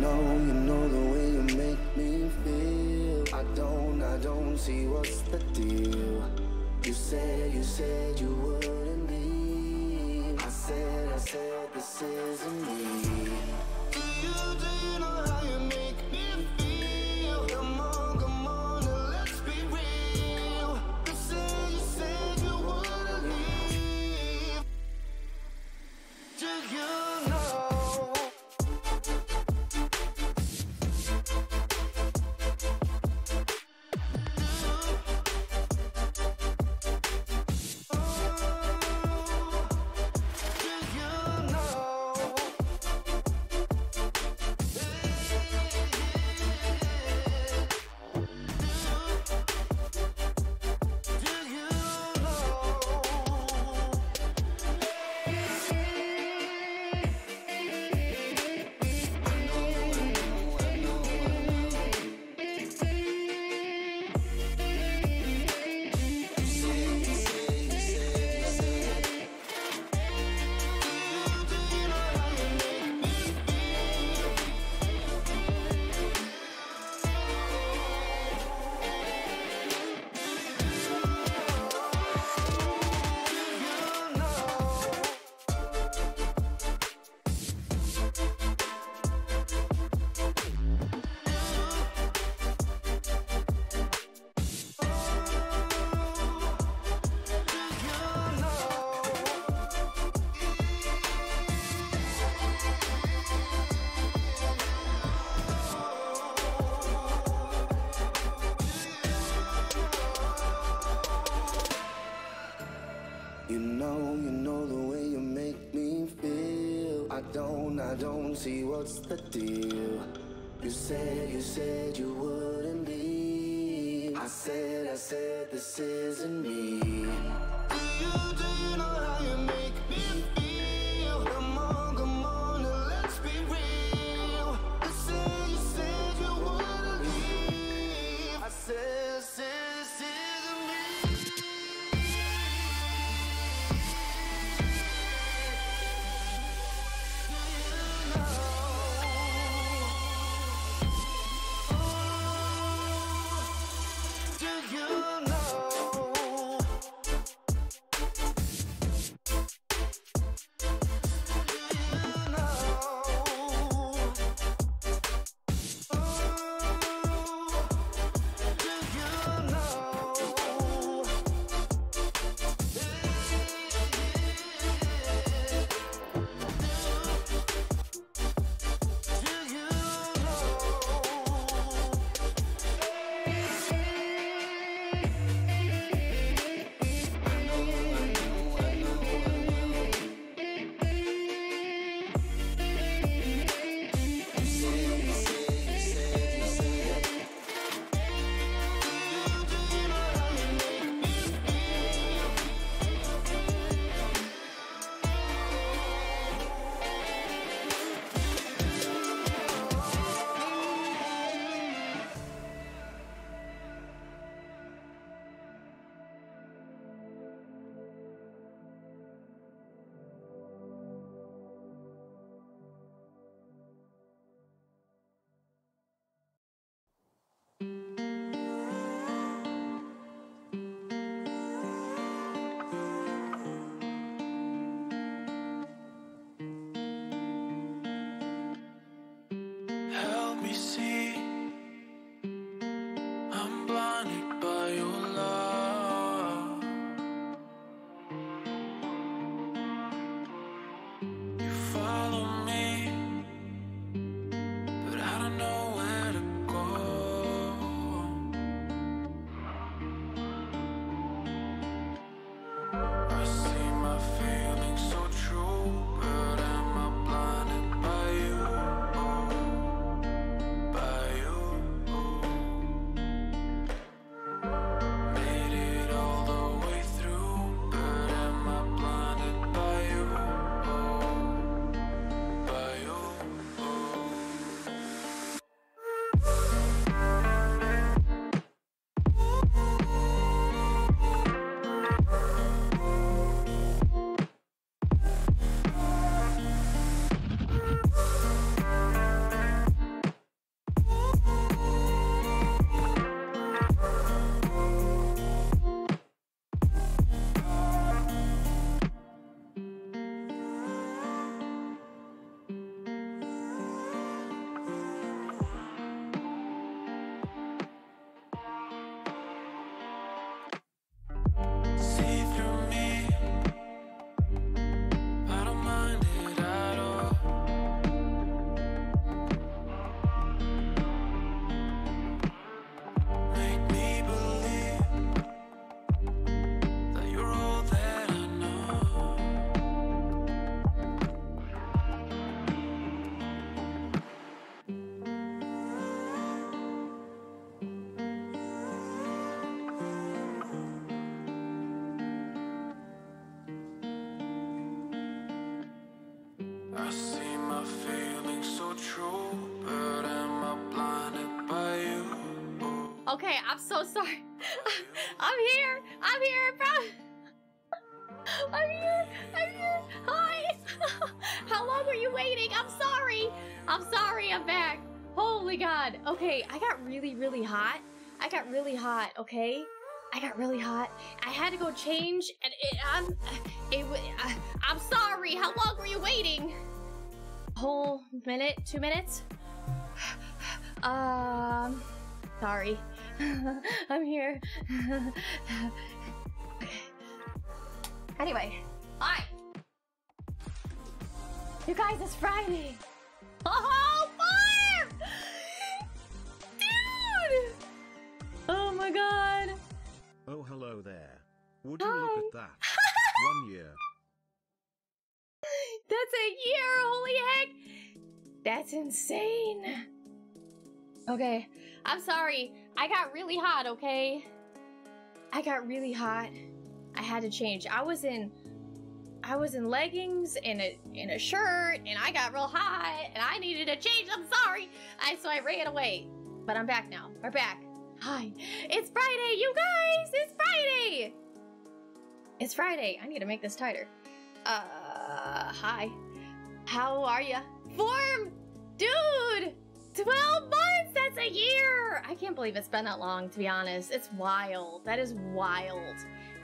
You know the way you make me feel. I don't see what's the deal. You said you wouldn't leave. I said this isn't me. Do you know how you make me feel? Come on, and let's be real. You said you wouldn't leave. Do you know? You know the way you make me feel. I don't see what's the deal. You said you wouldn't leave. I said this isn't me. Do you know how you make me feel? Come on, and let's be real. You said you wouldn't leave. I said this isn't me. Okay, I'm so sorry. I'm here. I'm here, bro. I'm here. I'm here. Hi. How long were you waiting? I'm sorry. I'm sorry. I'm back. Holy God. Okay, I got really, really hot. I got really hot. Okay, I got really hot. I had to go change, and I'm sorry. How long were you waiting? Whole minute, 2 minutes. Sorry. I'm here. Anyway, hi. You guys, it's Friday. Oh, Barb! Dude! Oh my God. Oh, hello there. Would you look at that? 1 year. That's a year, holy heck! That's insane. Okay, I'm sorry. I got really hot, okay? I got really hot. I had to change. I was in leggings and a shirt, and I got real hot, and I needed a change. I'm sorry. So I ran away. But I'm back now. We're back. Hi. It's Friday, you guys! It's Friday! It's Friday. I need to make this tighter. Hi. How are ya? Form! Dude! 12 months! That's a year! I can't believe it's been that long, to be honest. It's wild. That is wild.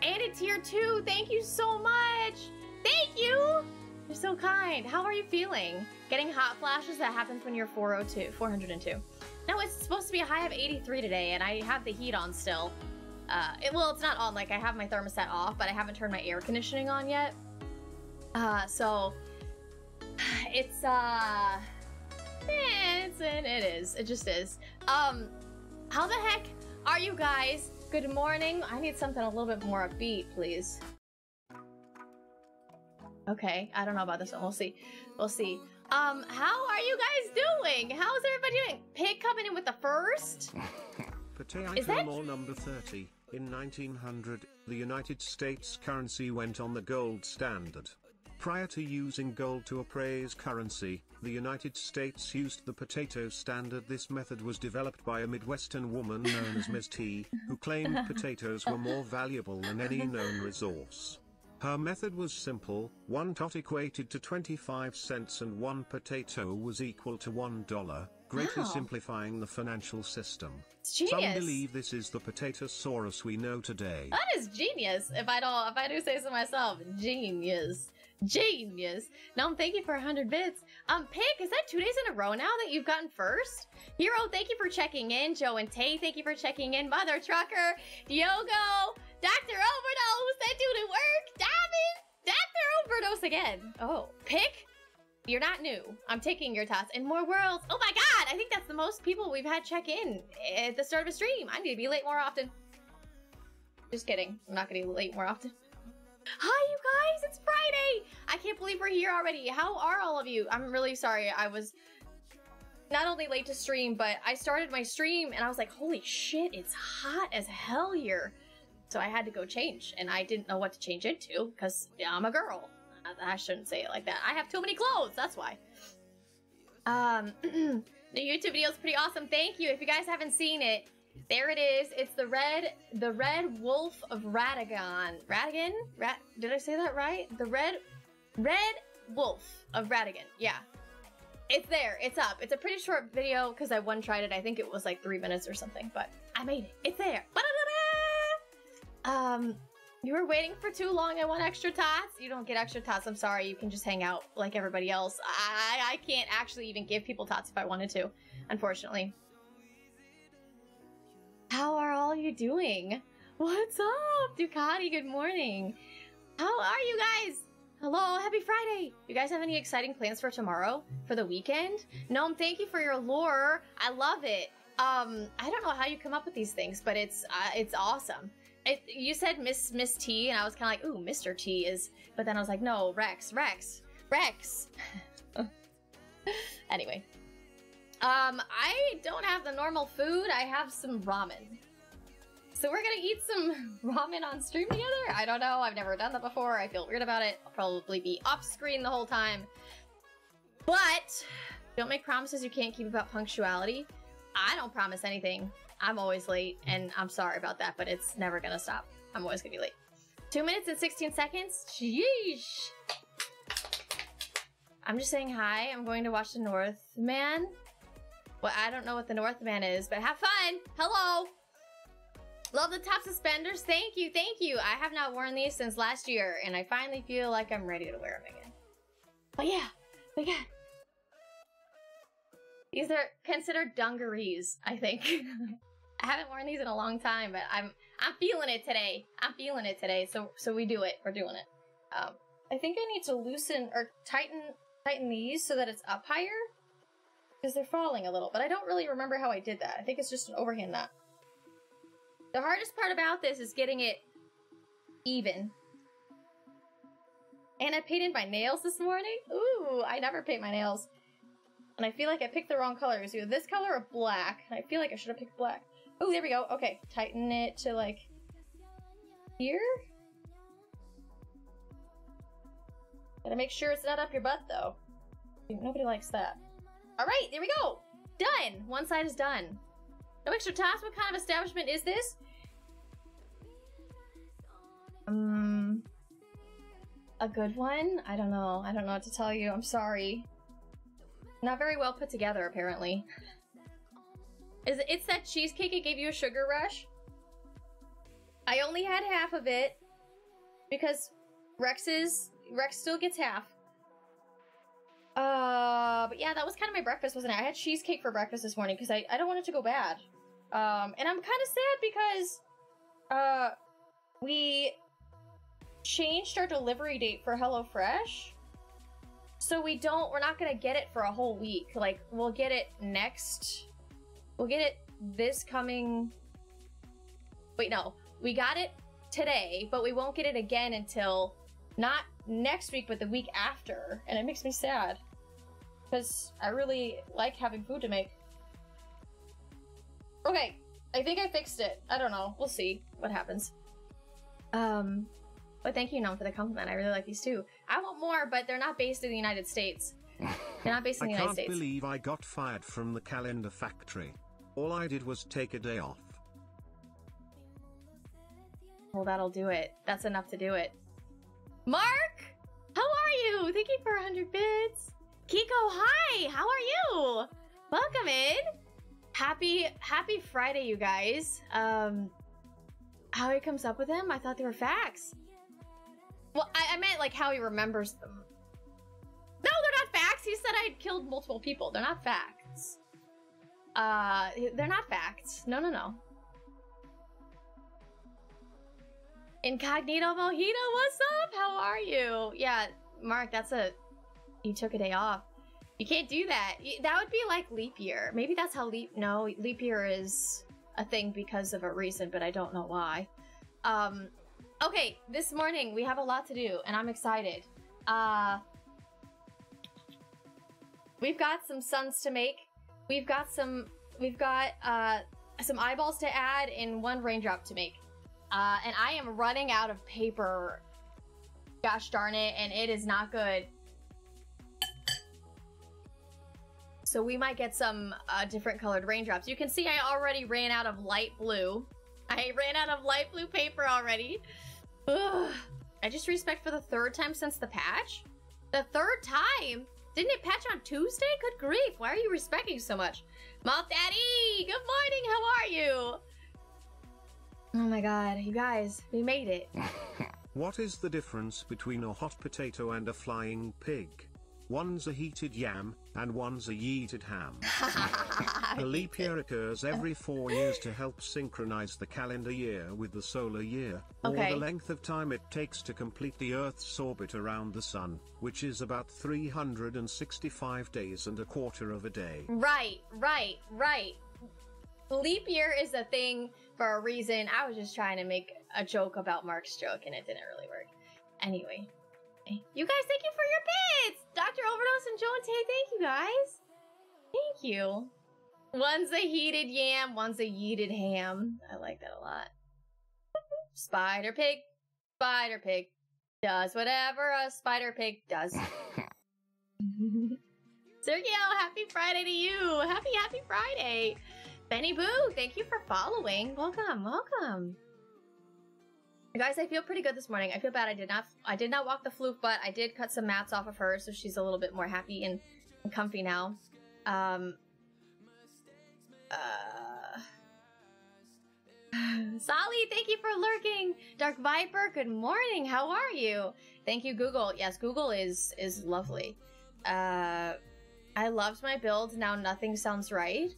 And it's tier 2. Thank you so much! Thank you! You're so kind. How are you feeling? Getting hot flashes? That happens when you're 402. No, it's supposed to be a high of 83 today, and I have the heat on still. Well, it's not on. Like, I have my thermostat off, but I haven't turned my air conditioning on yet. So it's it is. It just is. How the heck are you guys? Good morning. I need something a little bit more upbeat, please. Okay, I don't know about this one. We'll see. We'll see. How are you guys doing? How's everybody doing? Pig coming in with the first? Potato law number 30. In 1900, the United States currency went on the gold standard. Prior to using gold to appraise currency, the United States used the potato standard. This method was developed by a Midwestern woman known as Ms. T, who claimed potatoes were more valuable than any known resource. Her method was simple: 1 tot equated to 25 cents and 1 potato was equal to $1, greatly simplifying the financial system. It's genius. Some believe this is the Potatosaurus we know today. That is genius. If I do say so myself, genius. Genius. Nom, thank you for 100 bits. Pig, is that 2 days in a row now that you've gotten first? Hero, thank you for checking in. Joe and Tay, thank you for checking in. Mother Trucker, Diogo, Dr. Overdose, that dude at work, Diamond, Dr. Overdose again. Oh, Pig, you're not new. I'm taking your tots. And more worlds. Oh my God, I think that's the most people we've had check in at the start of a stream. I need to be late more often. Just kidding. I'm not gonna be late more often. Hi, you guys, it's Friday. I can't believe we're here already. How are all of you? I'm really sorry. I was not only late to stream, but I started my stream and I was like, holy shit, it's hot as hell here. So I had to go change, and I didn't know what to change into because I'm a girl. I shouldn't say it like that. I have too many clothes, that's why. The YouTube video is pretty awesome. Thank you. If you guys haven't seen it, there it is. It's the red wolf of Radagon. Radigan? Did I say that right? The red wolf of Radigan. Yeah. It's there. It's up. It's a pretty short video because I one-tried it. I think it was like 3 minutes or something, but I made it. It's there. You were waiting for too long. I want extra tots. You don't get extra tots. I'm sorry. You can just hang out like everybody else. I can't actually even give people tots if I wanted to, unfortunately. How are all you doing? What's up, Ducati? Good morning. How are you guys? Hello, happy Friday. You guys have any exciting plans for tomorrow? For the weekend? Gnome, thank you for your lore. I love it. I don't know how you come up with these things, but it's awesome. You said Miss T, and I was kind of like, ooh, Mr. T is, but then I was like, no, Rex. Anyway. I don't have the normal food. I have some ramen. So we're gonna eat some ramen on stream together? I don't know. I've never done that before. I feel weird about it. I'll probably be off screen the whole time. But don't make promises you can't keep about punctuality. I don't promise anything. I'm always late, and I'm sorry about that, but it's never gonna stop. I'm always gonna be late. 2 minutes and 16 seconds? Sheesh. I'm just saying hi. I'm going to watch the Northman. Well, I don't know what the Northman is, but have fun! Hello! Love the top suspenders. Thank you, thank you. I have not worn these since last year, and I finally feel like I'm ready to wear them again. But yeah, these are considered dungarees, I think. I haven't worn these in a long time, but I'm feeling it today. I'm feeling it today, so we do it. We're doing it. I think I need to loosen or tighten these so that it's up higher, because they're falling a little, but I don't really remember how I did that. I think it's just an overhand knot. The hardest part about this is getting it even. And I painted my nails this morning. Ooh, I never paint my nails. And I feel like I picked the wrong color. It was either this color or black. And I feel like I should have picked black. Oh, there we go. Okay, tighten it to like here. Gotta make sure it's not up your butt though. Nobody likes that. All right, there we go. Done. One side is done. No extra tasks. What kind of establishment is this? A good one? I don't know. I don't know what to tell you. I'm sorry. Not very well put together, apparently. It's that cheesecake it gave you a sugar rush? I only had half of it because Rex still gets half. But yeah, that was kind of my breakfast, wasn't it? I had cheesecake for breakfast this morning because I don't want it to go bad. And I'm kind of sad because, we changed our delivery date for HelloFresh. So we're not gonna get it for a whole week. Like, we'll get it this coming, wait, no. We got it today, but we won't get it again until, not next week, but the week after. And it makes me sad. Because I really like having food to make. Okay, I think I fixed it. I don't know. We'll see what happens. But thank you, Nom, for the compliment. I really like these too. I want more, but they're not based in the United States. They're not based in the United States. I can't believe I got fired from the calendar factory. All I did was take a day off. Well, that'll do it. That's enough to do it. Mark! How are you? Thank you for 100 bits. Kiko, hi! How are you? Welcome in. Happy Friday, you guys. How he comes up with them? I thought they were facts. Well, I meant like how he remembers them. No, they're not facts. He said I'd killed multiple people. They're not facts. They're not facts. No, no, no. Incognito Mojito, what's up? How are you? Yeah, Mark, you took a day off. You can't do that. That would be like leap year. Maybe that's how leap year is a thing because of a reason, but I don't know why. Okay, this morning we have a lot to do, and I'm excited. We've got some suns to make. We've got some eyeballs to add and one raindrop to make. And I am running out of paper. Gosh darn it, and it is not good. So we might get some different colored raindrops. You can see I already ran out of light blue. I ran out of light blue paper already. Ugh. I just respec for the 3rd time since the patch? The 3rd time? Didn't it patch on Tuesday? Good grief, why are you respecing so much? Mouth Daddy, good morning, how are you? Oh my god, you guys, we made it. What is the difference between a hot potato and a flying pig? One's a heated yam, and one's a yeeted ham. A leap year occurs every 4 years to help synchronize the calendar year with the solar year, or the length of time it takes to complete the Earth's orbit around the Sun, which is about 365 days and a quarter of a day. Right. Leap year is a thing for a reason. I was just trying to make a joke about Mark's joke, and it didn't really work. Anyway. You guys, thank you for your bits! Dr. Overdose and Joe and Tay, thank you guys. Thank you. One's a heated yam, one's a yeeted ham. I like that a lot. Spider pig does whatever a spider pig does. Sergio, happy Friday to you. Happy Friday. Benny Boo, thank you for following. Welcome, welcome. Guys, I feel pretty good this morning. I feel bad I did not walk the floof, but I did cut some mats off of her, so she's a little bit more happy and comfy now. Sally, thank you for lurking. Dark Viper, good morning. How are you? Thank you, Google. Yes, Google is lovely. I loved my build. Now nothing sounds right.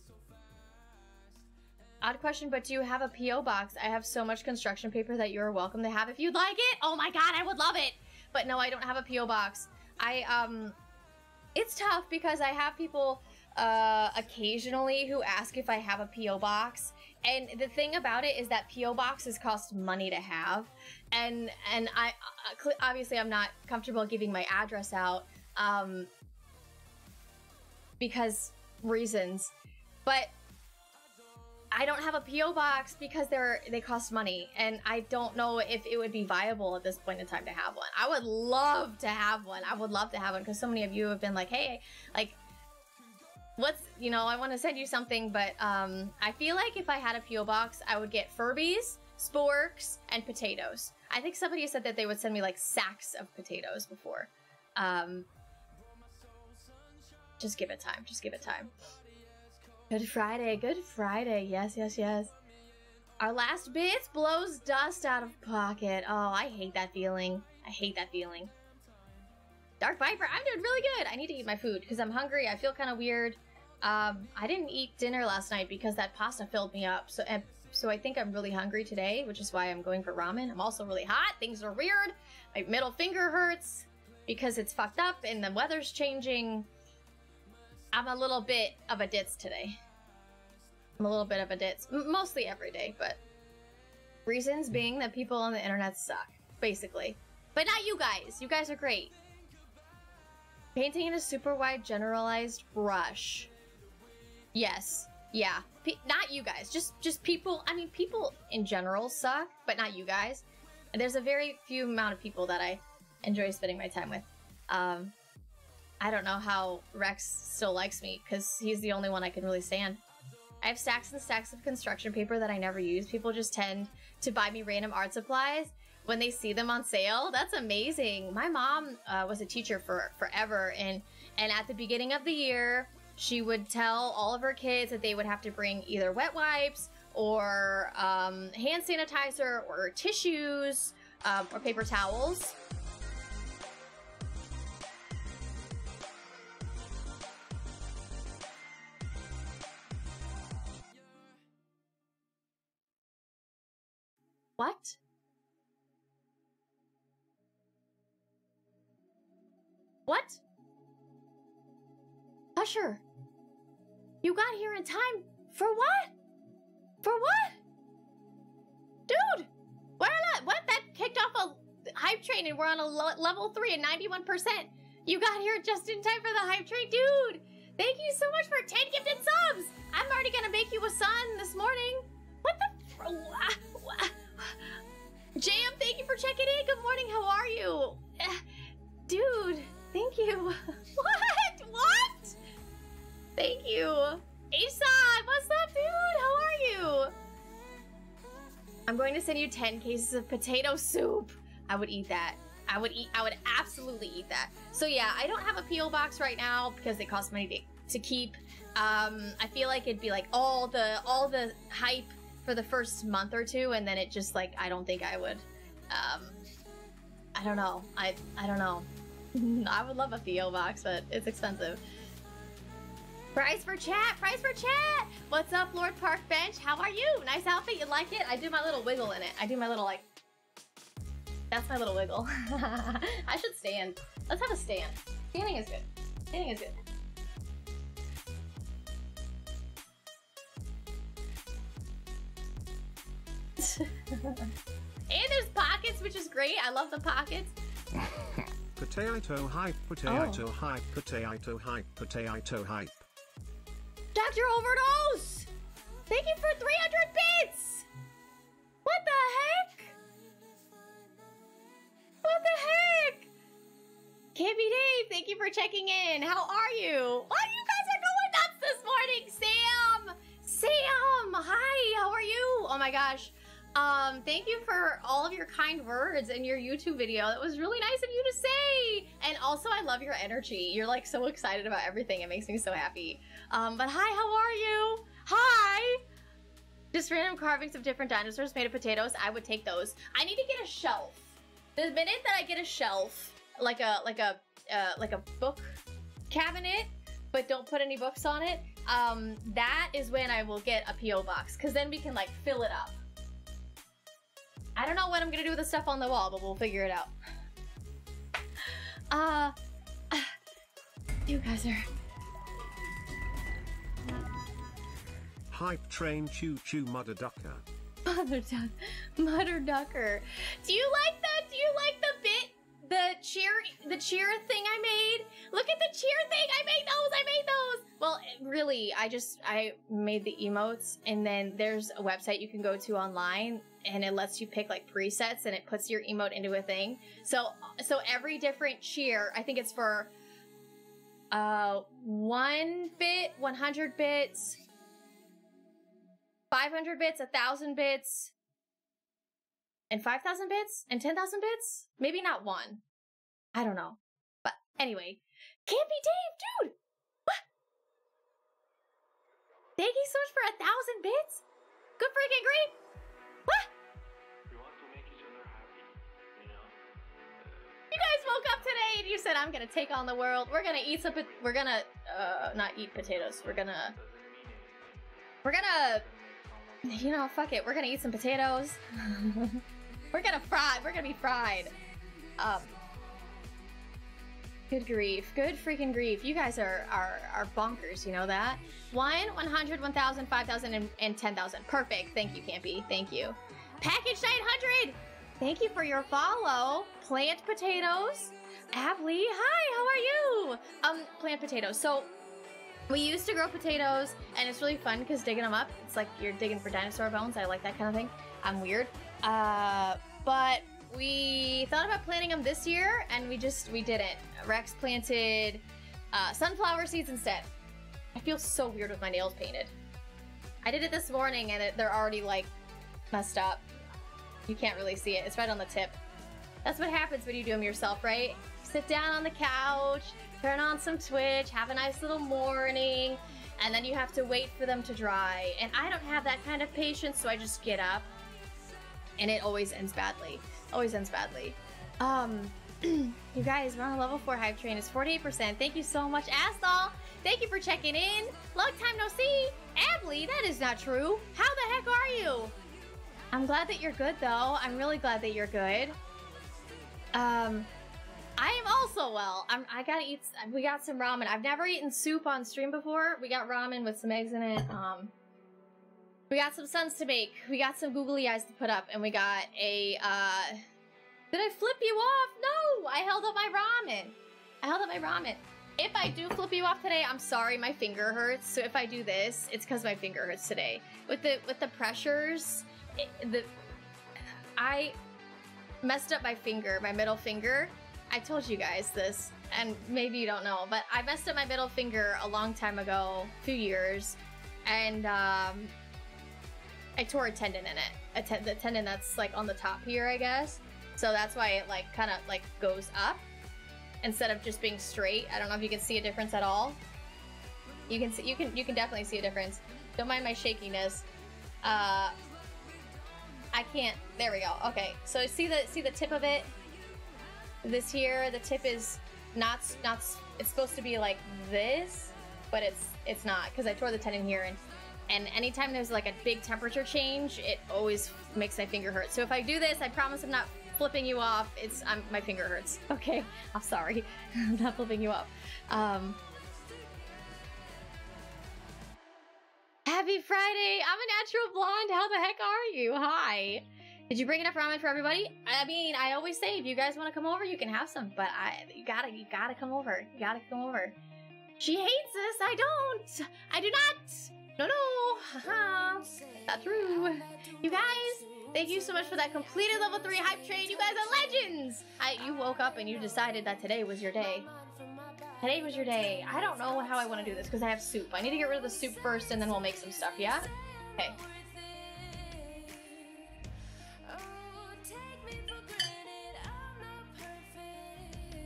Odd question, but do you have a P.O. box? I have so much construction paper that you are welcome to have if you'd like it. Oh my god, I would love it. But no, I don't have a P.O. box. It's tough because I have people occasionally who ask if I have a P.O. box. And the thing about it is that P.O. boxes cost money to have. And I obviously I'm not comfortable giving my address out because reasons. But I don't have a P.O. box because they cost money, and I don't know if it would be viable at this point in time to have one. I would love to have one. I would love to have one because so many of you have been like, hey, like, what's, you know, I want to send you something, but I feel like if I had a P.O. box, I would get Furbies, sporks, and potatoes. I think somebody said that they would send me like sacks of potatoes before. Just give it time. Just give it time. Good Friday, good Friday. Yes, yes, yes. Our last bits blows dust out of pocket. Oh, I hate that feeling. I hate that feeling. Dark Viper, I'm doing really good. I need to eat my food because I'm hungry. I feel kind of weird. I didn't eat dinner last night because that pasta filled me up. So I think I'm really hungry today, which is why I'm going for ramen. I'm also really hot. Things are weird. My middle finger hurts because it's fucked up and the weather's changing. I'm a little bit of a ditz today. I'm a little bit of a ditz. Mostly every day, but reasons being that people on the internet suck, basically. But not you guys. You guys are great. Painting in a super wide generalized brush. Yes. Yeah. Not you guys. Just people. I mean, people in general suck, but not you guys. And there's a very few amount of people that I enjoy spending my time with. I don't know how Rex still likes me, because he's the only one I can really stand. I have stacks and stacks of construction paper that I never use. People just tend to buy me random art supplies when they see them on sale. That's amazing. My mom was a teacher for forever, and at the beginning of the year, she would tell all of her kids that they would have to bring either wet wipes or hand sanitizer or tissues or paper towels. What? What? Usher, you got here in time for what? For what? Dude, why not? What? That kicked off a hype train and we're on a level 3 and 91%. You got here just in time for the hype train. Dude, thank you so much for 10 gifted subs. I'm already gonna make you a son this morning. What the? JM, thank you for checking in. Good morning. How are you? Dude, thank you. What? Thank you. Asan, what's up, dude? How are you? I'm going to send you 10 cases of potato soup. I would eat that. I would absolutely eat that. So yeah, I don't have a P.O. box right now because they cost money to keep. I feel like it'd be like all the hype for the first month or two, and then it just like, I don't think I would. I don't know. I don't know. I would love a P.O. box, but it's expensive. Price for chat! Price for chat! What's up, Lord Park Bench? How are you? Nice outfit, you like it? I do my little wiggle in it. I do my little like... That's my little wiggle. I should stand. Let's have a stand. Standing is good. Standing is good. And there's pockets, which is great. I love the pockets. Potato hype, potato hype, potato hype, potato hype. Dr. Overdose! Thank you for 300 bits! What the heck? What the heck? Campy Dave, thank you for checking in. How are you? Oh, you guys are going nuts this morning! Sam! my gosh. Thank you for all of your kind words in your YouTube video. That was really nice of you to say. And also, I love your energy. You're like so excited about everything. It makes me so happy. But hi, how are you? Hi. Just random carvings of different dinosaurs made of potatoes. I would take those. I need to get a shelf. The minute that I get a shelf, like a book cabinet, but don't put any books on it, that is when I will get a P.O. box, because then we can like fill it up. I don't know what I'm gonna do with the stuff on the wall, but we'll figure it out. You guys are... Hype train choo choo mudder ducker. Mudder ducker. Do you like that? Do you like the bit? The cheer thing I made? Look at the cheer thing! I made those! Well, really, I made the emotes, and then there's a website you can go to online, and it lets you pick like presets, and it puts your emote into a thing. So every different cheer, I think it's for 1 bit, 100 bits, 500 bits, 1,000 bits, and 5,000 bits, and 10,000 bits? Maybe not one. I don't know. But anyway, Campy Dave, dude! What? Thank you so much for 1,000 bits? Good freaking great! What? We want to make each other happy, you know? You guys woke up today and you said, I'm gonna take on the world. We're gonna eat some, we're gonna, not eat potatoes. We're gonna, you know, fuck it. We're gonna eat some potatoes. We're gonna be fried. Good grief. Good freaking grief. You guys are bonkers, you know that? 1, 100, 1,000, 5,000, and 10,000. Perfect. Thank you, Campy. Thank you. Package 900! Thank you for your follow. Plant potatoes. Ably, hi, how are you? Plant potatoes. So, we used to grow potatoes, and it's really fun because digging them up, it's like you're digging for dinosaur bones. I like that kind of thing. I'm weird. But we thought about planting them this year, and we didn't. Rex planted sunflower seeds instead. I feel so weird with my nails painted. I did it this morning, and they're already like messed up. You can't really see it. It's right on the tip. That's what happens when you do them yourself, right? Sit down on the couch, turn on some Twitch, have a nice little morning, and then you have to wait for them to dry. And I don't have that kind of patience, so I just get up, and it always ends badly. Always ends badly. You guys, we're on a level 4 hype train. It's 48%. Thank you so much, Asthal. Thank you for checking in. Long time no see. Ably, that is not true. How the heck are you? I'm glad that you're good, though. I'm really glad that you're good. I am also well. I gotta eat. We got some ramen. I've never eaten soup on stream before. We got ramen with some eggs in it. We got some suns to bake. We got some googly eyes to put up, and we got a. Did I flip you off? No, I held up my ramen. I held up my ramen. If I do flip you off today, I'm sorry. My finger hurts. So if I do this, it's because my finger hurts today. With the pressures, I messed up my finger, my middle finger. I told you guys this, and maybe you don't know, but I messed up my middle finger a long time ago, a few years, and I tore a tendon in it. The tendon that's like on the top here, I guess. So that's why it like kind of like goes up instead of just being straight. I don't know if you can see a difference at all. You can definitely see a difference. Don't mind my shakiness. I can't. There we go. Okay, so see the tip of it. This here, the tip is not. It's supposed to be like this, but it's not because I tore the tendon here, and anytime there's like a big temperature change, it always makes my finger hurt. So if I do this, I promise I'm not flipping you off. My finger hurts. Okay, I'm sorry. I'm not flipping you off. Happy Friday! I'm a natural blonde. How the heck are you? Hi. Did you bring enough ramen for everybody? I mean, I always say if you guys want to come over, you can have some. But you gotta come over. You gotta come over. She hates us. I don't. I do not. No. Haha. Not true. You guys, thank you so much for that completed level 3 hype train. You guys are legends. You woke up and you decided that today was your day. Today was your day. I don't know how I want to do this because I have soup. I need to get rid of the soup first and then we'll make some stuff, yeah? Okay.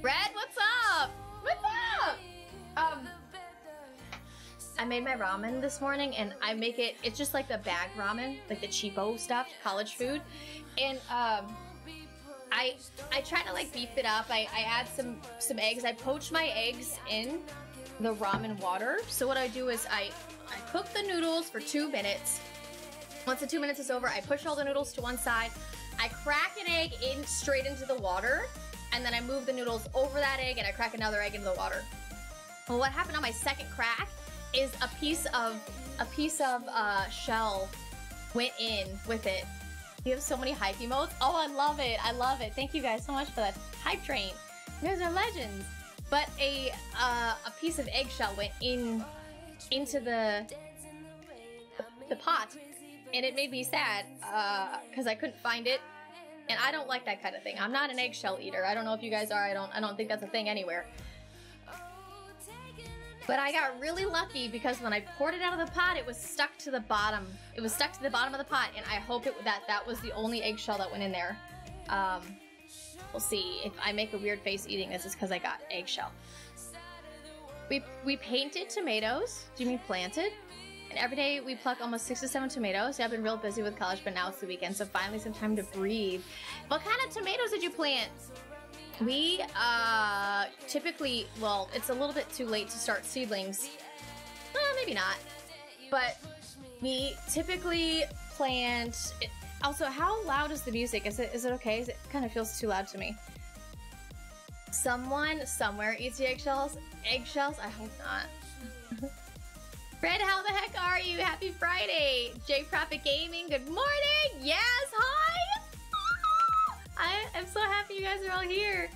Red, what's up? What's up? I made my ramen this morning, and I make it. It's just like the bag ramen, like the cheapo stuff, college food, and I try to like beef it up. I add some eggs. I poach my eggs in the ramen water. So what I do is I cook the noodles for 2 minutes. Once the 2 minutes is over, I push all the noodles to one side. I crack an egg in straight into the water, and then I move the noodles over that egg, and I crack another egg into the water. Well, what happened on my second crack is a piece of shell went in with it. You have so many hype emotes. Oh, I love it. I love it. Thank you guys so much for that hype train. You guys are legends. But a piece of eggshell went into the pot, and it made me sad because I couldn't find it, and I don't like that kind of thing. I'm not an eggshell eater. I don't know if you guys are. I don't think that's a thing anywhere. But I got really lucky because when I poured it out of the pot, it was stuck to the bottom. It was stuck to the bottom of the pot, and I hope that was the only eggshell that went in there. We'll see. If I make a weird face eating this, it's because I got eggshell. We painted tomatoes. Do you mean planted? And every day we pluck almost 6 to 7 tomatoes. Yeah, I've been real busy with college, but now it's the weekend, so finally some time to breathe. What kind of tomatoes did you plant? We typically, well, it's a little bit too late to start seedlings. Maybe not. But we typically plant. Also, how loud is the music? Is it okay? It kind of feels too loud to me. Someone somewhere eats the eggshells. Eggshells? I hope not. Fred, how the heck are you? Happy Friday. J Profit Gaming, good morning. Yes, hi. I'm so happy you guys are all here.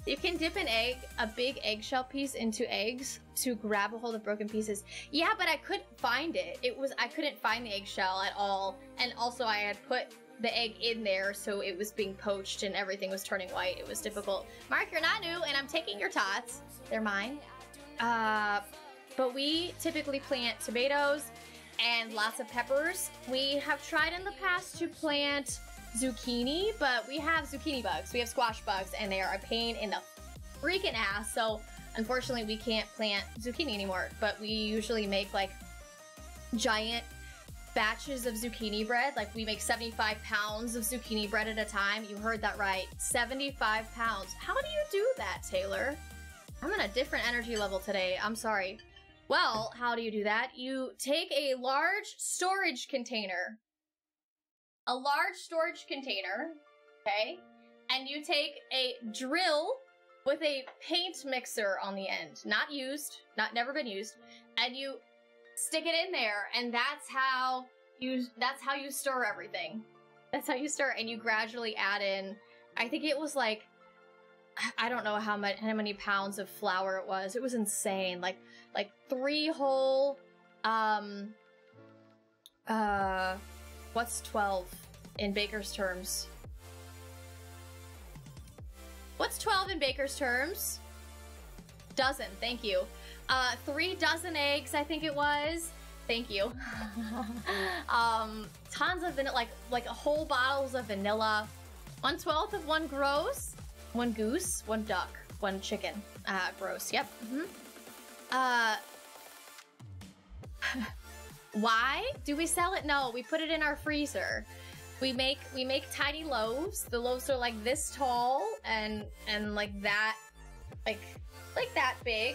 You can dip an egg, a big eggshell piece, into eggs to grab a hold of broken pieces. Yeah, but I couldn't find it. I couldn't find the eggshell at all. And also I had put the egg in there, so it was being poached and everything was turning white. It was difficult. Mark, you're not new, and I'm taking your tots. They're mine. But we typically plant tomatoes and lots of peppers. We have tried in the past to plant zucchini, but we have zucchini bugs. We have squash bugs, and they are a pain in the freaking ass. So unfortunately, we can't plant zucchini anymore. But we usually make like giant batches of zucchini bread. Like we make 75 pounds of zucchini bread at a time. You heard that right. 75 pounds. How do you do that, Taylor? I'm on a different energy level today. I'm sorry. Well, how do you do that? You take a large storage container. Okay? And you take a drill with a paint mixer on the end. Not used, never been used. And you stick it in there, and that's how you stir everything. That's how you stir, and you gradually add in, I think it was like, I don't know how many pounds of flour it was. It was insane. Like 3 whole, what's 12 in baker's terms? What's 12 in baker's terms? Dozen, thank you. 3 dozen eggs, I think it was. Thank you. Tons of vanilla, like whole bottles of vanilla. 1/12 of 1 gross. 1 goose, 1 duck, 1 chicken. Gross, yep. Why do we sell it? No, we put it in our freezer. We make tiny loaves. The loaves are like this tall and like that, like that big.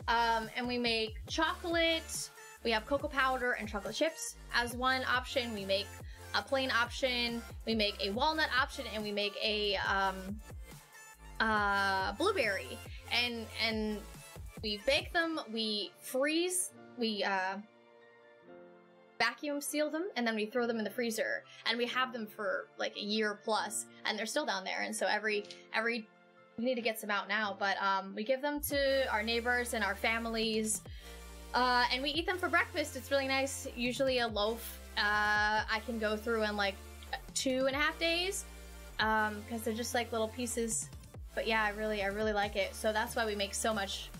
And we make chocolate. We have cocoa powder and chocolate chips as one option. We make a plain option. We make a walnut option, and we make a blueberry. And we bake them. We freeze. We vacuum seal them, and then we throw them in the freezer, and we have them for like a year plus, and they're still down there. And so every we need to get some out now, but we give them to our neighbors and our families, and we eat them for breakfast. It's really nice. Usually a loaf I can go through in like 2.5 days, because they're just like little pieces. But yeah, I really like it. So that's why we make so much.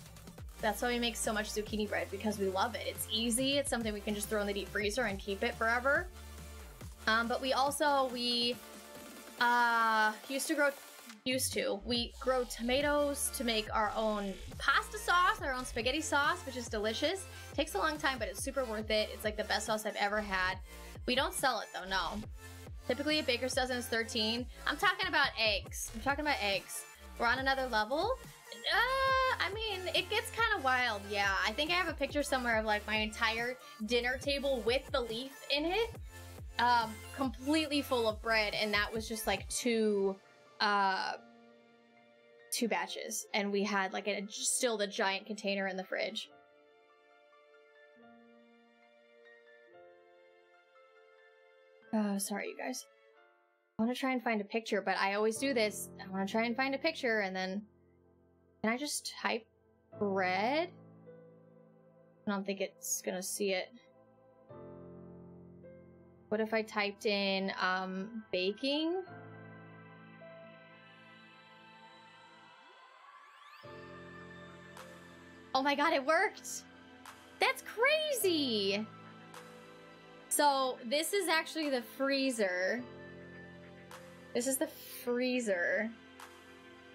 That's why we make so much zucchini bread, because we love it. It's easy. It's something we can just throw in the deep freezer and keep it forever. But we used to grow used to. We grow tomatoes to make our own pasta sauce, our own spaghetti sauce, which is delicious. Takes a long time, but it's super worth it. It's like the best sauce I've ever had. We don't sell it though, no. Typically a baker's dozen is 13. I'm talking about eggs. I'm talking about eggs. We're on another level. I mean, it gets kind of wild, yeah. I think I have a picture somewhere of like my entire dinner table with the leaf in it. Completely full of bread, and that was just like two batches. And we had like still the giant container in the fridge. Oh, sorry, you guys. I want to try and find a picture, but I always do this. I want to try and find a picture, and then... Can I just type bread? I don't think it's gonna see it. What if I typed in, baking? Oh my god, it worked! That's crazy! So, this is actually the freezer. This is the freezer.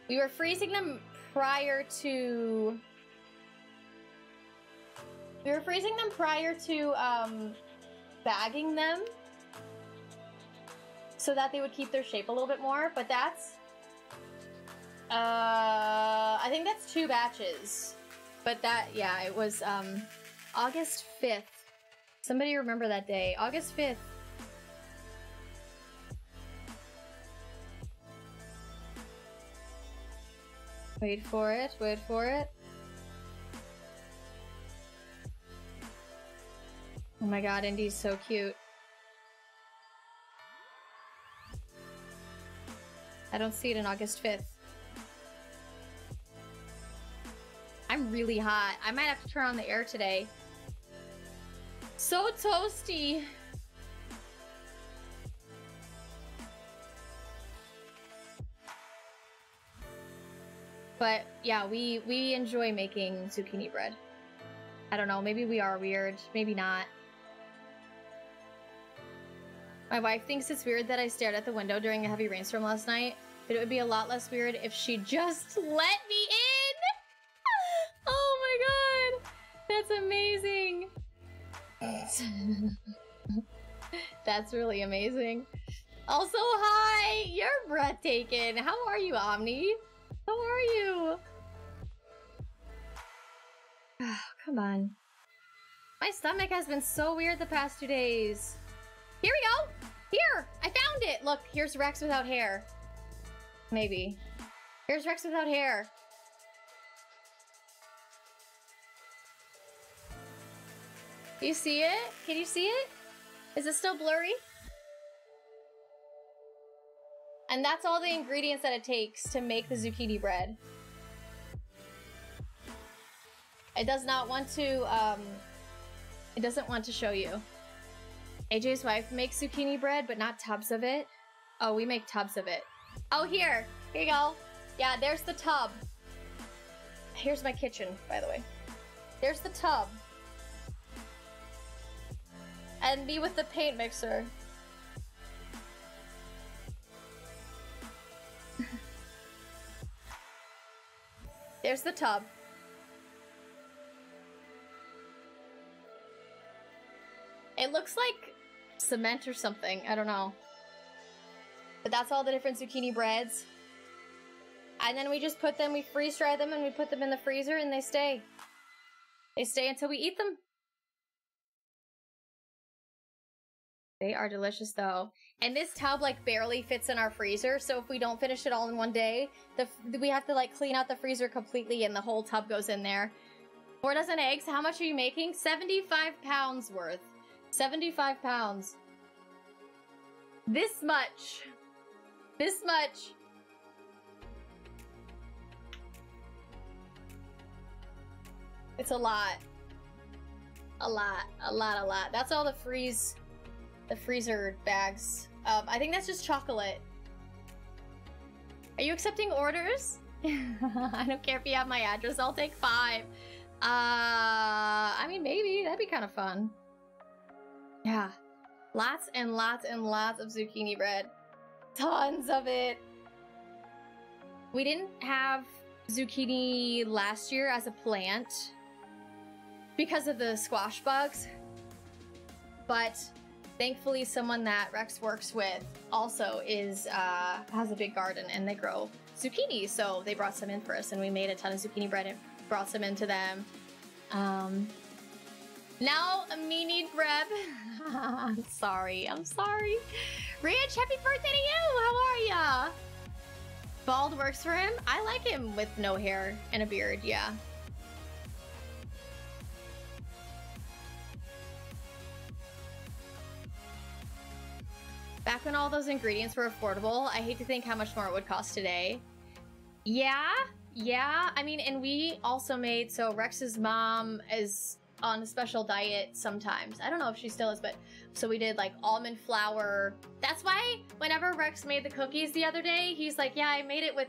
We were freezing them prior to... bagging them. So that they would keep their shape a little bit more, but that's... I think that's 2 batches. But that, yeah, it was, August 5th. Somebody remember that day. August 5th. Wait for it, wait for it. Oh my god, Indy's so cute. I don't see it in August 5th. I'm really hot. I might have to turn on the air today. So toasty. But yeah, we enjoy making zucchini bread. I don't know, maybe we are weird, maybe not. My wife thinks it's weird that I stared at the window during a heavy rainstorm last night, but it would be a lot less weird if she just let me in! Oh my god! That's amazing! That's really amazing. Also, hi! You're breathtaking! How are you, Omni? How are you? Oh, come on. My stomach has been so weird the past 2 days. Here we go! Here! I found it! Look, here's Rex without hair. Maybe. Here's Rex without hair. You see it? Can you see it? Is it still blurry? And that's all the ingredients that it takes to make the zucchini bread. It does not want to, it doesn't want to show you. AJ's wife makes zucchini bread, but not tubs of it. Oh, we make tubs of it. Oh, here you go. Yeah, there's the tub. Here's my kitchen, by the way. There's the tub. And me with the paint mixer. There's the tub. It looks like cement or something. I don't know. But that's all the different zucchini breads. And then we just put them, we freeze dry them, and we put them in the freezer, and they stay. They stay until we eat them. They are delicious, though. And this tub, like, barely fits in our freezer, so if we don't finish it all in one day, we have to, like, clean out the freezer completely, and the whole tub goes in there. 4 dozen eggs? How much are you making? 75 pounds worth. 75 pounds. This much. This much. It's a lot. A lot. A lot, a lot. That's all the freezer bags. I think that's just chocolate. Are you accepting orders? I don't care if you have my address. I'll take 5. I mean, maybe. That'd be kind of fun. Yeah. Lots and lots and lots of zucchini bread. Tons of it. We didn't have zucchini last year as a plant because of the squash bugs, but thankfully someone that Rex works with also has a big garden and they grow zucchini, so they brought some in for us and we made a ton of zucchini bread and brought some in to them. Now me need bread. I'm sorry. Rich, happy birthday to you! How are ya? Bald works for him? I like him with no hair and a beard, yeah. Back when all those ingredients were affordable, I hate to think how much more it would cost today. Yeah. I mean, and we also made, so Rex's mom is on a special diet sometimes. I don't know if she still is, but so we did like almond flour. That's why whenever Rex made the cookies the other day, he's like, yeah, I made it with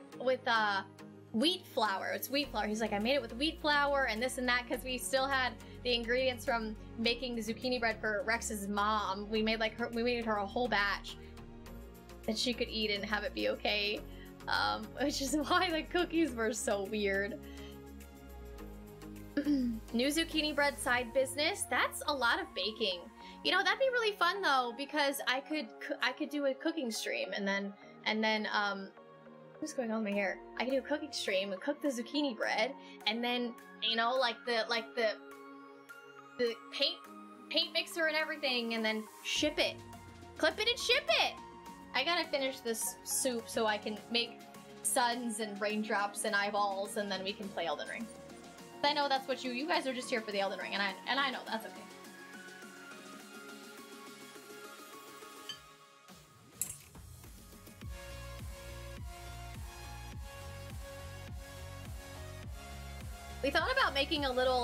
wheat flour. It's wheat flour. He's like, I made it with wheat flour and this and that, because we still had the ingredients from making the zucchini bread for Rex's mom. We made her a whole batch that she could eat and have it be okay. Which is why the cookies were so weird. New zucchini bread side business. That's a lot of baking. You know, that'd be really fun though, because I could do a cooking stream and then what's going on with my hair? I could do a cooking stream and cook the zucchini bread, and then, you know, like the paint mixer and everything, and then ship it. Clip it and ship it! I gotta finish this soup so I can make suns and raindrops and eyeballs, and then we can play Elden Ring. I know that's what you guys are just here for the Elden Ring, and I know that's okay. We thought about making a little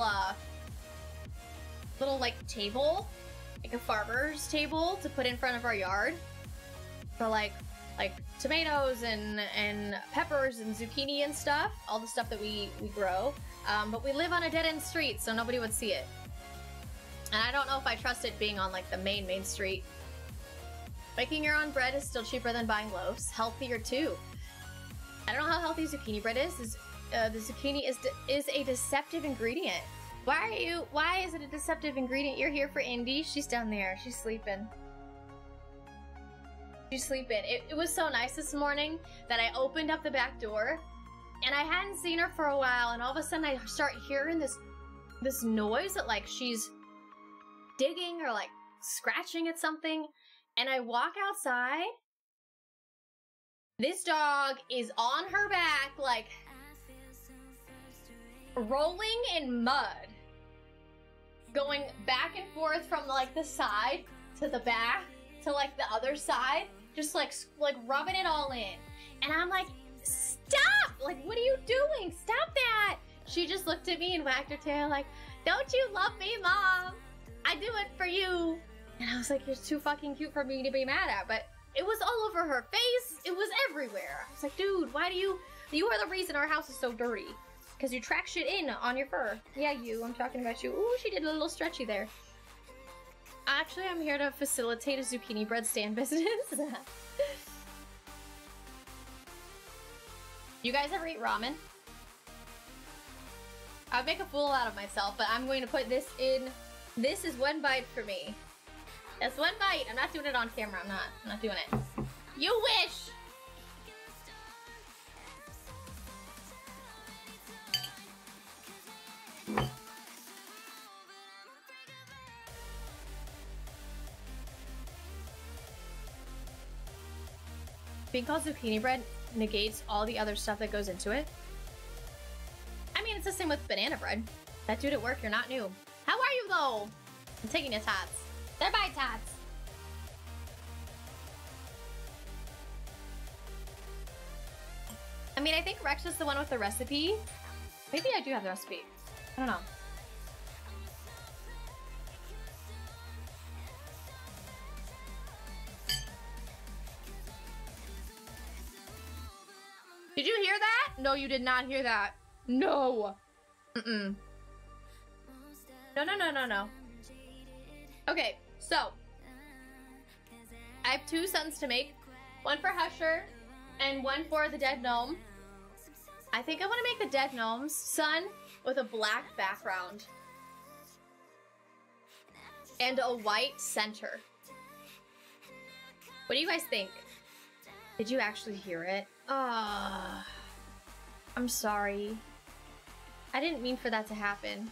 like table, like a farmer's table to put in front of our yard for like tomatoes and peppers and zucchini and stuff, all the stuff that we grow. But we live on a dead-end street, so nobody would see it. And I don't know if I trust it being on like the main street. Making your own bread is still cheaper than buying loaves. Healthier too. I don't know how healthy zucchini bread is. The zucchini is a deceptive ingredient. Why is it a deceptive ingredient? You're here for Indy. She's down there. She's sleeping. It was so nice this morning that I opened up the back door and I hadn't seen her for a while, and all of a sudden I start hearing this noise that like she's digging or like scratching at something, and I walk outside. This dog is on her back, like rolling in mud, going back and forth from like the side to the back to like the other side, just like rubbing it all in. And I'm like, stop! Like, what are you doing? Stop that! She just looked at me and wagged her tail like, don't you love me, Mom? I do it for you. And I was like, you're too fucking cute for me to be mad at. But it was all over her face. It was everywhere. I was like, dude, why do you are the reason our house is so dirty. Because you track shit in on your fur. Yeah, I'm talking about you. Ooh, she did a little stretchy there. Actually, I'm here to facilitate a zucchini bread stand business. You guys ever eat ramen? I'd make a fool out of myself, but I'm going to put this in. This is one bite for me. That's one bite. I'm not doing it on camera. I'm not doing it. You wish! Being called zucchini bread negates all the other stuff that goes into it. I mean, it's the same with banana bread. That dude at work, you're not new. How are you, though? I'm taking your tots. They're my tots. I mean, I think Rex is the one with the recipe. Maybe I do have the recipe. I don't know. Did you hear that? No, you did not hear that. No. No. Okay, so I have 2 suns to make. One for Husher and one for the dead gnome. I think I want to make the dead gnomes sun with a black background. And a white center. What do you guys think? Did you actually hear it? I'm sorry. I didn't mean for that to happen.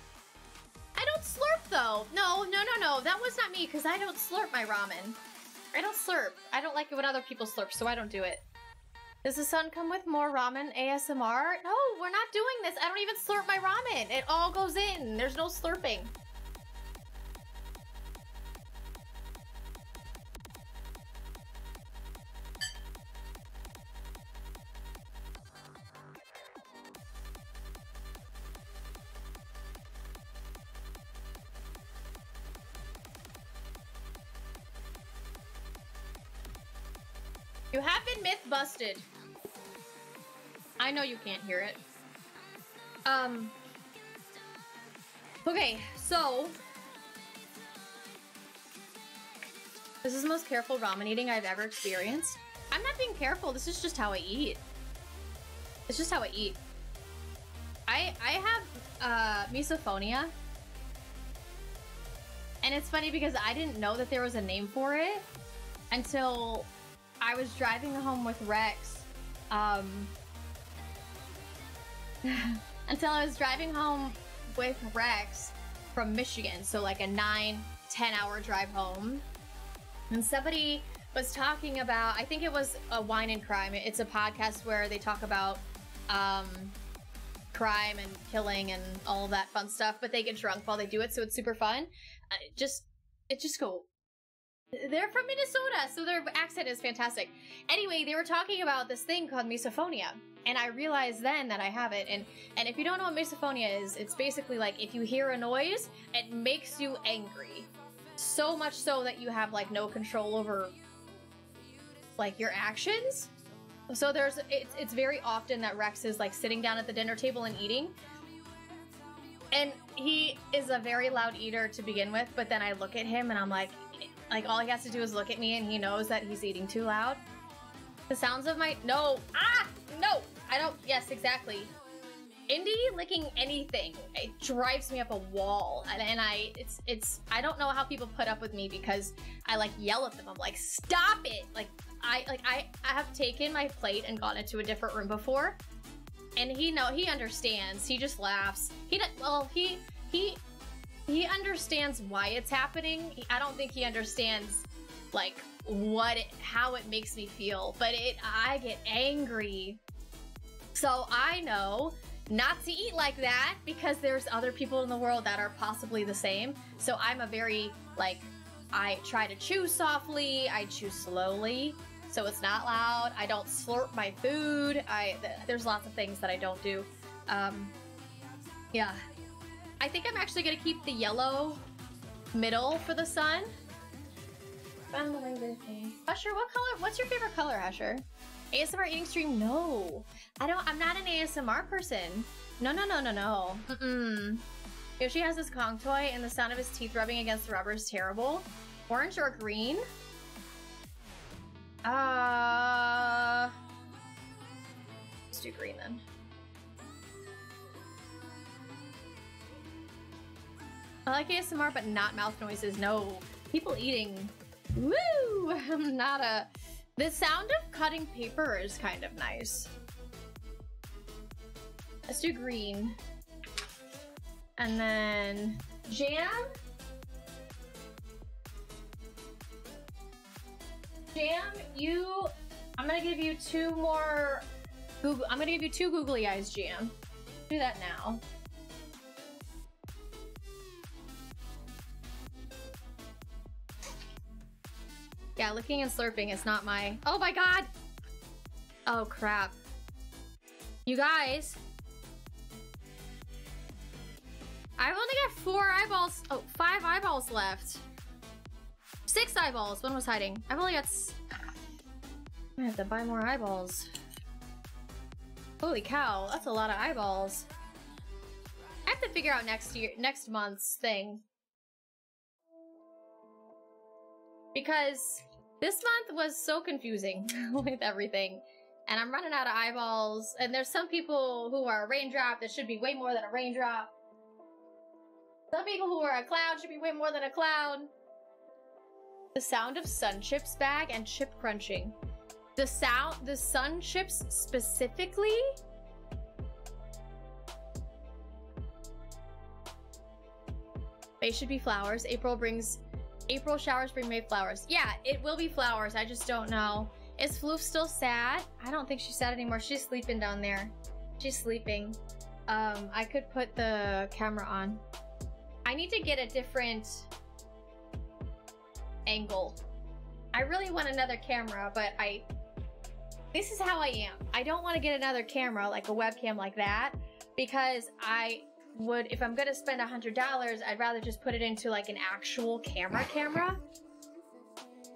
I don't slurp though. No. That was not me because I don't slurp my ramen. I don't slurp. I don't like it when other people slurp, so I don't do it. Does the sun come with more ramen ASMR? No, we're not doing this. I don't even slurp my ramen. It all goes in. There's no slurping. You have been myth busted. I know you can't hear it. Okay, so this is the most careful ramen eating I've ever experienced. I'm not being careful, this is just how I eat. It's just how I eat. I have misophonia. And it's funny because I didn't know that there was a name for it until I was driving home with Rex. Until I was driving home with Rex from Michigan. So like a 9-10 hour drive home. And somebody was talking about, I think it was a Wine and Crime. It's a podcast where they talk about crime and killing and all of that fun stuff, but they get drunk while they do it, so it's super fun. It just go. They're from Minnesota, so their accent is fantastic. Anyway, they were talking about this thing called misophonia, and I realized then that I have it. And if you don't know what misophonia is, it's basically like if you hear a noise, it makes you angry. So much so that you have like no control over like your actions. So it's very often that Rex is like sitting down at the dinner table and eating. And he is a very loud eater to begin with, but then I look at him and I'm like all he has to do is look at me and he knows that he's eating too loud. The sounds of my, no, I don't, yes, exactly. Indy licking anything, it drives me up a wall. And I don't know how people put up with me because I like yell at them. I'm like, stop it. I have taken my plate and gone into a different room before. And he understands. He just laughs. He understands why it's happening. I don't think he understands like how it makes me feel, but I get angry. So I know not to eat like that because there's other people in the world that are possibly the same. So I'm a very I try to chew softly, I chew slowly, so it's not loud. I don't slurp my food. There's lots of things that I don't do. Yeah. I think I'm actually gonna keep the yellow middle for the sun. Usher, what color? What's your favorite color, Usher? ASMR eating stream? No. I'm not an ASMR person. No. Yoshi has this Kong toy and the sound of his teeth rubbing against the rubber is terrible. Orange or green? Let's do green then. I like ASMR, but not mouth noises. No. People eating. Woo! I'm not a... The sound of cutting paper is kind of nice. Let's do green. And then... Jam? Jam, I'm gonna give you two more... I'm gonna give you 2 googly eyes, Jam. Do that now. Yeah, licking and slurping is not my... Oh my god! Oh crap. You guys. I've only got 4 eyeballs. Oh, 5 eyeballs left. 6 eyeballs. One was hiding. I've only got... I have to buy more eyeballs. Holy cow, that's a lot of eyeballs. I have to figure out next month's thing. Because this month was so confusing with everything. and I'm running out of eyeballs, and there's some people who are a raindrop that should be way more than a raindrop. Some people who are a cloud should be way more than a cloud. The sound of sun chips bag and chip crunching. The sun chips specifically? They should be flowers. April showers bring May flowers. Yeah, it will be flowers. I just don't know. Is Floof still sad? I don't think she's sad anymore. She's sleeping down there. She's sleeping. I could put the camera on. I need to get a different angle. I really want another camera, but this is how I am. I don't want to get another camera, like a webcam like that, because I would, if I'm gonna spend $100, I'd rather just put it into like an actual camera.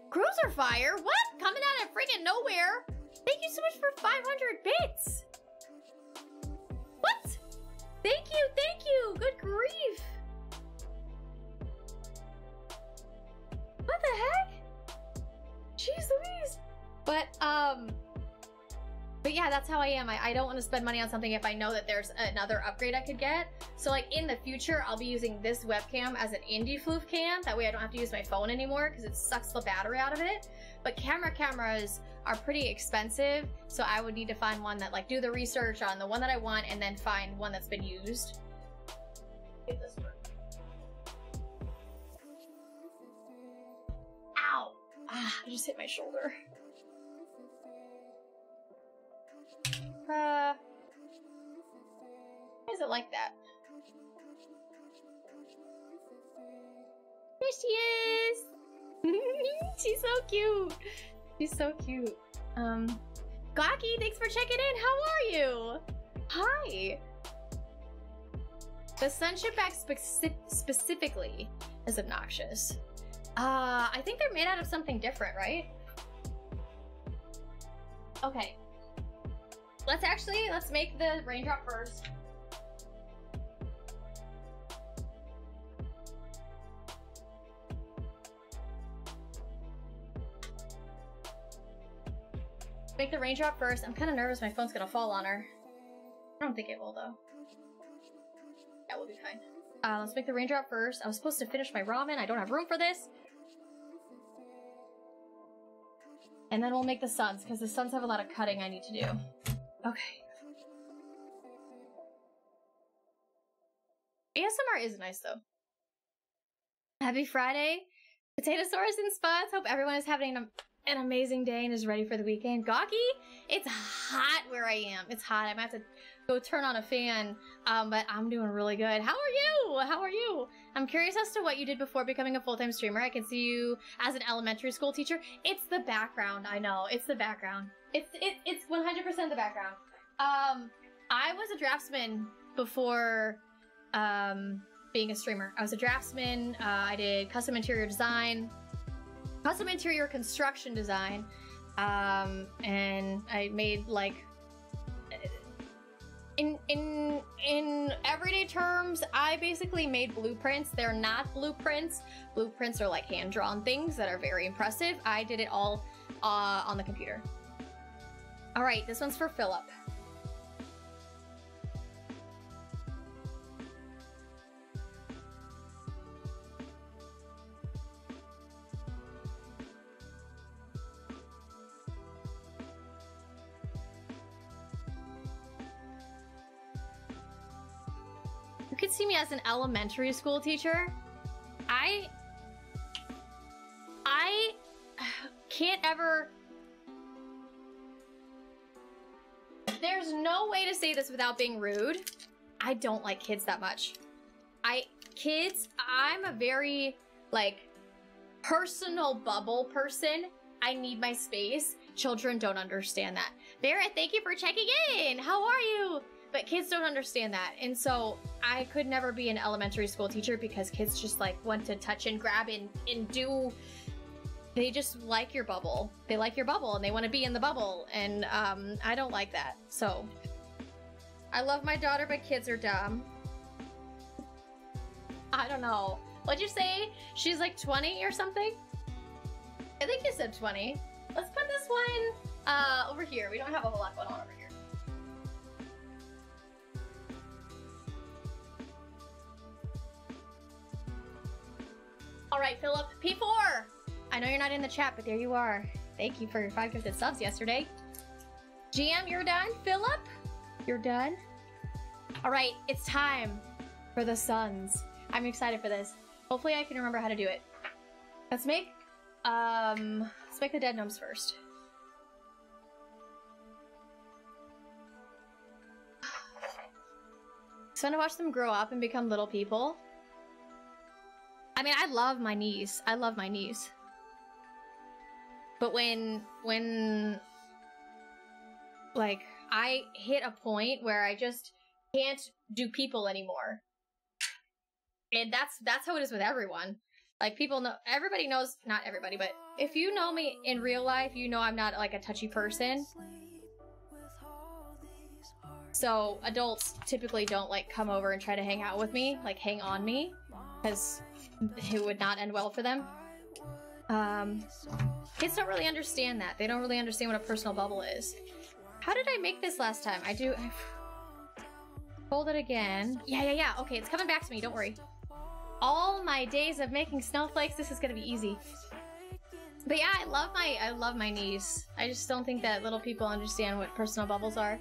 Cruiser fire? What? Coming out of freaking nowhere? Thank you so much for 500 bits. What? Thank you. Good grief. What the heck? Jeez Louise. But yeah, that's how I am. I don't want to spend money on something if I know that there's another upgrade I could get. So like in the future, I'll be using this webcam as an indie floof cam. That way I don't have to use my phone anymore because it sucks the battery out of it. But cameras are pretty expensive. So I would need to find one that like do the research on the one that I want and then find one that's been used. Get this one. Ow! Ah, I just hit my shoulder. Why is it like that? There she is! She's so cute! She's so cute. Gawky, thanks for checking in! How are you? Hi! The sunship bag specifically is obnoxious. I think they're made out of something different, right? Okay. Let's make the raindrop first. Make the raindrop first. I'm kind of nervous my phone's gonna fall on her. I don't think it will though. Yeah, we'll be fine. Let's make the raindrop first. I was supposed to finish my ramen. I don't have room for this. And then we'll make the suns, because the suns have a lot of cutting I need to do. Okay. ASMR is nice, though. Happy Friday. Potatosaurus and Spuds. Hope everyone is having an amazing day and is ready for the weekend. Gawky, it's hot where I am. It's hot. I'm going to have to go turn on a fan, but I'm doing really good. How are you? How are you? I'm curious as to what you did before becoming a full-time streamer. I can see you as an elementary school teacher. It's the background. I know. It's the background. It's 100% the background. I was a draftsman before being a streamer. I was a draftsman. I did custom interior design, custom interior construction design, and I made like in everyday terms, I basically made blueprints. They're not blueprints. Blueprints are like hand-drawn things that are very impressive. I did it all on the computer. All right, this one's for Philip. You could see me as an elementary school teacher. I can't ever... There's no way to say this without being rude. I don't like kids that much. I'm a very, like, personal bubble person. I need my space. Children don't understand that. Barrett, thank you for checking in. How are you? But kids don't understand that. And so I could never be an elementary school teacher because kids just like want to touch and grab and do, they just like your bubble. They like your bubble and they want to be in the bubble. And I don't like that. So I love my daughter, but kids are dumb. I don't know. What'd you say? She's like 20 or something? I think you said 20. Let's put this one Over here. We don't have a whole lot going on over here. All right, Philip. P4! I know you're not in the chat, but there you are. Thank you for your 5 gifted subs yesterday. GM, you're done? Philip? You're done? All right, it's time for the Suns. I'm excited for this. Hopefully I can remember how to do it. Let's make the dead gnomes first. It's fun to watch them grow up and become little people. I mean, I love my niece. I love my niece. But when like I hit a point where I just can't do people anymore. And that's how it is with everyone. Like, people know, everybody knows, not everybody, but if you know me in real life, you know I'm not like a touchy person. So adults typically don't like come over and try to hang out with me, like hang on me, because it would not end well for them. Kids don't really understand that. They don't really understand what a personal bubble is. How did I make this last time? I fold it again. Yeah. Okay, it's coming back to me. Don't worry. All my days of making snowflakes, this is gonna be easy. But yeah, I love my niece. I just don't think that little people understand what personal bubbles are.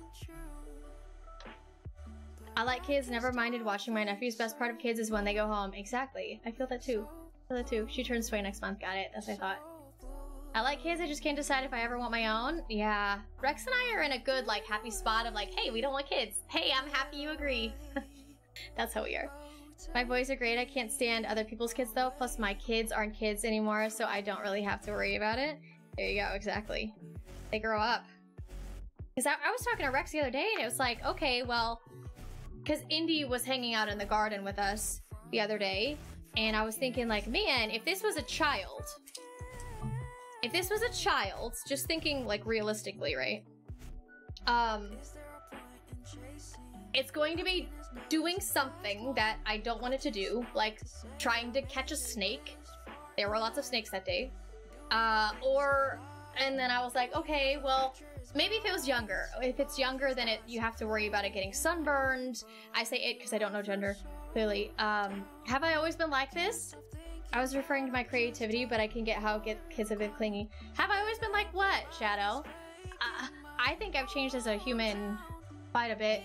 I like kids, never minded watching my nephews. Best part of kids is when they go home. Exactly. I feel that too. She turns 20 next month. Got it. That's what I thought. I like kids, I just can't decide if I ever want my own. Yeah. Rex and I are in a good, like, happy spot of like, hey, we don't want kids. Hey, I'm happy you agree. That's how we are. My boys are great. I can't stand other people's kids though. Plus my kids aren't kids anymore, so I don't really have to worry about it. There you go, exactly. They grow up. Because I was talking to Rex the other day and it was like, okay, well, because Indy was hanging out in the garden with us the other day, and I was thinking like, man, if this was a child, just thinking like realistically, right? It's going to be doing something that I don't want it to do, like trying to catch a snake. There were lots of snakes that day. And then I was like, okay, well, maybe if it was younger. If it's younger, then you have to worry about it getting sunburned. I say it because I don't know gender, clearly. Have I always been like this? I was referring to my creativity, but I can get how kids a bit clingy. Have I always been like what, Shadow? I think I've changed as a human quite a bit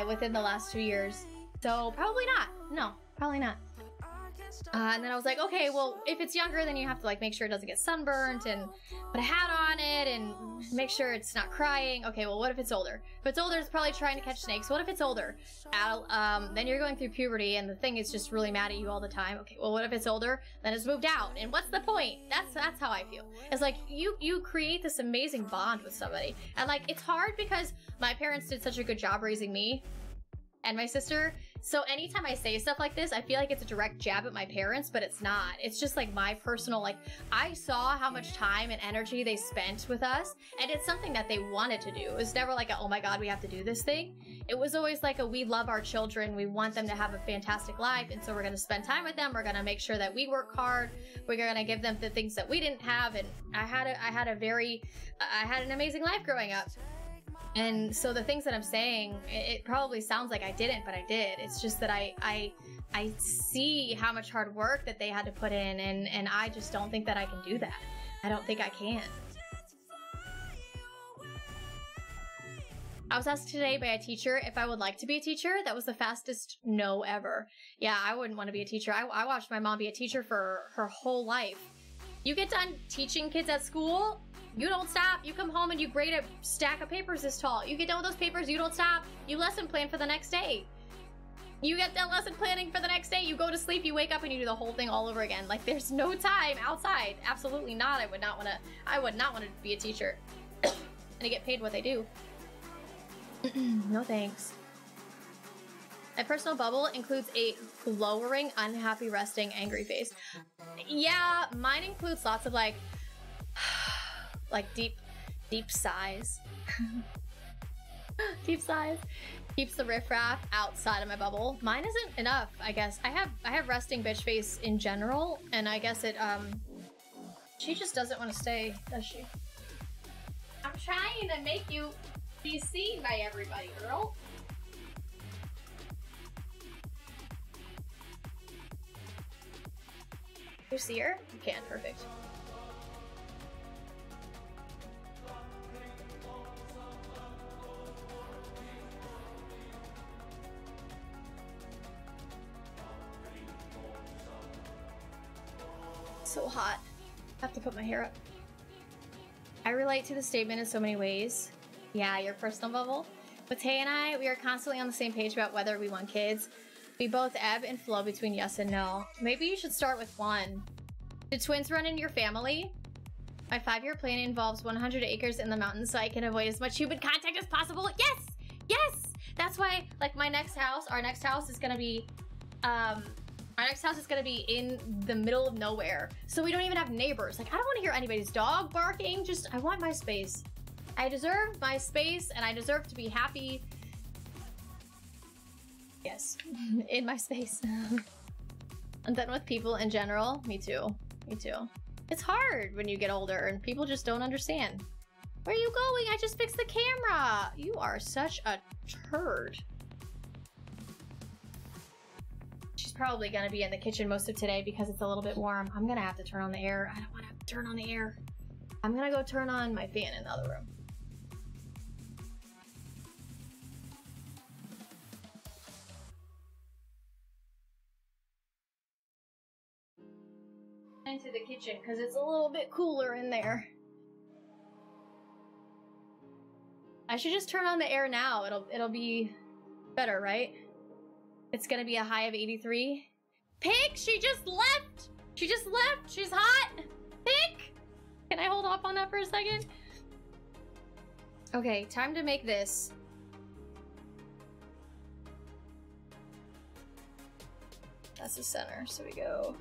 within the last 2 years. So probably not. No, probably not. And then I was like, okay, well, if it's younger, then you have to like make sure it doesn't get sunburnt and put a hat on it and make sure it's not crying. Okay, well, what if it's older? If it's older, it's probably trying to catch snakes. What if it's older? Then you're going through puberty and the thing is just really mad at you all the time. Okay, well, what if it's older? Then it's moved out. And what's the point? That's how I feel. It's like you create this amazing bond with somebody. And like, it's hard because my parents did such a good job raising me and my sister. So anytime I say stuff like this, I feel like it's a direct jab at my parents, but it's not. It's just like my personal, like, I saw how much time and energy they spent with us, and it's something that they wanted to do. It was never like a, oh my God, we have to do this thing. It was always like a, we love our children, we want them to have a fantastic life, and so we're gonna spend time with them, we're gonna make sure that we work hard, we're gonna give them the things that we didn't have, and I had an amazing life growing up. And so the things that I'm saying, it probably sounds like I didn't, but I did. It's just that I see how much hard work that they had to put in, and I just don't think that I can do that. I don't think I can. I was asked today by a teacher if I would like to be a teacher. That was the fastest no ever. Yeah, I wouldn't want to be a teacher. I watched my mom be a teacher for her whole life. You get done teaching kids at school, you don't stop. You come home and you grade a stack of papers this tall. You get done with those papers, you don't stop. You lesson plan for the next day. You get done lesson planning for the next day, you go to sleep, you wake up and you do the whole thing all over again. Like, there's no time outside. Absolutely not. I would not want to be a teacher and to get paid what they do. No thanks. My personal bubble includes a glowering, unhappy, resting, angry face. Yeah, mine includes lots of like deep sighs. Deep sighs. Keeps the riffraff outside of my bubble. Mine isn't enough, I guess. I have resting bitch face in general, and I guess it she just doesn't want to stay, does she? I'm trying to make you be seen by everybody, girl. You see her? You can, perfect. So hot. I have to put my hair up. I relate to the statement in so many ways. Yeah, your personal bubble. With Tay and I, we are constantly on the same page about whether we want kids. We both ebb and flow between yes and no. Maybe you should start with one. Do twins run in your family? My 5-year plan involves 100 acres in the mountains so I can avoid as much human contact as possible. Yes! Yes! That's why, like, our next house is gonna be, in the middle of nowhere. So we don't even have neighbors. Like, I don't want to hear anybody's dog barking. Just, I want my space. I deserve my space, and I deserve to be happy. Yes, in my space. I'm done with people in general. Me too. Me too. It's hard when you get older and people just don't understand. Where are you going? I just fixed the camera. You are such a turd. She's probably gonna be in the kitchen most of today because it's a little bit warm. I'm gonna have to turn on the air. I don't want to turn on the air. I'm gonna go turn on my fan in the other room. Into the kitchen because it's a little bit cooler in there. I should just turn on the air now. It'll be better, right? It's gonna be a high of 83. Pig, she just left! She just left! She's hot! Pig! Can I hold off on that for a second? Okay, time to make this. That's the center, so we go.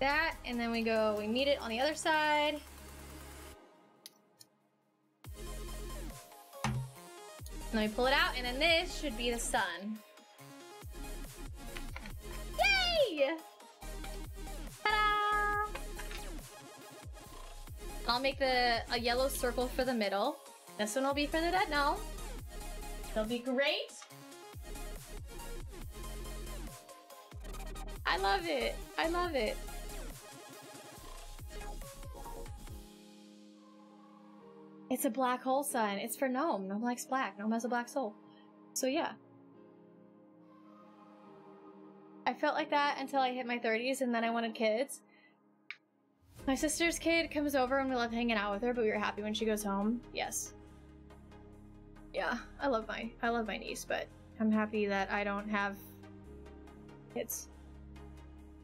That, and then we meet it on the other side. And then we pull it out, and then this should be the sun. Yay! Ta-da! I'll make a yellow circle for the middle. This one will be for the dead now. It'll be great. I love it. I love it. It's a black hole sign. It's for Gnome. Gnome likes black. Gnome has a black soul. So yeah. I felt like that until I hit my 30s and then I wanted kids. My sister's kid comes over and we love hanging out with her, but we were happy when she goes home. Yes. Yeah, I love my niece, but I'm happy that I don't have kids.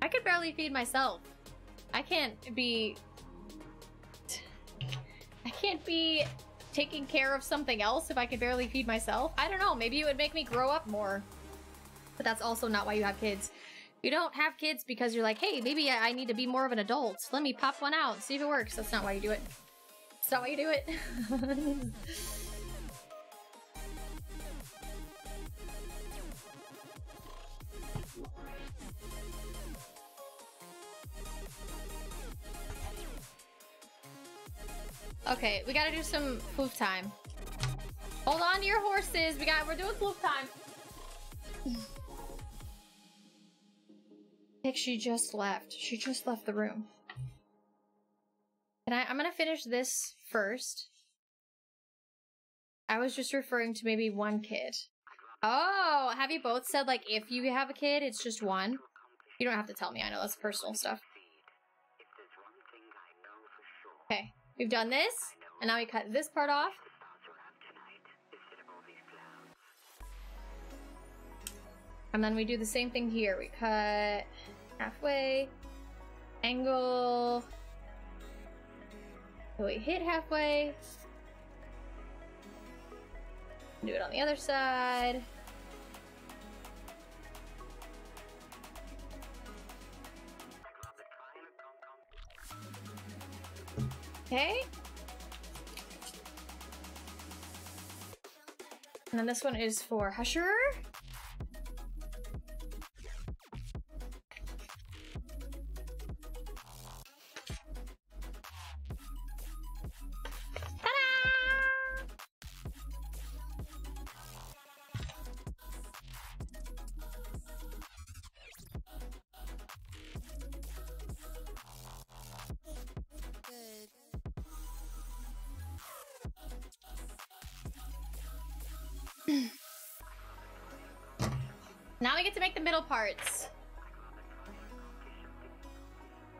I could barely feed myself. I can't be taking care of something else if I could barely feed myself. I don't know, maybe it would make me grow up more. But that's also not why you have kids. You don't have kids because you're like, hey, maybe I need to be more of an adult. Let me pop one out, see if it works. That's not why you do it. That's not why you do it. Okay, we gotta do some floof time. Hold on to your horses. We're doing floof time. I think she just left. She just left the room. And I'm gonna finish this first. I was just referring to maybe one kid. Oh, have you both said, like, if you have a kid, it's just one? You don't have to tell me. I know that's personal stuff. Okay, we've done this, and now we cut this part off. And then we do the same thing here. We cut halfway, angle, so we hit halfway. Do it on the other side. Okay. And then this one is for Husher. we get to make the middle parts.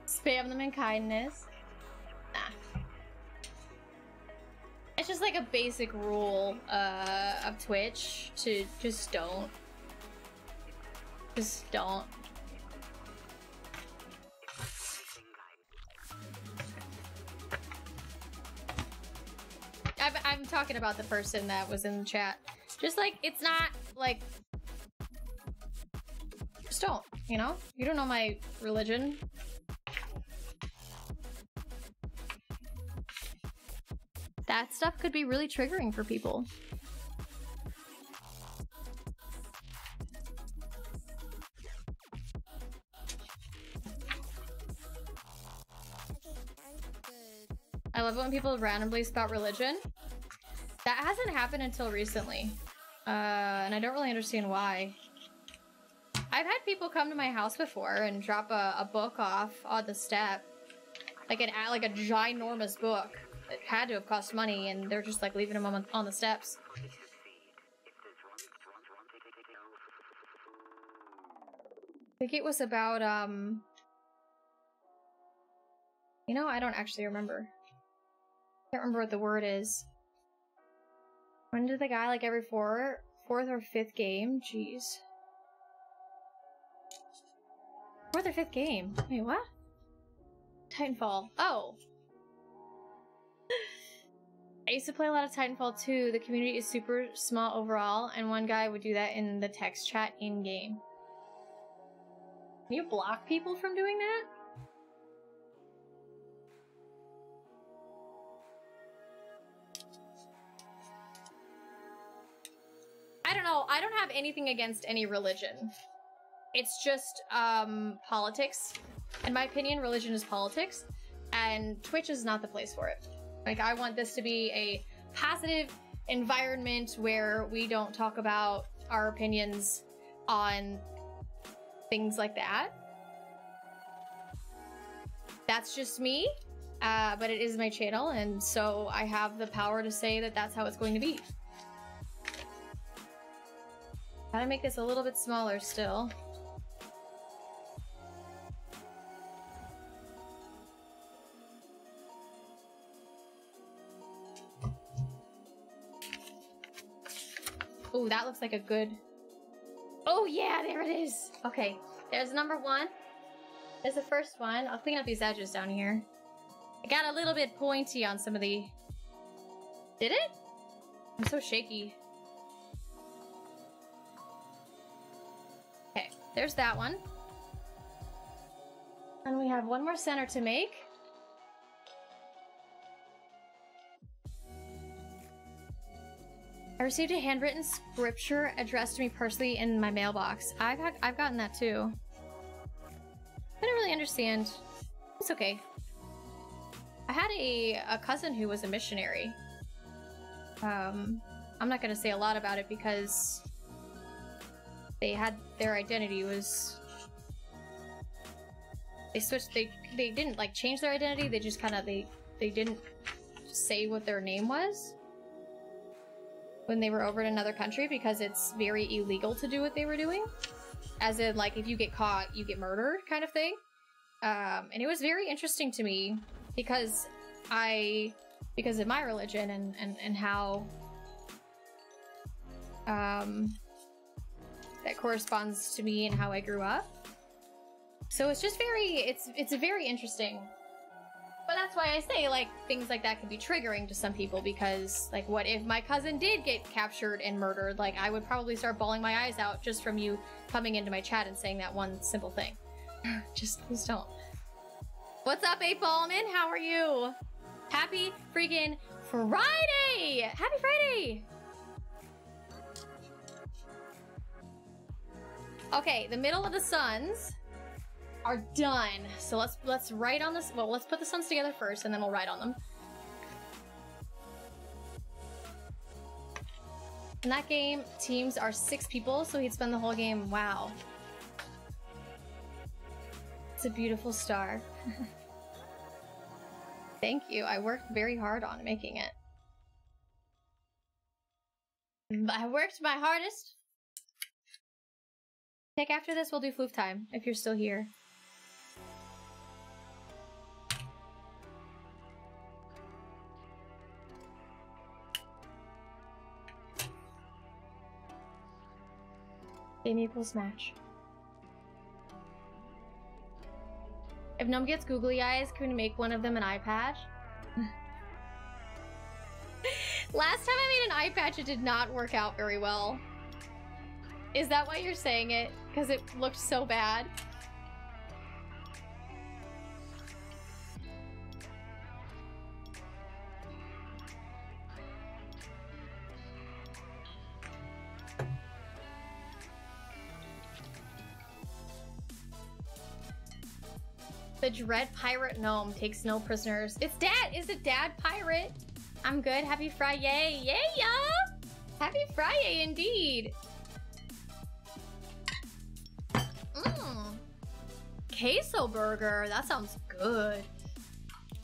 Spam them in kindness. Nah. It's just like a basic rule of Twitch to just don't. Just don't. I'm talking about the person that was in the chat. Just like, it's not like, just don't, you know? You don't know my religion. That stuff could be really triggering for people. I love it when people randomly spout religion. That hasn't happened until recently. And I don't really understand why. I've had people come to my house before and drop a book off on the step. Like a ginormous book. It had to have cost money, and they're just like leaving them on the steps. I think it was about, you know, I don't actually remember. I can't remember what the word is. When did the guy, like, every fourth or fifth game? Jeez. Fourth or fifth game? Wait, what? Titanfall. Oh. I used to play a lot of Titanfall 2. The community is super small overall, and one guy would do that in the text chat in-game. Can you block people from doing that? I don't know. I don't have anything against any religion. It's just politics. In my opinion, religion is politics, and Twitch is not the place for it. Like, I want this to be a positive environment where we don't talk about our opinions on things like that. That's just me, but it is my channel, and so I have the power to say that that's how it's going to be. Gotta make this a little bit smaller still. Oh, that looks like a good... Oh yeah, there it is! Okay, there's number one. There's the first one. I'll clean up these edges down here. I got a little bit pointy on some of the... Did it? I'm so shaky. Okay, there's that one. And we have one more center to make. I received a handwritten scripture addressed to me personally in my mailbox. I've gotten that too. I don't really understand. It's okay. I had a cousin who was a missionary. I'm not gonna say a lot about it because they had their identity was... They switched, they didn't like change their identity, they just kind of, they didn't say what their name was when they were over in another country because it's very illegal to do what they were doing. As in, like, if you get caught, you get murdered kind of thing. And it was very interesting to me because because of my religion and how that corresponds to me and how I grew up. So it's just it's a very interesting. But that's why I say, like, things like that can be triggering to some people because, like, what if my cousin did get captured and murdered? Like, I would probably start bawling my eyes out just from you coming into my chat and saying that one simple thing. Just please don't. What's up, 8 Ballman? How are you? Happy freaking Friday! Happy Friday! Okay, the middle of the suns are done. So let's write on this. Well, let's put the suns together first, and then we'll write on them. In that game, teams are 6 people, so he'd spend the whole game. Wow. It's a beautiful star. Thank you. I worked very hard on making it. I worked my hardest. Pick, after this, we'll do floof time, if you're still here. Game equals match. If Gnome gets googly eyes, can we make one of them an eye patch? Last time I made an eye patch, it did not work out very well. Is that why you're saying it? Because it looked so bad? The Dread Pirate Gnome takes no prisoners. It's Dad! Is it Dad Pirate? I'm good. Happy Friday. Yeah, yeah! Happy Friday indeed. Queso burger. That sounds good.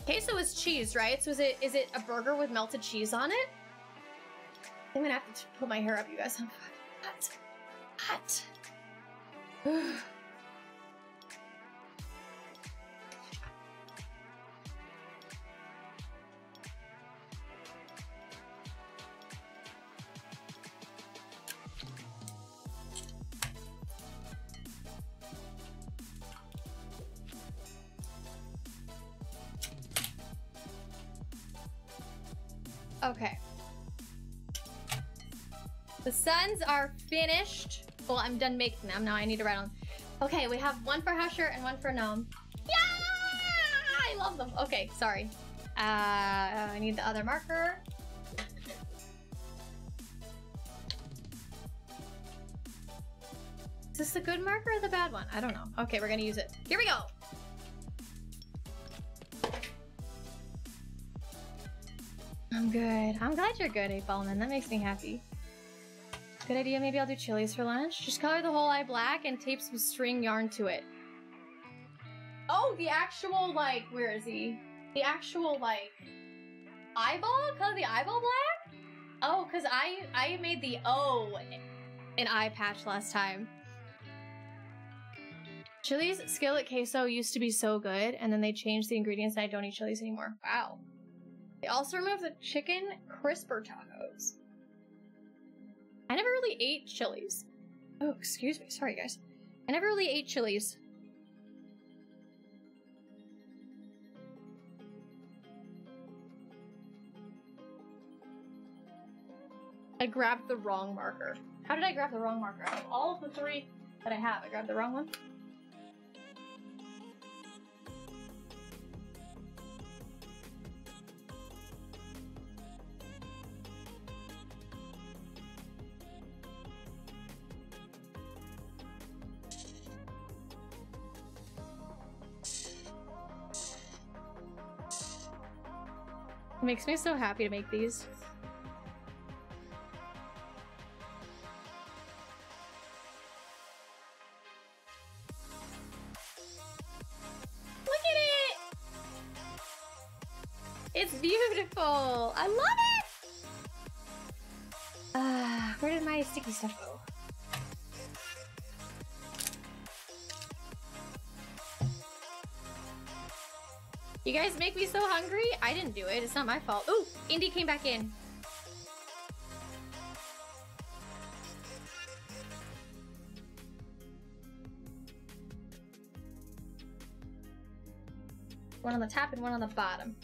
Queso is cheese, right? So is it a burger with melted cheese on it? I'm gonna have to pull my hair up, you guys. I'm hot. Hot. Okay. The suns are finished. Well, I'm done making them. Now I need to write on. Okay, we have one for Husher and one for Gnome. Yeah! I love them. Okay, sorry. I need the other marker. Is this the good marker or the bad one? I don't know. Okay, we're gonna use it. Here we go. I'm good. I'm glad you're good, Apelman. That makes me happy. Good idea. Maybe I'll do chilies for lunch. Just color the whole eye black and tape some string yarn to it. Oh, the actual, like, where is he? The actual, like, eyeball? Color the eyeball black? Oh, because I made the O an eye patch last time. Chili's skillet queso used to be so good, and then they changed the ingredients and I don't eat chilies anymore. Wow. They also removed the chicken crisper tacos. I never really ate chilies. Oh, excuse me. Sorry, guys. I never really ate chilies. I grabbed the wrong marker. How did I grab the wrong marker? Out of all of the three that I have, I grabbed the wrong one? It makes me so happy to make these. Look at it! It's beautiful! I love it! Where did my sticky stuff go? You guys make me so hungry. I didn't do it. It's not my fault. Ooh, Indy came back in. One on the top and one on the bottom.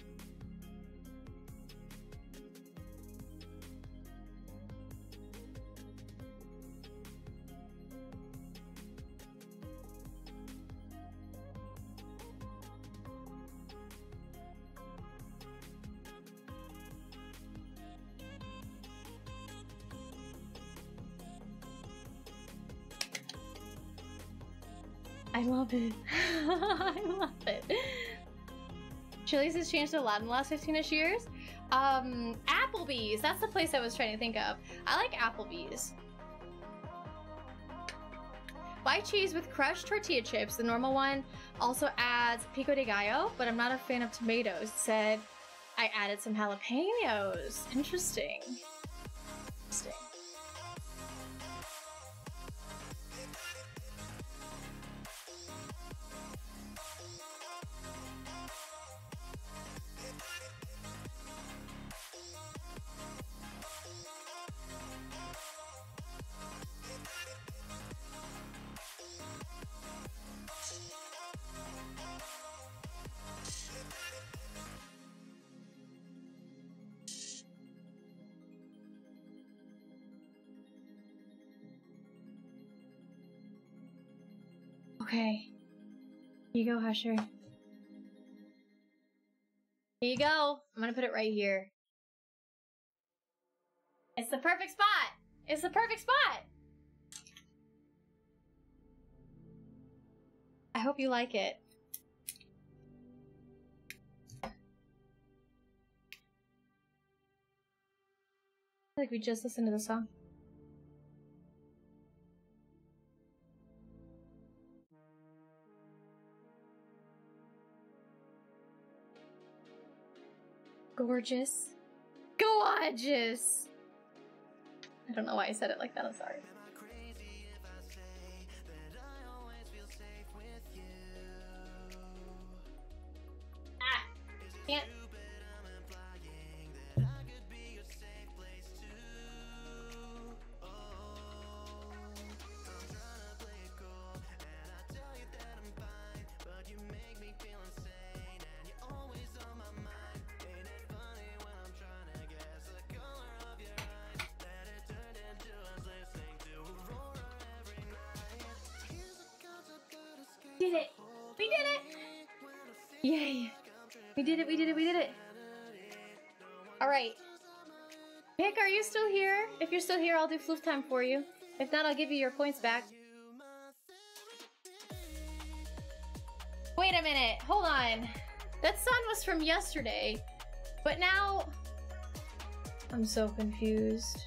I love it. I love it. Chili's has changed a lot in the last 15-ish years. Applebee's. That's the place I was trying to think of. I like Applebee's. White cheese with crushed tortilla chips. The normal one also adds pico de gallo, but I'm not a fan of tomatoes. It said I added some jalapenos. Interesting. Interesting. Okay. Here you go, Husher. Here you go. I'm gonna put it right here. It's the perfect spot! It's the perfect spot! I hope you like it. I feel like we just listened to the song. Gorgeous. Gorgeous! I don't know why I said it like that, I'm sorry. Ah! Can't. Did it! We did it! Yay! We did it, we did it, we did it! Alright. Pick, are you still here? If you're still here, I'll do floof time for you. If not, I'll give you your points back. Wait a minute, hold on. That sun was from yesterday, but now... I'm so confused.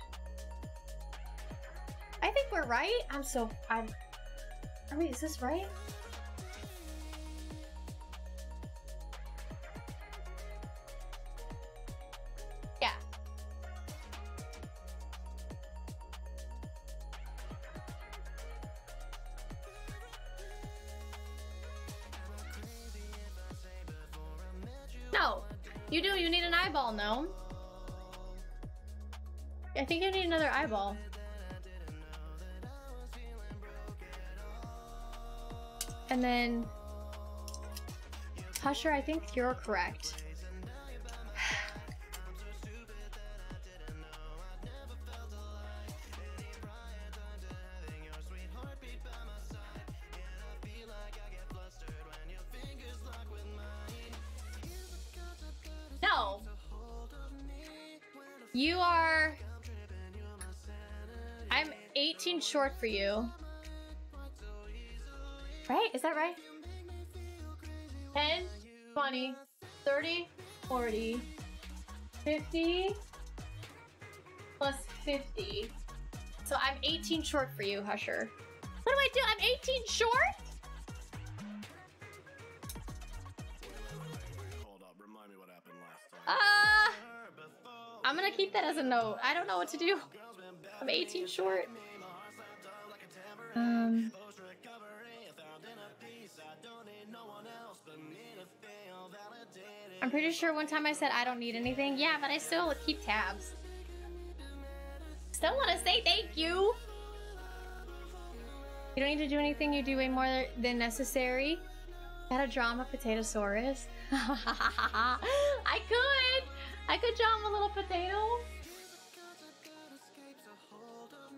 I think we're right. Wait, is this right? Yeah. No, you do. You need an eyeball, no? I think you need another eyeball. And then, Husher, I think you're correct. No. You are... I'm 18 short for you. Right? Is that right? 10, 20, 30, 40, 50, plus 50. So I'm 18 short for you, Husher. What do I do? I'm 18 short? Hold up, remind me what happened last time. I'm gonna keep that as a note. I don't know what to do. I'm 18 short. I'm pretty sure one time I said I don't need anything. Yeah, but I still keep tabs. Still want to say thank you. You don't need to do anything. You do way more than necessary. Gotta draw him a potatosaurus. I could draw him a little potato.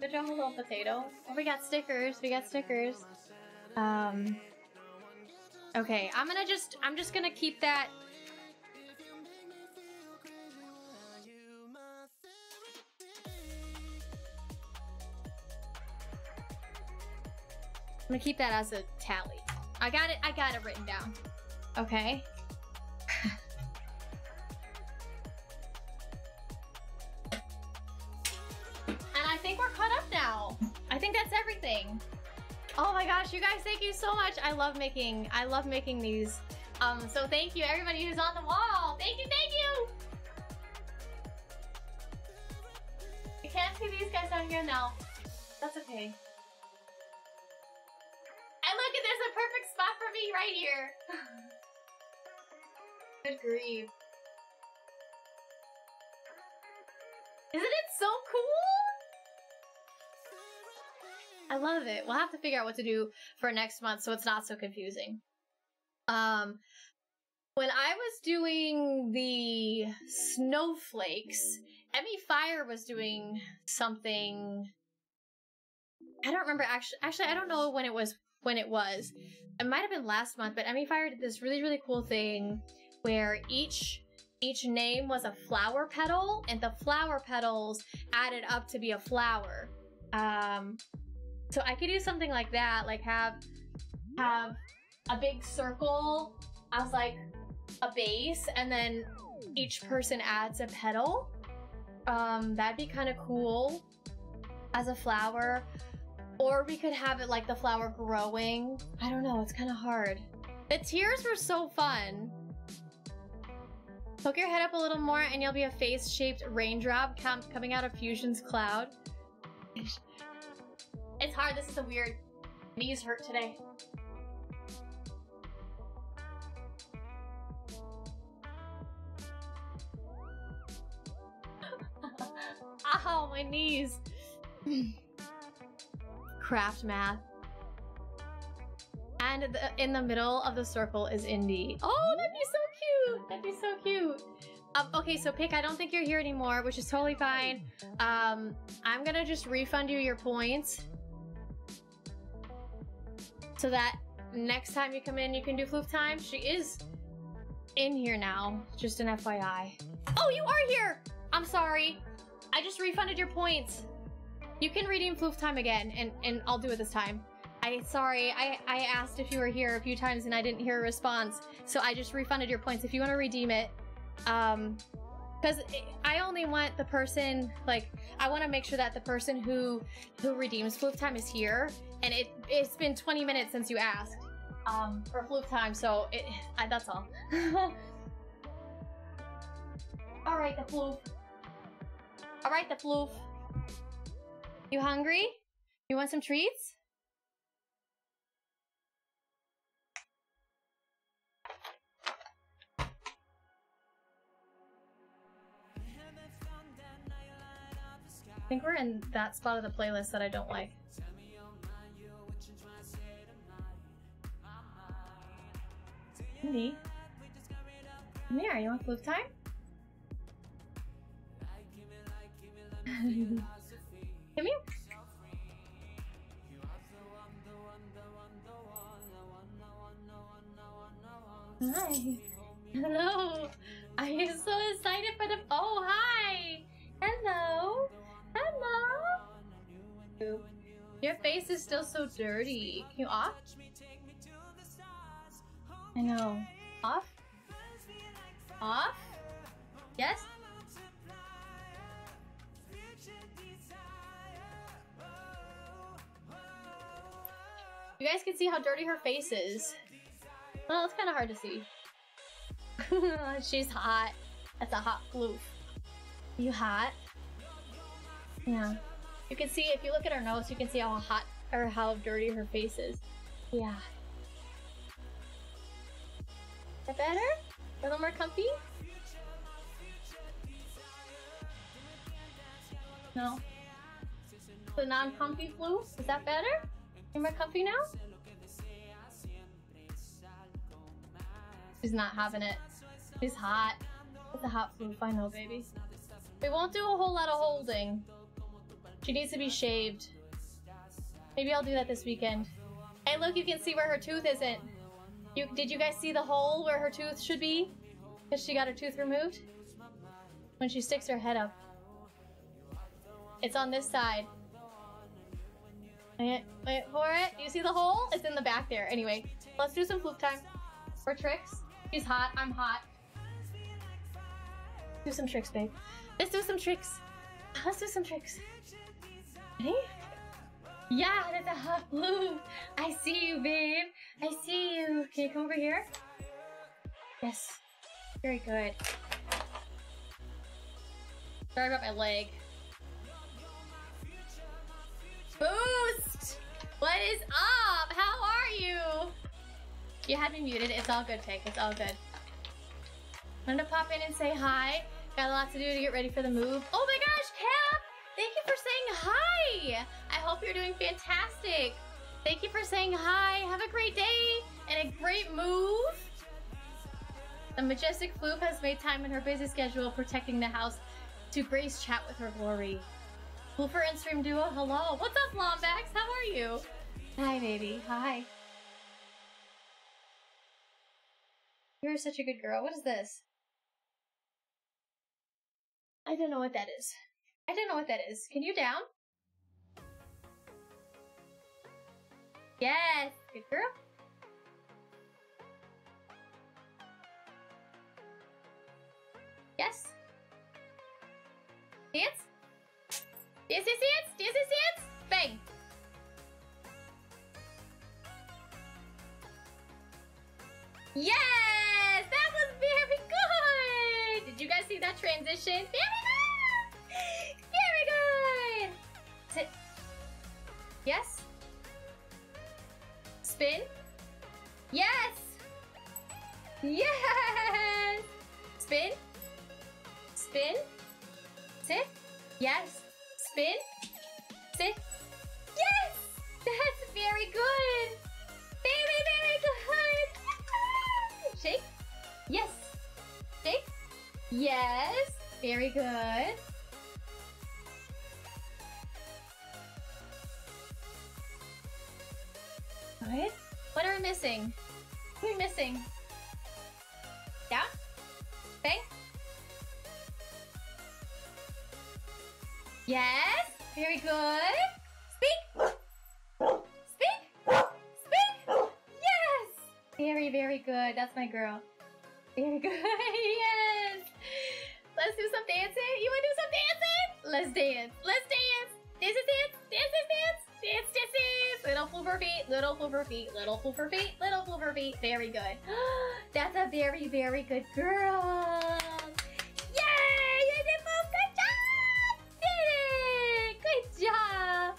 Could draw him a little potato. Oh, we got stickers. We got stickers. Okay, I'm just gonna keep that. I'm gonna keep that as a tally. I got it written down. Okay. And I think we're caught up now. I think that's everything. Oh my gosh, you guys, thank you so much. I love making these. So thank you everybody who's on the wall. Thank you, thank you. I can't see these guys out here now. That's okay. And look, there's a perfect spot for me right here. Good grief. Isn't it so cool? I love it. We'll have to figure out what to do for next month so it's not so confusing. When I was doing the snowflakes, Emmy Fire was doing something. I don't remember actually I don't know when it was when it was. It might have been last month, but Emmy Fire did this really, really cool thing where each name was a flower petal, and the flower petals added up to be a flower. So I could do something like that, like have a big circle as like a base, and then each person adds a petal. That'd be kind of cool as a flower. Or we could have it like the flower growing. I don't know, it's kind of hard. The tears were so fun. Poke your head up a little more and you'll be a face-shaped raindrop coming out of Fusion's cloud. It's hard, this is a weird... Knees hurt today. Ow, my knees. Craft math. And in the middle of the circle is Indy. Oh, that'd be so cute. That'd be so cute. Okay, so Pick, I don't think you're here anymore, which is totally fine. I'm gonna just refund you your points so that next time you come in, you can do floof time. She is in here now, just an FYI. Oh, you are here. I'm sorry. I just refunded your points. You can redeem floof time again, and I'll do it this time. Sorry, I asked if you were here a few times and I didn't hear a response, so I just refunded your points. If you want to redeem it, because I only want the person, like, I want to make sure that the person who redeems floof time is here, and it's been 20 minutes since you asked, for floof time, so that's all. Alright, the floof. Alright, the floof. You hungry? You want some treats? I think we're in that spot of the playlist that I don't like. Indy? Come here, you want floof time? Come here. Hi. Hello. Are you so excited for the... Oh, hi. Hello. Hello. Your face is still so dirty. Can you off? I know. Off? Off? Yes? You guys can see how dirty her face is. Well, it's kind of hard to see. She's hot. That's a hot floof. You hot? Yeah. You can see, if you look at her nose, you can see how hot or how dirty her face is. Yeah. Is that better? A little more comfy? No. The non-comfy floof? Is that better? You're more comfy now? She's not having it. She's hot. It's a hot floof, I know, baby. We won't do a whole lot of holding. She needs to be shaved. Maybe I'll do that this weekend. Hey, look, you can see where her tooth isn't. Did you guys see the hole where her tooth should be? Because she got her tooth removed? When she sticks her head up. It's on this side. Wait for it. You see the hole? It's in the back there. Anyway, let's do some floof time. For tricks. She's hot. I'm hot. Do some tricks, babe. Let's do some tricks. Let's do some tricks. Ready? Yeah, that's a hot floof. I see you, babe. I see you. Can you come over here? Yes. Very good. Sorry about my leg. Boost! What is up? How are you? You had me muted. It's all good, Pig. It's all good. I'm gonna pop in and say hi. Got a lot to do to get ready for the move. Oh my gosh, Cap! Thank you for saying hi! I hope you're doing fantastic. Thank you for saying hi. Have a great day and a great move. The majestic floof has made time in her busy schedule protecting the house to grace chat with her glory. Floofer and stream duo, hello. What's up, Lombax? How are you? Hi, baby. Hi. You're such a good girl. What is this? I don't know what that is. I don't know what that is. Can you down? Yes. Good girl. Yes. Dance. Dance, dance, dance. Dance, dance, dance. Bang. Yes! That was very good! Did you guys see that transition? Very good! Very good! Sit. Yes? Spin? Yes! Yes! Spin? Spin? Sit? Yes! Spin? Sit? Yes! That's very good! Very, very good! Shake? Yes! Shake? Yes! Very good! Good. What are we missing? What are we missing? Down? Bang? Yes! Very good! Speak! Speak! Speak! Yes! Very, very good. That's my girl. Very good. Yes! Let's do some dancing. You wanna do some dancing? Let's dance. Let's dance. Dance, dance, dance, dance, dance. Dance, dance, dance. Little flooper feet, little flooper feet, little flooper feet, little flooper feet. Very good. That's a very, very good girl. Yay! You did both. Good job! Did it! Good job.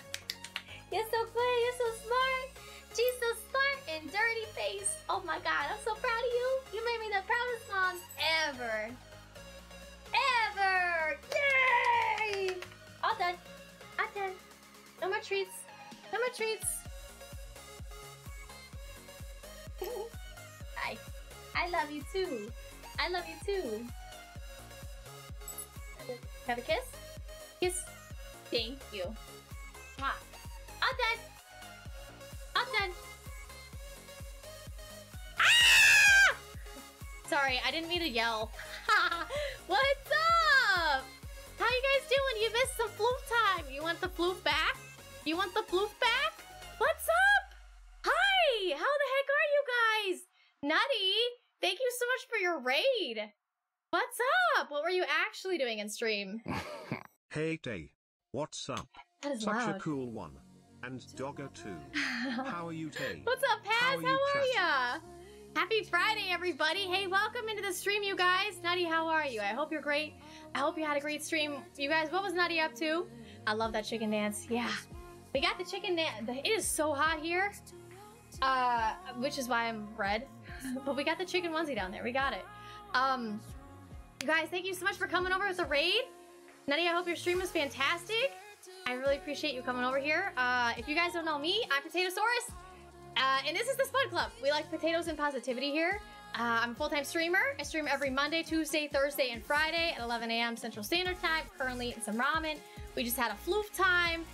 You're so good. You're so smart. She's so smart and dirty face. Oh my god, I'm so proud of you. You made me the proudest mom ever. Ever! Yay! All done. All done. No more treats. No more treats. I love you too. I love you too. Have a kiss? Kiss. Thank you. Mwah. All done. All done. Ah! Sorry, I didn't mean to yell. What's up? How you guys doing? You missed some floof time. You want the floof back? You want the floof back? What's up? Hi! How the heck are you guys? Nutty, thank you so much for your raid. What's up? What were you actually doing in stream? Hey Tay. What's up? That is Such loud. a cool one. And Doggo too. How are you, Tay? What's up, Paz? How are ya? Happy Friday, everybody. Hey, welcome into the stream, you guys. Nutty, how are you? I hope you're great. I hope you had a great stream. You guys, what was Nutty up to? I love that chicken dance. Yeah. We got the chicken dance. It is so hot here. Which is why I'm red. But we got the chicken onesie down there. We got it. You guys, thank you so much for coming over with the raid. Nutty, I hope your stream was fantastic. I really appreciate you coming over here. If you guys don't know me, I'm Potatosaurus. And this is the Spud Club. We like potatoes and positivity here. I'm a full-time streamer. I stream every Monday, Tuesday, Thursday, and Friday at 11 a.m. Central Standard Time. Currently eating some ramen. We just had a floof time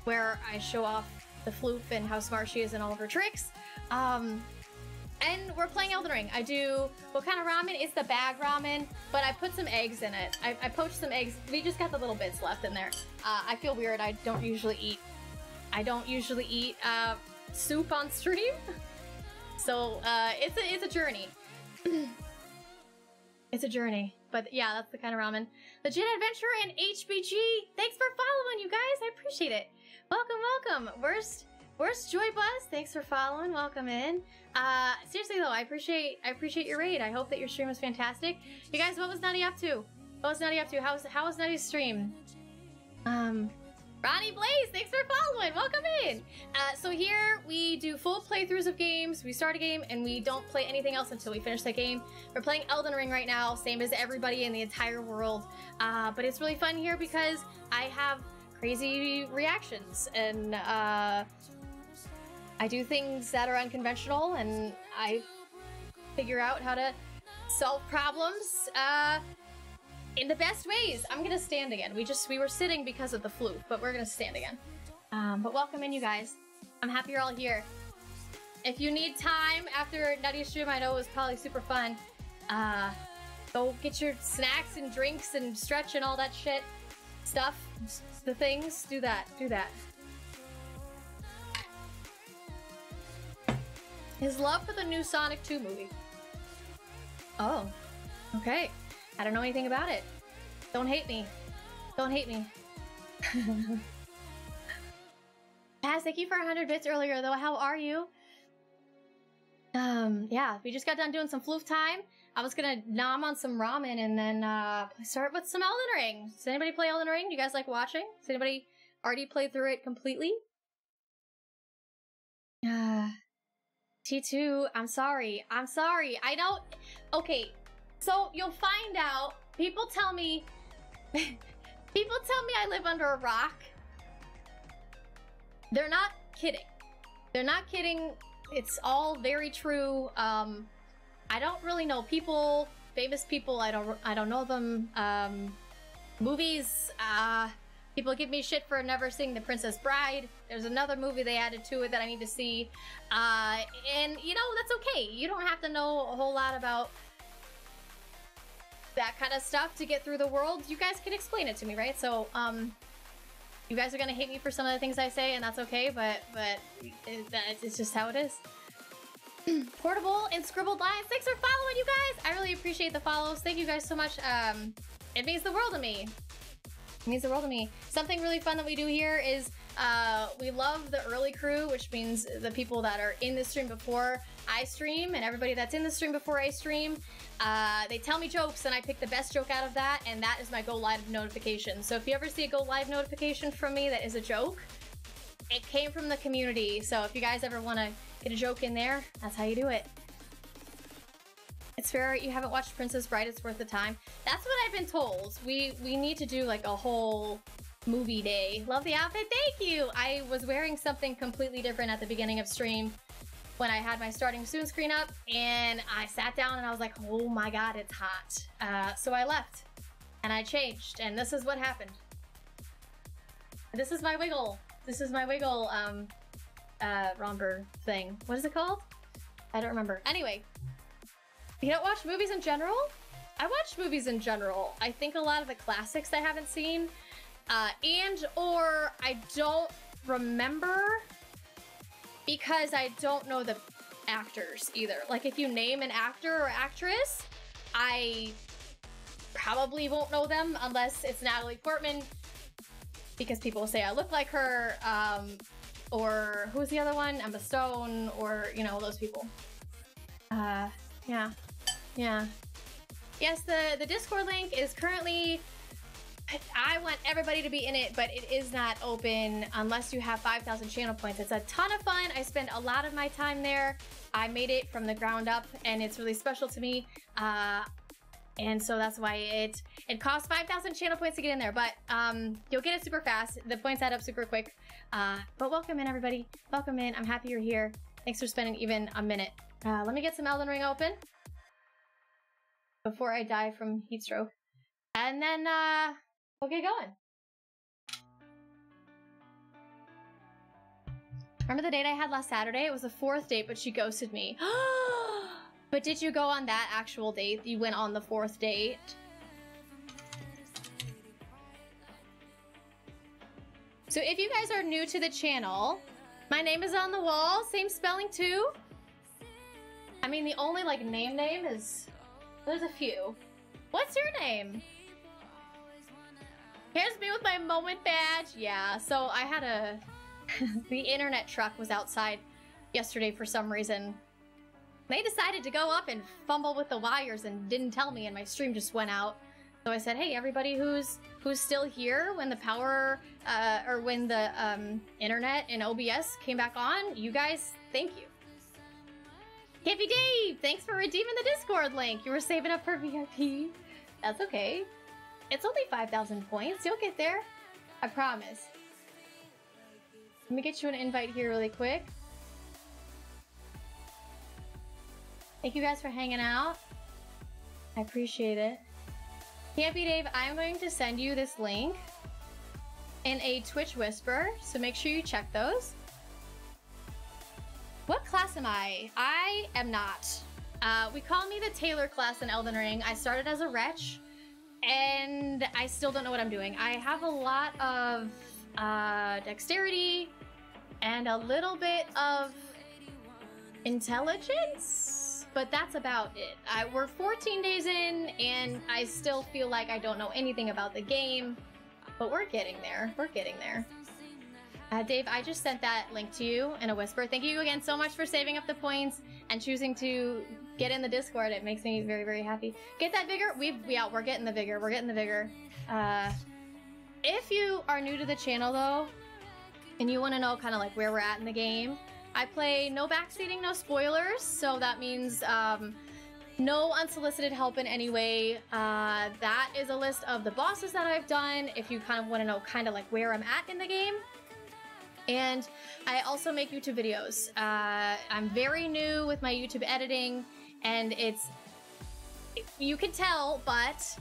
where I show off the floof and how smart she is and all of her tricks. And we're playing Elden Ring. I do, what kind of ramen? It's the bag ramen, but I put some eggs in it. I poached some eggs. We just got the little bits left in there. I feel weird. I don't usually eat soup on stream. So it's a journey. It's a journey. But yeah, that's the kind of ramen. Legit Adventure and HBG. Thanks for following, you guys. I appreciate it. Welcome, welcome. Worst Joy Buzz. Thanks for following. Welcome in. Seriously though, I appreciate your raid. I hope that your stream was fantastic. You guys, what was Nutty up to? What was Nutty up to? How was Nutty's stream? Ronnie Blaze, thanks for following. Welcome in. So here we do full playthroughs of games. We start a game and we don't play anything else until we finish the game. We're playing Elden Ring right now, same as everybody in the entire world. But it's really fun here because I have crazy reactions and I do things that are unconventional and I figure out how to solve problems in the best ways. I'm gonna stand again. We were sitting because of the floof, but we're gonna stand again. But welcome in, you guys. I'm happy you're all here. If you need time after Nutty's stream, I know it was probably super fun. Go get your snacks and drinks and stretch and all that shit. Stuff, the things, do that, do that. His love for the new Sonic 2 movie. Oh, okay. I don't know anything about it. Don't hate me. Don't hate me. Paz, thank you for 100 bits earlier, though. How are you? Yeah, we just got done doing some floof time. I was gonna nom on some ramen and then start with some Elden Ring. Does anybody play Elden Ring? Do you guys like watching? Does anybody already play through it completely? T2, I'm sorry. I'm sorry. I don't... Okay, so you'll find out. People tell me... People tell me I live under a rock. They're not kidding. They're not kidding. It's all very true. I don't really know people, famous people. I don't know them. Movies. People give me shit for never seeing The Princess Bride. There's another movie they added to it that I need to see. And you know, that's okay. You don't have to know a whole lot about that kind of stuff to get through the world. You guys can explain it to me, right? So, you guys are gonna hate me for some of the things I say, and that's okay, but it's just how it is. Portable and Scribbled Lines, thanks for following, you guys! I really appreciate the follows. Thank you guys so much. It means the world to me. It means the world to me. Something really fun that we do here is we love the early crew, which means the people that are in the stream before I stream, and everybody that's in the stream before I stream. They tell me jokes, and I pick the best joke out of that, and that is my go live notification. So if you ever see a go live notification from me that is a joke, it came from the community. So if you guys ever want to get a joke in there, that's how you do it. It's fair you haven't watched Princess Bride, it's worth the time. That's what I've been told. We need to do like a whole movie day. Love the outfit, thank you! I was wearing something completely different at the beginning of stream when I had my starting soon screen up, and I sat down and I was like, oh my god, it's hot. So I left, and I changed, and this is what happened. This is my wiggle. This is my wiggle, romper thing. What is it called? I don't remember. Anyway, you don't watch movies in general? I watch movies in general. I think a lot of the classics I haven't seen, and or I don't remember because I don't know the actors either. Like if you name an actor or actress, I probably won't know them unless it's Natalie Portman, because people say I look like her, or who's the other one? Emma Stone, or, you know, those people. Yeah. Yes, the Discord link is currently... I want everybody to be in it, but it is not open unless you have 5,000 channel points. It's a ton of fun. I spend a lot of my time there. I made it from the ground up, and it's really special to me. And so that's why it costs 5,000 channel points to get in there, but you'll get it super fast. The points add up super quick. But welcome in, everybody. Welcome in. I'm happy you're here. Thanks for spending even a minute. Let me get some Elden Ring open before I die from heat stroke. And then we'll get going. Remember the date I had last Saturday? It was the 4th date, but she ghosted me. But did you go on that actual date? You went on the 4th date? So if you guys are new to the channel, my name is on the wall. Same spelling too. I mean, the only like name is... There's a few. What's your name? Here's me with my moment badge. Yeah, so I had a... the internet truck was outside yesterday for some reason. They decided to go up and fumble with the wires and didn't tell me, and my stream just went out. So I said, hey, everybody who's still here when the power, or when the internet and OBS came back on, you guys, thank you. Campy Dave, thanks for redeeming the Discord link. You were saving up for VIP. That's okay. It's only 5,000 points. You'll get there. I promise. Let me get you an invite here really quick. Thank you guys for hanging out. I appreciate it. Campy Dave, I'm going to send you this link. and a Twitch Whisper, so make sure you check those. What class am I? I am not. We call me the Taylor class in Elden Ring. I started as a wretch, and I still don't know what I'm doing. I have a lot of dexterity and a little bit of intelligence, but that's about it. We're 14 days in, and I still feel like I don't know anything about the game, but we're getting there. We're getting there. Dave, I just sent that link to you in a whisper. Thank you again so much for saving up the points and choosing to get in the Discord. It makes me very, very happy. Get that vigor. We're getting the vigor. We're getting the vigor. If you are new to the channel though, and you want to know kind of like where we're at in the game, I play no backseating, no spoilers. So that means no unsolicited help in any way. That is a list of the bosses that I've done. If you kind of want to know kind of like where I'm at in the game. And I also make YouTube videos. I'm very new with my YouTube editing, and you can tell, but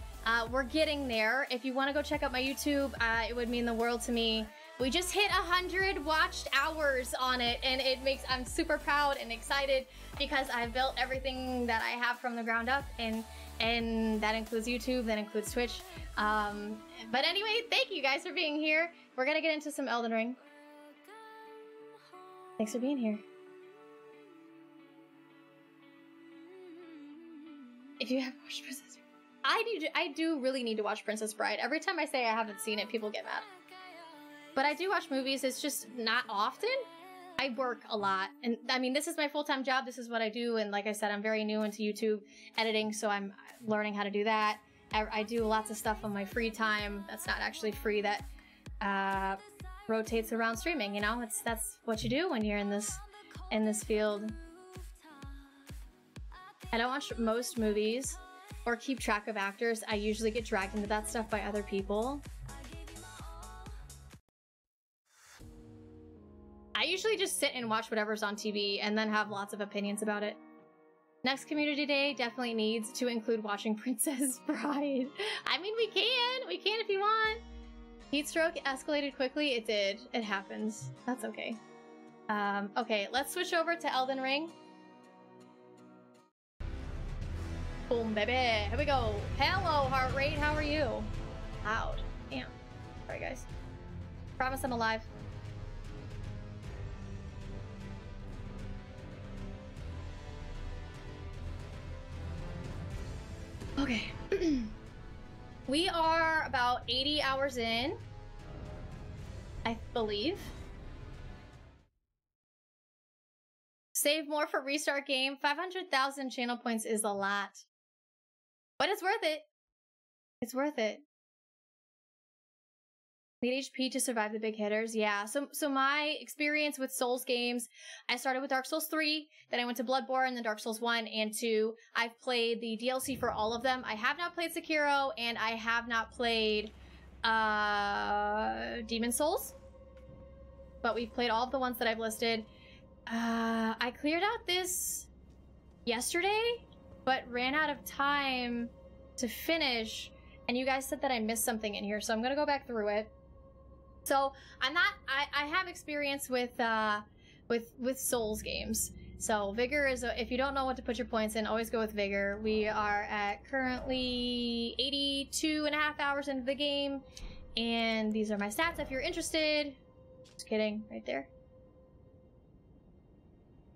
we're getting there. If you want to go check out my YouTube, it would mean the world to me. We just hit 100 watched hours on it, and I'm super proud and excited because I've built everything that I have from the ground up, and that includes YouTube, that includes Twitch. But anyway, thank you guys for being here. We're gonna get into some Elden Ring. Thanks for being here. If you have watched Princess Bride, I do really need to watch Princess Bride. Every time I say I haven't seen it, people get mad. But I do watch movies, it's just not often. I work a lot, and I mean, this is my full-time job, this is what I do, and like I said, I'm very new into YouTube editing, so I'm learning how to do that. I do lots of stuff on my free time that's not actually free, that rotates around streaming, you know? That's what you do when you're in this field. I don't watch most movies or keep track of actors. I usually get dragged into that stuff by other people. I usually just sit and watch whatever's on TV and then have lots of opinions about it. Next community day definitely needs to include watching Princess Bride. I mean, we can if you want. Heat stroke escalated quickly. It did. It happens. That's okay. Okay, let's switch over to Elden Ring. Boom, baby. Here we go. Hello, heart rate. How are you? Loud. Damn. Sorry, guys. Promise I'm alive. Okay. We are about 80 hours in, I believe. Save more for restart game. 500,000 channel points is a lot. But it's worth it. It's worth it. Need HP to survive the big hitters. Yeah, so my experience with Souls games, I started with Dark Souls 3, then I went to Bloodborne, then Dark Souls 1 and 2. I've played the DLC for all of them. I have not played Sekiro, and I have not played Demon Souls. But we've played all of the ones that I've listed. I cleared out this yesterday, but ran out of time to finish, and you guys said that I missed something in here, so I'm gonna go back through it. So I have experience with Souls games. So Vigor is if you don't know what to put your points in, always go with Vigor. We are at currently 82.5 hours into the game, and these are my stats if you're interested. Just kidding, right there.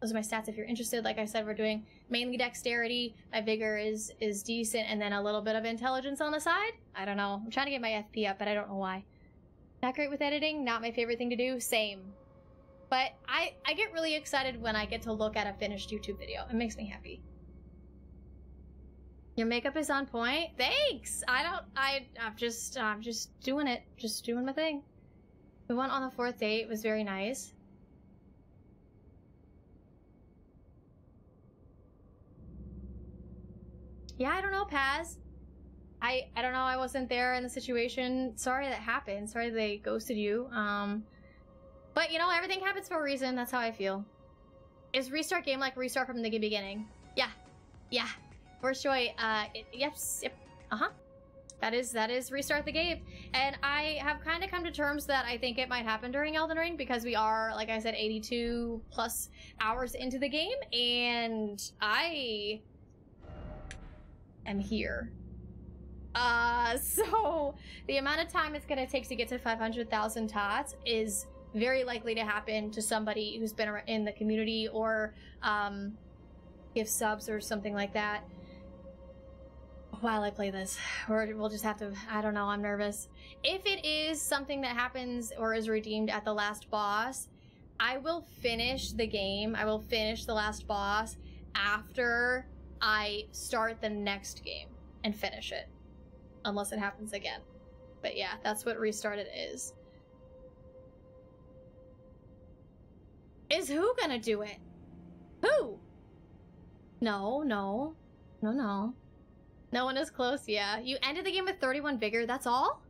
Those are my stats if you're interested. Like I said, we're doing mainly dexterity. My Vigor is decent, and then a little bit of intelligence on the side. I don't know. I'm trying to get my FP up, but I don't know why. Not great with editing, not my favorite thing to do, same. But I get really excited when I get to look at a finished YouTube video. It makes me happy. Your makeup is on point. Thanks! I'm just doing it. Just doing my thing. We went on the 4th date. It was very nice. Yeah, I don't know, Paz. I don't know, I wasn't there in the situation. Sorry that happened. Sorry they ghosted you. But you know, everything happens for a reason. That's how I feel. Is restart game like restart from the beginning? Yeah. Yeah. First joy, yep. That is restart the game. And I have kind of come to terms that I think it might happen during Elden Ring because we are, like I said, 82 plus hours into the game, and I am here. So the amount of time it's gonna take to get to 500,000 tots is very likely to happen to somebody who's been in the community or give subs or something like that while I play this. Or we'll just have to, I don't know, I'm nervous. If it is something that happens or is redeemed at the last boss, I will finish the game. I will finish the last boss after I start the next game and finish it. Unless it happens again. But yeah, that's what restarted is. Is who gonna do it? Who? No. No one is close, yeah. You ended the game with 31 vigor, that's all?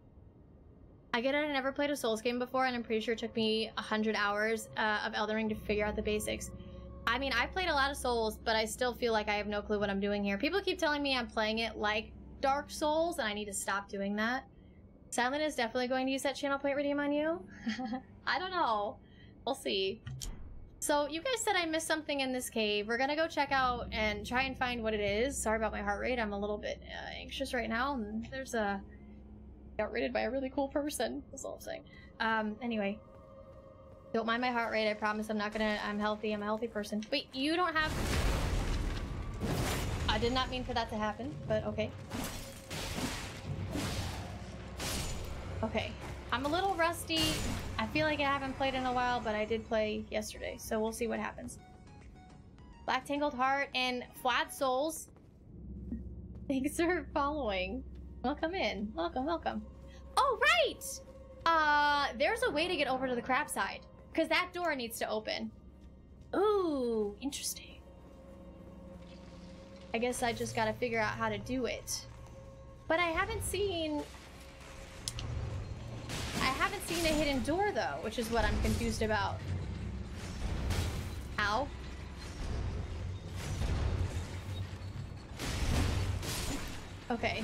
I get it, I never played a Souls game before, and I'm pretty sure it took me 100 hours of Elden Ring to figure out the basics. I mean, I've played a lot of Souls, but I still feel like I have no clue what I'm doing here. People keep telling me I'm playing it like Dark Souls, and I need to stop doing that. Silent is definitely going to use that channel point redeem on you. I don't know. We'll see. So you guys said I missed something in this cave. We're gonna go check out and try and find what it is. Sorry about my heart rate. I'm a little bit anxious right now. And there's a... got raided by a really cool person. That's all I'm saying. Anyway. Don't mind my heart rate. I promise I'm not gonna... I'm healthy. I'm a healthy person. Wait, you don't have... I did not mean for that to happen, but okay. Okay. I'm a little rusty. I feel like I haven't played in a while, but I did play yesterday, so we'll see what happens. Black Tangled Heart and Flat Souls. Thanks for following. Welcome in. Welcome, welcome. Oh, right! There's a way to get over to the crab side, because that door needs to open. Ooh, interesting. I guess I just gotta figure out how to do it. But I haven't seen a hidden door, though, which is what I'm confused about. Ow. Okay.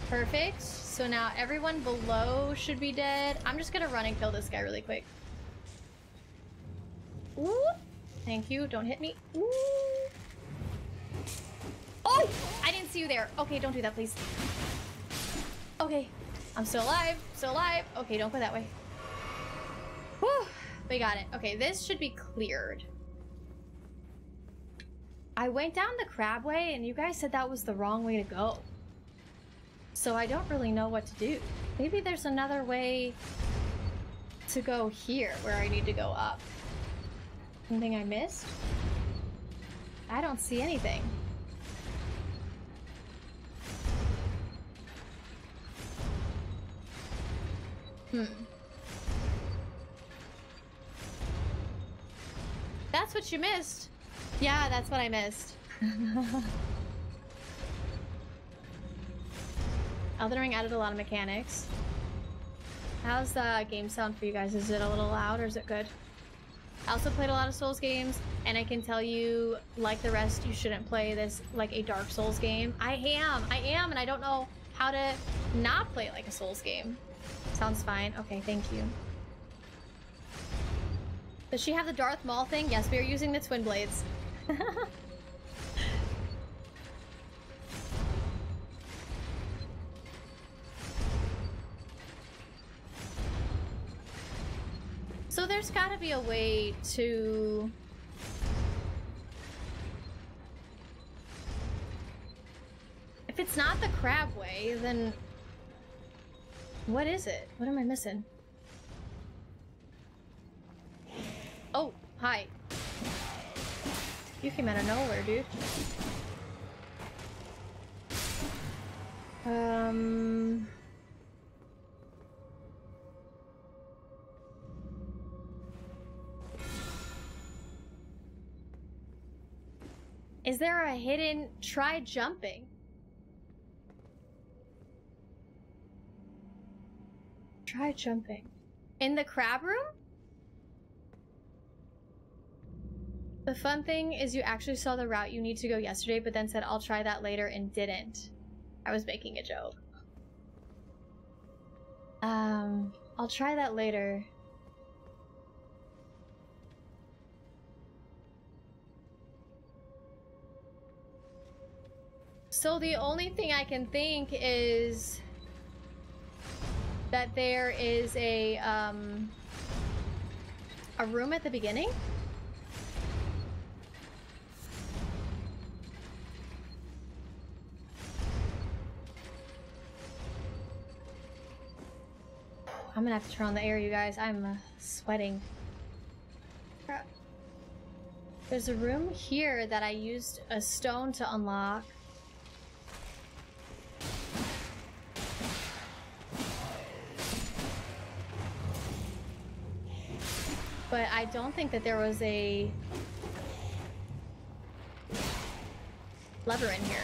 Perfect. So now everyone below should be dead. I'm just gonna run and kill this guy really quick. Ooh. Thank you. Don't hit me. Ooh. Oh! I didn't see you there. Okay, don't do that, please. Okay. I'm still alive. Still alive. Okay, don't go that way. Whew. We got it. Okay, this should be cleared. I went down the crab way, and you guys said that was the wrong way to go. So I don't really know what to do. Maybe there's another way to go here, where I need to go up. Anything I missed? I don't see anything. That's what you missed. Yeah, that's what I missed. Elden Ring added a lot of mechanics. How's the game sound for you guys? Is it a little loud or is it good? I also played a lot of Souls games, and I can tell you, like the rest, you shouldn't play this like a Dark Souls game. I am, and I don't know how to not play it like a Souls game. Sounds fine. Okay, thank you. Does she have the Darth Maul thing? Yes, we are using the twin blades. So there's gotta be a way to... If it's not the crab way, then... What is it? What am I missing? Oh, hi. You came out of nowhere, dude. Is there a hidden... Try jumping. Try jumping. In the crab room? The fun thing is you actually saw the route you need to go yesterday, but then said, I'll try that later and didn't. I was making a joke. I'll try that later. So the only thing I can think is that there is a room at the beginning. I'm gonna have to turn on the air, you guys. I'm sweating. Crap. There's a room here that I used a stone to unlock. But I don't think that there was a lever in here.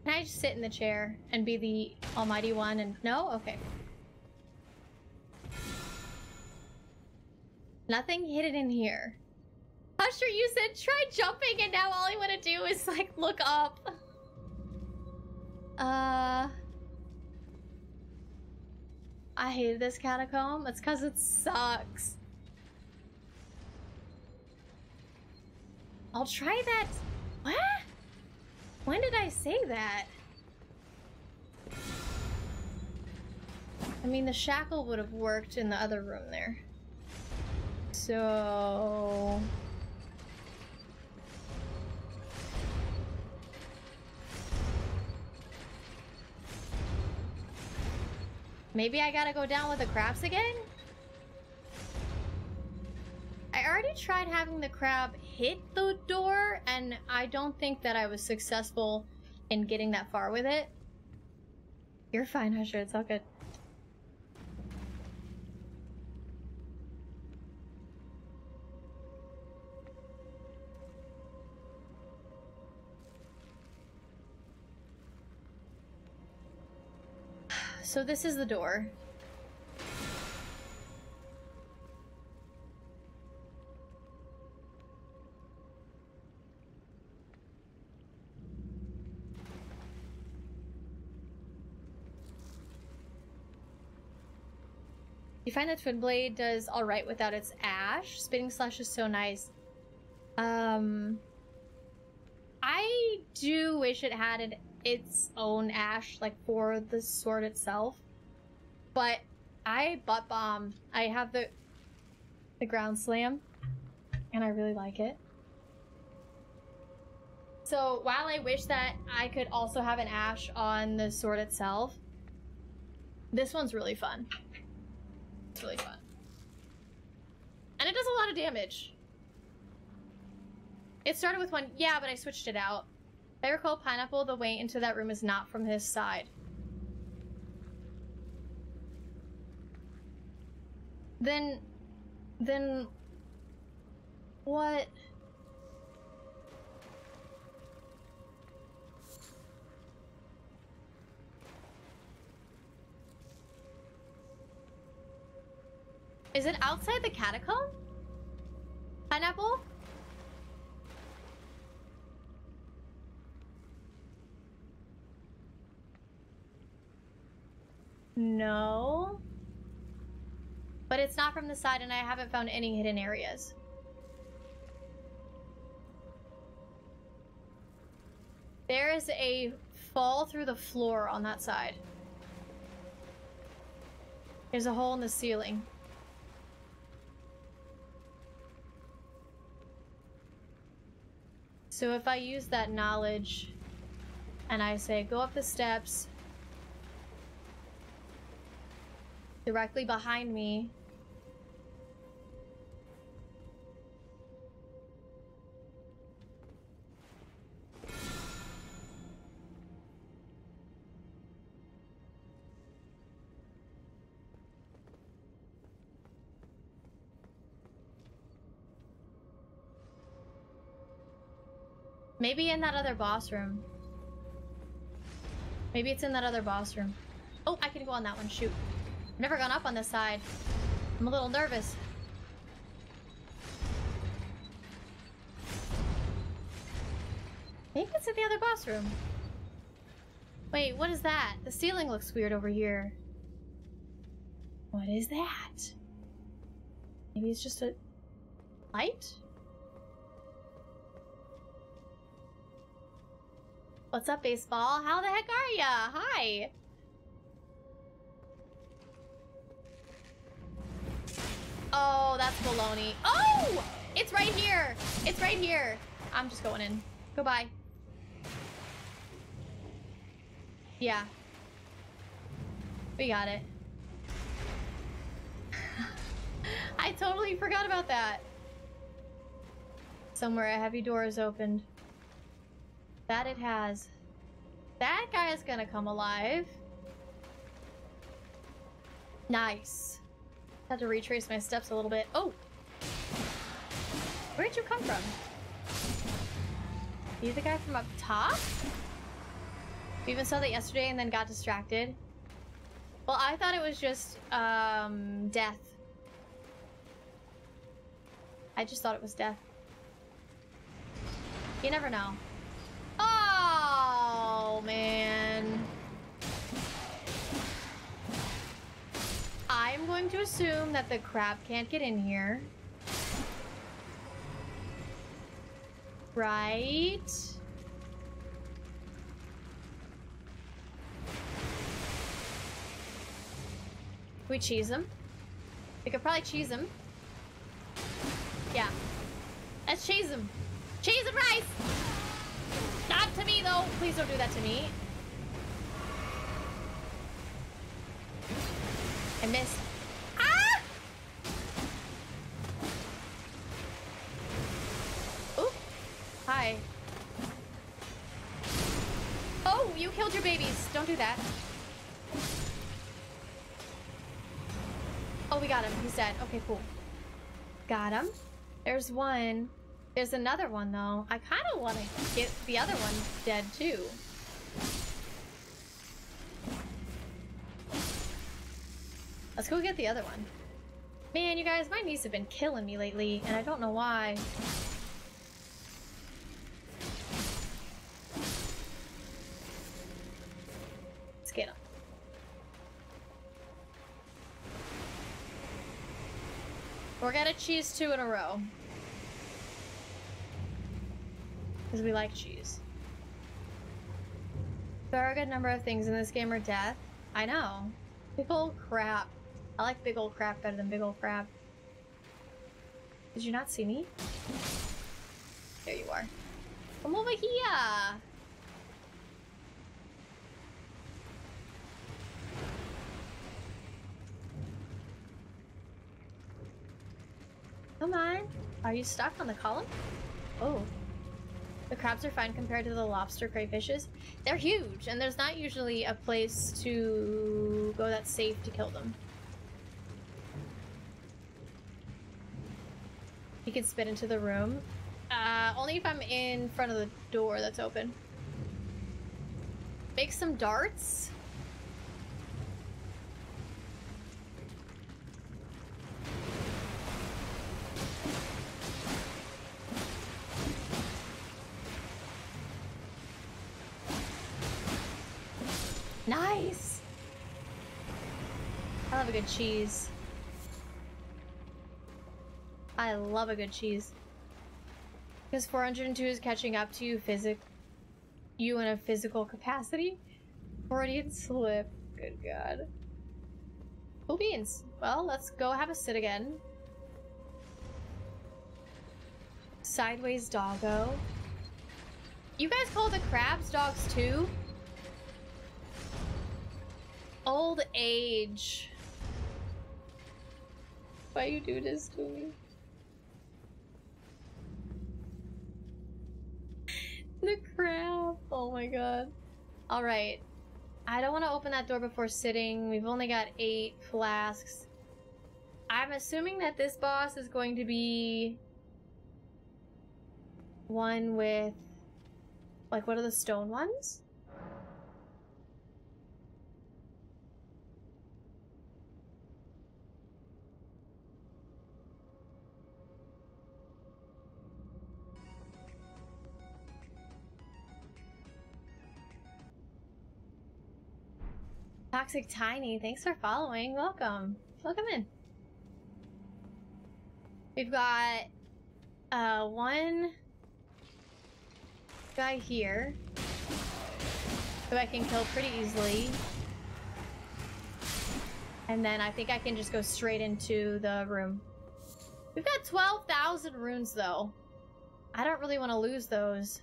Can I just sit in the chair and be the almighty one and... No? Okay. Nothing hidden in here. Usher, you said try jumping and now all I want to do is like look up. I hated this catacomb. It's because it sucks. I'll try that. What? When did I say that? I mean, the shackle would have worked in the other room there. So... maybe I gotta go down with the crabs again? I already tried having the crab hit the door, and I don't think that I was successful in getting that far with it. You're fine, Husher. It's all good. So this is the door. You find that Twin Blade does alright without its ash. Spitting Slash is so nice. I do wish it had its own ash, like, for the sword itself. But I butt bomb. I have the ground slam, and I really like it. So while I wish that I could also have an ash on the sword itself, this one's really fun. It's really fun. And it does a lot of damage. It started with one, yeah, but I switched it out. If I recall, Pineapple, the way into that room is not from this side. Then what? Is it outside the catacomb? Pineapple? No. But it's not from the side, and I haven't found any hidden areas. There is a fall through the floor on that side. There's a hole in the ceiling. So if I use that knowledge and I say go up the steps directly behind me, maybe in that other boss room. Maybe it's in that other boss room. Oh, I can go on that one. Shoot. I've never gone up on this side. I'm a little nervous. Maybe it's in the other boss room. Wait, what is that? The ceiling looks weird over here. What is that? Maybe it's just a light? What's up, baseball? How the heck are ya? Hi! Oh, that's baloney. Oh! It's right here! It's right here! I'm just going in. Goodbye. Yeah. We got it. I totally forgot about that. Somewhere a heavy door is opened. That it has. That guy is gonna come alive. Nice. Had to retrace my steps a little bit. Oh! Where'd you come from? You the guy from up top? We even saw that yesterday and then got distracted. Well, I thought it was just, death. I just thought it was death. You never know. Oh, man. I'm going to assume that the crab can't get in here. Right? We cheese him. We could probably cheese him. Yeah. Let's cheese him. Cheese and rice! Not to me, though. Please don't do that to me. I missed. Ah! Ooh. Hi. Oh, you killed your babies. Don't do that. Oh, we got him. He's dead. Okay, cool. Got him. There's one. There's another one, though. I kind of want to get the other one dead, too. Let's go get the other one. Man, you guys, my niece have been killing me lately, and I don't know why. Let's get him. We're gonna cheese 2 in a row. Because we like cheese. There are a good number of things in this game are death. I know. Big ol' crap. I like big ol' crap better than big ol' crab. Did you not see me? There you are. Come over here! Come on. Are you stuck on the column? Oh. The crabs are fine compared to the lobster crayfishes. They're huge, and there's not usually a place to go that's safe to kill them. You can spit into the room. Only if I'm in front of the door that's open. Make some darts. Nice! I love a good cheese. I love a good cheese. Because 402 is catching up to you in a physical capacity. Freudian slip. Good God. Cool beans. Well, let's go have a sit again. Sideways doggo. You guys call the crabs dogs too? Old age. Why you do this to me? The crab. Oh my god. Alright. I don't want to open that door before sitting. We've only got 8 flasks. I'm assuming that this boss is going to be one with, like, what are the stone ones? Toxic Tiny, thanks for following. Welcome. Welcome in. We've got one guy here who I can kill pretty easily. And then I think I can just go straight into the room. We've got 12,000 runes though. I don't really want to lose those.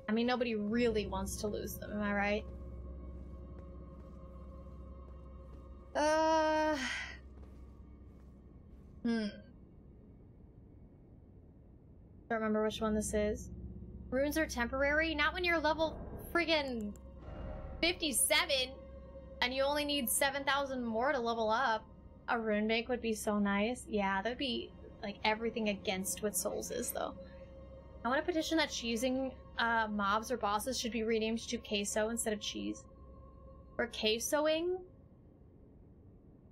I mean, nobody really wants to lose them, am I right? Don't remember which one this is. Runes are temporary? Not when you're level friggin' 57 and you only need 7,000 more to level up. A rune bank would be so nice. Yeah, that would be like everything against what Souls is, though. I want to petition that cheesing mobs or bosses should be renamed to queso instead of cheese. Or quesoing?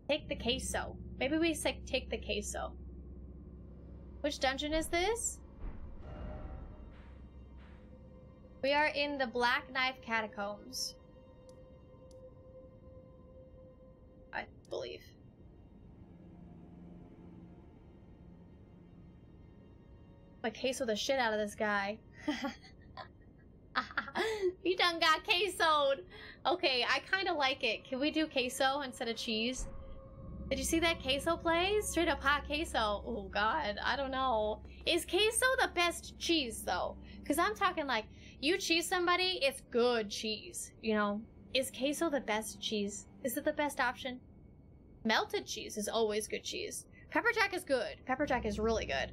Take the queso. Maybe we say take the queso. Which dungeon is this? We are in the Black Knife Catacombs. I believe. I queso the shit out of this guy. He done got quesoed. Okay, I kind of like it. Can we do queso instead of cheese? Did you see that queso play? Straight up hot queso. Oh god, I don't know. Is queso the best cheese though? Because I'm talking like, you cheese somebody, it's good cheese. You know, is queso the best cheese? Is it the best option? Melted cheese is always good cheese. Pepper jack is good. Pepper jack is really good.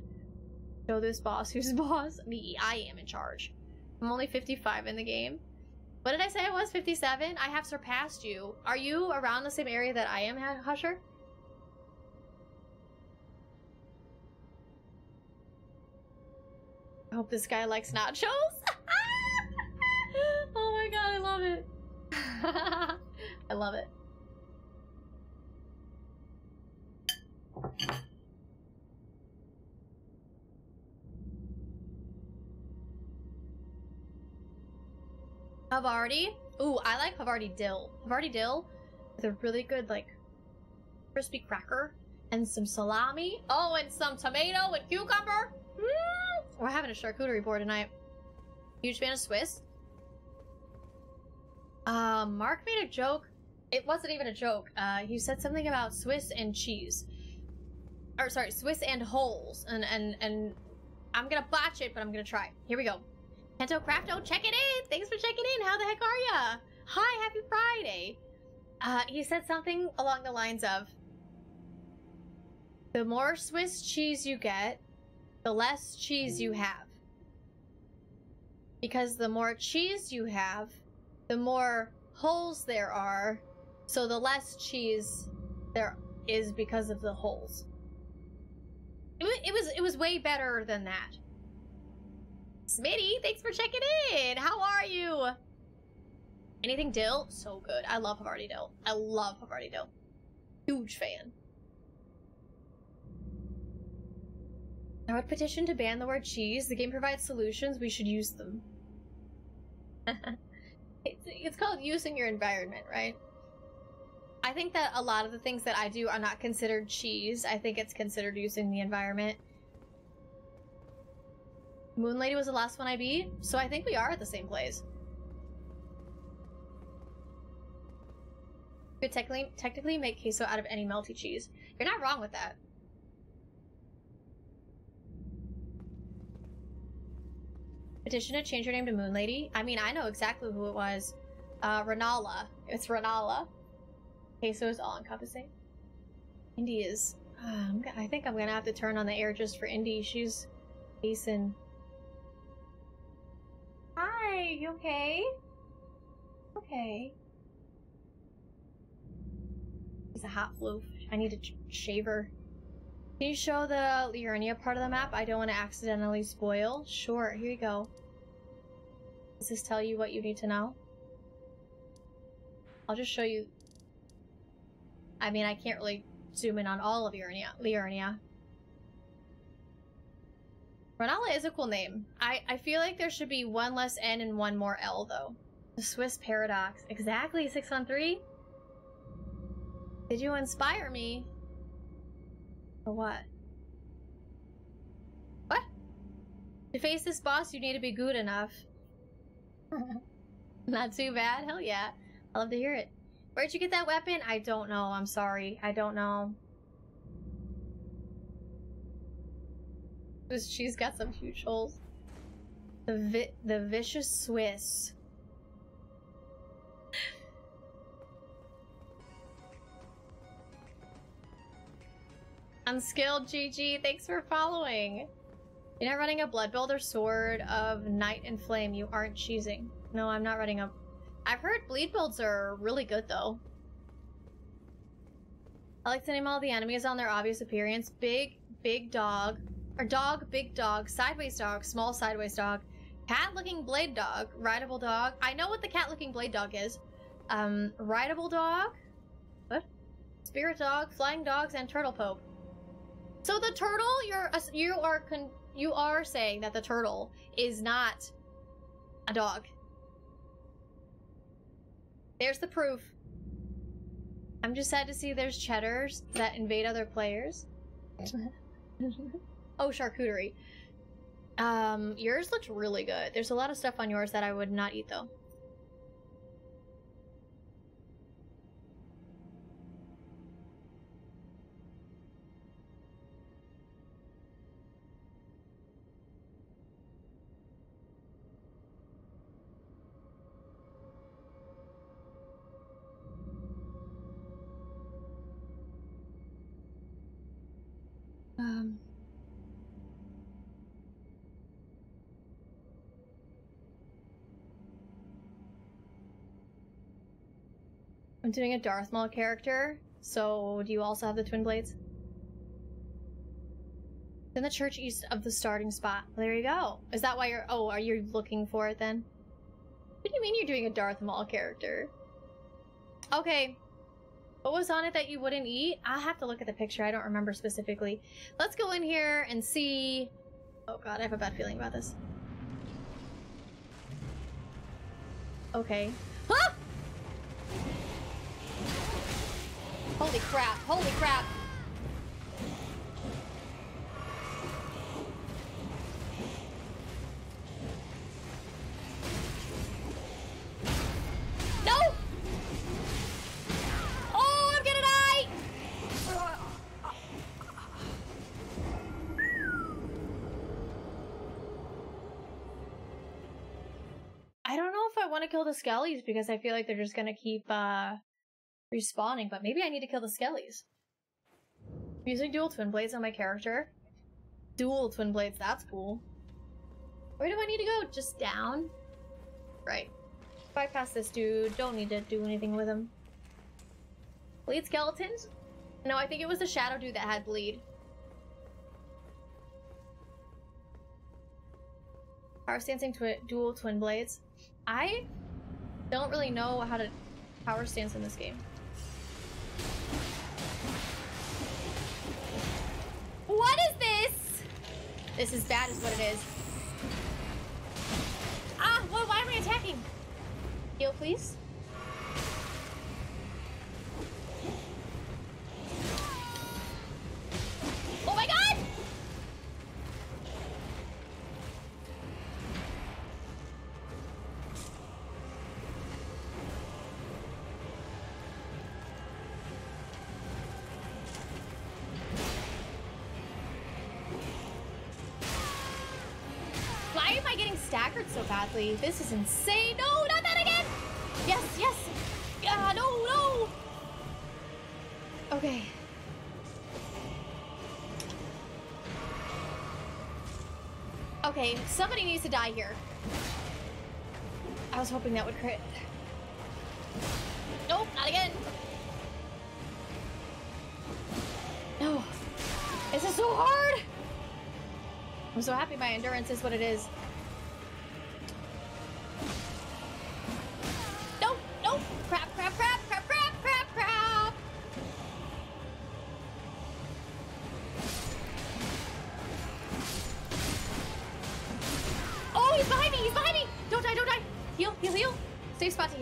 Show this boss. Who's boss? Me. I am in charge. I'm only 55 in the game. What did I say I was? 57? I have surpassed you. Are you around the same area that I am, Husher? I hope this guy likes nachos. Oh my god, I love it. I love it. Havarti? Ooh, I like Havarti dill. Havarti dill with a really good, like, crispy cracker and some salami. Oh, and some tomato and cucumber. We're having a charcuterie board tonight. Huge fan of Swiss. Mark made a joke. It wasn't even a joke. He said something about Swiss and cheese. Or sorry, Swiss and holes. And I'm gonna botch it, but I'm gonna try. Here we go. Kento Crafto, check it in! Thanks for checking in! How the heck are ya? Hi, happy Friday! He said something along the lines of, the more Swiss cheese you get, the less cheese you have. Because the more cheese you have, the more holes there are, so the less cheese there is because of the holes. It was way better than that. Smitty, thanks for checking in. How are you? Anything dill? So good. I love Havarti dill. I love Havarti dill. Huge fan. I would petition to ban the word cheese. The game provides solutions. We should use them. It's called using your environment, right? I think that a lot of the things that I do are not considered cheese. I think it's considered using the environment. Moon Lady was the last one I beat, so I think we are at the same place. You could technically make queso out of any melty cheese. You're not wrong with that. Petition to change her name to Moon Lady? I mean, I know exactly who it was. Renala. It's Renala. Queso is all-encompassing. Indy is... I think I'm gonna have to turn on the air just for Indy. She's decent. Hi, you okay? Okay. It's a hot floof. I need to shave her. Can you show the Liurnia part of the map? I don't want to accidentally spoil. Sure, here you go. Does this tell you what you need to know? I'll just show you. I mean, I can't really zoom in on all of Liurnia. Renala is a cool name. I feel like there should be one less N and one more L, though. The Swiss Paradox. Exactly, 613? Did you inspire me? Or what? What? To face this boss, you need to be good enough. Not too bad? Hell yeah. I love to hear it. Where'd you get that weapon? I don't know. I'm sorry. I don't know. She's got some huge holes. The vicious Swiss. Unskilled GG, thanks for following. You're not running a Blood Builder Sword of Night and Flame. You aren't cheesing. No, I'm not running a... I've heard bleed builds are really good, though. I like to name all the enemies on their obvious appearance. Big dog. Or dog, big dog, sideways dog, small sideways dog, cat-looking blade dog, rideable dog. I know what the cat-looking blade dog is. Rideable dog? What? Spirit dog, flying dogs, and turtle pope. So the turtle, you are saying that the turtle is not a dog. There's the proof. I'm just sad to see there's cheddars that invade other players. Oh, charcuterie. Yours looked really good. There's a lot of stuff on yours that I would not eat, though. I'm doing a Darth Maul character, so do you also have the twin blades? It's in the church east of the starting spot. Well, there you go. Is that why you're... Oh, are you looking for it then? What do you mean you're doing a Darth Maul character? Okay. What was on it that you wouldn't eat? I'll have to look at the picture. I don't remember specifically. Let's go in here and see... Oh god, I have a bad feeling about this. Okay. Huh? Holy crap, holy crap. No! Oh, I'm gonna die! I don't know if I want to kill the skellies because I feel like they're just gonna keep, respawning, but maybe I need to kill the skellies. I'm using dual twin blades on my character. Dual twin blades, that's cool. Where do I need to go? Just down? Right. Bypass this dude. Don't need to do anything with him. Bleed skeletons? No, I think it was the shadow dude that had bleed. Power stancing dual twin blades. I don't really know how to power stance in this game. What is this? This is bad is what it is. Ah, well, why am I attacking? Heal, please. Oh my god! Why am I getting staggered so badly? This is insane. No, not that again! Yes, yes! Yeah, no, no! Okay. Okay, somebody needs to die here. I was hoping that would crit. Nope, not again. No. This is so hard! I'm so happy my endurance is what it is. No, no! Crap, crap, crap, crap, crap, crap, crap!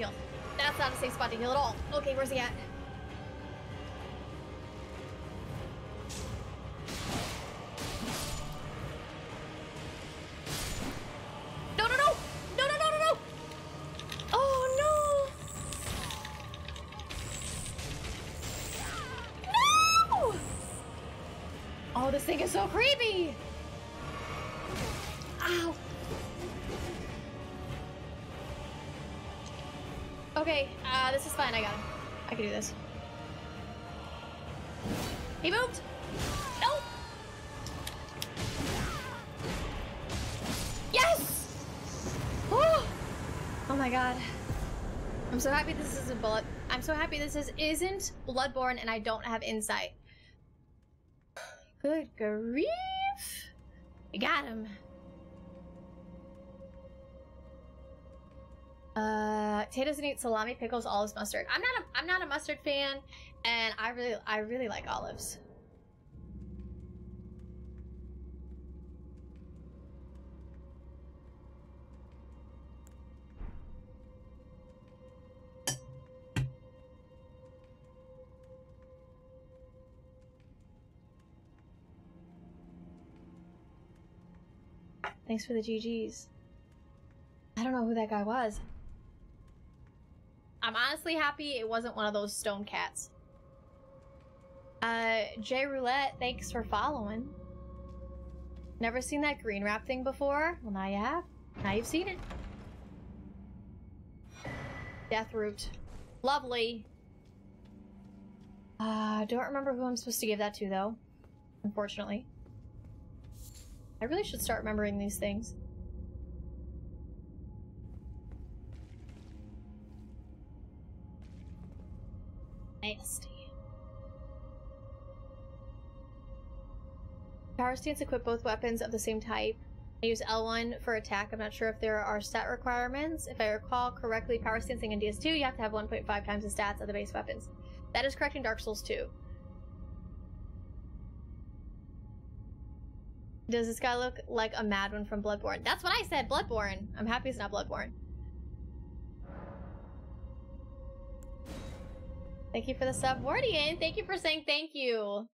heal. That's not a safe spot to heal at all. Okay, where's he at? No, no, no! No, no, no, no, no! Oh, no! No! Oh, this thing is so creepy! Ow! Okay, this is fine. I got him. I can do this. He moved! No! Yes! Oh! Oh my god. I'm so happy this isn't bullet. I'm so happy this isn't Bloodborne and I don't have insight. Good grief! I got him. Tato doesn't eat salami, pickles, olives, mustard. I'm not a mustard fan, and I really like olives. Thanks for the GGs. I don't know who that guy was. I'm honestly happy it wasn't one of those stone cats. J Roulette, thanks for following. Never seen that green wrap thing before? Well, now you have. Now you've seen it. Death Root. Lovely. Don't remember who I'm supposed to give that to, though. Unfortunately. I really should start remembering these things. Nasty. Power stance equip both weapons of the same type. I use L1 for attack. I'm not sure if there are stat requirements. If I recall correctly, power stancing in DS2, you have to have 1.5 times the stats of the base weapons. That is correct in Dark Souls 2. Does this guy look like a mad one from Bloodborne? That's what I said, Bloodborne. I'm happy it's not Bloodborne. Thank you for the sub, Wardian. Thank you for saying thank you.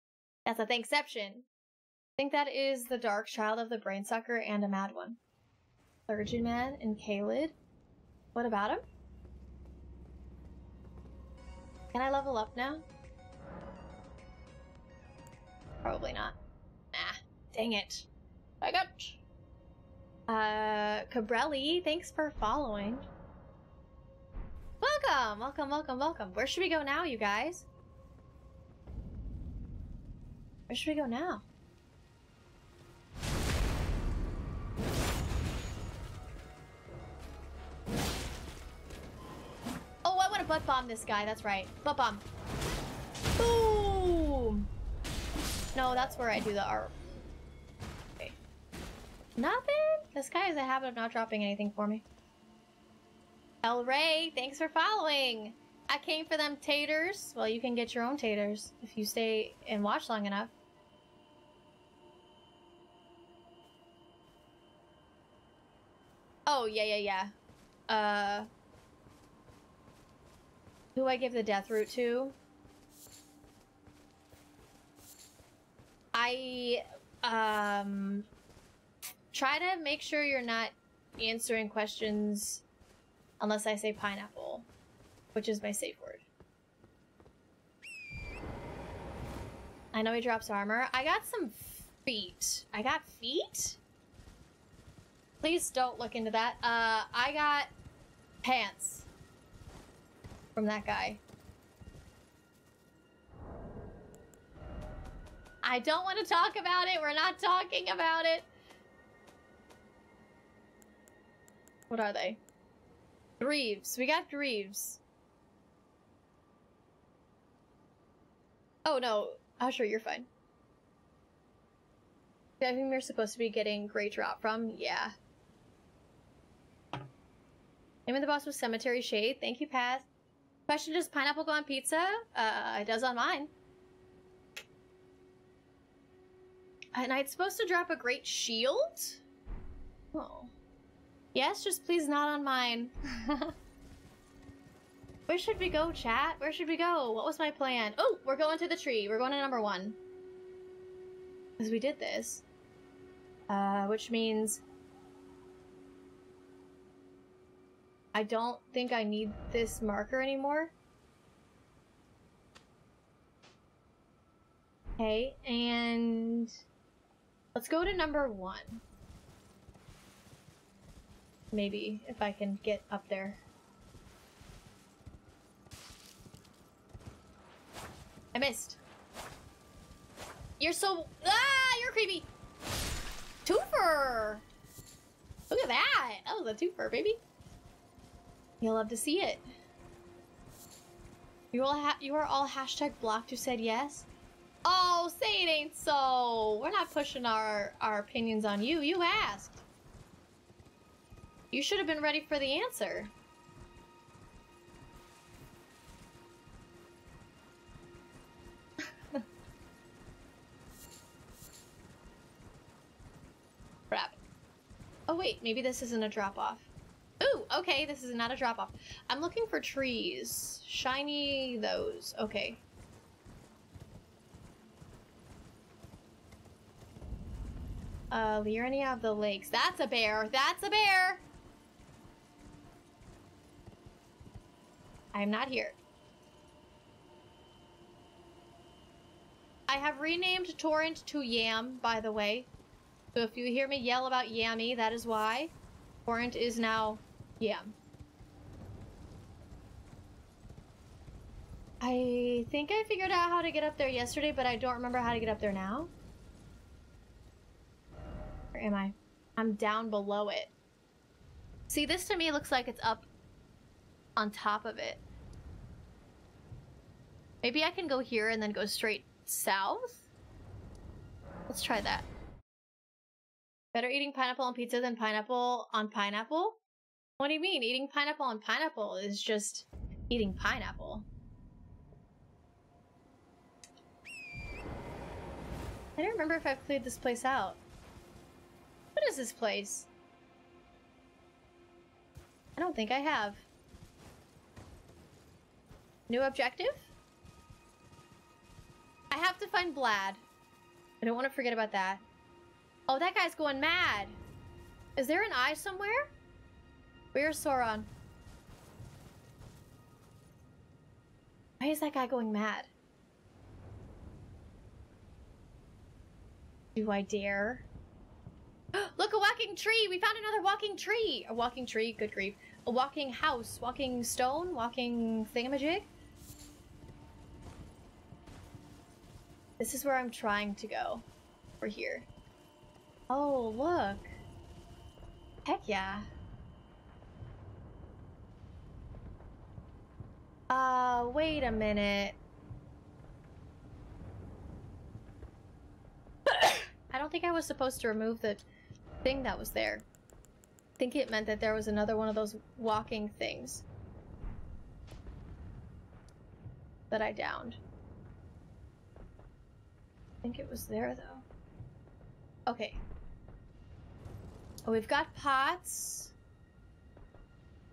That's a thankception. I think that is the Dark Child of the Brainsucker and a Mad One. Surgeon Man and Kaled. What about him? Can I level up now? Probably not. Nah. Dang it. I got... Cabrelli, thanks for following. Welcome! Welcome, welcome, welcome. Where should we go now, you guys? Where should we go now? Oh, I want to butt bomb this guy. That's right. Butt bomb. Boom! No, that's where I do the art. Okay. Nothing? This guy has a habit of not dropping anything for me. El Ray, thanks for following. I came for them taters. Well, you can get your own taters if you stay and watch long enough. Oh, yeah. Who do I give the death route to? I, try to make sure you're not answering questions unless I say pineapple, which is my safe word. I know he drops armor. I got some feet. I got feet? Please don't look into that. I got pants from that guy. I don't want to talk about it. We're not talking about it. What are they? Greaves. We got Greaves. Oh, no. Oh, sure, you're fine. I think we're supposed to be getting Great Drop from. Yeah. Name of the boss was Cemetery Shade. Thank you, Pat. Question, does pineapple go on pizza? It does on mine. And it's supposed to drop a great shield? Oh. Yes, just please not on mine. Where should we go, chat? Where should we go? What was my plan? Oh, we're going to the tree. We're going to number 1. Because we did this. Which means... I don't think I need this marker anymore. Okay, and... let's go to number 1. Maybe, if I can get up there. I missed. You're so... ah! You're creepy! Twofer! Look at that! That was a twofer, baby. You'll love to see it. You are all hashtag blocked who said yes? Oh, say it ain't so! We're not pushing our opinions on you. You asked. You should have been ready for the answer. Crap. Oh wait, maybe this isn't a drop-off. Ooh, okay, this is not a drop-off. I'm looking for trees. Shiny those. Okay. Liurnia of the Lakes. That's a bear. That's a bear! I'm not here. I have renamed Torrent to Yam, by the way. So if you hear me yell about Yammy, that is why. Torrent is now Yam. I think I figured out how to get up there yesterday, but I don't remember how to get up there now. Where am I? I'm down below it. See, this to me looks like it's up on top of it. Maybe I can go here and then go straight south? Let's try that. Better eating pineapple on pizza than pineapple on pineapple? What do you mean? Eating pineapple on pineapple is just eating pineapple. I don't remember if I've cleared this place out. What is this place? I don't think I have. New objective? I have to find Vlad. I don't want to forget about that. Oh, that guy's going mad. Is there an eye somewhere? Where's Sauron? Why is that guy going mad? Do I dare? Look, a walking tree! We found another walking tree! A walking tree, good grief. A walking house, walking stone, walking thingamajig. This is where I'm trying to go. We're here. Oh, look. Heck yeah. Wait a minute. I don't think I was supposed to remove the thing that was there. I think it meant that there was another one of those walking things that I downed. I think it was there, though. Okay. Oh, we've got pots.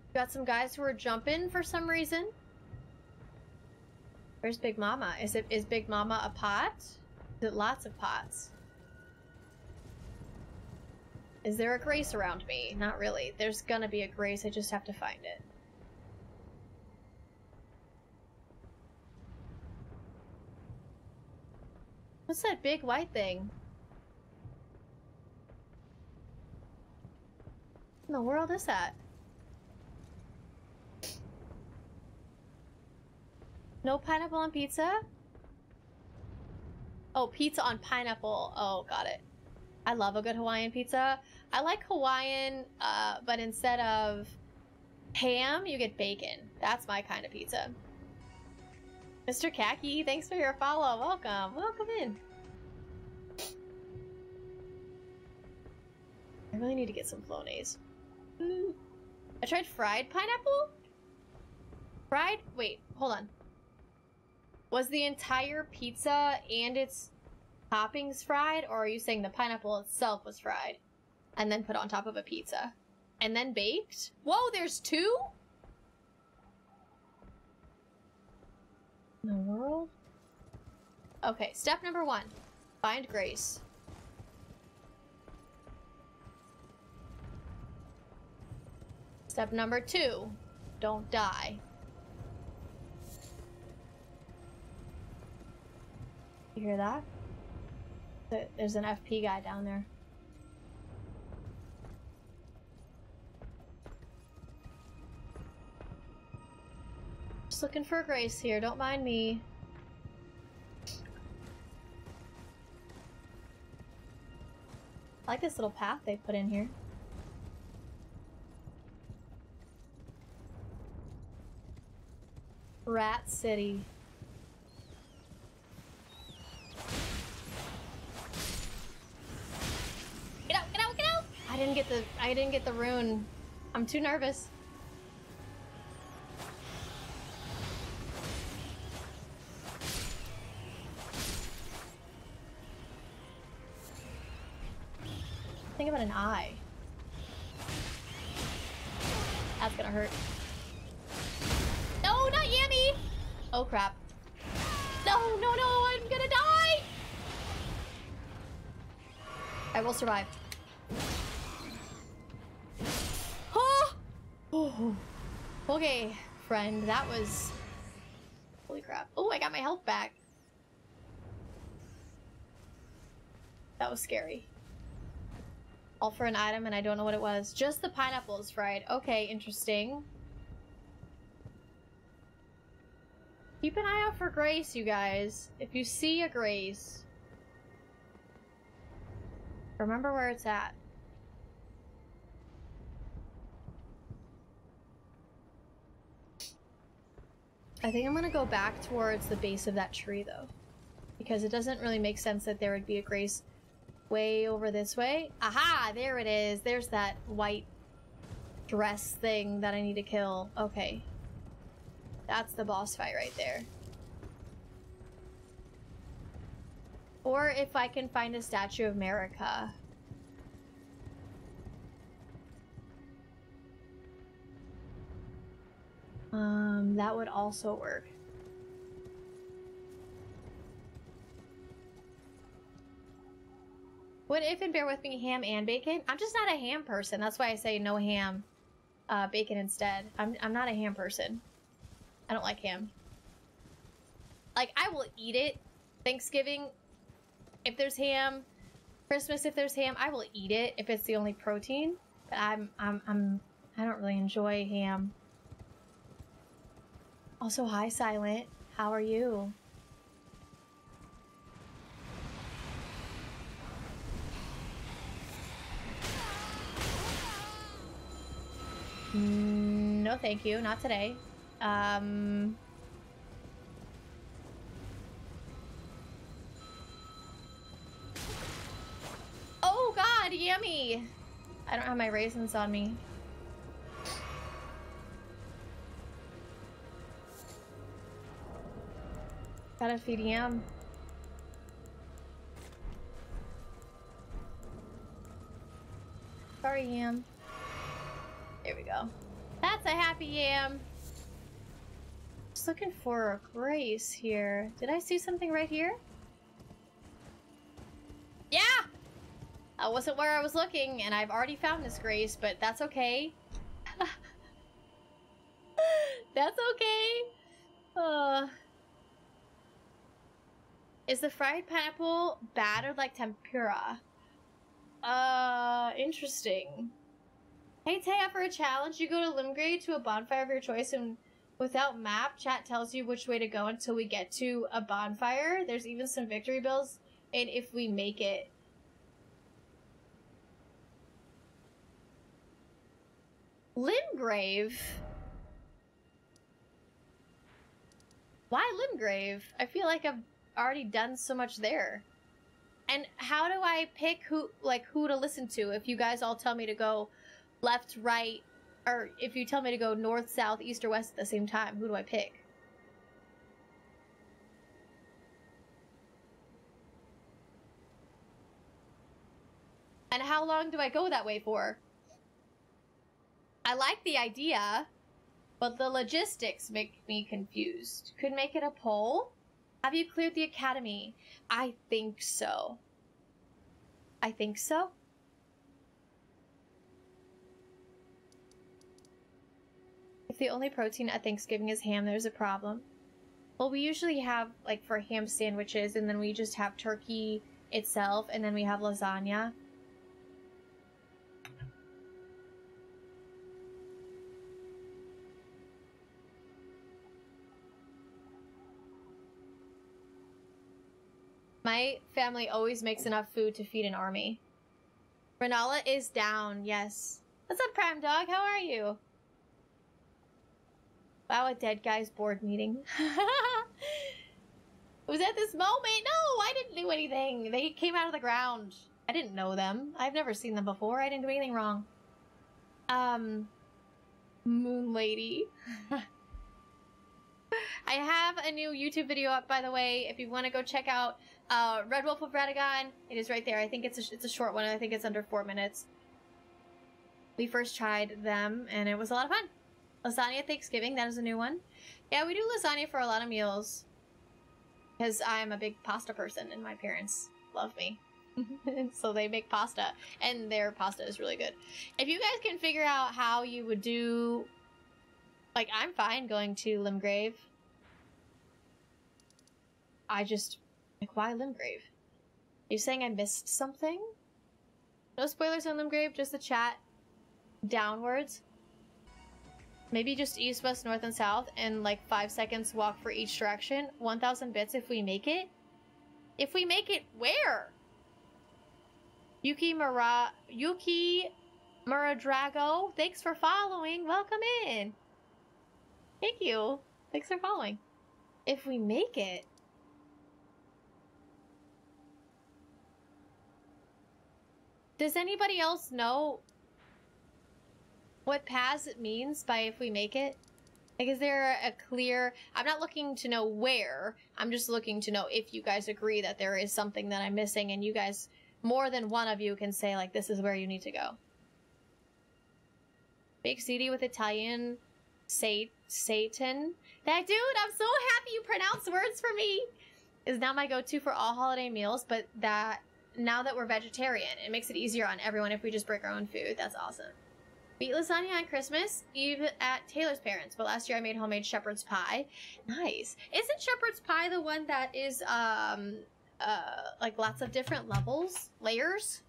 We've got some guys who are jumping for some reason. Where's Big Mama? Is Big Mama a pot? Is it lots of pots? Is there a grace around me? Not really. There's gonna be a grace, I just have to find it. What's that big white thing? What in the world is that? No pineapple on pizza? Oh, pizza on pineapple. Oh, got it. I love a good Hawaiian pizza. I like Hawaiian, but instead of ham, you get bacon. That's my kind of pizza. Mr. Khaki, thanks for your follow. Welcome. Welcome in. I really need to get some Flonase. I tried fried pineapple? Fried? Wait, hold on. Was the entire pizza and its toppings fried, or are you saying the pineapple itself was fried and then put on top of a pizza and then baked? Whoa, there's two? world? Okay, step number 1. Find Grace. Step number 2. Don't die. You hear that? There's an FP guy down there. Just looking for Grace here, don't mind me. I like this little path they put in here. Rat City. Get out, get out, get out! I didn't get the rune. I'm too nervous. Think about an eye. That's gonna hurt. No, not Yami! Oh crap. No, no, no, I'm gonna die! I will survive. Oh! Oh. Okay, friend, that was... Holy crap. Oh, I got my health back. That was scary. All for an item and I don't know what it was. Just the pineapple is fried. Okay, interesting. Keep an eye out for Grace, you guys. If you see a Grace, remember where it's at. I think I'm gonna go back towards the base of that tree, though. Because it doesn't really make sense that there would be a Grace way over this way. Aha! There it is. There's that white dress thing that I need to kill. Okay. That's the boss fight right there. Or if I can find a statue of Marika. That would also work. Would if and bear with me ham and bacon? I'm just not a ham person. That's why I say no ham, bacon instead. I'm not a ham person. I don't like ham. Like, I will eat it. Thanksgiving, if there's ham. Christmas, if there's ham, I will eat it if it's the only protein. But I don't really enjoy ham. Also, hi, Silent. How are you? No, thank you. Not today. Oh God, yummy! I don't have my raisins on me. Gotta feed Yam. Sorry, Yam. There we go. That's a happy Yam. Just looking for a Grace here. Did I see something right here? Yeah! That wasn't where I was looking, and I've already found this Grace, but that's okay. That's okay. Is the fried pineapple bad or like tempura? Interesting. Hey Taya, for a challenge, you go to Limgrave to a bonfire of your choice, and without map, chat tells you which way to go until we get to a bonfire. There's even some victory bells, and if we make it. Limgrave? Why Limgrave? I feel like I've already done so much there. And how do I pick who to listen to if you guys all tell me to go left, right, or if you tell me to go north, south, east, or west at the same time? Who do I pick? And how long do I go that way for? I like the idea, but the logistics make me confused. Could make it a poll? Have you cleared the academy? I think so. I think so. If the only protein at Thanksgiving is ham, there's a problem. Well, we usually have, like, for ham sandwiches, and then we just have turkey itself, and then we have lasagna. My family always makes enough food to feed an army. Renala is down, yes. What's up, Prime Dog? How are you? Wow, a dead guy's board meeting. It was at this moment. No, I didn't do anything. They came out of the ground. I didn't know them. I've never seen them before. I didn't do anything wrong. Moon Lady. I have a new YouTube video up, by the way. If you want to go check out Red Wolf of Radagon, it is right there. I think it's a short one. I think it's under 4 minutes. We first tried them, and it was a lot of fun. Lasagna Thanksgiving, that is a new one. Yeah, we do lasagna for a lot of meals. Because I'm a big pasta person, and my parents love me. So they make pasta, and their pasta is really good. If you guys can figure out how you would do... Like, I'm fine going to Limgrave. I just... Like, why Limgrave? Are you saying I missed something? No spoilers on Limgrave, just the chat downwards. Maybe just east, west, north, and south, and like 5 seconds walk for each direction. 1,000 bits if we make it. If we make it, where? Yuki Muradrago, thanks for following. Welcome in. Thank you. Thanks for following. If we make it. Does anybody else know what paths it means by if we make it? Like, is there a clear... I'm not looking to know where. I'm just looking to know if you guys agree that there is something that I'm missing, and you guys, more than one of you, can say, like, this is where you need to go. Big CD with Italian Satan. That dude, I'm so happy you pronounce words for me. Is now my go-to for all holiday meals, but that... Now that we're vegetarian, it makes it easier on everyone if we just break our own food. That's awesome. We eat lasagna on Christmas Eve at Taylor's parents', but last year I made homemade shepherd's pie. Nice. Isn't shepherd's pie the one that is, like lots of different levels? Layers?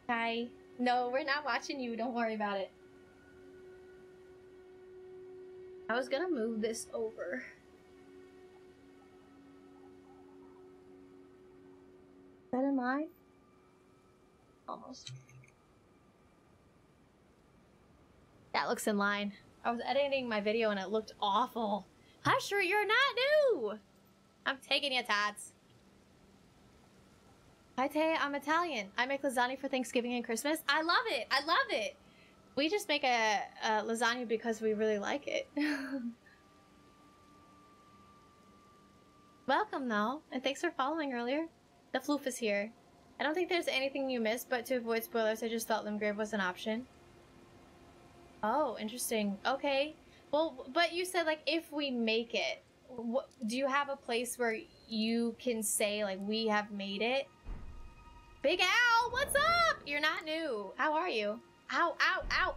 Hi. No, we're not watching you. Don't worry about it. I was gonna move this over. Is that in line? Almost. That looks in line. I was editing my video and it looked awful. Husher, you're not new! I'm taking you, Tots. Hi, Tay. I'm Italian. I make lasagna for Thanksgiving and Christmas. I love it. I love it. We just make a lasagna because we really like it. Welcome, though. And thanks for following earlier. The floof is here. I don't think there's anything you missed, but to avoid spoilers, I just thought Limgrave was an option. Oh, interesting. Okay. Well, but you said, like, if we make it, do you have a place where you can say, like, we have made it? Big Al, what's up? You're not new. How are you? Ow, ow, ow.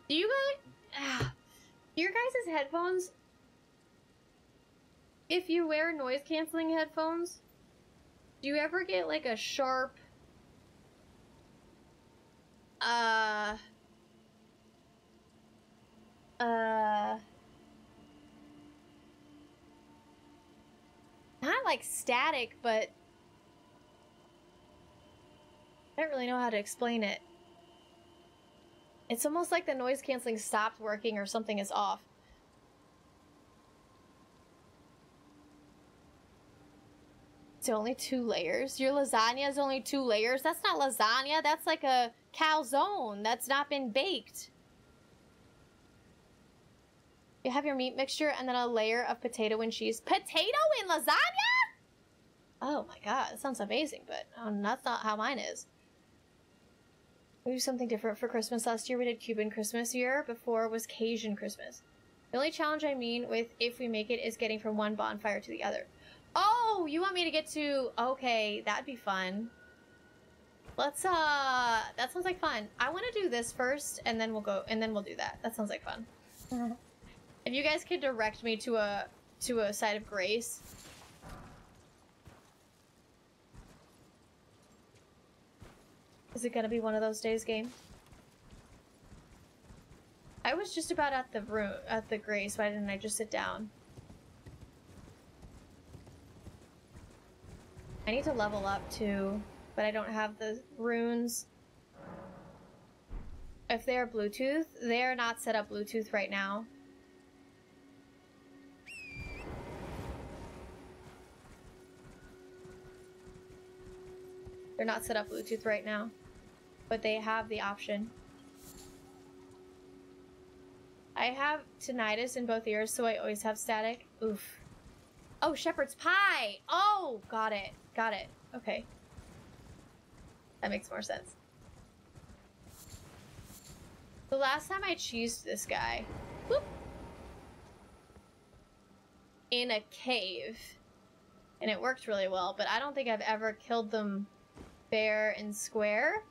Do you guys... your guys' headphones... If you wear noise-canceling headphones, do you ever get, like, a sharp... Not like static, but I don't really know how to explain it. It's almost like the noise canceling stopped working or something is off. It's only 2 layers. Your lasagna is only 2 layers? That's not lasagna. That's like a calzone that's not been baked. You have your meat mixture and then a layer of potato and cheese. Potato in lasagna? Oh my god, that sounds amazing, but that's not how mine is. We do something different for Christmas. Last year we did Cuban Christmas. Year before was Cajun Christmas. The only challenge I mean with if we make it is getting from one bonfire to the other. Oh, you want me to get to... Okay, that'd be fun. Let's, that sounds like fun. I want to do this first, and then we'll go, and then we'll do that. That sounds like fun. If you guys could direct me to a site of grace. Is it gonna be one of those days, game? I was just about at the grace. Why didn't I just sit down? I need to level up too, but I don't have the runes. If they're Bluetooth, they're not set up Bluetooth right now. They're not set up Bluetooth right now, but they have the option. I have tinnitus in both ears, so I always have static. Oof. Oh, shepherd's pie! Oh, got it. Got it. Okay. That makes more sense. The last time I cheesed this guy, whoop, in a cave, and it worked really well, but I don't think I've ever killed them fair and square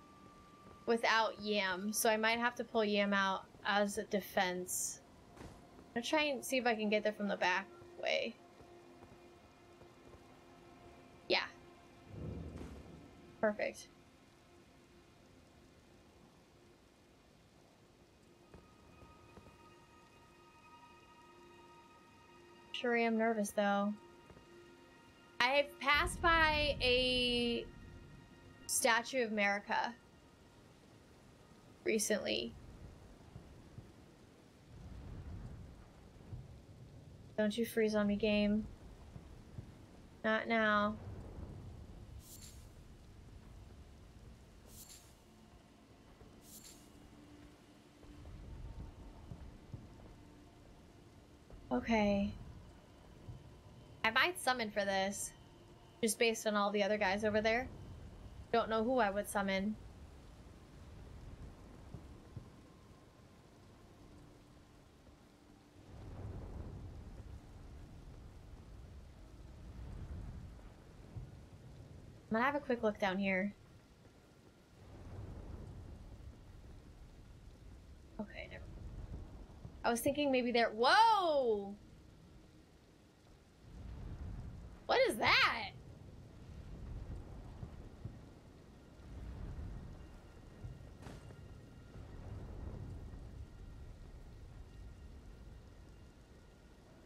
without Yam, so I might have to pull Yam out as a defense. I'm gonna try and see if I can get there from the back way. Yeah. Perfect. Sure am nervous though. I've passed by a Statue of America recently. Don't you freeze on me, game. Not now. Okay. I might summon for this, just based on all the other guys over there. Don't know who I would summon. I'm gonna have a quick look down here. Okay, never. I was thinking maybe there. Whoa! What is that?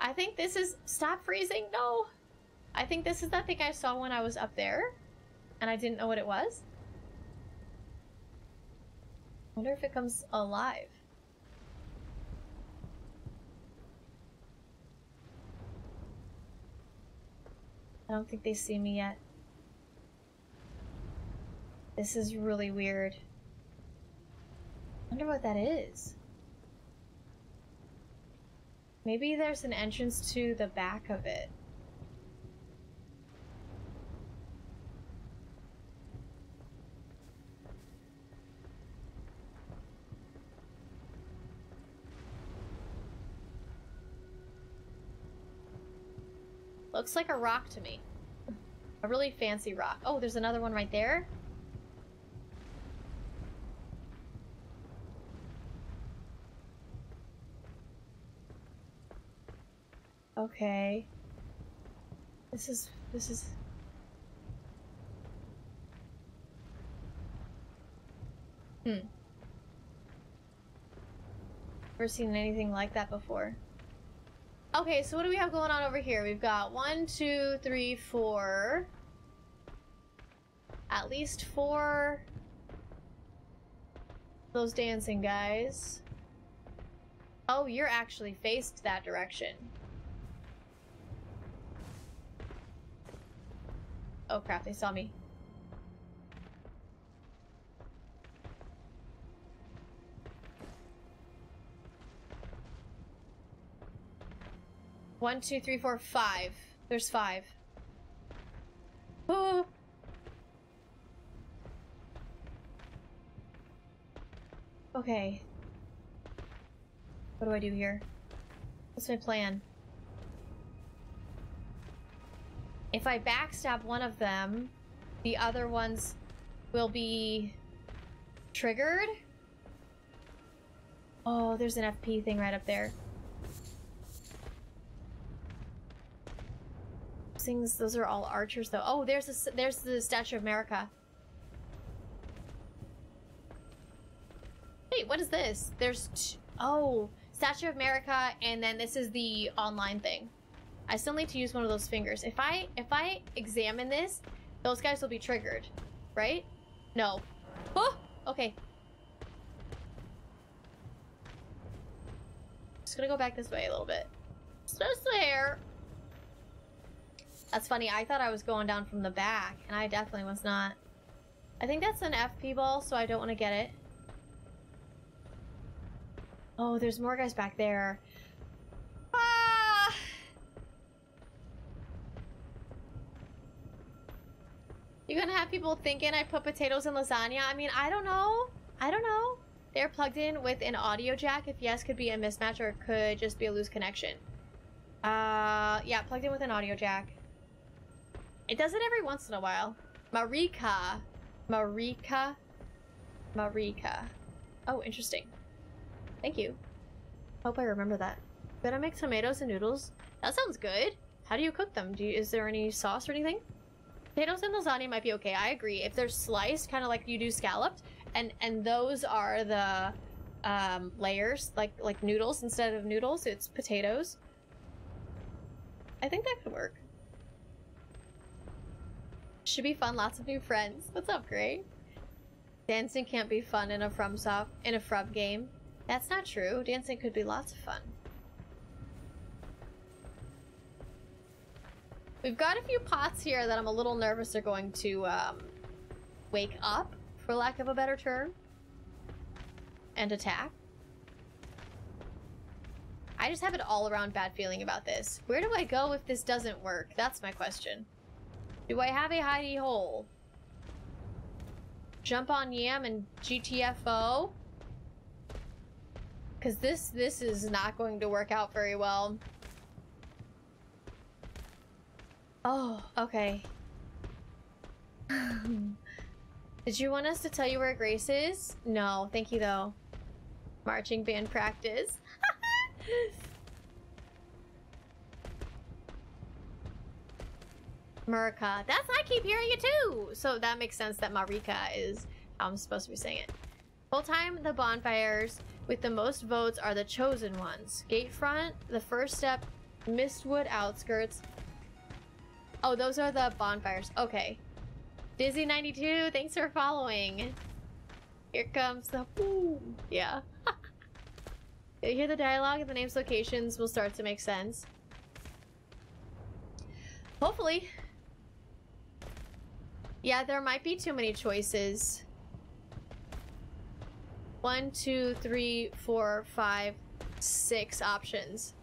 I think this is... Stop freezing, no! I think this is that thing I saw when I was up there, and I didn't know what it was. I wonder if it comes alive. I don't think they see me yet. This is really weird. I wonder what that is. Maybe there's an entrance to the back of it. Looks like a rock to me. A really fancy rock. Oh, there's another one right there. Okay. This is... Never seen anything like that before. Okay, so what do we have going on over here? We've got 1, 2, 3, 4. At least 4 those dancing guys. Oh, you're actually faced that direction. Oh crap, they saw me. One, two, three, four, five. There's 5. Oh. Okay. What do I do here? What's my plan? If I backstab one of them, the other ones will be triggered? Oh, there's an FP thing right up there. Things, those are all archers though. Oh, there's the Statue of America. Wait, what is this? Oh, Statue of America, and then this is the online thing. I still need to use one of those fingers. If I examine this, those guys will be triggered, right? No. Oh, okay. Just gonna go back this way a little bit. Just there. That's funny. I thought I was going down from the back, and I definitely was not. I think that's an FP ball, so I don't want to get it. Oh, there's more guys back there. Ah! You're gonna have people thinking I put potatoes in lasagna? I mean, I don't know. I don't know. They're plugged in with an audio jack. If yes, could be a mismatch, or it could just be a loose connection. Yeah, plugged in with an audio jack. It does it every once in a while. Marika. Marika. Marika. Oh, interesting. Thank you. Hope I remember that. Gonna make tomatoes and noodles. That sounds good. How do you cook them? Is there any sauce or anything? Potatoes and lasagna might be okay. I agree. If they're sliced, kind of like you do scalloped, and those are the layers, like noodles instead of noodles, it's potatoes. I think that could work. Should be fun. Lots of new friends. What's up, Gray? Dancing can't be fun in a Frub game. That's not true. Dancing could be lots of fun. We've got a few pots here that I'm a little nervous are going to wake up, for lack of a better term, and attack. I just have an all-around bad feeling about this. Where do I go if this doesn't work? That's my question. Do I have a hidey hole? Jump on Yam and GTFO? Because this is not going to work out very well. Oh, okay. Did you want us to tell you where Grace is? No, thank you though. Marching band practice. Marika. I keep hearing it too! So that makes sense that Marika is how I'm supposed to be saying it. Full time, the bonfires with the most votes are the chosen ones. Gatefront, the first step, Mistwood outskirts. Oh, those are the bonfires. Okay. Dizzy92, thanks for following. Here comes the boom. Yeah. You hear the dialogue and the names locations will start to make sense. Hopefully. Yeah, there might be too many choices. 1, 2, 3, 4, 5, 6 options.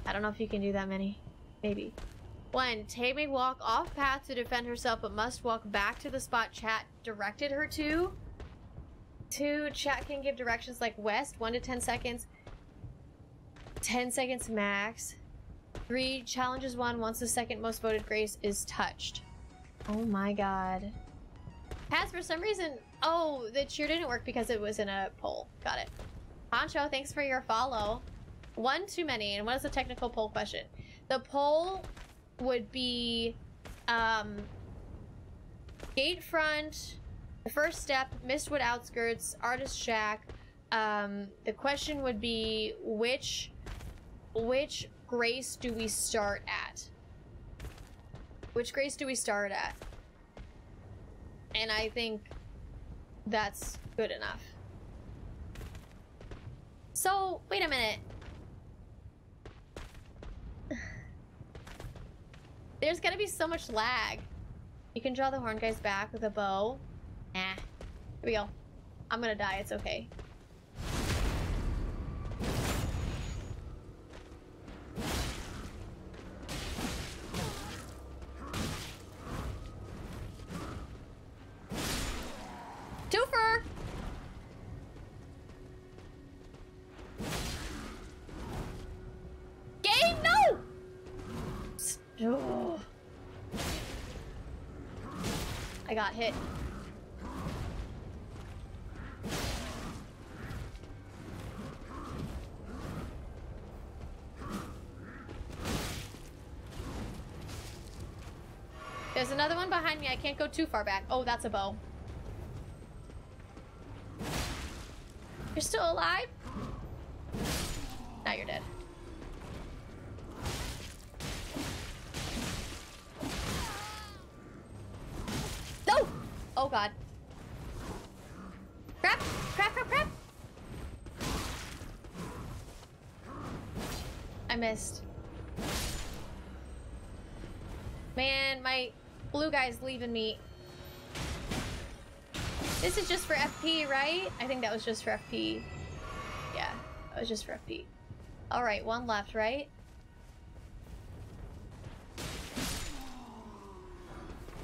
I don't know if you can do that many. Maybe. 1. Tay may walk off path to defend herself, but must walk back to the spot chat directed her to. 2. Chat can give directions like west, 1 to 10 seconds. 10 seconds max. 3. Challenges 1 once the second most voted Grace is touched. Oh my god. Paz, for some reason... Oh, the cheer didn't work because it was in a poll. Got it. Poncho, thanks for your follow. 1 too many. And what is the technical poll question? The poll would be... Gatefront, the first step, Mistwood outskirts, Artist Shack. The question would be which Grace do we start at? Which Grace do we start at? And I think that's good enough. So, wait a minute. There's gonna be so much lag. You can draw the horn guys back with a bow. Nah. Here we go. I'm gonna die, it's okay. Twofer! Game, no! Oh. I got hit. There's another one behind me. I can't go too far back. Oh, that's a bow. You're still alive? Now you're dead. No! Oh god. Crap! Crap, crap, crap! I missed. Man, my blue guy's leaving me. This is just for FP, right? I think that was just for FP. Yeah, that was just for FP. Alright, one left, right?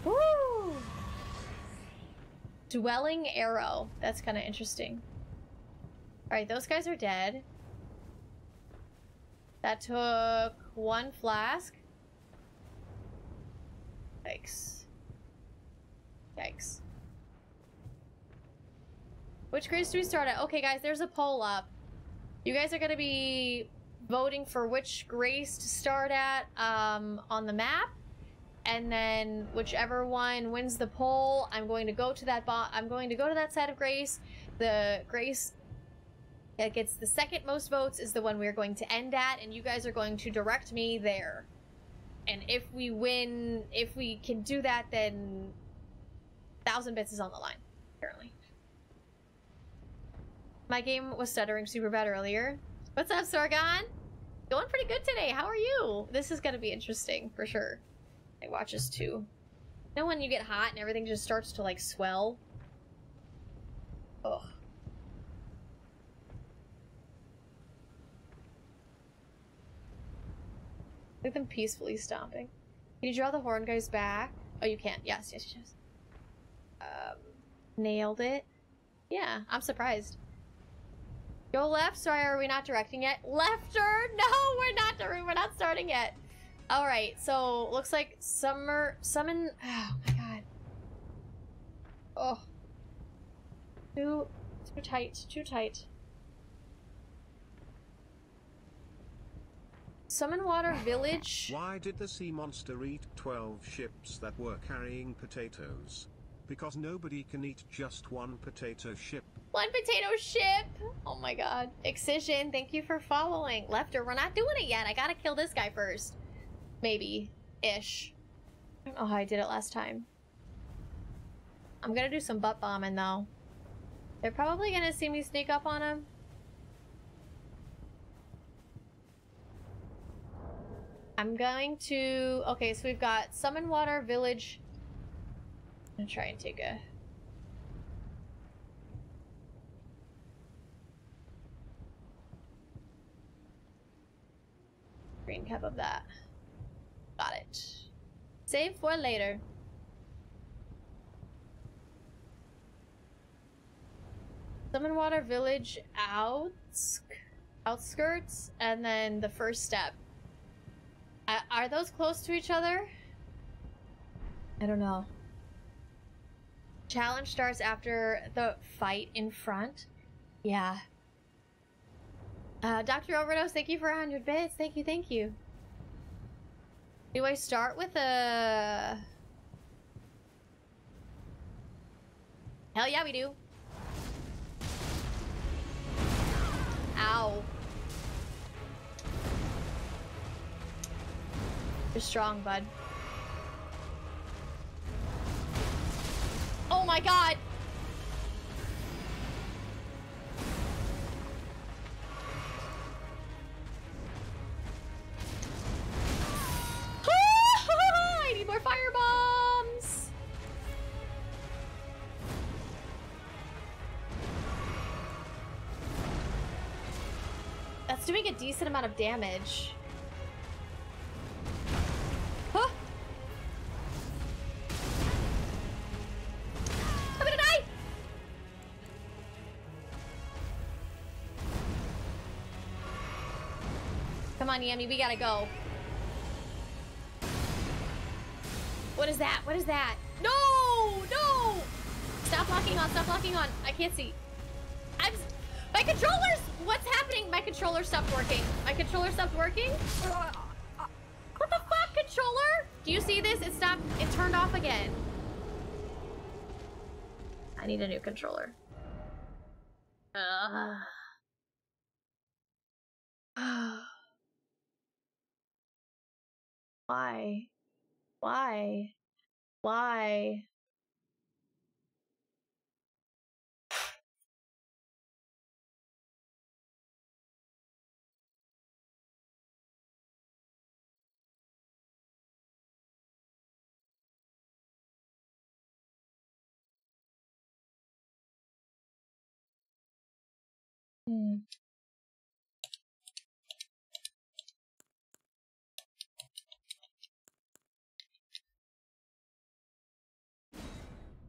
Woo! Dwelling arrow. That's kind of interesting. Alright, those guys are dead. That took one flask. Yikes. Yikes. Which grace do we start at? Okay, guys, there's a poll up. You guys are going to be voting for which grace to start at on the map. And then whichever one wins the poll, I'm going to go to that side of grace. The grace that gets the second most votes is the one we're going to end at, and you guys are going to direct me there. And if we win, if we can do that, then 1,000 bits is on the line, apparently. My game was stuttering super bad earlier. What's up, Sorgon? Going pretty good today. How are you? This is gonna be interesting, for sure. I watch this too. You know when you get hot and everything just starts to, like, swell? Ugh. Look at them peacefully stomping. Can you draw the horn guys back? Oh, you can't. Yes, yes, yes. Nailed it. Yeah, I'm surprised. Go left. Sorry, are we not directing yet? Lefter? No, we're not starting yet. All right, so looks like summon. Oh my god. Oh. Too tight. Too tight. Summon Water Village. Why did the sea monster eat 12 ships that were carrying potatoes? Because nobody can eat just one potato ship. One potato ship! Oh my god. Excision, thank you for following. Lefter, we're not doing it yet. I gotta kill this guy first. Maybe. Ish. I don't know how I did it last time. I'm gonna do some butt bombing though. They're probably gonna see me sneak up on him. I'm going to... Okay, so we've got Summon Water Village. I'm gonna try and take a... green cap of that. Got it. Save for later. Summon Water Village outskirts, and then the first step. Are those close to each other? I don't know. Challenge starts after the fight in front. Yeah. Dr. Overdose, thank you for 100 bits. Thank you, thank you. Do I start with a... Hell yeah, we do. Ow. You're strong, bud. Oh my god! I need more fire bombs! That's doing a decent amount of damage. Huh? I'm gonna die! Come on, Yami, we gotta go. What is that? What is that? No! No! Stop locking on, stop locking on. I can't see. My controller's... What's happening? My controller stopped working. My controller stopped working? What the fuck, controller? Do you see this? It stopped. It turned off again. I need a new controller. Why? Why? Why?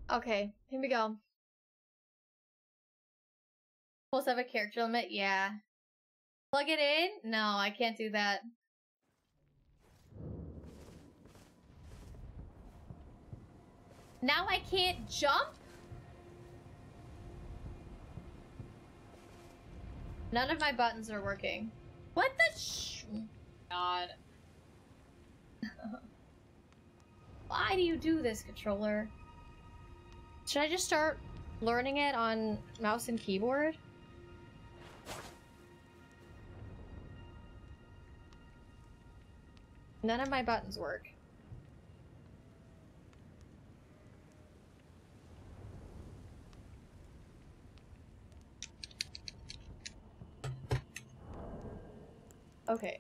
Okay, here we go. Supposed to have a character limit? Yeah. Plug it in? No, I can't do that. Now I can't jump? None of my buttons are working. What the God. Why do you do this, controller? Should I just start learning it on mouse and keyboard? None of my buttons work. Okay.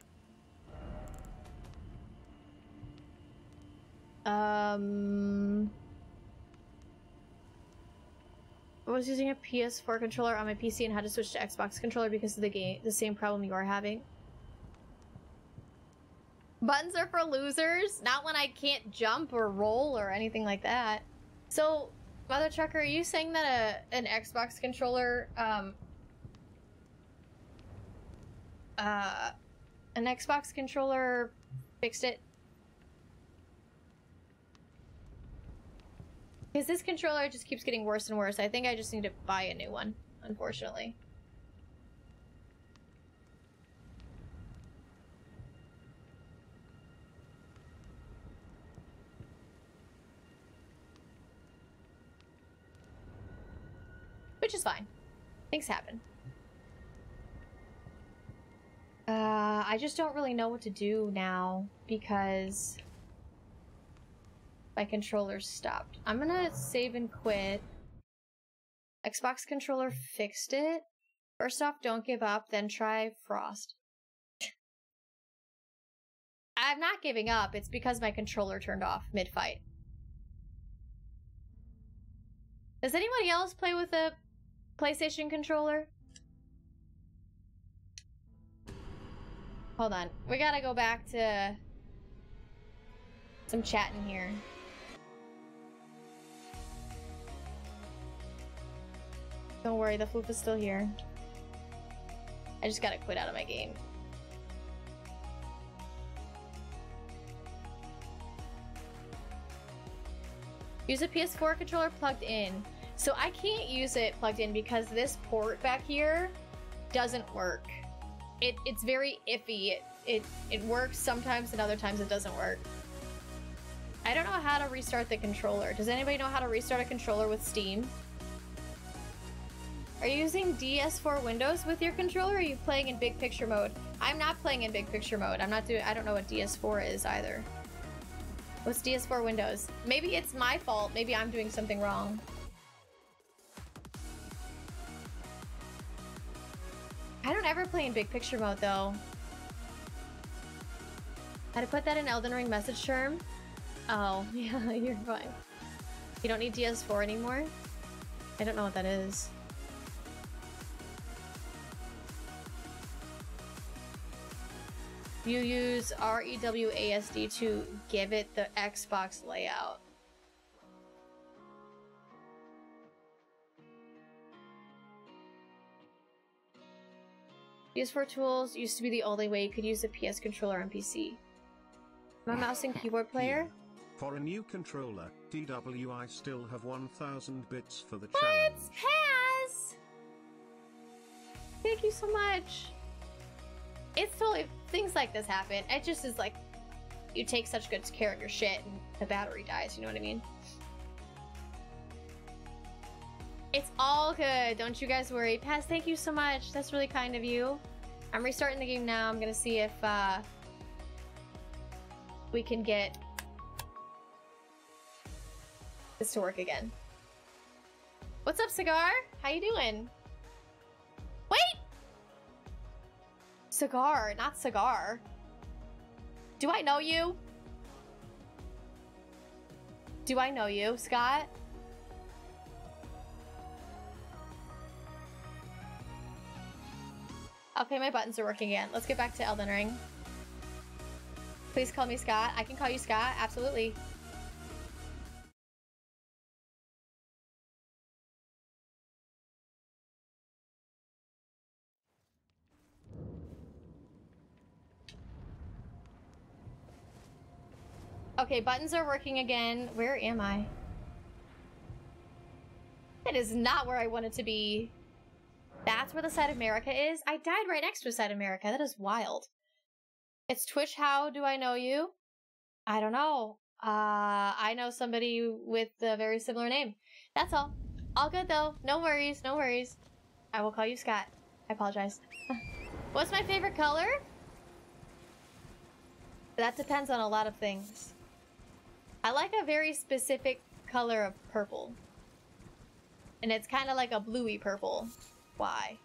I was using a PS4 controller on my PC and had to switch to Xbox controller because of the same problem you are having. Buttons are for losers, not when I can't jump or roll or anything like that. So, Mother Trucker, are you saying that an Xbox controller, an Xbox controller fixed it? Because this controller just keeps getting worse and worse. I think I just need to buy a new one, unfortunately. Which is fine. Things happen. I just don't really know what to do now because my controller's stopped. I'm gonna save and quit. Xbox controller fixed it. First off, don't give up, then try Frost. I'm not giving up, it's because my controller turned off mid-fight. Does anybody else play with a PlayStation controller? Hold on, we gotta go back to some chatting here. Don't worry, the floof is still here. I just gotta quit out of my game. Use a PS4 controller plugged in. So I can't use it plugged in because this port back here doesn't work. It's very iffy. It works sometimes and other times it doesn't work. I don't know how to restart the controller. Does anybody know how to restart a controller with Steam? Are you using DS4 Windows with your controller or are you playing in big picture mode? I'm not playing in big picture mode. I don't know what DS4 is either. What's DS4 Windows? Maybe it's my fault. Maybe I'm doing something wrong. I don't ever play in big picture mode though. How to put that in Elden Ring message term? Oh, yeah, you're fine. You don't need DS4 anymore? I don't know what that is. You use REWASD to give it the Xbox layout. PS4 tools used to be the only way you could use a PS controller on PC. My mouse and keyboard player? For a new controller, DWI still have 1000 bits for the What? challenge. Has? Thank you so much. It's totally, things like this happen. It just is like, you take such good care of your shit and the battery dies, you know what I mean? It's all good, don't you guys worry. Paz, thank you so much. That's really kind of you. I'm restarting the game now. I'm gonna see if we can get this to work again. What's up, Cigar? How you doing? Wait! Cigar, not Cigar. Do I know you? Do I know you, Scott? Okay, my buttons are working again. Let's get back to Elden Ring. Please call me Scott. I can call you Scott, absolutely. Okay, buttons are working again. Where am I? That is not where I wanted to be. That's where the side of America is? I died right next to a side of America. That is wild. It's Twitch. How do I know you? I don't know. I know somebody with a very similar name. That's all. All good though. No worries. No worries. I will call you Scott. I apologize. What's my favorite color? That depends on a lot of things. I like a very specific color of purple. And it's kind of like a bluey purple. Why?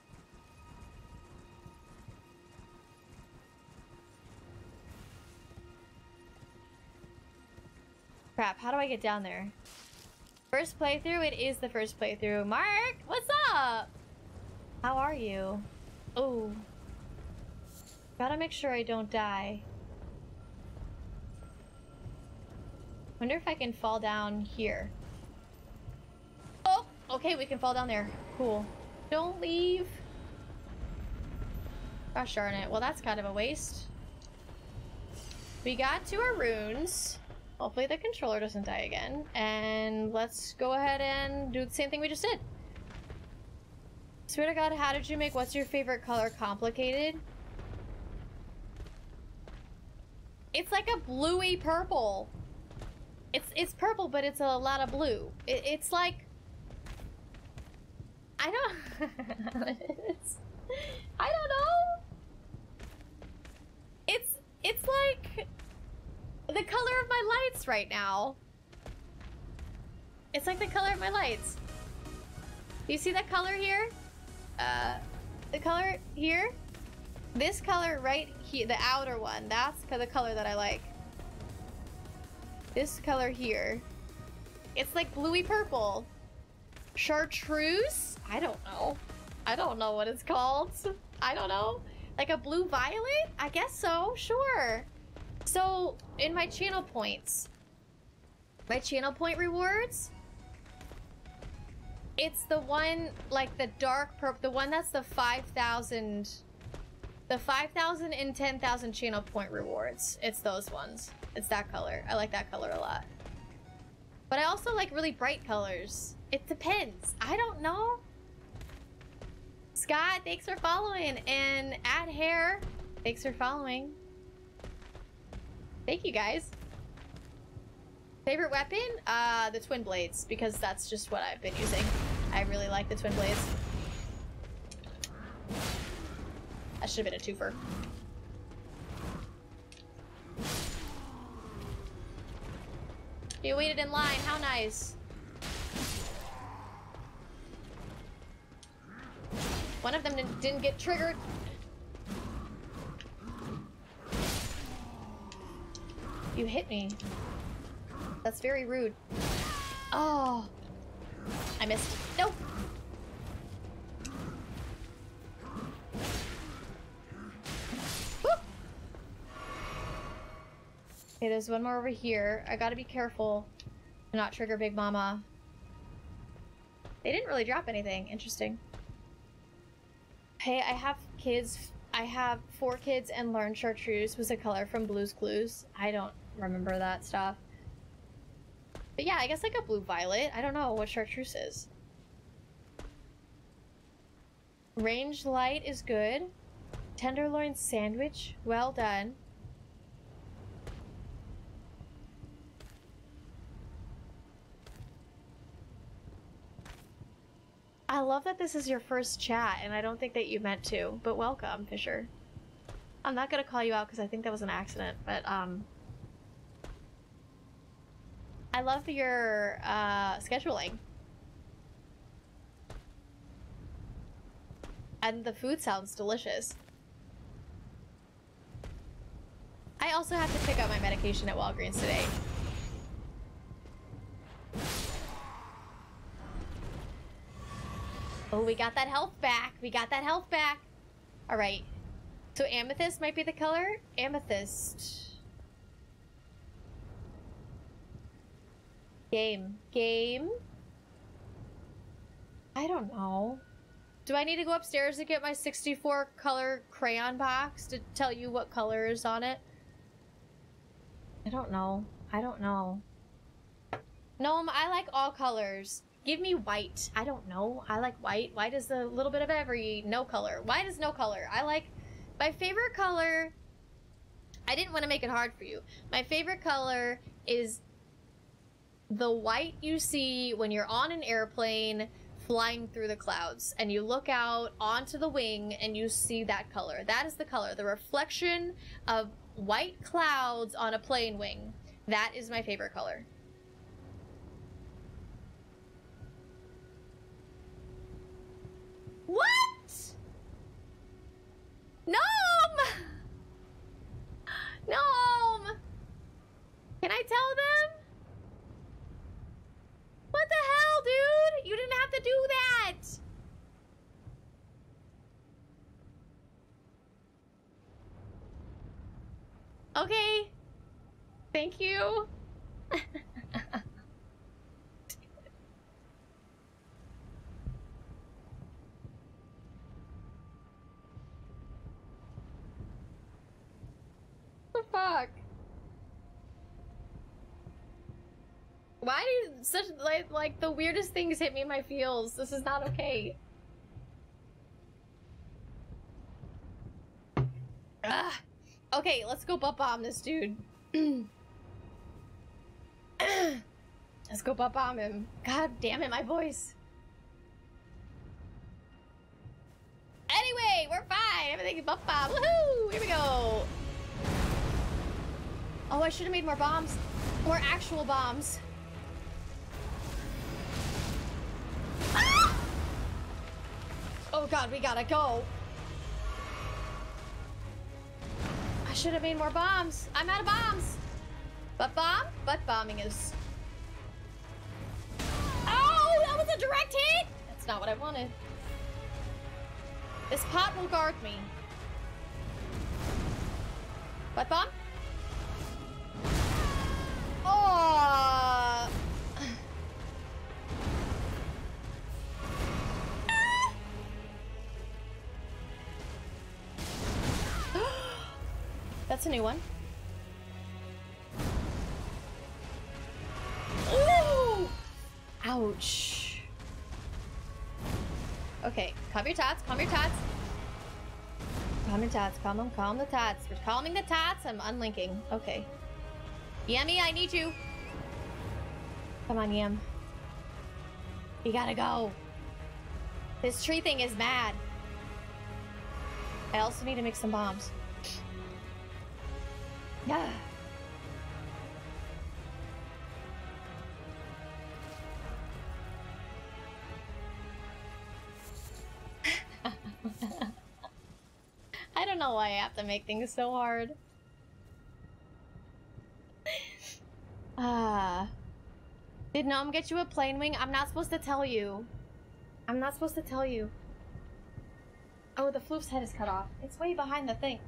Crap, how do I get down there? First playthrough? It is the first playthrough. Mark, what's up? How are you? Oh. Gotta make sure I don't die. Wonder if I can fall down here. Oh, okay, we can fall down there. Cool. Don't leave. Gosh darn it. Well, that's kind of a waste. We got to our runes. Hopefully the controller doesn't die again. And let's go ahead and do the same thing we just did. Swear to God, how did you make what's your favorite color complicated? It's like a bluey purple. It's purple, but it's a lot of blue. It's like... I don't know. It's like the color of my lights right now. It's like the color of my lights. Do you see that color here? The color here? This color right here, the outer one, that's the color that I like. This color here. It's like bluey purple. Chartreuse? I don't know. I don't know what it's called. I don't know. Like a blue violet? I guess so, sure. So, in my channel points, my channel point rewards, it's the one, like the dark purple, the one that's the 5,000, the 5,000 and 10,000 channel point rewards. It's those ones. It's that color. I like that color a lot. But I also like really bright colors. It depends. I don't know. Scott, thanks for following. And Add Hair, thanks for following. Thank you, guys. Favorite weapon? The twin blades, because that's just what I've been using. I really like the twin blades. That should have been a twofer. You waited in line, how nice. One of them didn't get triggered. You hit me. That's very rude. Oh. I missed. Nope. Woo. Okay, there's one more over here. I gotta be careful to not trigger Big Mama. They didn't really drop anything. Interesting. Hey, I have kids. I have 4 kids and learned chartreuse was a color from Blue's Clues. I don't remember that stuff. But yeah, I guess like a blue violet. I don't know what chartreuse is. Range light is good. Tenderloin sandwich. Well done. I love that this is your first chat, and I don't think that you meant to, but welcome, Fisher. I'm not gonna call you out because I think that was an accident, but, I love your, scheduling. And the food sounds delicious. I also have to pick up my medication at Walgreens today. Oh, we got that health back. We got that health back. All right. So amethyst might be the color? Amethyst. Game. Game? I don't know. Do I need to go upstairs to get my 64 color crayon box to tell you what color is on it? I don't know. I don't know. Gnome, I like all colors. Give me white. I don't know. I like white. White is a little bit of every no color. White is no color. I like my favorite color. I didn't want to make it hard for you. My favorite color is the white you see when you're on an airplane flying through the clouds and you look out onto the wing and you see that color. That is the color. The reflection of white clouds on a plane wing. That is my favorite color. What? Gnome! Gnome! Can I tell them? What the hell, dude? You didn't have to do that! Okay. Thank you. The fuck? Why do such like the weirdest things hit me in my feels? This is not okay. Ugh. Okay, let's go butt bomb this dude. Let's go butt bomb him. God damn it, my voice. Anyway, we're fine. Everything's butt bomb. Woohoo! Here we go. Oh, I should have made more bombs. More actual bombs. Ah! Oh god, we gotta go. I should have made more bombs. I'm out of bombs. Butt bomb? Butt bombing is... Oh, that was a direct hit? That's not what I wanted. This pot will guard me. Butt bomb? Oh! That's a new one. Ooh! Ouch. Okay, calm your tots, calm your tots. Calm your tots, calm them, calm the tots. We're calming the tots, I'm unlinking. Okay. Yummy, I need you. Come on, Yam. You gotta go. This tree thing is mad. I also need to make some bombs. Yeah. I don't know why I have to make things so hard. Did Gnome get you a plane wing? I'm not supposed to tell you. I'm not supposed to tell you. Oh, the floof's head is cut off. It's way behind the thing.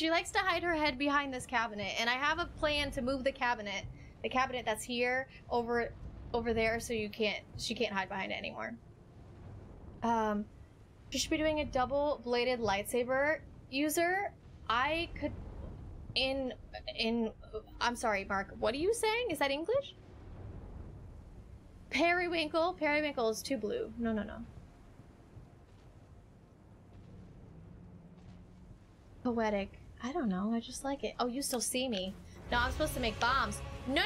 She likes to hide her head behind this cabinet, and I have a plan to move the cabinet that's here over there, so she can't hide behind it anymore. She should be doing a double-bladed lightsaber user. I could I'm sorry, Mark. What are you saying? Is that English? Periwinkle. Periwinkle is too blue. No. Poetic. I don't know. I just like it. Oh, you still see me. No, I'm supposed to make bombs. No.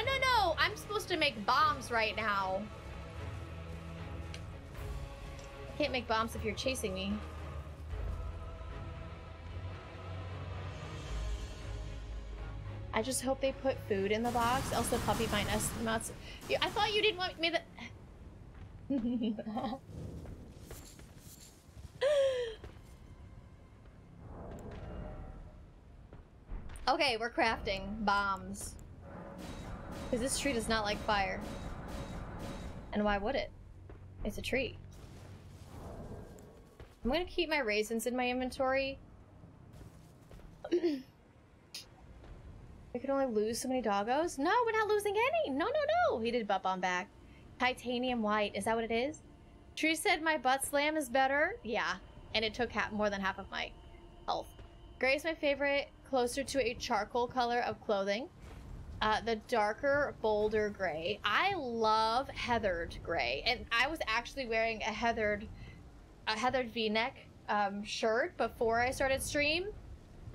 I'm supposed to make bombs right now. I can't make bombs if you're chasing me. I just hope they put food in the box, else the puppy might nuts. I thought you didn't want me to... Okay, we're crafting bombs. Because this tree does not like fire. And why would it? It's a tree. I'm gonna keep my raisins in my inventory. We could only lose so many doggos? No, we're not losing any! No! He did butt bomb back. Titanium white, is that what it is? Tree said my butt slam is better. Yeah, and it took more than half of my health. Gray is my favorite, closer to a charcoal color of clothing. The darker, bolder gray. I love heathered gray, and I was actually wearing a heathered V-neck shirt before I started stream,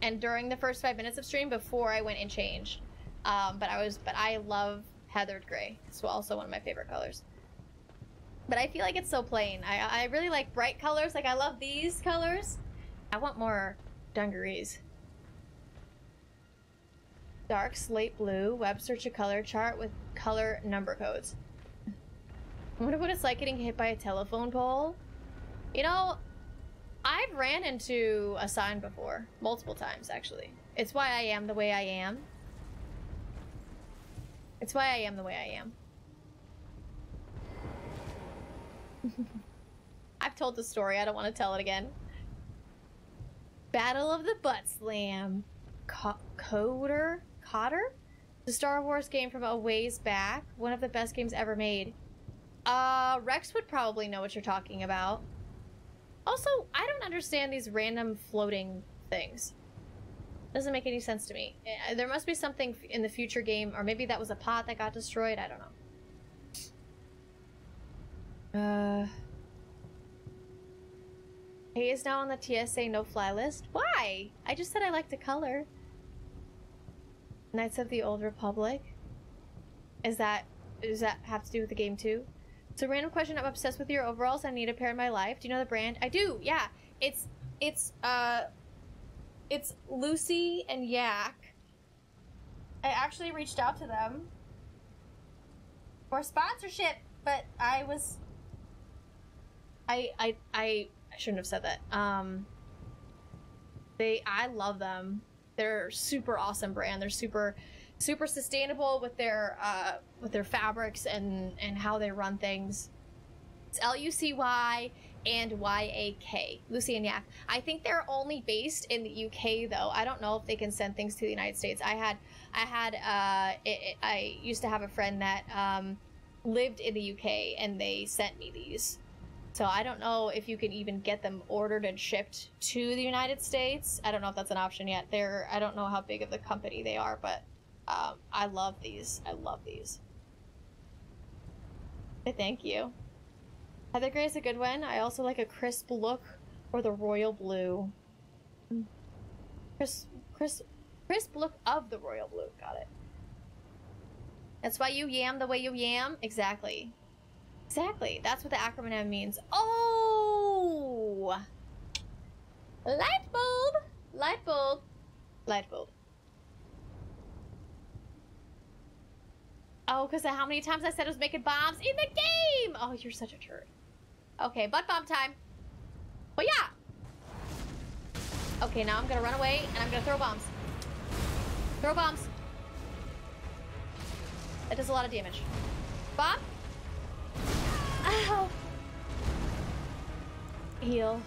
and during the first 5 minutes of stream before I went and changed. But I love heathered gray. It's also one of my favorite colors. But I feel like it's so plain. I really like bright colors. Like, I love these colors. I want more dungarees. Dark slate blue. Web search a color chart with color number codes. I wonder what it's like getting hit by a telephone pole. You know, I've ran into a sign before. Multiple times, actually. It's why I am the way I am. It's why I am the way I am. I've told the story. I don't want to tell it again. Battle of the Butt Slam. Cotter? The Star Wars game from a ways back. One of the best games ever made. Rex would probably know what you're talking about. Also, I don't understand these random floating things. Doesn't make any sense to me. There must be something in the future game, or maybe that was a pot that got destroyed. I don't know. He is now on the TSA no-fly list. Why? I just said I like the color. Knights of the Old Republic. Does that have to do with the game too? It's a random question. I'm obsessed with your overalls. I need a pair in my life. Do you know the brand? I do. Yeah. It's Lucy and Yak. I actually reached out to them for sponsorship, but I shouldn't have said that. I love them. They're super awesome brand. They're super sustainable with their fabrics and how they run things. It's Lucy and Yak. Lucy and Yak. I think they're only based in the UK though. I don't know if they can send things to the United States. I used to have a friend that lived in the UK and they sent me these. So I don't know if you can even get them ordered and shipped to the United States. I don't know if that's an option yet. I don't know how big of the company they are, but I love these. I love these. Thank you. Heather Gray is a good one. I also like a crisp look or the royal blue. Crisp look of the royal blue. Got it. That's why you yam the way you yam. Exactly. Exactly. That's what the acronym means. Oh! Light bulb! Light bulb. Light bulb. Oh, because of how many times I said I was making bombs in the game! Oh, you're such a turd. Okay, butt bomb time. Oh, yeah! Okay, now I'm gonna run away, and I'm gonna throw bombs. Throw bombs. That does a lot of damage. Bomb? Ow! Heal.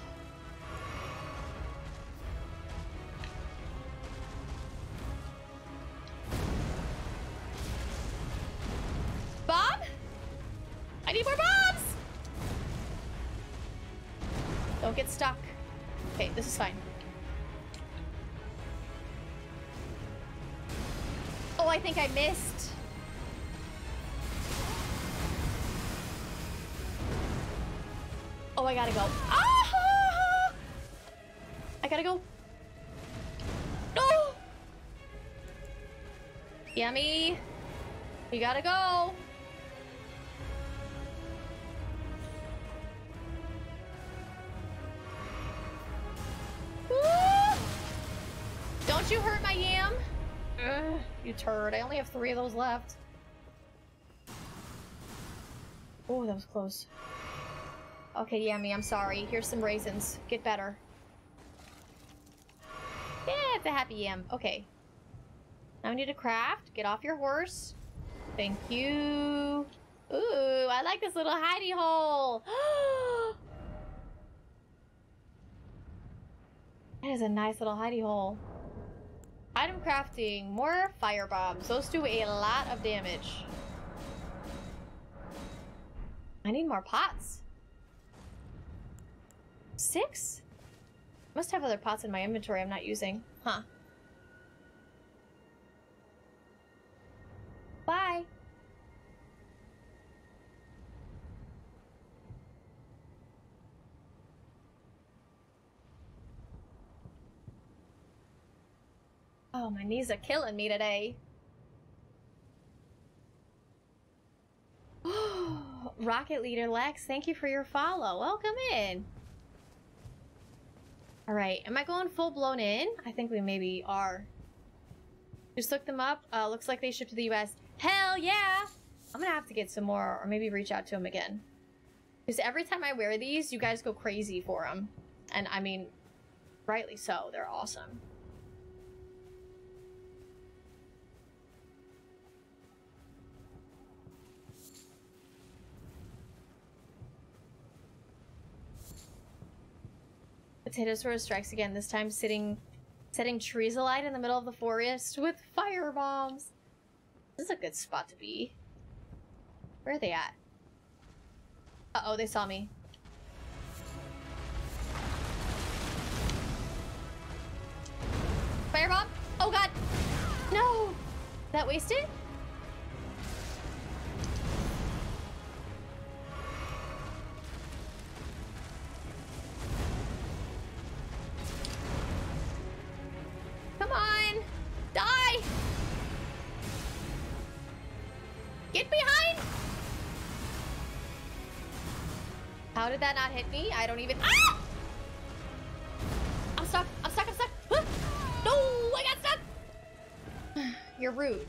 Don't get stuck. Okay, this is fine. Oh, I think I missed. Oh, I gotta go. Ah! I gotta go. No! Yummy. You gotta go. Woo! Don't you hurt my yam. Ugh, you turd. I only have 3 of those left. Oh, that was close. Okay, Yummy, I'm sorry. Here's some raisins. Get better. Yeah, it's a happy yam. Okay. Now we need to craft. Get off your horse. Thank you. Ooh, I like this little hidey hole. That is a nice little hidey hole. Item crafting. More fire bombs. Those do a lot of damage. I need more pots. 6? Must have other pots in my inventory I'm not using. Huh. Bye. Oh, my knees are killing me today. Rocket Leader Lex, thank you for your follow. Welcome in. Alright, am I going full blown in? I think we maybe are. Just look them up. Looks like they ship to the US. Hell yeah! I'm gonna have to get some more, or maybe reach out to them again. Because every time I wear these, you guys go crazy for them. And I mean, rightly so. They're awesome. Potato Sword strikes again, this time setting trees alight in the middle of the forest with fire bombs. This is a good spot to be. Where are they at? Uh-oh, they saw me. Firebomb? Oh god! No! That wasted? Come on! Die! Get behind! How did that not hit me? I don't even— ah! I'm stuck! I'm stuck! I'm stuck! Ah! No! I got stuck! You're rude.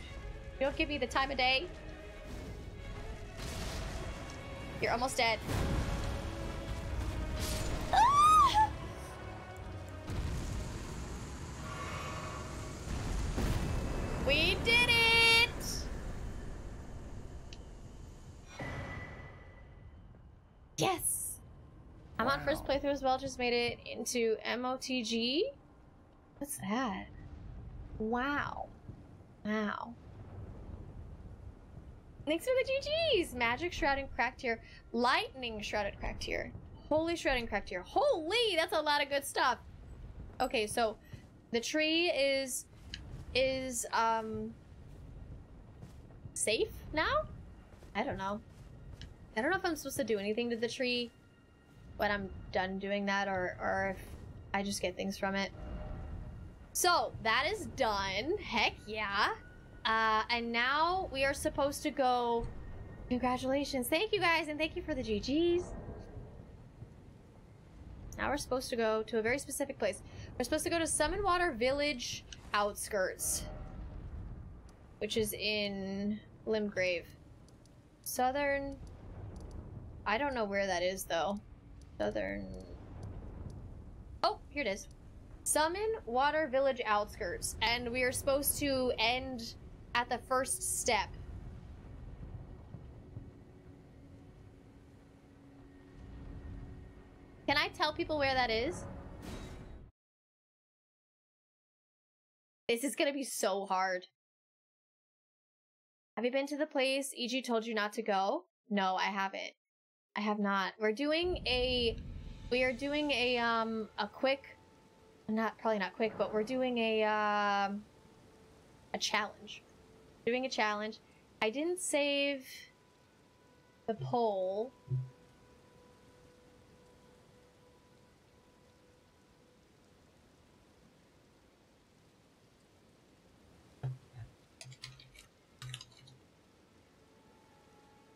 You don't give me the time of day. You're almost dead. Ah! We did it! Yes! I'm on first playthrough as well, just made it into MOTG. What's that? Wow. Wow. Thanks for the GGs! Magic Shrouded Cracked Tier. Lightning Shrouded Cracked Tier. Holy Shrouded Cracked Tier. Holy! That's a lot of good stuff. Okay, so the tree is safe now? I don't know. I don't know if I'm supposed to do anything to the tree when I'm done doing that, or if I just get things from it. So that is done. Heck yeah. And now we are supposed to go. Congratulations. Thank you guys, and thank you for the GGs. Now we're supposed to go to a very specific place. We're supposed to go to Summon Water Village Outskirts, which is in Limgrave. Southern... I don't know where that is, though. Southern... Oh, here it is. Summon Water Village Outskirts. And we are supposed to end at the first step. Can I tell people where that is? This is gonna be so hard. Have you been to the place EG told you not to go? No, I haven't. I have not. We're doing a We are doing a quick, probably not quick, but we're doing a challenge. Doing a challenge. I didn't save the poll.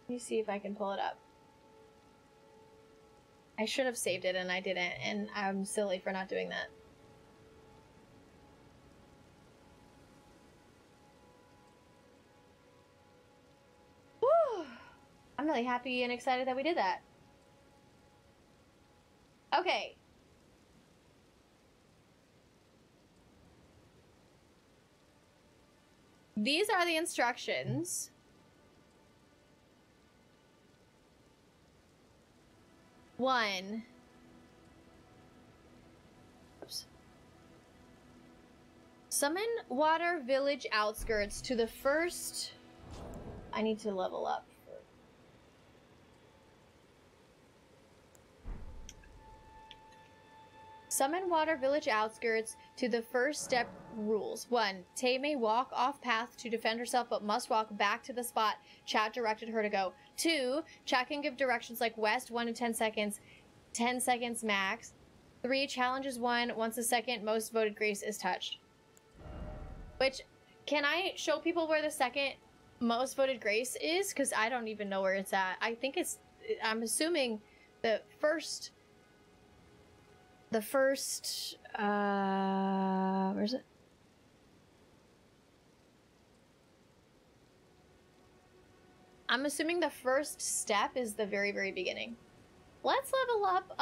Let me see if I can pull it up. I should have saved it and I didn't, and I'm silly for not doing that. Woo! I'm really happy and excited that we did that. Okay. These are the instructions. One. Oops. Summon water village outskirts to the first... I need to level up. Summon water village outskirts to the first step rules. 1. Tay may walk off path to defend herself but must walk back to the spot chat directed her to go. 2. Chat can give directions like west 1 to 10 seconds. 10 seconds max. 3. Challenges 1 once the second most voted grace is touched. Which, can I show people where the second most voted grace is? Because I don't even know where it's at. I think it's... I'm assuming the first... where's it? I'm assuming the first step is the very, very beginning. Let's level up,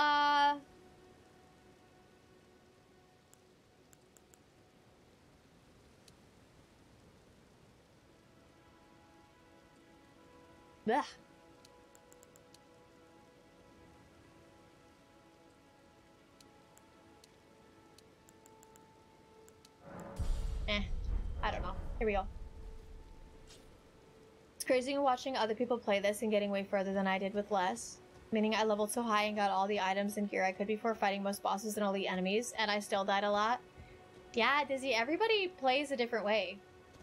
Blech. I don't know. Here we go. It's crazy watching other people play this and getting way further than I did with less. Meaning I leveled so high and got all the items and gear I could before fighting most bosses and elite enemies, and I still died a lot. Yeah, Dizzy, everybody plays a different way.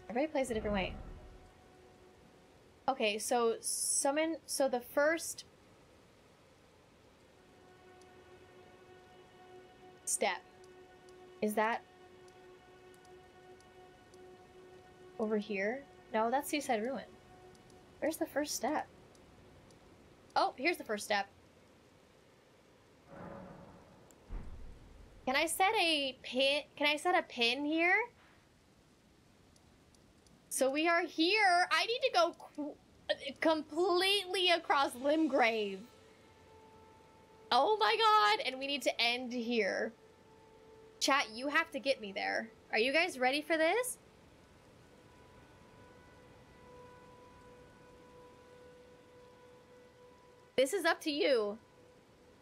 Everybody plays a different way. Okay, so summon... So the first... step. Is that... over here? No, that's Seaside Ruin. Where's the first step? Oh, here's the first step. Can I set a pin? Can I set a pin here? So we are here. I need to go completely across Limgrave. Oh my god. And we need to end here. Chat, you have to get me there. Are you guys ready for this? This is up to you.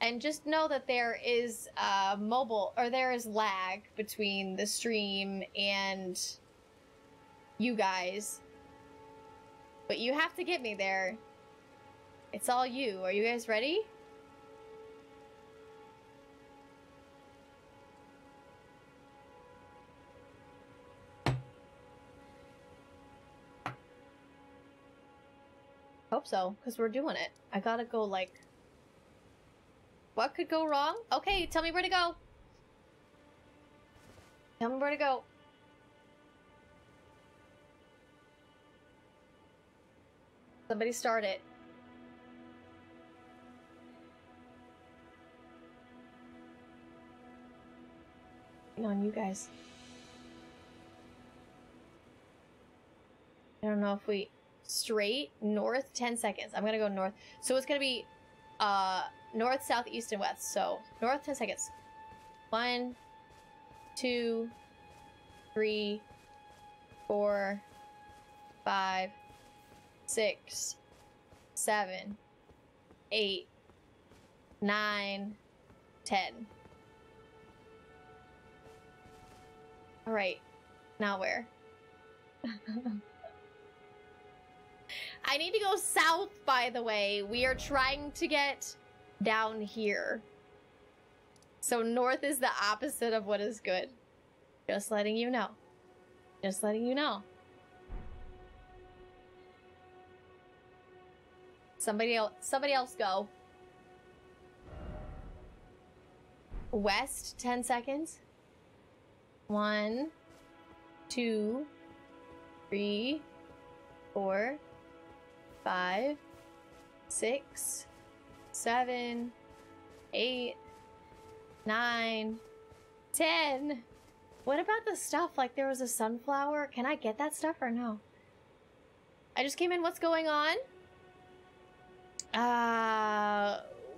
And just know that there is there is lag between the stream and you guys. But you have to get me there. It's all you. Are you guys ready? Hope so, because we're doing it. I gotta go, like... What could go wrong? Okay, tell me where to go. Tell me where to go. Somebody start it. Hang on, you guys. I don't know if we... Straight, north, 10 seconds. I'm gonna go north. So it's gonna be, north, south, east, and west. So, north, 10 seconds. 1, 2, 3, 4, 5, 6, 7, 8, 9, 10. Alright. Now where? I need to go south, by the way. We are trying to get down here. So north is the opposite of what is good. Just letting you know. Just letting you know. Somebody else go. West, 10 seconds. 1, 2, 3, 4, 5, 6, 7, 8, 9, 10. What about the stuff? Like there was a sunflower. Can I get that stuff or no? I just came in. What's going on?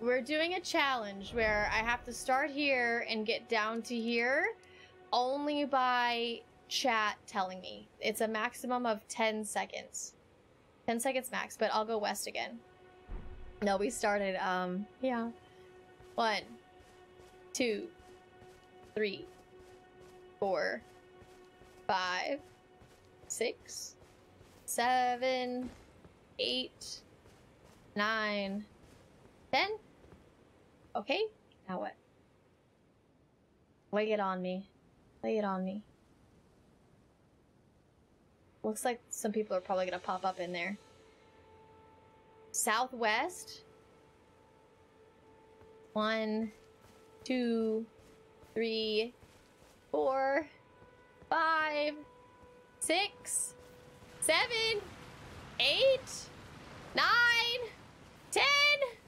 We're doing a challenge where I have to start here and get down to here only by chat telling me. It's a maximum of 10 seconds. 10 seconds max, but I'll go west again. No, we started, yeah. 1, 2, 3, 4, 5, 6, 7, 8, 9, 10. Okay, now what? Lay it on me. Lay it on me. Looks like some people are probably gonna pop up in there. Southwest. 1, 2, 3, 4, 5, 6, 7, 8, 9, 10.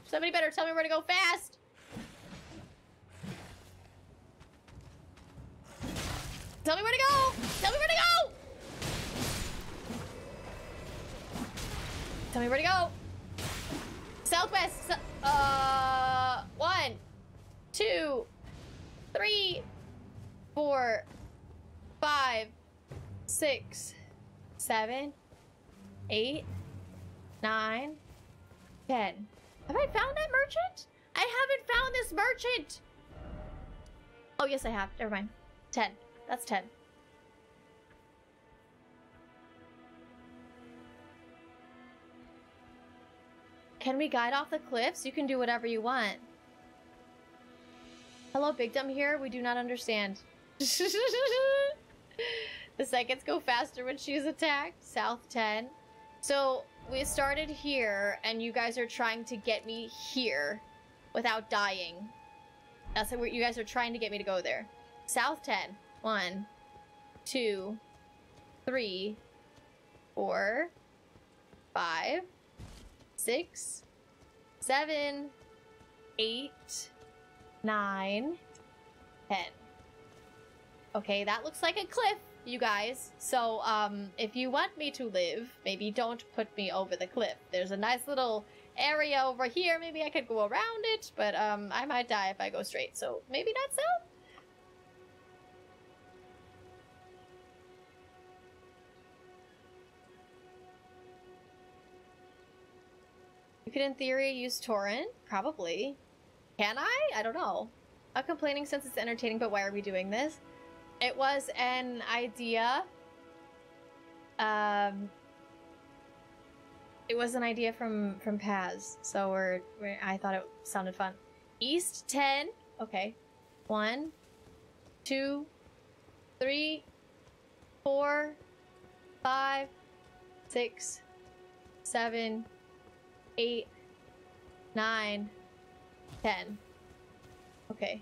Somebody better tell me where to go fast. Tell me where to go. Tell me where to go. Tell me where to go. Southwest. 1, 2, 3, 4, 5, 6, 7, 8, 9, 10. Have I found that merchant? I haven't found this merchant. Oh, yes, I have. Never mind. 10. That's 10. Can we guide off the cliffs? You can do whatever you want. Hello, Big Dumb here. We do not understand. The seconds go faster when she's attacked. South 10. So we started here, and you guys are trying to get me here without dying. That's what you guys are trying to get me to go there. South 10. 1, 2, 3, 4, 5, 6, 7, 8, 9, 10. Okay, that looks like a cliff, you guys. So, if you want me to live, maybe don't put me over the cliff. There's a nice little area over here. Maybe I could go around it, but, I might die if I go straight. So, maybe not south? You could, in theory, use torrent. Probably. Can I? I don't know. I'm complaining since it's entertaining, but why are we doing this? It was an idea. It was an idea from Paz, so I thought it sounded fun. East 10. Okay. 1, 2, 3, 4, 5, 6, 7, 8, 9, 10. Okay.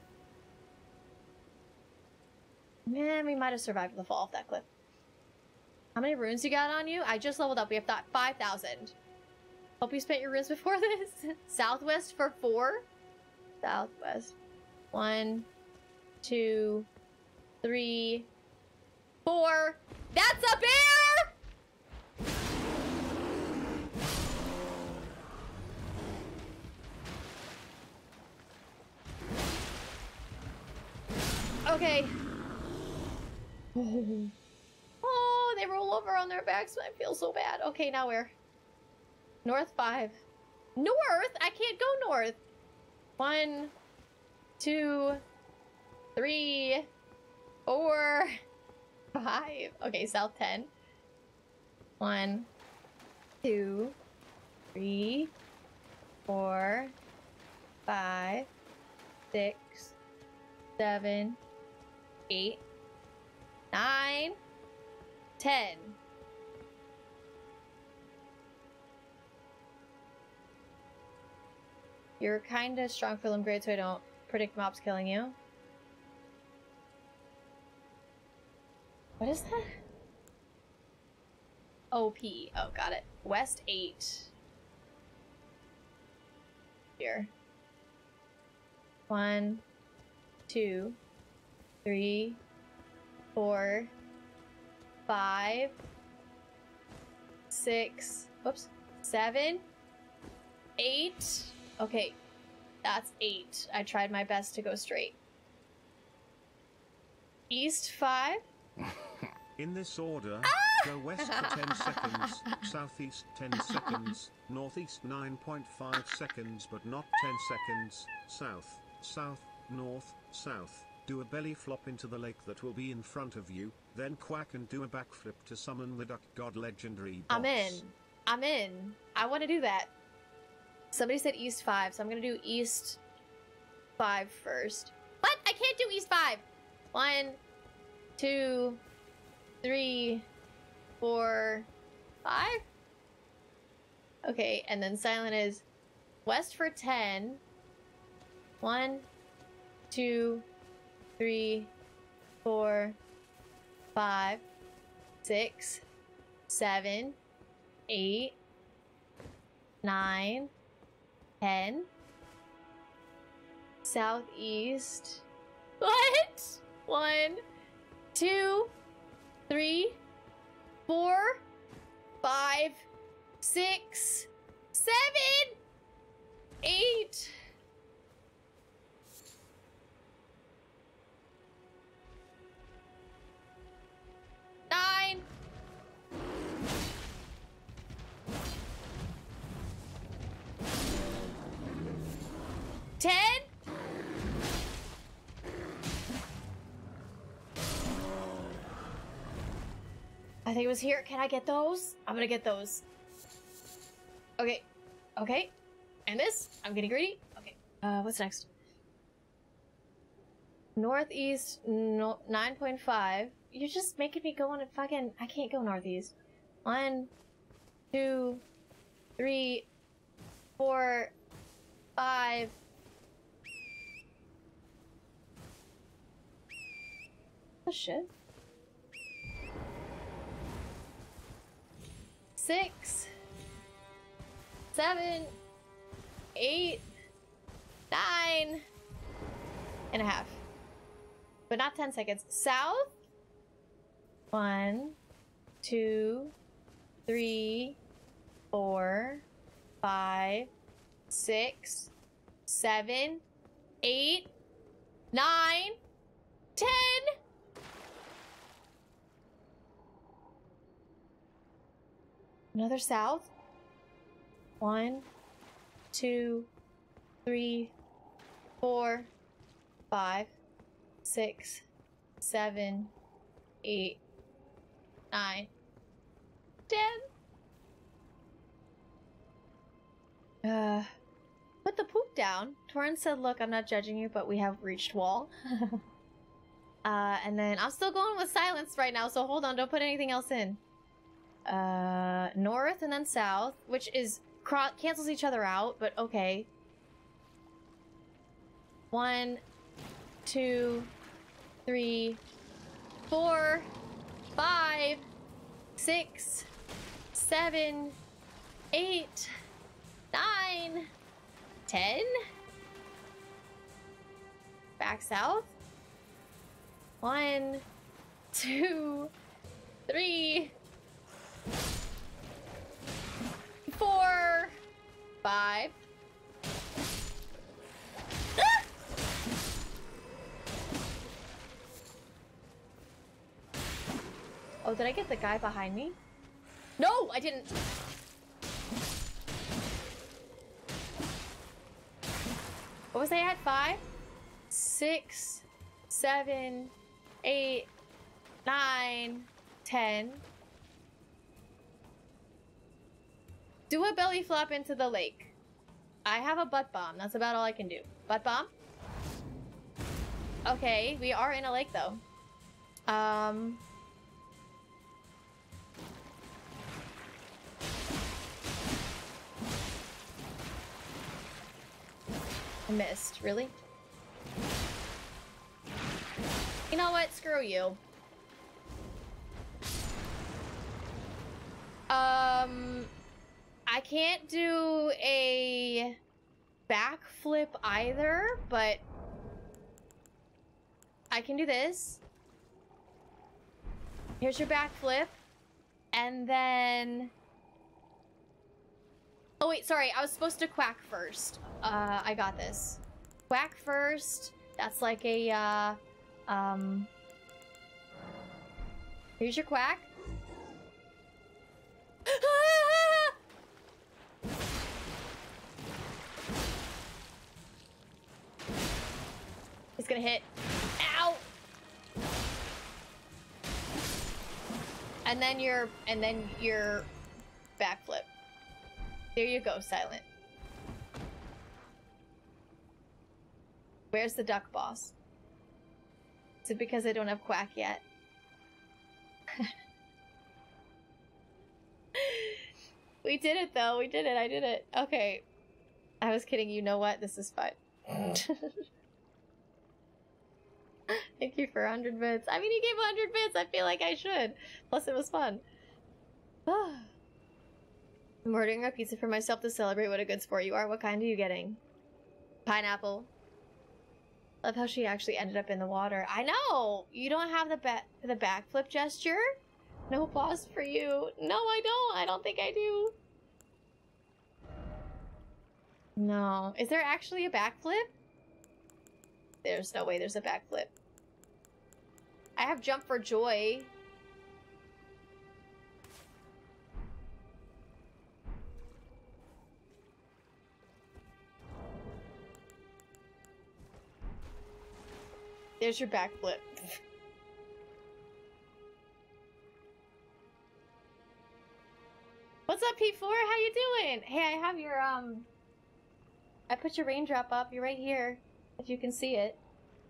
Man, we might have survived the fall off that cliff. How many runes you got on you? I just leveled up. We have 5,000. Hope you spent your runes before this. Southwest for 4. Southwest. 1, 2, 3, 4. That's a bear! Okay. Oh, they roll over on their backs. I feel so bad. Okay, now where? North 5. North? I can't go north. 1, 2, 3, 4, 5. Okay, south 10. 1, 2, 3, 4, 5, 6, 7, 8, 9, 10. You're kinda strong for limb grade, so I don't predict mobs killing you. What is that? OP. Oh, got it. West 8. Here. 1, 2, 3, 4, 5, 6, whoops, 7, 8. Okay, that's 8. I tried my best to go straight. East 5. In this order, go west for 10 seconds, southeast 10 seconds, northeast 9.5 seconds but not 10 seconds, south, south, north, south. Do a belly flop into the lake that will be in front of you, then quack and do a backflip to summon the duck god legendary boss. I'm in. I'm in. I want to do that. Somebody said east 5, so I'm going to do east 5 first. What? I can't do east 5. 1, 2, 3, 4, 5? Okay, and then silent is west for 10. 1, 2, 3, 4, 5, 6, 7, 8, 9, 10. Southeast. What? 1, 2, 3, 4, 5, 6, 7, 8. Nine. 10. I think it was here. Can I get those? I'm gonna get those. Okay. Okay. And this? I'm getting greedy. Okay. What's next? Northeast 9.5. You're just making me go on a fucking... I can't go northeast. 1, 2, 3, 4, 5. Oh shit. 6, 7, 8, 9 and a half. But not 10 seconds. South? 1, 2, 3, 4, 5, 6, 7, 8, 9, 10. Another south. 1, 2, 3, 4, 5, 6, 7, 8, 9, 10. Put the poop down. Torrance said, look, I'm not judging you, but we have reached wall. And then I'm still going with silence right now, so hold on, don't put anything else in. North and then south, which is cancels each other out, but okay. 1, 2, 3, 4, 5, 6, 7, 8, 9, 10. Back south. 1, 2, 3, 4, 5. Ah! Oh, did I get the guy behind me? No, I didn't. What was I at? 5, 6, 7, 8, 9, 10. Do a belly flop into the lake. I have a butt bomb. That's about all I can do. Butt bomb? Okay, we are in a lake though. I missed. Really? You know what? Screw you. I can't do a backflip either, but I can do this. Here's your backflip. And then... Oh wait, sorry, I was supposed to quack first. I got this. Quack first. That's like a, here's your quack. He's gonna hit. Ow! And then your backflip. There you go, Silent. Where's the duck boss? Is it because I don't have quack yet? We did it though, we did it, I did it. Okay. I was kidding, you know what? This is fun. Thank you for 100 bits. I mean, you gave 100 bits, I feel like I should. Plus it was fun. I'm ordering a pizza for myself to celebrate what a good sport you are. What kind are you getting? Pineapple. Love how she actually ended up in the water. I know! You don't have the backflip gesture? No applause for you. No, I don't. I don't think I do. No. Is there actually a backflip? There's no way there's a backflip. I have jump for joy. There's your backflip. What's up, P4? How you doing? Hey, I have your, I put your raindrop up. You're right here. If you can see it.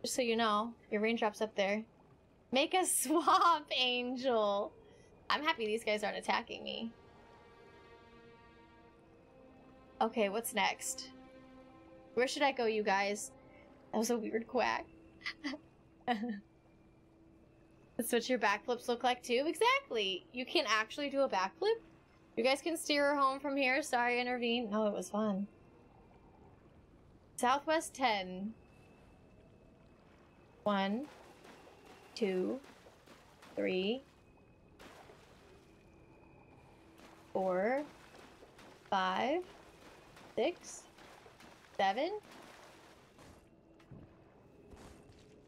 Just so you know. Your raindrop's up there. Make a swamp angel. I'm happy these guys aren't attacking me. Okay, what's next? Where should I go, you guys? That was a weird quack. That's what your backflips look like too? Exactly! You can actually do a backflip? You guys can steer her home from here? Sorry, intervene. No, it was fun. Southwest 10. 1, 2, 3, 4, 5, 6, 7,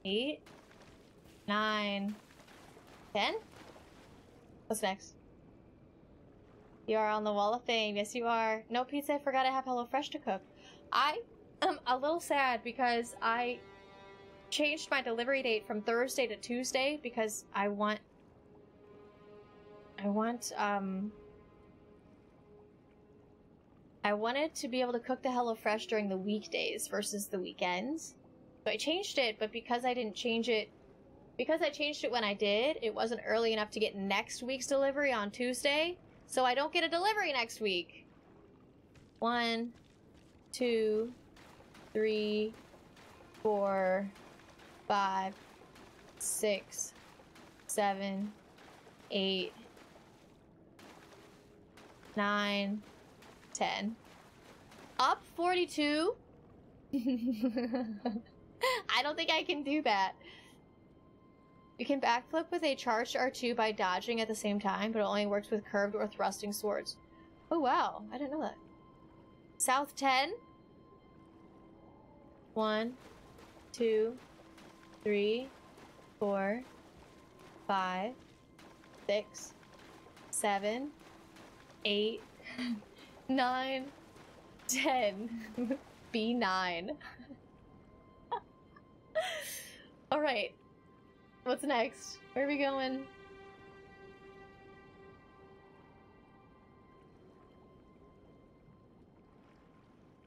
8, 9, 10? What's next? You are on the Wall of Fame. Yes, you are. No pizza. I forgot I have HelloFresh to cook. I am a little sad because I changed my delivery date from Thursday to Tuesday because I wanted to be able to cook the HelloFresh during the weekdays versus the weekends. So I changed it, but because I didn't change it, because I changed it when I did, it wasn't early enough to get next week's delivery on Tuesday, so I don't get a delivery next week. 1, 2, 3, 4, 5, 6, 7, 8, 9, 10. Up 42? I don't think I can do that. You can backflip with a charged R2 by dodging at the same time, but it only works with curved or thrusting swords. Oh wow, I didn't know that. South 10? 1, 2, 3, 4, 5, 6, 7, 8, 9, 10. B9. Alright. What's next? Where are we going?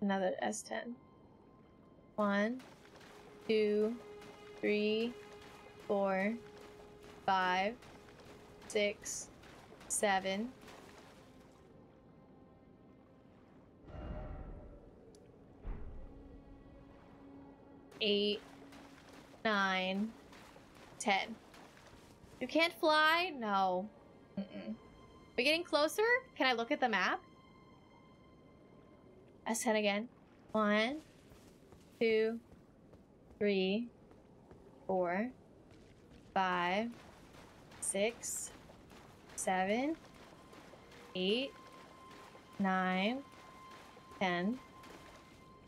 Another S10. 1, 2, 3, 4, 5, 6, 7. 8, 9, 10. You can't fly? No. We getting closer? Can I look at the map? S10 again. 1, 2, 3, 4, 5, 6, 7, 8, 9, 10.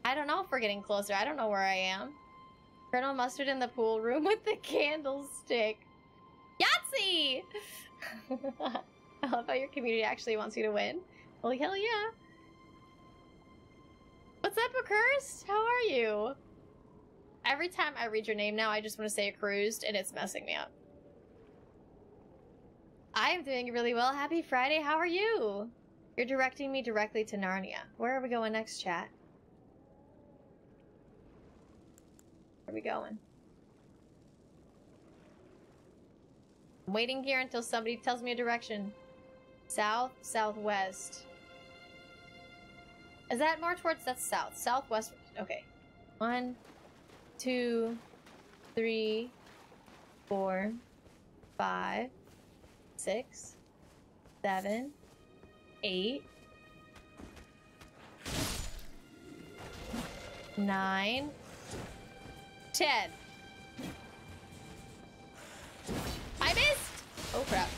I don't know if we're getting closer. I don't know where I am. Colonel Mustard in the pool room with the candlestick. Yahtzee! I love how your community actually wants you to win. Well, hell yeah. What's up, Accursed? How are you? Every time I read your name now, I just want to say Accruised, and it's messing me up. I am doing really well. Happy Friday. How are you? You're directing me directly to Narnia. Where are we going next, chat? Where are we going? I'm waiting here until somebody tells me a direction. South, southwest. Is that more towards, that's south. Southwest, okay. 1, 2, 3, 4, 5, 6, 7, 8, 9, 10. I missed! Oh crap.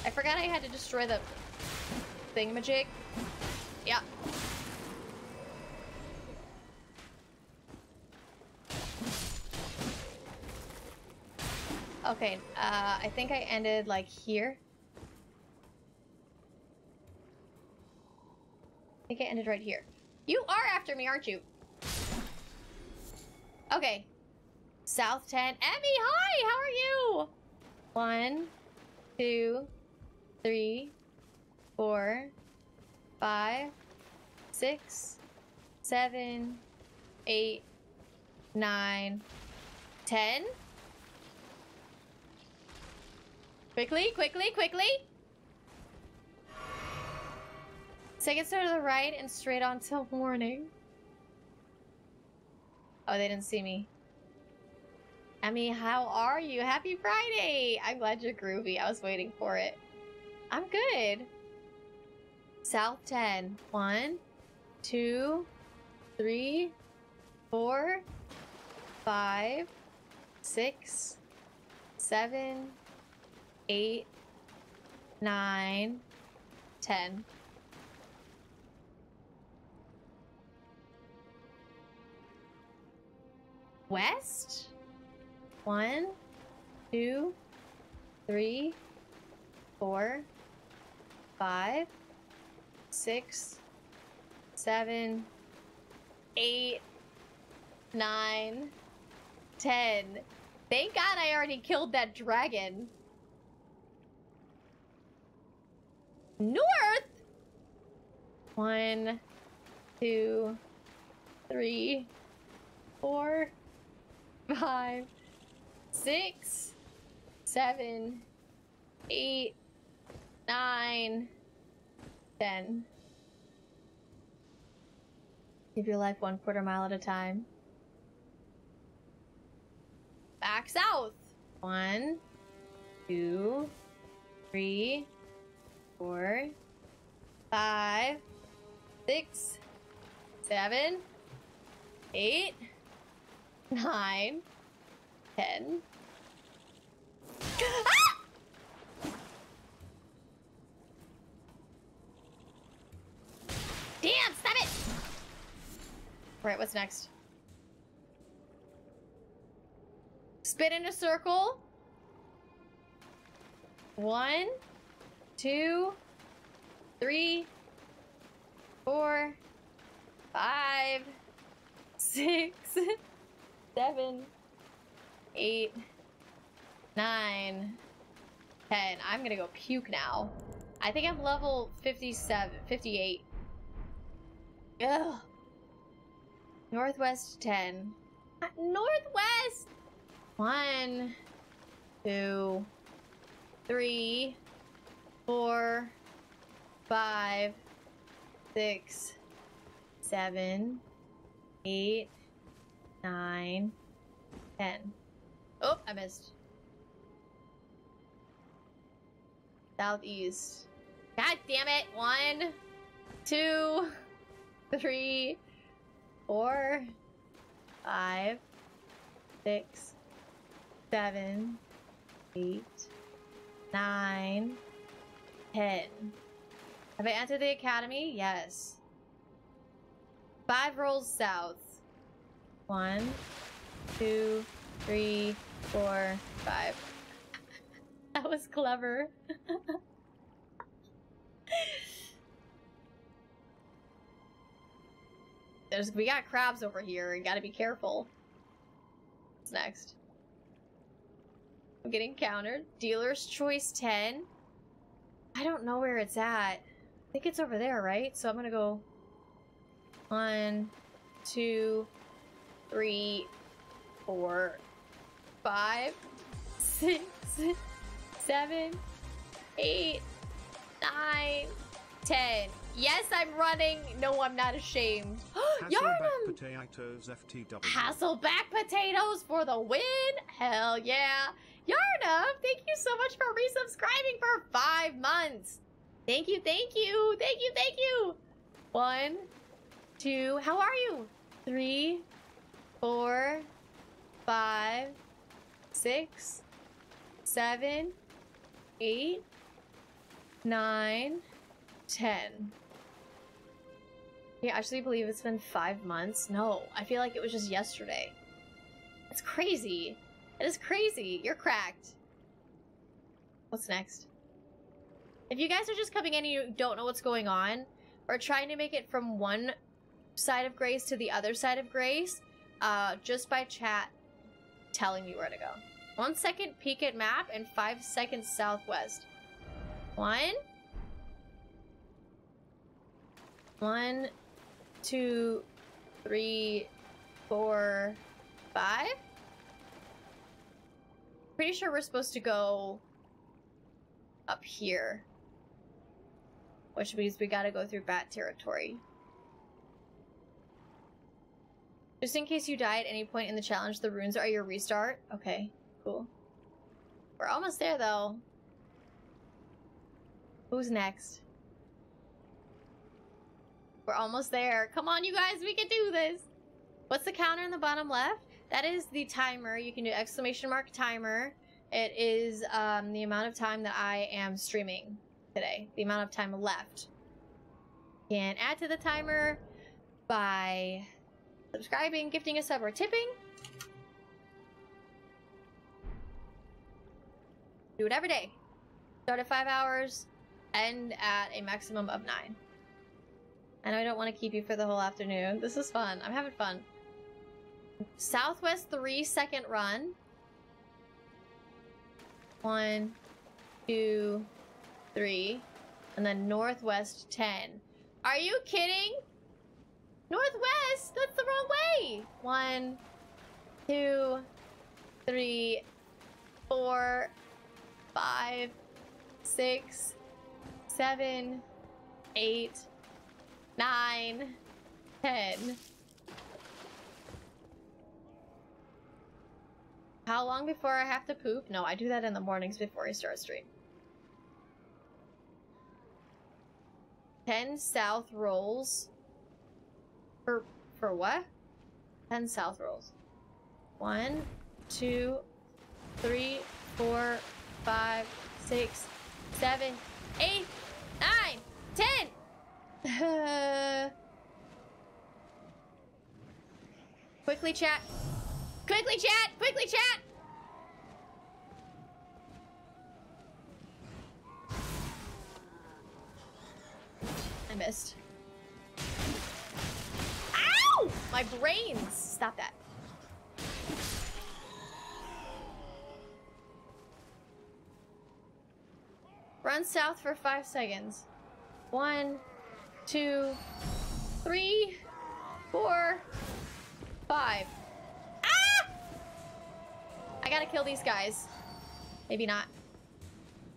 I forgot I had to destroy the thingamajig. Yeah. Okay, I think I ended like here. I think I ended right here. You are after me, aren't you? Okay. South 10. Emmy, hi! How are you? 1, 2, 3, 4, 5, 6, 7, 8, 9, 10. Quickly, quickly, quickly! Second star to the right and straight on till morning. Oh, they didn't see me. Emmy, how are you? Happy Friday! I'm glad you're groovy. I was waiting for it. I'm good. South 10. 1, 2, 3, 4, 5, 6, 7, 8, 9, 10. West? 1, 2, 3, 4, 5, 6, 7, 8, 9, 10. Thank God I already killed that dragon. North? 1, 2, 3, 4, 5, 6, 7, 8, 9, 10. Live your life 1/4 mile at a time. Back south. 1, 2, 3, 4, 5, 6, 7, 8, 9, 10. Ah! Damn, stop it! Alright, what's next? Spin in a circle. 1, 2, 3, 4, 5, 6, 7, 8, 9, 10. I'm gonna go puke now. I think I'm level 57, 58. Ugh. Northwest 10. Northwest. 1, 2, 3, 4, 5, 6, 7, 8, 9, 10. Oh, I missed. Southeast. God damn it. 1, 2, 3, 4, 5, 6, 7, 8, 9, 10. Have I entered the academy? Yes. 5 rolls south. 1, 2, 3, 4, 5. That was clever. We got crabs over here. You gotta be careful. What's next? I'm getting countered. Dealer's choice 10. I don't know where it's at. I think it's over there, right? So I'm gonna go 1, 2, 3, 4, 5, 6, 7, 8, 9, 10. Yes, I'm running. No, I'm not ashamed. Yarnum! Potatoes FTW. Hasselback potatoes for the win. Hell yeah. Yarnum, thank you so much for resubscribing for 5 months. Thank you, thank you, thank you, thank you. 1, 2, how are you? 3, 4, 5, 6, 7, 8, 9, 10. Can you actually believe it's been 5 months? No, I feel like it was just yesterday. It's crazy. It is crazy. You're cracked. What's next? If you guys are just coming in and you don't know what's going on, or trying to make it from one side of Grace to the other side of Grace, just by chat telling me where to go. 1 second peek at map and 5 seconds southwest. 1, 2, 3, 4, 5. Pretty sure we're supposed to go up here, which means we gotta go through bat territory. Just in case you die at any point in the challenge, the runes are your restart. Okay, cool. We're almost there though. Who's next? We're almost there. Come on, you guys, we can do this. What's the counter in the bottom left? That is the timer. You can do !! timer. It is the amount of time that I am streaming today. The amount of time left. You can add to the timer by subscribing, gifting a sub, or tipping. Do it every day. Start at 5 hours, end at a maximum of 9. I know I don't want to keep you for the whole afternoon. This is fun. I'm having fun. Southwest 3 second run. 1, 2, 3. And then Northwest 10. Are you kidding? Northwest? That's the wrong way. 1, 2, 3, 4, 5, 6, 7, 8, 9, 10. How long before I have to poop? No, I do that in the mornings before I start stream. 10 south rolls. For what? 10 south rolls. 1, 2, 3, 4, 5, 6, 7, 8, 9, 10! Quickly chat. Quickly chat! Quickly chat! I missed. Ow! My brains! Stop that. Run south for 5 seconds. 1, 2, 3, 4, 5. gotta kill these guys. Maybe not.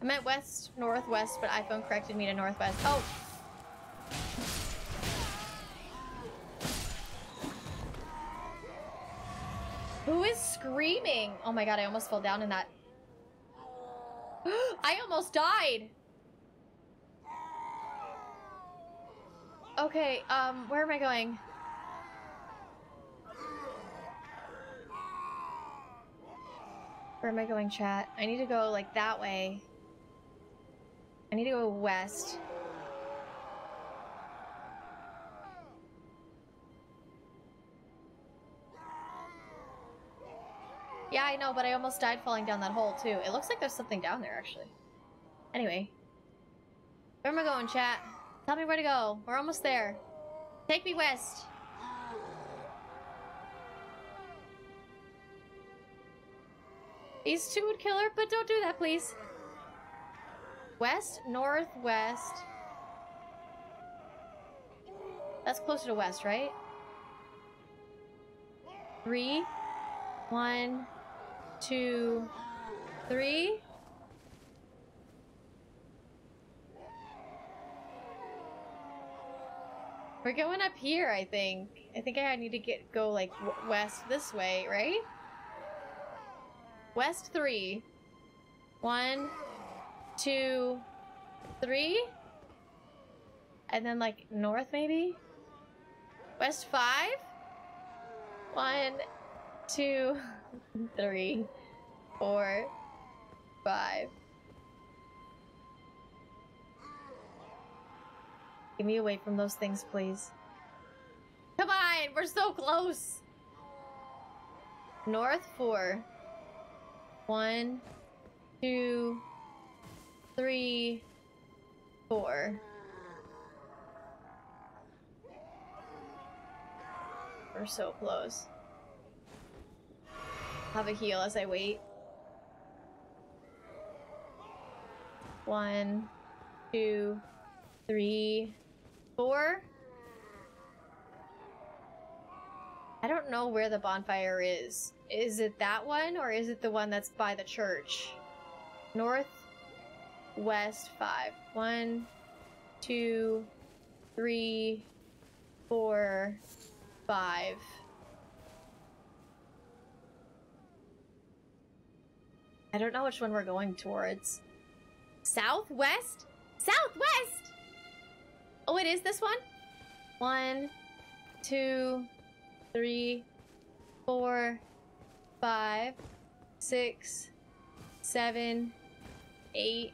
I meant west, northwest, but iPhone corrected me to northwest. Oh! Who is screaming? Oh my god, I almost fell down in that. I almost died! Okay, where am I going? Where am I going, chat? I need to go, like, that way. I need to go west. Yeah, I know, but I almost died falling down that hole, too. It looks like there's something down there, actually. Anyway. Where am I going, chat? Tell me where to go. We're almost there. Take me west. These two would kill her, but don't do that, please. West, northwest. That's closer to west, right? 3, 1, 2, 3. We're going up here, I think. I think I need to go like west this way, right? West 3. 1, 2, 3. And then like north maybe? West 5. 1, 2, 3, 4, 5. Get me away from those things, please. Come on, we're so close. North 4. 1, 2, 3, 4. We're so close. Have a heal as I wait. 1, 2, 3, 4. I don't know where the bonfire is. Is it that one or is it the one that's by the church? North, west 5. 1, 2, 3, 4, 5. I don't know which one we're going towards. Southwest? Southwest! Oh, it is this one? 1, 2, 3, 4, 5, 6, 7, 8,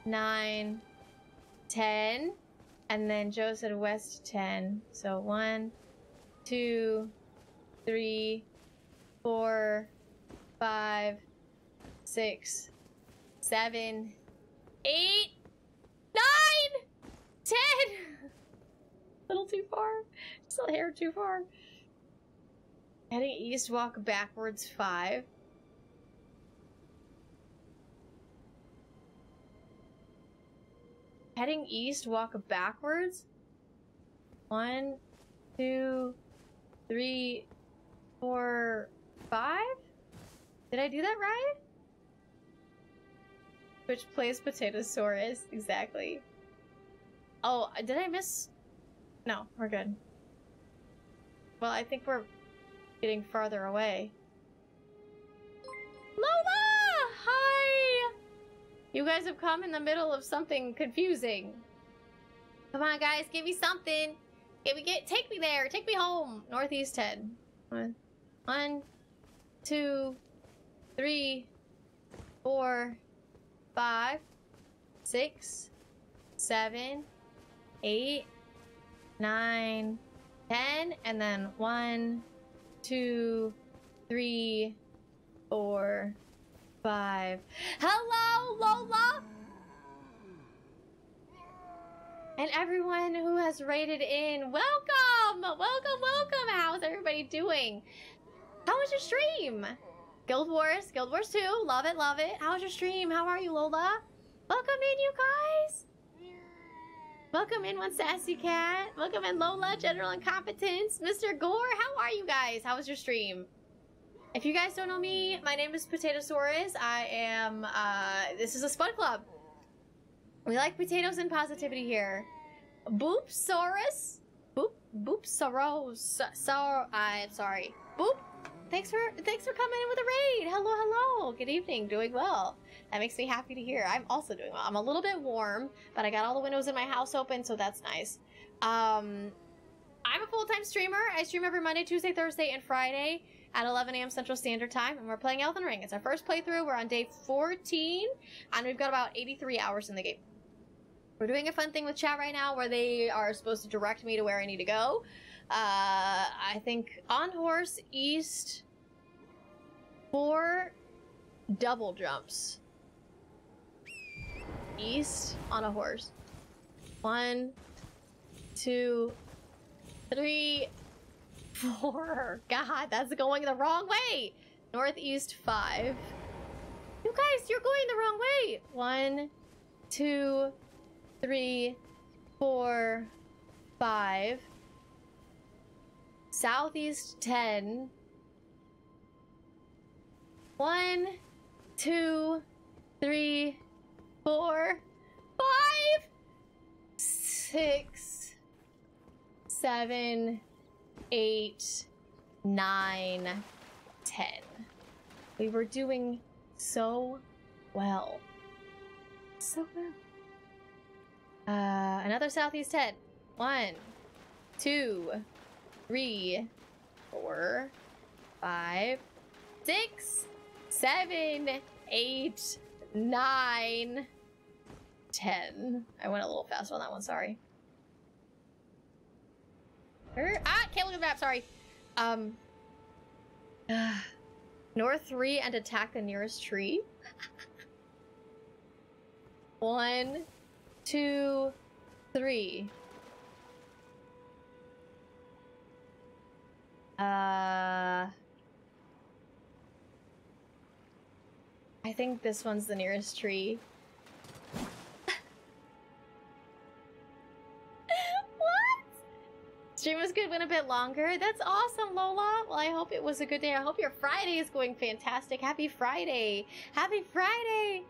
9, 10. And then Joe said west 10. So 1, 2, 3, 4, 5, 6, 7, 8, 9, 10. A little too far. Just a hair too far. Heading east, walk backwards 5. Heading east, walk backwards. 1, 2, 3, 4, 5. Did I do that right? Which place Potatosaurus? Exactly. Oh, did I miss? No, we're good. Well, I think we're getting farther away. Lola! Hi! You guys have come in the middle of something confusing. Come on, guys, give me something. Take me there. Take me home. Northeast 10. 1, 2, 3, 4, 5, 6, 7, 8, 9, 10, and then 1, 2, 3, 4, 5. Hello, Lola! And everyone who has rated in, welcome! Welcome, welcome! How's everybody doing? How was your stream? Guild Wars 2, love it, love it. How was your stream? How are you, Lola? Welcome in, you guys! Welcome in, One Sassy Cat. Welcome in, Lola, General Incompetence. Mr. Gore, how are you guys? How was your stream? If you guys don't know me, my name is Potatosaurus. I am, this is a Spud Club. We like potatoes and positivity here. Boopsaurus? Boopsaurus. I'm sorry. Boop. Thanks for coming in with a raid. Hello, hello. Good evening. Doing well. That makes me happy to hear. I'm also doing well. I'm a little bit warm, but I got all the windows in my house open, so that's nice. I'm a full-time streamer. I stream every Monday, Tuesday, Thursday, and Friday at 11 a.m. Central Standard Time, and we're playing Elden Ring. It's our first playthrough. We're on day 14, and we've got about 83 hours in the game. We're doing a fun thing with chat right now where they are supposed to direct me to where I need to go. I think on horse, east, 4 double jumps. East on a horse. 1, 2, 3, 4. God, that's going the wrong way. Northeast 5. You guys, you're going the wrong way. 1, 2, 3, 4, 5. Southeast 10. 1, 2, 3, 4, 5, 6, 7, 8, 9, 10. We were doing so well. So well. Another southeast 10. 1, 2, 3, 4, 5, 6, 7, 8, 9, 10. I went a little fast on that one, sorry. Can't look at the map, sorry. North 3 and attack the nearest tree. 1, 2, 3. I think this one's the nearest tree. What? Stream was good, went a bit longer. That's awesome, Lola. Well, I hope it was a good day. I hope your Friday is going fantastic. Happy Friday. Happy Friday.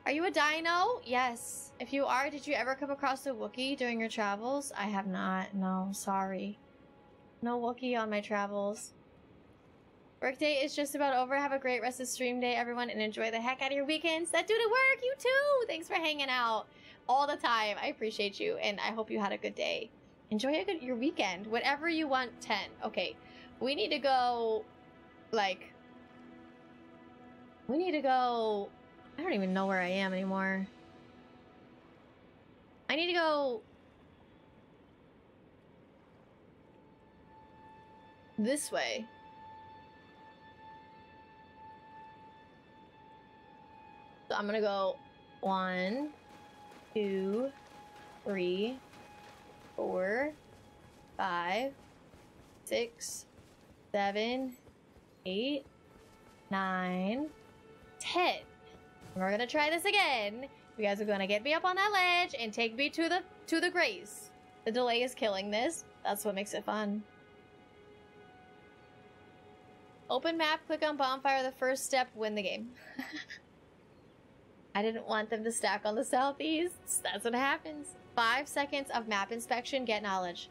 Are you a dino? Yes. If you are, did you ever come across a Wookiee during your travels? I have not. No, sorry. No Wookiee on my travels. Workday is just about over. Have a great rest of stream day, everyone, and enjoy the heck out of your weekends. That do to work, you too! Thanks for hanging out all the time. I appreciate you, and I hope you had a good day. Enjoy your weekend. Whatever you want, 10. Okay, we need to go, like... We need to go... I don't even know where I am anymore. I need to go... this way. So I'm gonna go 1, 2, 3, 4, 5, 6, 7, 8, 9, 10. We're gonna try this again. You guys are gonna get me up on that ledge and take me to the grace. The delay is killing this. That's what makes it fun. Open map, click on bonfire, the first step, win the game. I didn't want them to stack on the southeast. That's what happens. 5 seconds of map inspection, get knowledge.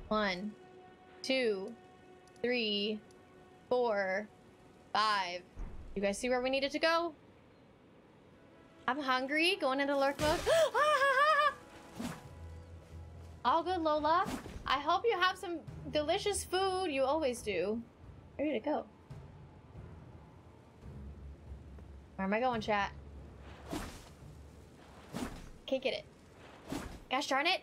1, 2, 3, 4, 5. You guys see where we needed to go? I'm hungry, going into lurk mode. All good, Lola. I hope you have some delicious food. You always do. Ready to go. Where am I going, chat? Can't get it. Gosh darn it.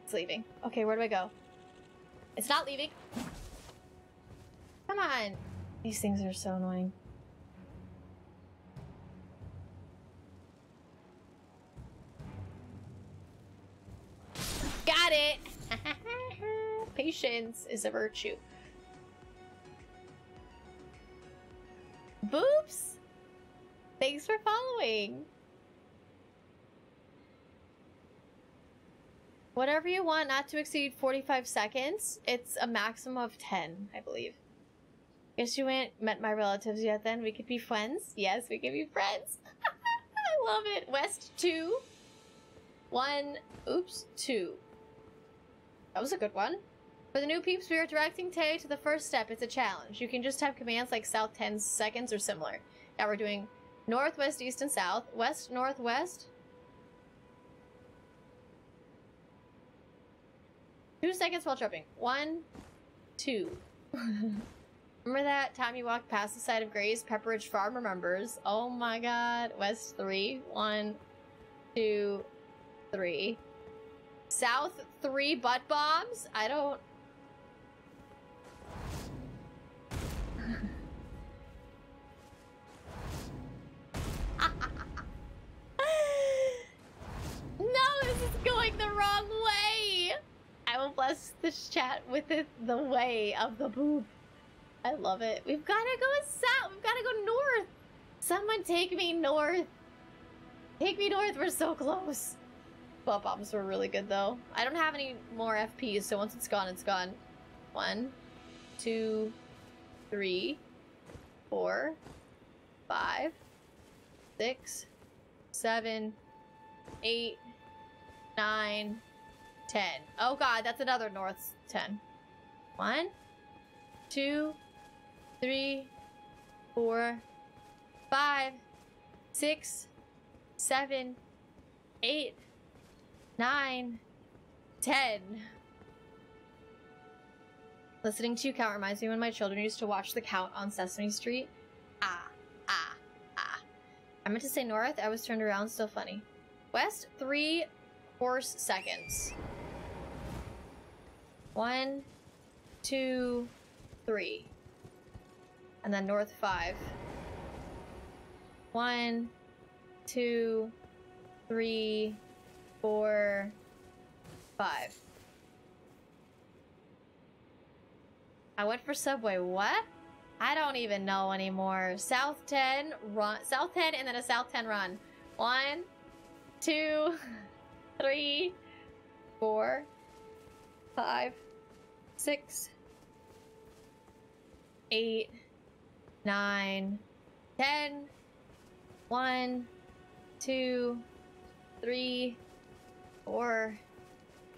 It's leaving. Okay, where do I go? It's not leaving. Come on. These things are so annoying. Got it. Patience is a virtue. Boops! Thanks for following. Whatever you want, not to exceed 45 seconds. It's a maximum of 10, I believe. Guess you ain't met my relatives yet then. We could be friends? Yes, we could be friends. I love it. West 2. 1. Oops. 2. That was a good one. For the new peeps, we are directing Tay to the first step. It's a challenge. You can just type commands like south 10 seconds or similar. Now we're doing north, west, east, and south. West, north, west. 2 seconds while tripping. 1, 2. Remember that time you walked past the site of Gray's Pepperidge Farm? Remembers. Oh my god. West 3. 1, 2, 3. South 3 butt bombs? I don't... No, this is going the wrong way! I will bless this chat with it the way of the boob. I love it. We've gotta go south. We've gotta go north. Someone take me north. Take me north. We're so close. Butt bombs were really good though. I don't have any more FPs, so once it's gone, it's gone. 1, 2, 3, 4, 5, 6, 7, 8, 9, 10. Oh god, that's another north 10. 1, 2, 3, 4, 5, 6, 7, 8, 9, 10. Listening to you count reminds me when my children used to watch The Count on Sesame Street. Ah, ah, ah. I meant to say north. I was turned around. Still funny. West 3 horse seconds. 1, 2, 3. And then north 5. 1, 2, 3, 4, 5. I went for subway. What? I don't even know anymore. South 10 run. South 10 and then a South 10 run. 1, 2, 3, 4, 5, 6, 8, 9, 10. 1, 2, 3, 4,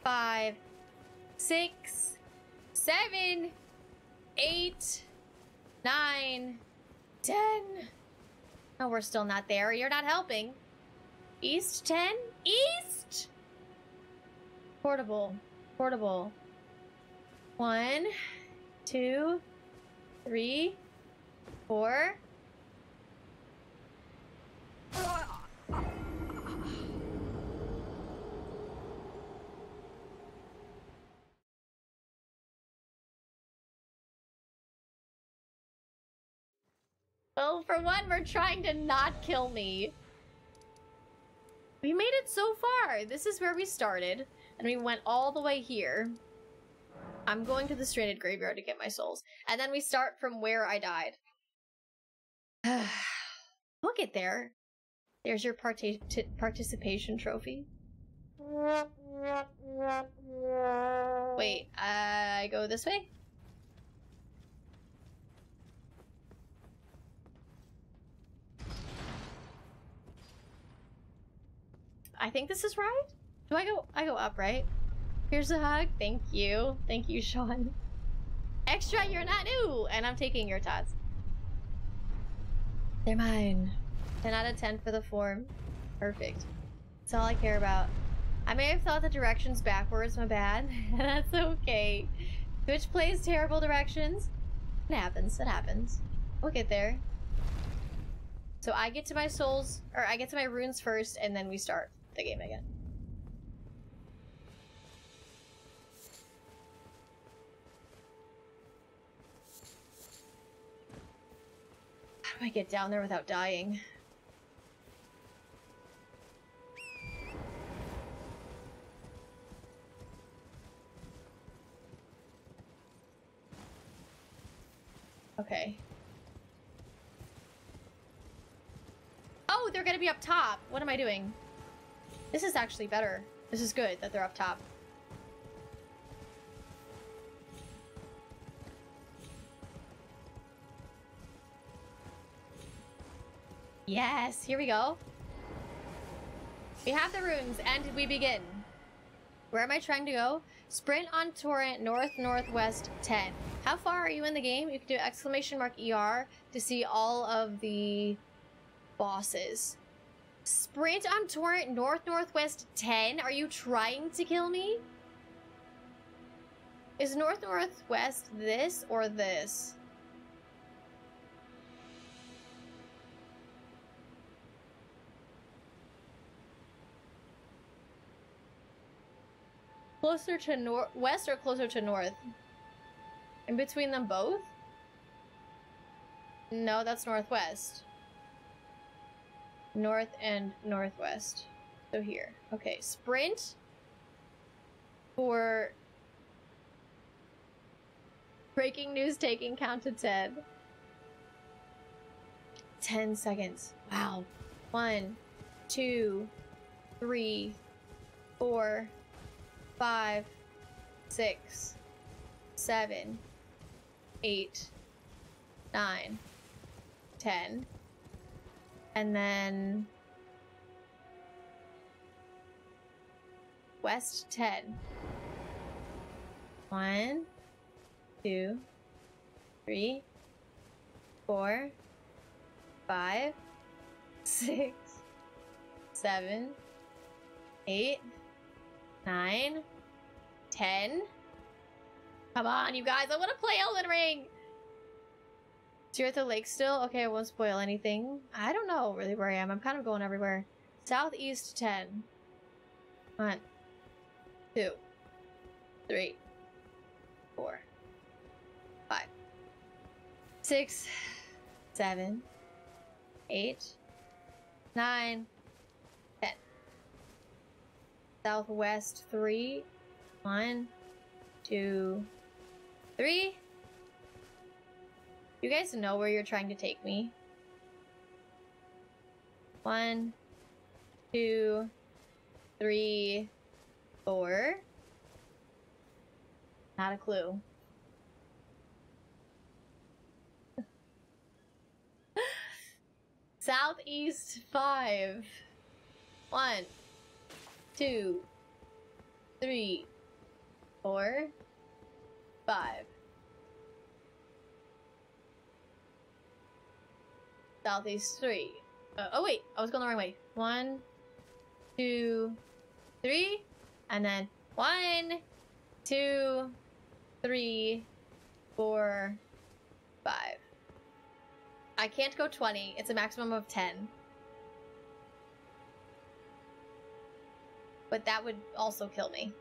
5, 6, 7, 8, 9, 10. Oh, we're still not there. You're not helping. East 10? East! Portable. Portable. 1, 2, 3, 4. Well, for one, we're trying to not kill me. We made it so far. This is where we started, and we went all the way here. I'm going to the stranded graveyard to get my souls. And then we start from where I died. We'll get there. There's your participation trophy. Wait, I go this way? I think this is right? Do I go up, right? Here's a hug. Thank you. Thank you, Sean. Extra, you're not new! And I'm taking your tots. They're mine. 10 out of 10 for the form. Perfect. That's all I care about. I may have thought the directions backwards, my bad. That's okay. Twitch plays terrible directions. It happens, it happens. We'll get there. So I get to my souls, or I get to my runes first, and then we start the game again. How do I get down there without dying? Okay. Oh, they're gonna be up top. What am I doing? This is actually better. This is good that they're up top. Yes, here we go. We have the runes, and we begin. Where am I trying to go? Sprint on torrent, north-northwest 10. How far are you in the game? You can do exclamation mark ER to see all of the bosses. Sprint on torrent, north-northwest 10? Are you trying to kill me? Is north-northwest this or this? Closer to west or closer to north? In between them both? No, that's northwest. North and northwest. So here. Okay, sprint for breaking news taking count to 10. 10 seconds. Wow. 1, 2, 3, 4, 5, 6, 7, 8, 9, 10. And then west 10. 1, 2, 3, 4, 5, 6, 7, 8, 9, 10. Come on, you guys. I want to play Elden Ring. So you're at the lake still? Okay, I won't spoil anything. I don't know really where I am. I'm kind of going everywhere. Southeast 10. 1, 2, 3, 4, 5, 6, 7, 8, 9, 10. Southwest 3. 1, 2, 3. You guys know where you're trying to take me. 1, 2, 3, 4. Not a clue. Southeast 5. 1, 2, 3, 4, 5. Southeast 3. Oh wait, I was going the wrong way. 1, 2, 3, and then 1, 2, 3, 4, 5. I can't go 20. It's a maximum of 10. But that would also kill me.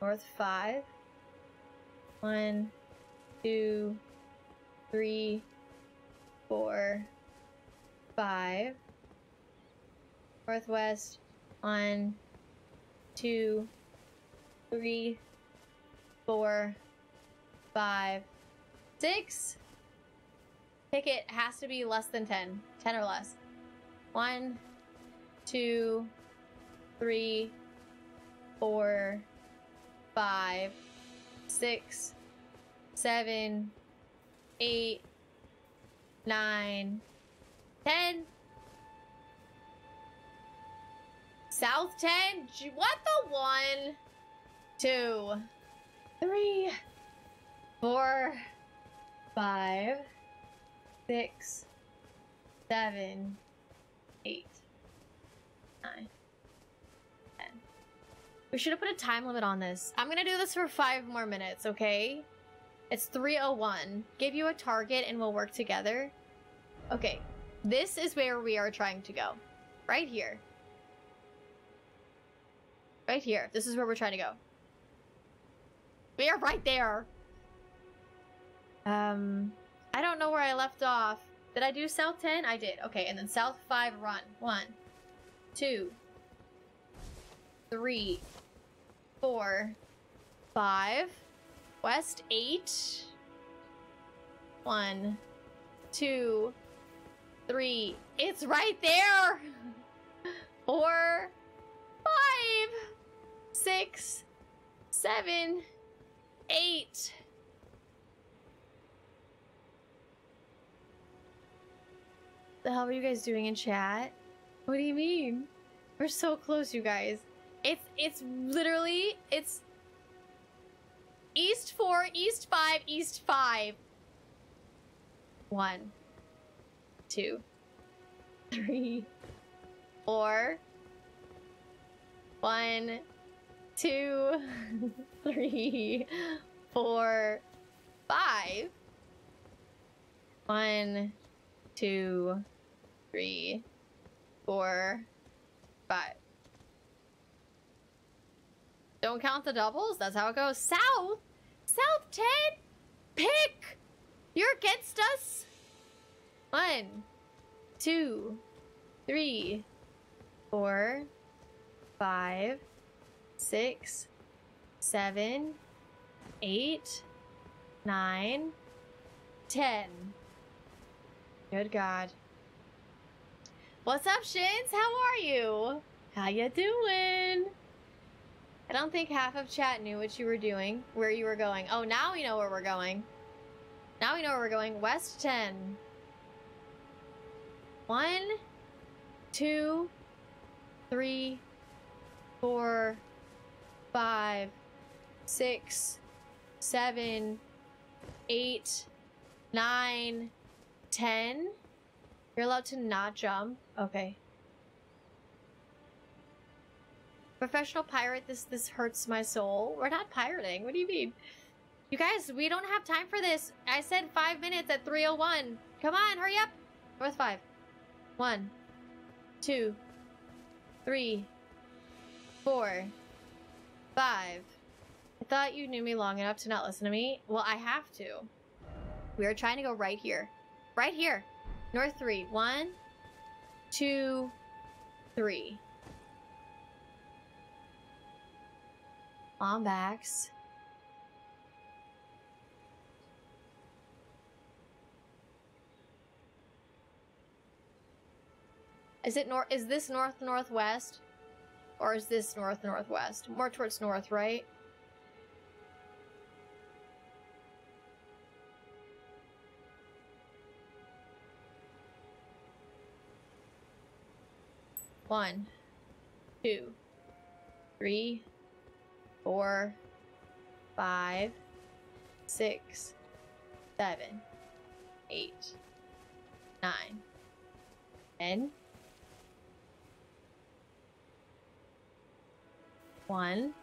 North 5. 1, 2, 3, 4, 5. Northwest. 1, 2, 3, 4, 5, 6. Ticket has to be less than 10. 10 or less. 1, 2, 3, 4, 5, 6, 7, 8, 9, 10. South 10? What the 1, 2, 3, 4, 5, 6, 7, 8, 9, 10. We should have put a time limit on this. I'm gonna do this for 5 more minutes, okay? It's 3:01. Give you a target and we'll work together. Okay, this is where we are trying to go. Right here. Right here. This is where we're trying to go. We are right there. I don't know where I left off. Did I do South 10? I did. Okay, and then South 5 run. 1, 2, 3, 4, 5. West 8. 1, 2, 3. It's right there. 4, 5, 6, 7, 8. The hell are you guys doing in chat? What do you mean? We're so close, you guys. It's literally, it's East 4, East 5, East 5. 1, 2, 3, 4. 1, 2, 3, 4, 5. 1, 2, 3, 4, 5. Don't count the doubles? That's how it goes. South! South 10! Pick! You're against us? 1, 2, 3, 4, 5, 6, 7, 8, 9, 10. Good God. What's up, Shins? How are you? How you doing? I don't think half of chat knew what you were doing, where you were going. Oh, now we know where we're going. Now we know where we're going. West 10. 1, 2, 3, 4, 5, 6, 7, 8, 9, 10. You're allowed to not jump. Okay. Professional pirate, this hurts my soul. We're not pirating. What do you mean? You guys, we don't have time for this. I said 5 minutes at 3:01. Come on, hurry up. North 5. 1, 2, 3, 4, 5. I thought you knew me long enough to not listen to me. Well, I have to. We are trying to go right here. Right here. North 3. 1, 2, 3. On backs. Is it north? Is this north northwest? Or is this north northwest? More towards north, right? One, 2, 3, 4, 5, 6, 7, 8, 9, 10. 1,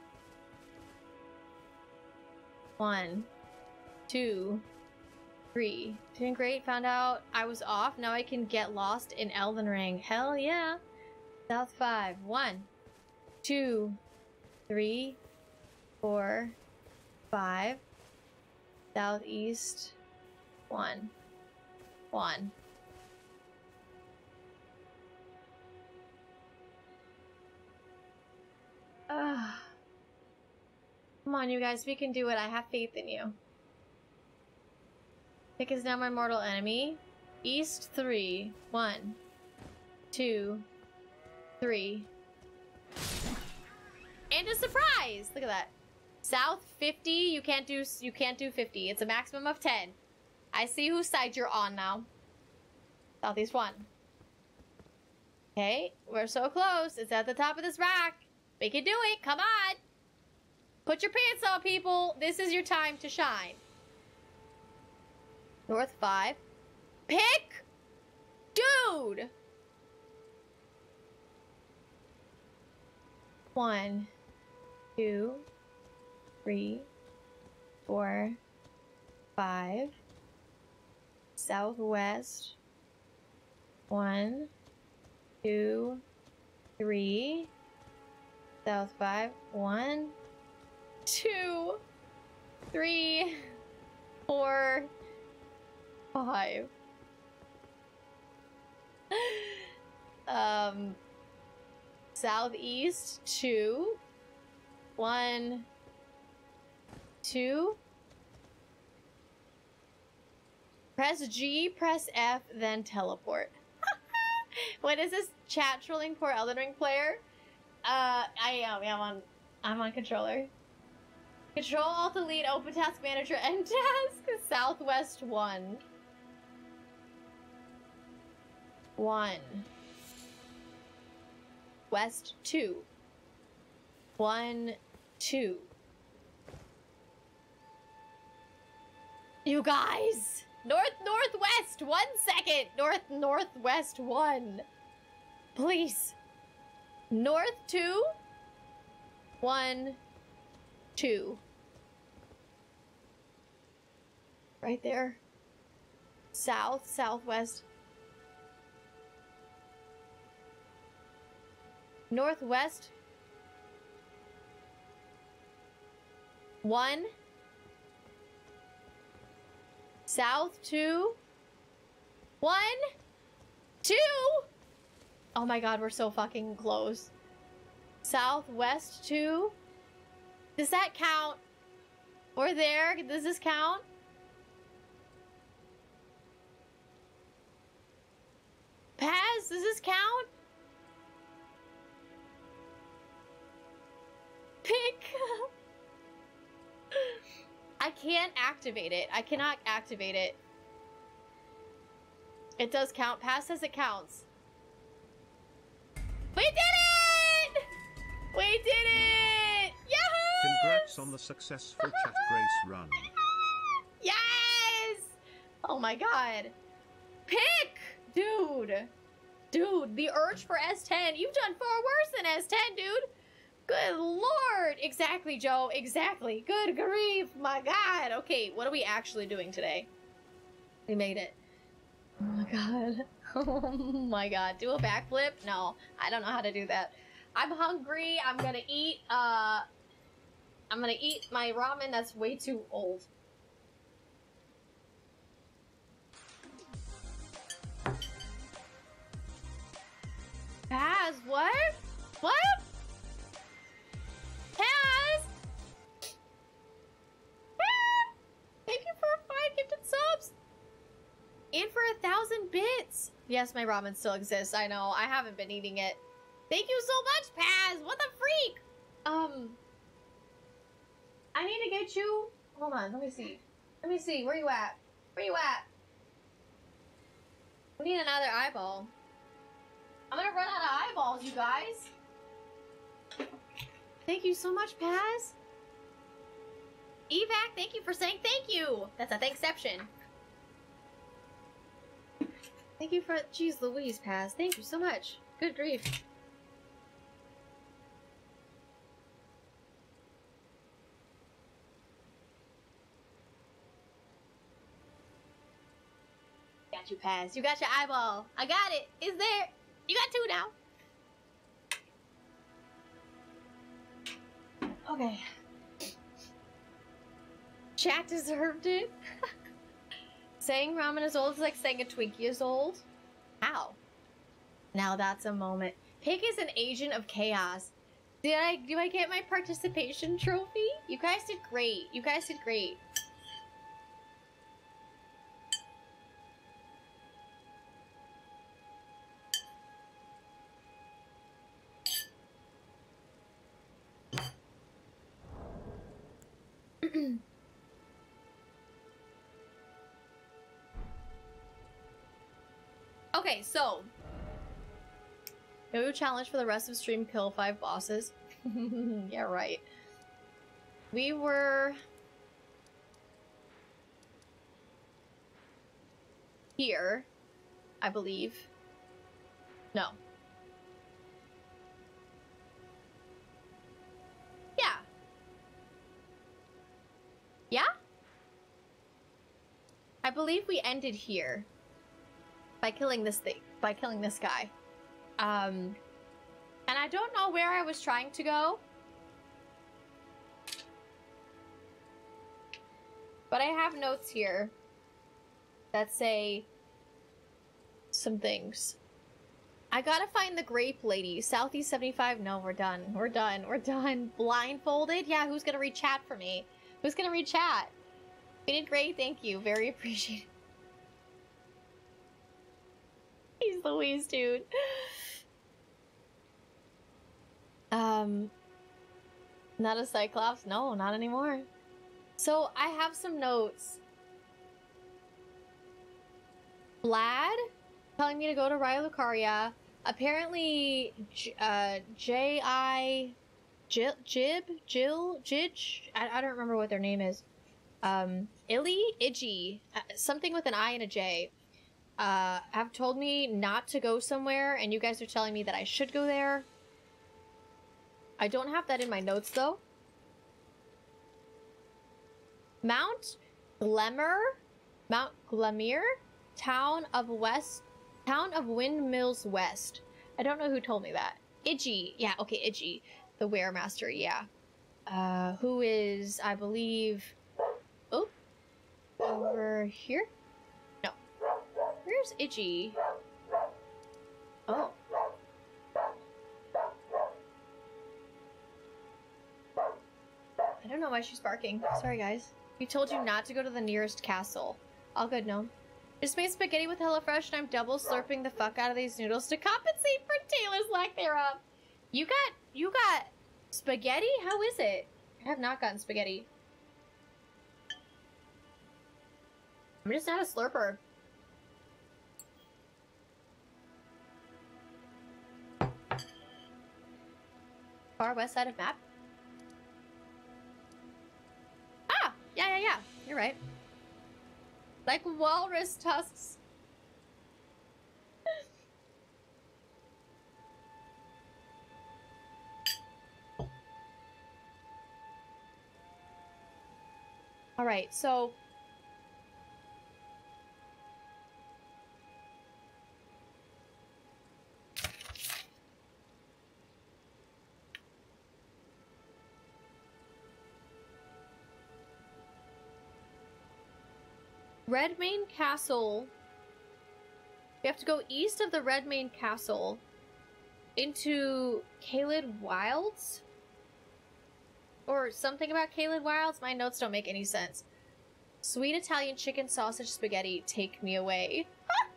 2, 3. Doing great. Found out I was off. Now I can get lost in Elden Ring. Hell yeah. South 5. 1, 2, 3, 4, 5. Southeast 1, 1. Come on, you guys, we can do it. I have faith in you. Pick is now my mortal enemy. East 3. 1, 2, 3. And a surprise! Look at that. South 50. You can't do 50. It's a maximum of 10. I see whose side you're on now. Southeast 1. Okay, we're so close. It's at the top of this rack. We can do it. Come on. Put your pants on, people. This is your time to shine. North 5. Pick! Dude! 1, 2, 3, 4, 5. Southwest. 1, 2, 3. South 5. 1, 2, 3, 4, 5. Southeast 2. 1, 2. Press G, press F, then teleport. What is this? Chat trolling poor Elden Ring player? I'm on controller. Control Alt Delete Open Task Manager End Task Southwest 1. 1. West 2. 1, 2. You guys! Northwest! 1 second! Northwest 1. Please. North 2. 1, 2. Right there. South, southwest. Northwest. 1. South 2. 1, 2. Oh my god, we're so fucking close. Southwest 2. Does that count? We're there. Does this count? Paz, does this count? Pick. I can't activate it. I cannot activate it. It does count. Paz says it counts. We did it! We did it! Yahoo! Congrats on the successful chat grace run. Yes! Oh my god. Pick! Dude. Dude, the urge for S10. You've done far worse than S10, dude. Good lord. Exactly, Joe. Exactly. Good grief. My god. Okay, what are we actually doing today? We made it. Oh my god. Oh my god. Do a backflip? No, I don't know how to do that. I'm hungry. I'm gonna eat my ramen that's way too old. Paz, what? What? Paz! Thank you for 5 gifted subs! And for 1,000 bits! Yes, my ramen still exists. I know. I haven't been eating it. Thank you so much, Paz! What the freak? I need to get you... Hold on, let me see. Let me see. Where you at? Where you at? We need another eyeball. I'm gonna run out of eyeballs, you guys. Thank you so much, Paz. Evac, thank you for saying thank you. That's a thankception. Thank you for... Jeez Louise, Paz. Thank you so much. Good grief. Got you, Paz. You got your eyeball. I got it. It's there. You got 2 now. Okay. Chat deserved it. Saying ramen is old is like saying a Twinkie is old. How? Now that's a moment. Pig is an agent of chaos. Do I get my participation trophy? You guys did great. You guys did great. Okay, so maybe we challenge for the rest of stream, kill 5 bosses. Yeah, right. We were here, I believe. No. Yeah. Yeah? I believe we ended here. By killing this thing. By killing this guy. And I don't know where I was trying to go. But I have notes here that say some things. I gotta find the grape lady. Southeast 75. No, we're done. We're done. We're done. Blindfolded? Yeah, who's gonna read chat for me? Who's gonna read chat? You did great. Thank you. Very appreciated. He's Louise, dude. Not a Cyclops? No, not anymore. So, I have some notes. Vlad? telling me to go to Raya Lucaria. Apparently, J.I. Jidge? I don't remember what their name is. Illy? Iggy. Something with an I and a J. Have told me not to go somewhere, and you guys are telling me that I should go there. I don't have that in my notes, though. Mount Glemmer? Mount Glemere? Town of Windmills West. I don't know who told me that. Iggy. Yeah, okay, Iggy. The Weremaster, yeah. Who is, I believe... Oh. Over here? No. Where's Iggy? Oh. I don't know why she's barking. Sorry, guys. We told you not to go to the nearest castle. All good, no? Just made spaghetti with HelloFresh and I'm double slurping the fuck out of these noodles to compensate for Taylor's lack thereof. You got spaghetti? How is it? I have not gotten spaghetti. I'm just not a slurper. Far west side of map? Ah! Yeah. You're right. Like walrus tusks. Alright, so... Redmane Castle. We have to go east of the Redmane Castle into Caelid Wilds? Or something about Caelid Wilds? My notes don't make any sense. Sweet Italian chicken sausage spaghetti, take me away.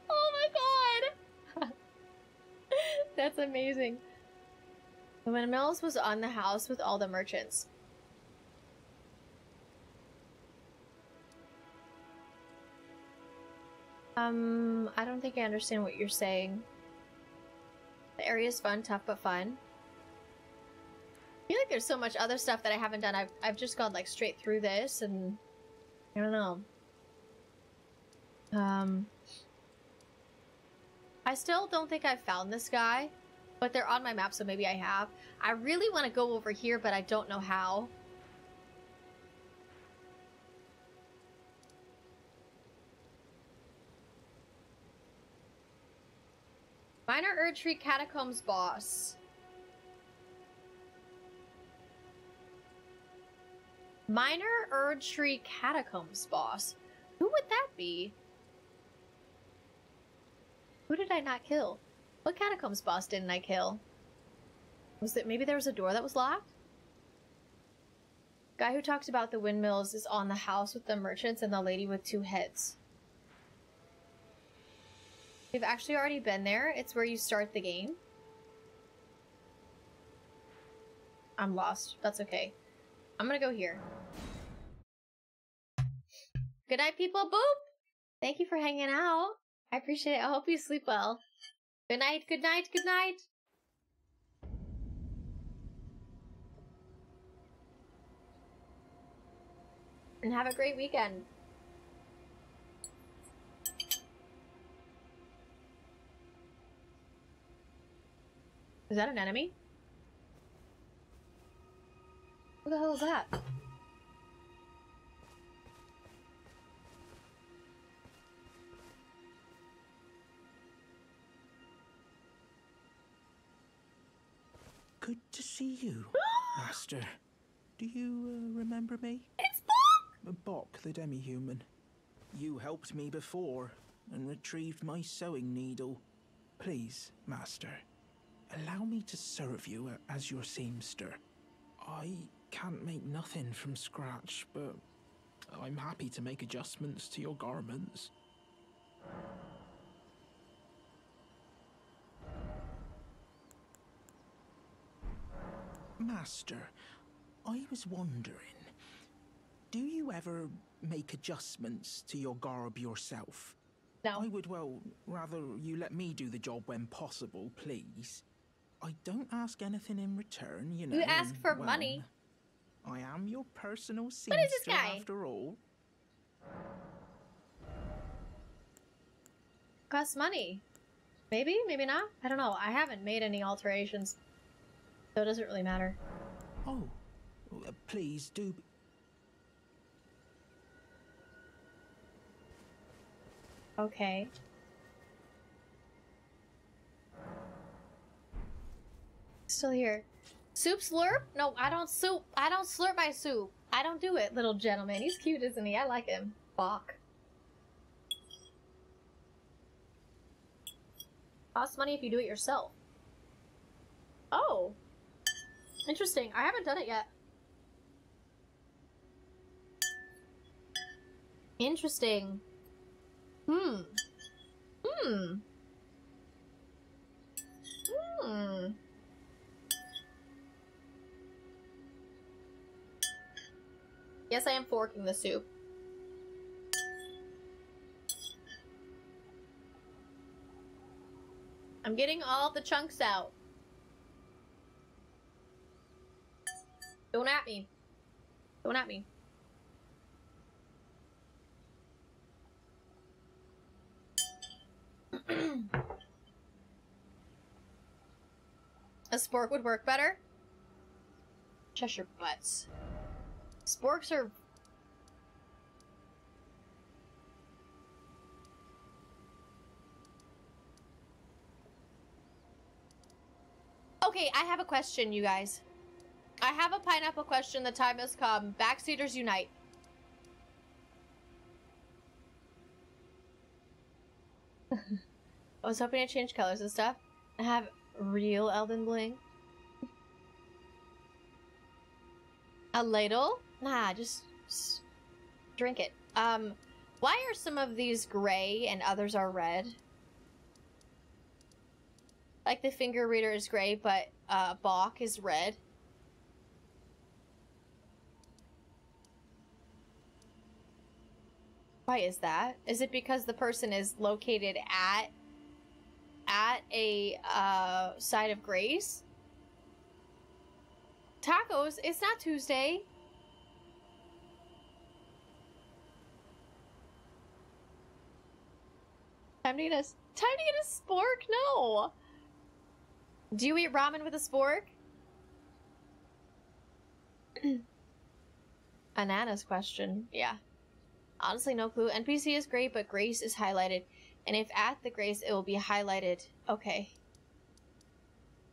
Oh my god! That's amazing. When Mills was on the house with all the merchants. I don't think I understand what you're saying. The area's fun, tough but fun. I feel like there's so much other stuff that I haven't done. I've just gone like straight through this and I don't know. I still don't think I've found this guy, but they're on my map, so maybe I have. I really want to go over here, but I don't know how. Minor Erdtree Catacombs boss. Minor Erdtree Catacombs boss. Who would that be? Who did I not kill? What Catacombs boss didn't I kill? Was it maybe there was a door that was locked? Guy who talks about the windmills is on the house with the merchants and the lady with two heads. We've actually already been there. It's where you start the game. I'm lost. That's okay. I'm gonna go here. Good night, people. Boop! Thank you for hanging out. I appreciate it. I hope you sleep well. Good night, good night, good night. And have a great weekend. Is that an enemy? Who the hell is that? Good to see you, Master. Do you remember me? It's Bok! Bok, the demi-human. You helped me before and retrieved my sewing needle. Please, Master, allow me to serve you as your seamster. I can't make nothing from scratch, but I'm happy to make adjustments to your garments. Master, I was wondering, do you ever make adjustments to your garb yourself? No. I would, well, rather you let me do the job when possible, please. I don't ask anything in return, you know. You ask and, for well, money. I am your personal What is this seamster guy? after all. Costs money. Maybe, maybe not. I don't know. I haven't made any alterations, so it doesn't really matter. Oh, please do. Okay. Still here. Soup slurp? No, I don't soup. I don't slurp my soup. I don't do it, little gentleman. He's cute, isn't he? I like him. Bok. Costs money if you do it yourself. Oh. Interesting. I haven't done it yet. Interesting. Hmm. Yes, I am forking the soup. I'm getting all the chunks out. Don't at me. Don't at me. A spork would work better. Cheshire butts. Sporks are... Okay, I have a question, you guys. I have a pineapple question. The time has come. Backseaters unite. I was hoping to change colors and stuff. I have real Elden Bling. A ladle? Nah, just drink it. Why are some of these gray and others are red? Like the finger reader is gray, but Bach is red. Why is that? Is it because the person is located at a site of grace? Tacos? It's not Tuesday. Time to get a spork? No. Do you eat ramen with a spork? Anana's question. Yeah. Honestly, no clue. NPC is great, but Grace is highlighted. And if at the Grace, it will be highlighted. Okay.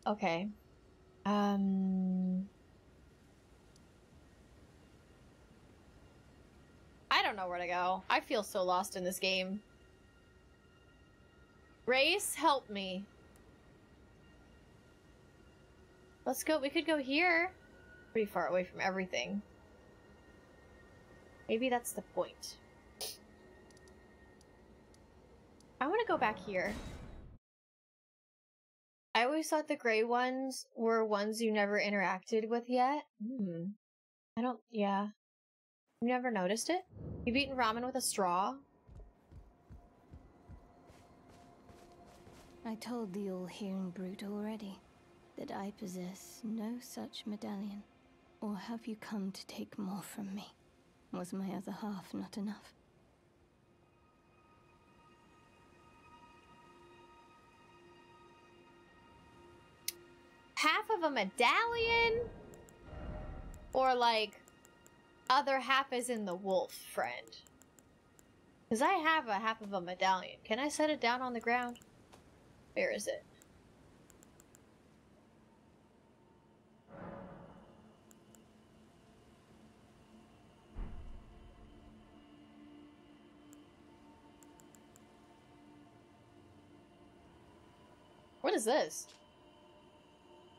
Okay. I don't know where to go. I feel so lost in this game. Grace, help me. Let's go. We could go here. Pretty far away from everything. Maybe that's the point. I want to go back here. I always thought the gray ones were ones you never interacted with yet. Yeah. You never noticed it? You've eaten ramen with a straw? I told the all-hearing brute already that I possess no such medallion. Or have you come to take more from me? Was my other half not enough? Half of a medallion? Or like, other half is in the wolf, friend? Because I have a half of a medallion. Can I set it down on the ground? Where is it? What is this?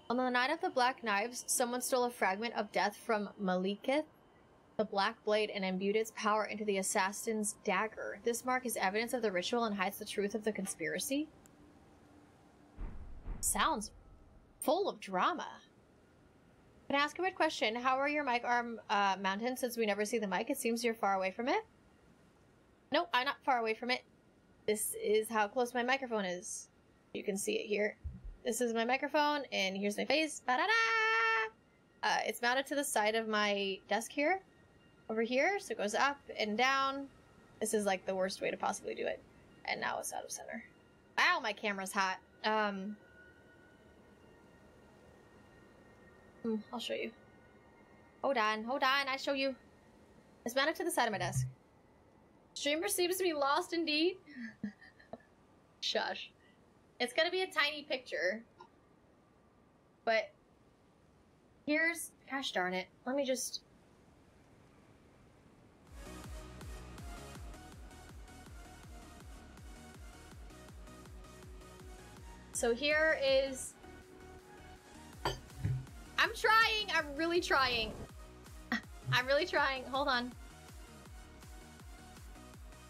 On the night of the Black Knives, someone stole a fragment of death from Maliketh, the Black Blade, and imbued its power into the assassin's dagger. This mark is evidence of the ritual and hides the truth of the conspiracy. Sounds full of drama. Can I ask a weird question? How are your mic arm mounted since we never see the mic? It seems you're far away from it. Nope, I'm not far away from it. This is how close my microphone is. You can see it here. This is my microphone, and here's my face. Ba-da-da! It's mounted to the side of my desk here. Over here, so it goes up and down. This is like the worst way to possibly do it. And now it's out of center. Wow, my camera's hot. I'll show you. Hold on, I show you. It's mounted to the side of my desk. Streamer seems to be lost indeed. Shush. It's gonna be a tiny picture. But here's, gosh darn it. Let me just... So here is... I'm trying! I'm really trying. I'm really trying. Hold on.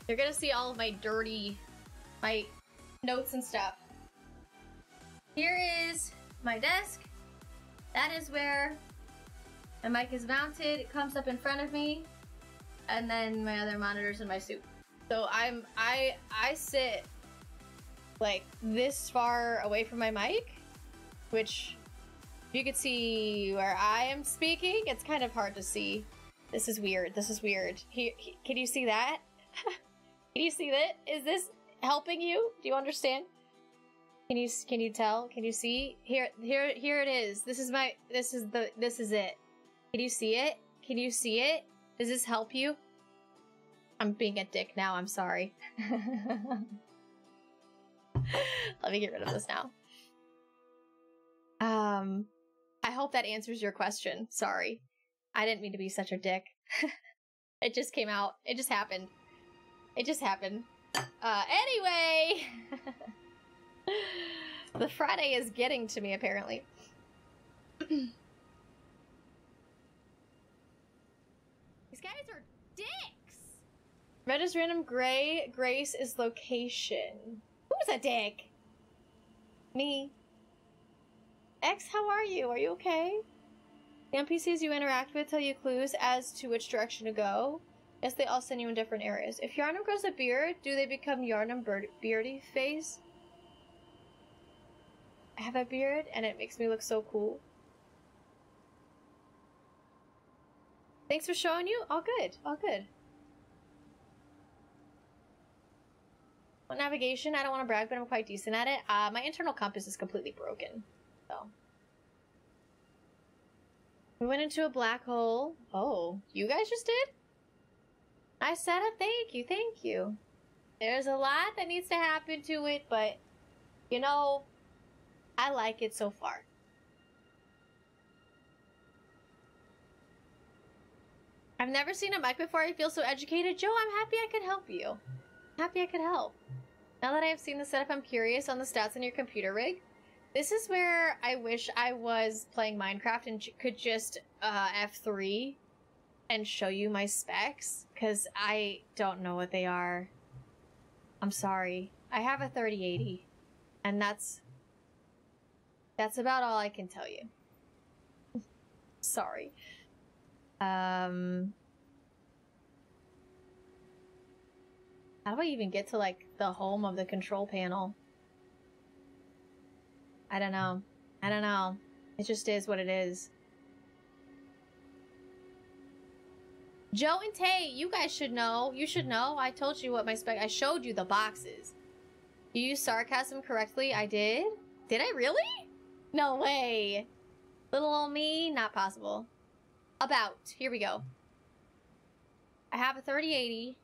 You're gonna see all of my dirty... my notes and stuff. Here is my desk. That is where my mic is mounted. It comes up in front of me. And then my other monitors in my soup. So I sit like this far away from my mic, which you could see where I am speaking. It's kind of hard to see. This is weird. This is weird. Can you see that? Can you see that? Is this helping you? Do you understand? Can you tell? Can you see? Here it is. This is it. Can you see it? Can you see it? Does this help you? I'm being a dick now, I'm sorry. Let me get rid of this now. I hope that answers your question. Sorry. I didn't mean to be such a dick. It just came out. It just happened. It just happened. Anyway! The Friday is getting to me, apparently. These guys are dicks! Red is random, gray, Grace is location. Who's a dick? Me. X, how are you? Are you okay? The NPCs you interact with tell you clues as to which direction to go. Yes, they all send you in different areas. If Yarnum grows a beard, do they become Yarnum Beardy Face? I have a beard, and it makes me look so cool. Thanks for showing you. All good. All good. Well, navigation, I don't want to brag, but I'm quite decent at it. My internal compass is completely broken. So. We went into a black hole. Oh, you guys just did? Nice setup. Thank you. Thank you. There's a lot that needs to happen to it, but, you know, I like it so far. I've never seen a mic before. I feel so educated. Joe, I'm happy I could help you. Happy I could help. Now that I have seen the setup, I'm curious on the stats on your computer rig. This is where I wish I was playing Minecraft and could just F3 and show you my specs, because I don't know what they are. I'm sorry. I have a 3080, and that's about all I can tell you. Sorry. How do I even get to, like, the home of the control panel? I don't know. I don't know. It just is what it is. Joe and Tay, you guys should know. You should know. I told you what my spec... I showed you the boxes. You used sarcasm correctly? I did? Did I really? No way. Little old me? Not possible. About. Here we go. I have a 3080.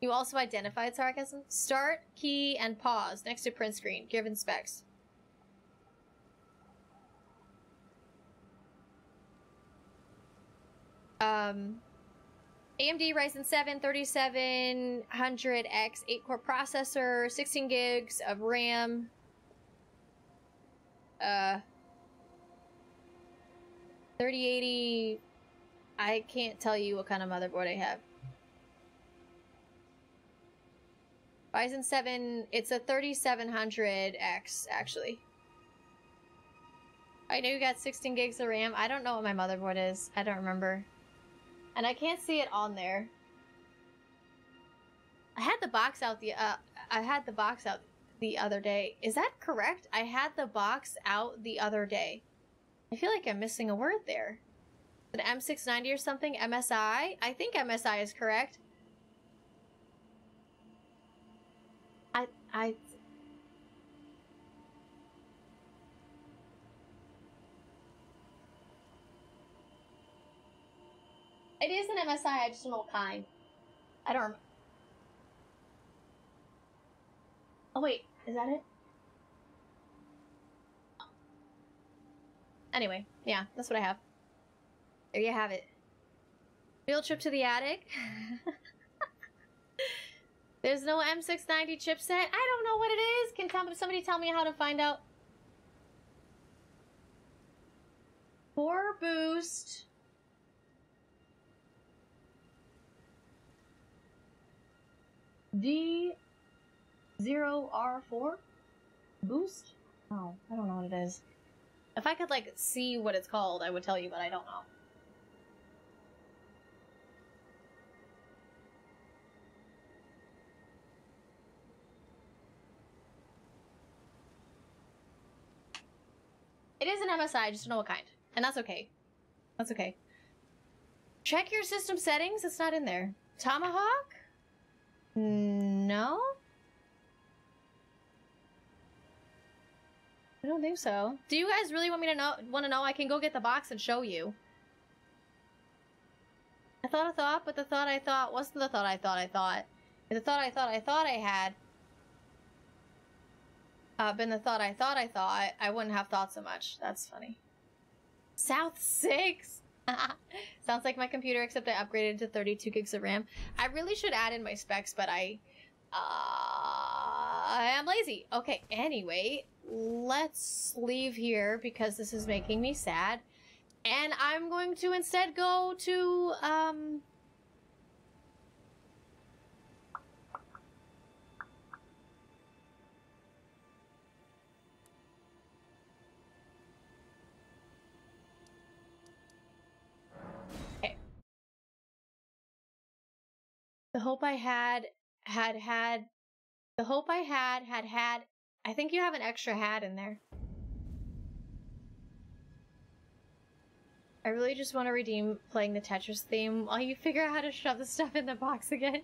You also identified sarcasm? Start, key, and pause next to print screen. Given specs. AMD Ryzen 7 3700X 8-core processor, 16 gigs of RAM. 3080. I can't tell you what kind of motherboard I have. Ryzen 7, it's a 3700X, actually. I know you got 16 gigs of RAM. I don't know what my motherboard is. I don't remember. And I can't see it on there. I had the box out the other day. Is that correct? I had the box out the other day. I feel like I'm missing a word there. An M690 or something? MSI? I think MSI is correct. It is an MSI, I just don't know what kind. I don't remember. Oh wait, is that it? Anyway, yeah, that's what I have. There you have it. Field trip to the attic. There's no M690 chipset. I don't know what it is. Can somebody tell me how to find out? 4 boost. D0R4 boost? Oh, I don't know what it is. If I could like see what it's called, I would tell you, but I don't know. It is an MSI, I just don't know what kind. And that's okay. That's okay. Check your system settings, it's not in there. Tomahawk? No? I don't think so. Do you guys really want me to know? I can go get the box and show you. I thought, but the thought I thought wasn't the thought I thought. If the thought I thought I had been the thought I thought, I wouldn't have thought so much. That's funny. South 6? Sounds like my computer, except I upgraded to 32 gigs of RAM. I really should add in my specs, but I am lazy. Okay, anyway, let's leave here because this is making me sad. And I'm going to instead go to, okay. The hope I had, the hope I had, I think you have an extra hat in there. I really just want to redeem playing the Tetris theme while you figure out how to shove the stuff in the box again.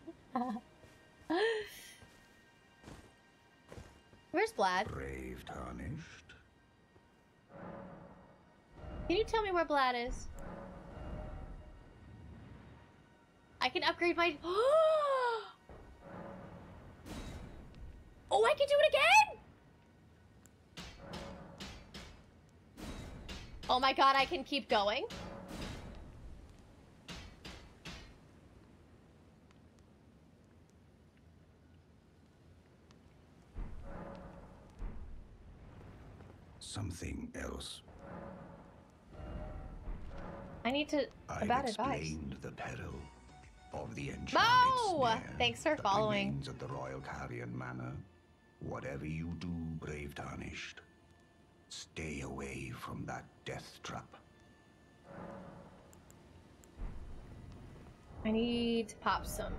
Where's Vlad? Brave tarnished. Can you tell me where Vlad is? I can upgrade my... Oh, I can do it again? Oh my god, I can keep going? Something else. I need to... About advice. I've explained the peril of the enchanted Mo! snare Thanks for that following. remains at the Royal Carrion Manor. Whatever you do, brave tarnished, stay away from that death trap. I need to pop some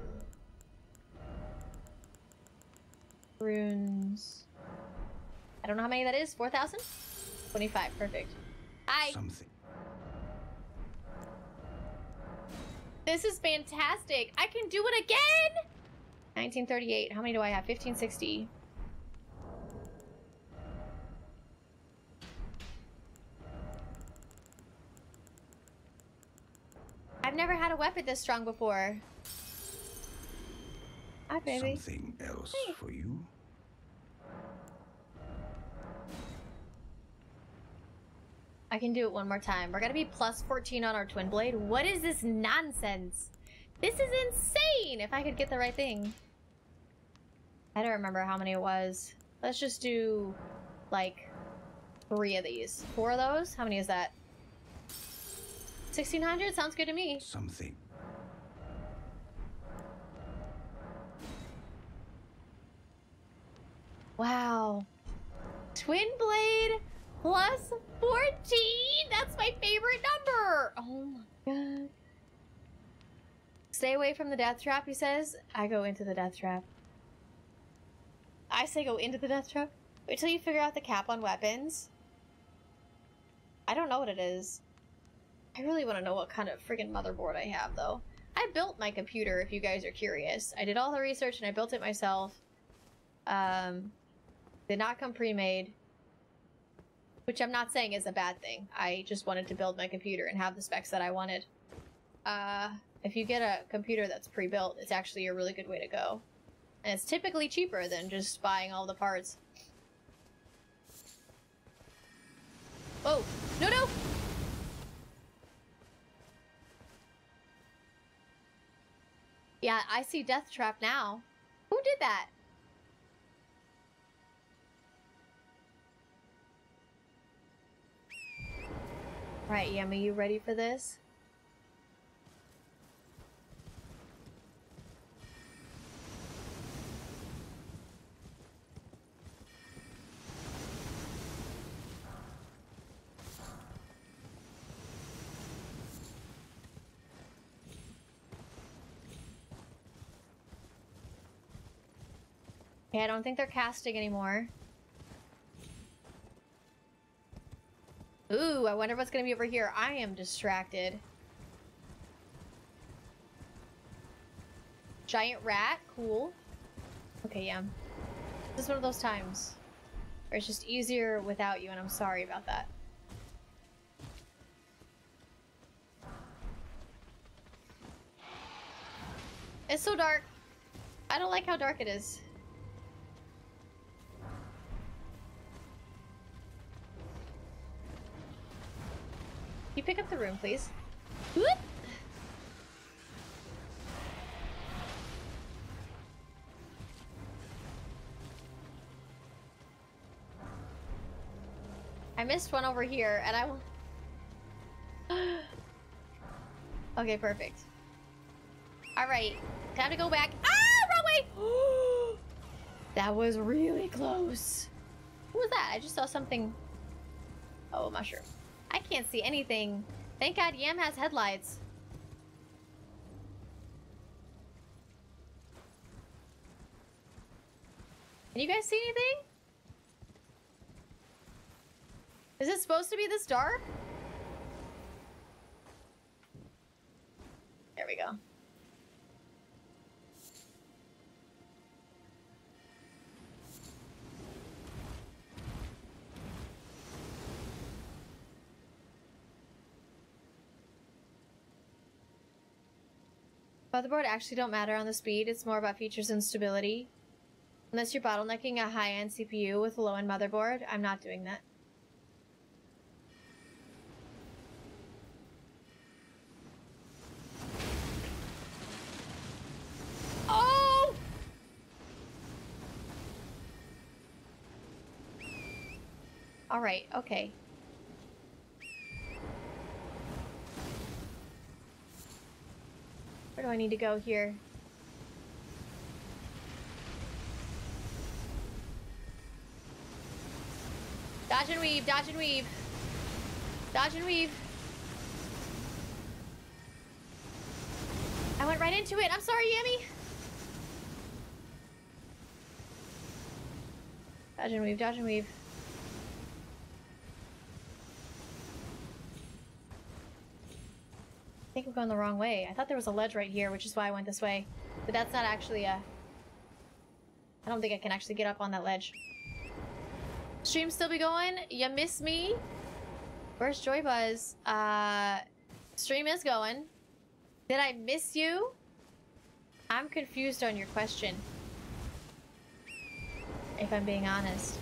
runes. I don't know how many that is. 4,000? 25. Perfect. Hi. Something. This is fantastic. I can do it again. 1938. How many do I have? 1560. I've never had a weapon this strong before. Hi, baby. Something else Hey. for you? I can do it one more time. We're gonna be plus 14 on our twin blade. What is this nonsense? This is insane! If I could get the right thing. I don't remember how many it was. Let's just do, like, 3 of these. 4 of those? How many is that? 1,600? Sounds good to me. Something. Wow. Twin blade plus 14! That's my favorite number! Oh my god. Stay away from the death trap, he says. I go into the death trap. I say go into the death trap? Wait till you figure out the cap on weapons. I don't know what it is. I really want to know what kind of friggin' motherboard I have, though. I built my computer, if you guys are curious. I did all the research and I built it myself. Did not come pre-made. Which I'm not saying is a bad thing. I just wanted to build my computer and have the specs that I wanted. If you get a computer that's pre-built, it's actually a really good way to go. And it's typically cheaper than just buying all the parts. Oh, no, no! Yeah, I see Death Trap now. Who did that? Right, Yummy, you ready for this? Okay, I don't think they're casting anymore. Ooh, I wonder what's gonna be over here. I am distracted. Giant rat, cool. Okay, yeah. This is one of those times where it's just easier without you, and I'm sorry about that. It's so dark. I don't like how dark it is. You pick up the room, please. Whoop! I missed one over here, and I will. Okay, perfect. Alright, time to go back. Ah, wrong way! That was really close. What was that? I just saw something. Oh, a mushroom. I can't see anything. Thank God Yam has headlights. Can you guys see anything? Is it supposed to be this dark? There we go. Motherboard actually don't matter on the speed, it's more about features and stability. Unless you're bottlenecking a high-end CPU with a low-end motherboard, I'm not doing that. Oh! Alright, okay. Where do I need to go here? Dodge and weave, dodge and weave. Dodge and weave. I went right into it. I'm sorry, Yami. Dodge and weave, dodge and weave. I think I'm going the wrong way. I thought there was a ledge right here, which is why I went this way. But that's not actually a... I don't think I can actually get up on that ledge. Stream still be going? You miss me? Where's Joy Buzz? Stream is going. Did I miss you? I'm confused on your question. If I'm being honest.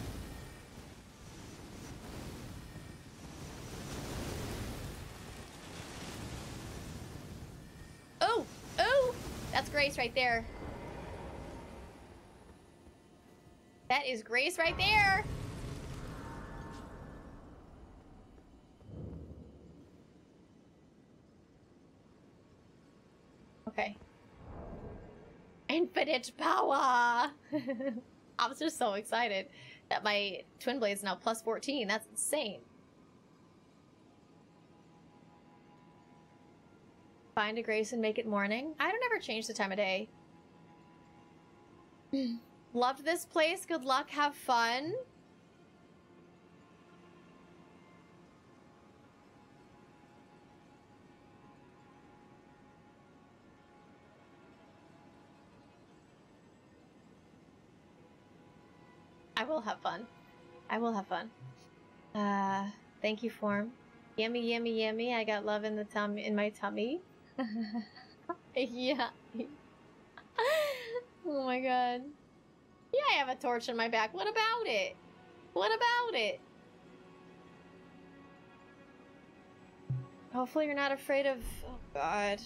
Oh! Oh! That's Grace right there. That is Grace right there! Okay. Infinite power! I was just so excited that my twin blade is now plus 14. That's insane. Find a grace and make it morning. I don't ever change the time of day. Loved this place. Good luck. Have fun. I will have fun. I will have fun. Thank you, form. Yummy, yummy, yummy. I got love in the in my tummy. Yeah. Oh my god. Yeah, I have a torch on my back. What about it? What about it? Hopefully you're not afraid of... Oh god.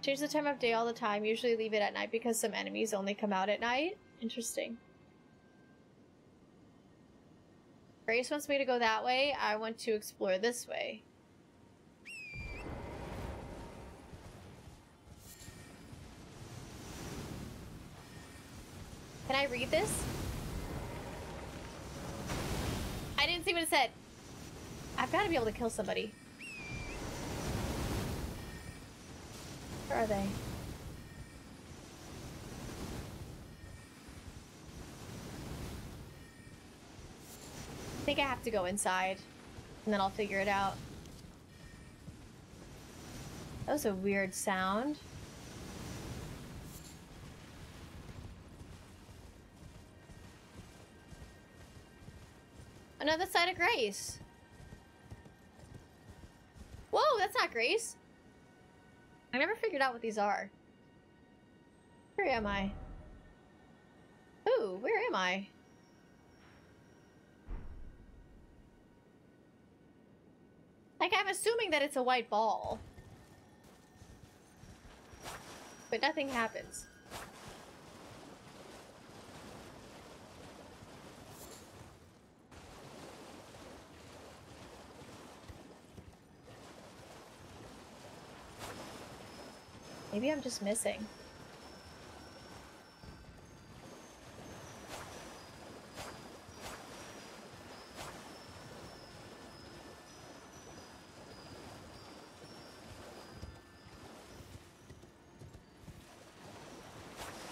Change the time of day all the time. Usually leave it at night because some enemies only come out at night. Interesting. Grace wants me to go that way. I want to explore this way. Can I read this? I didn't see what it said. I've got to be able to kill somebody. Where are they? I think I have to go inside, and then I'll figure it out. That was a weird sound. Another side of Grace. Whoa, that's not Grace. I never figured out what these are. Where am I? Ooh, where am I? Like, I'm assuming that it's a white ball. But nothing happens. Maybe I'm just missing.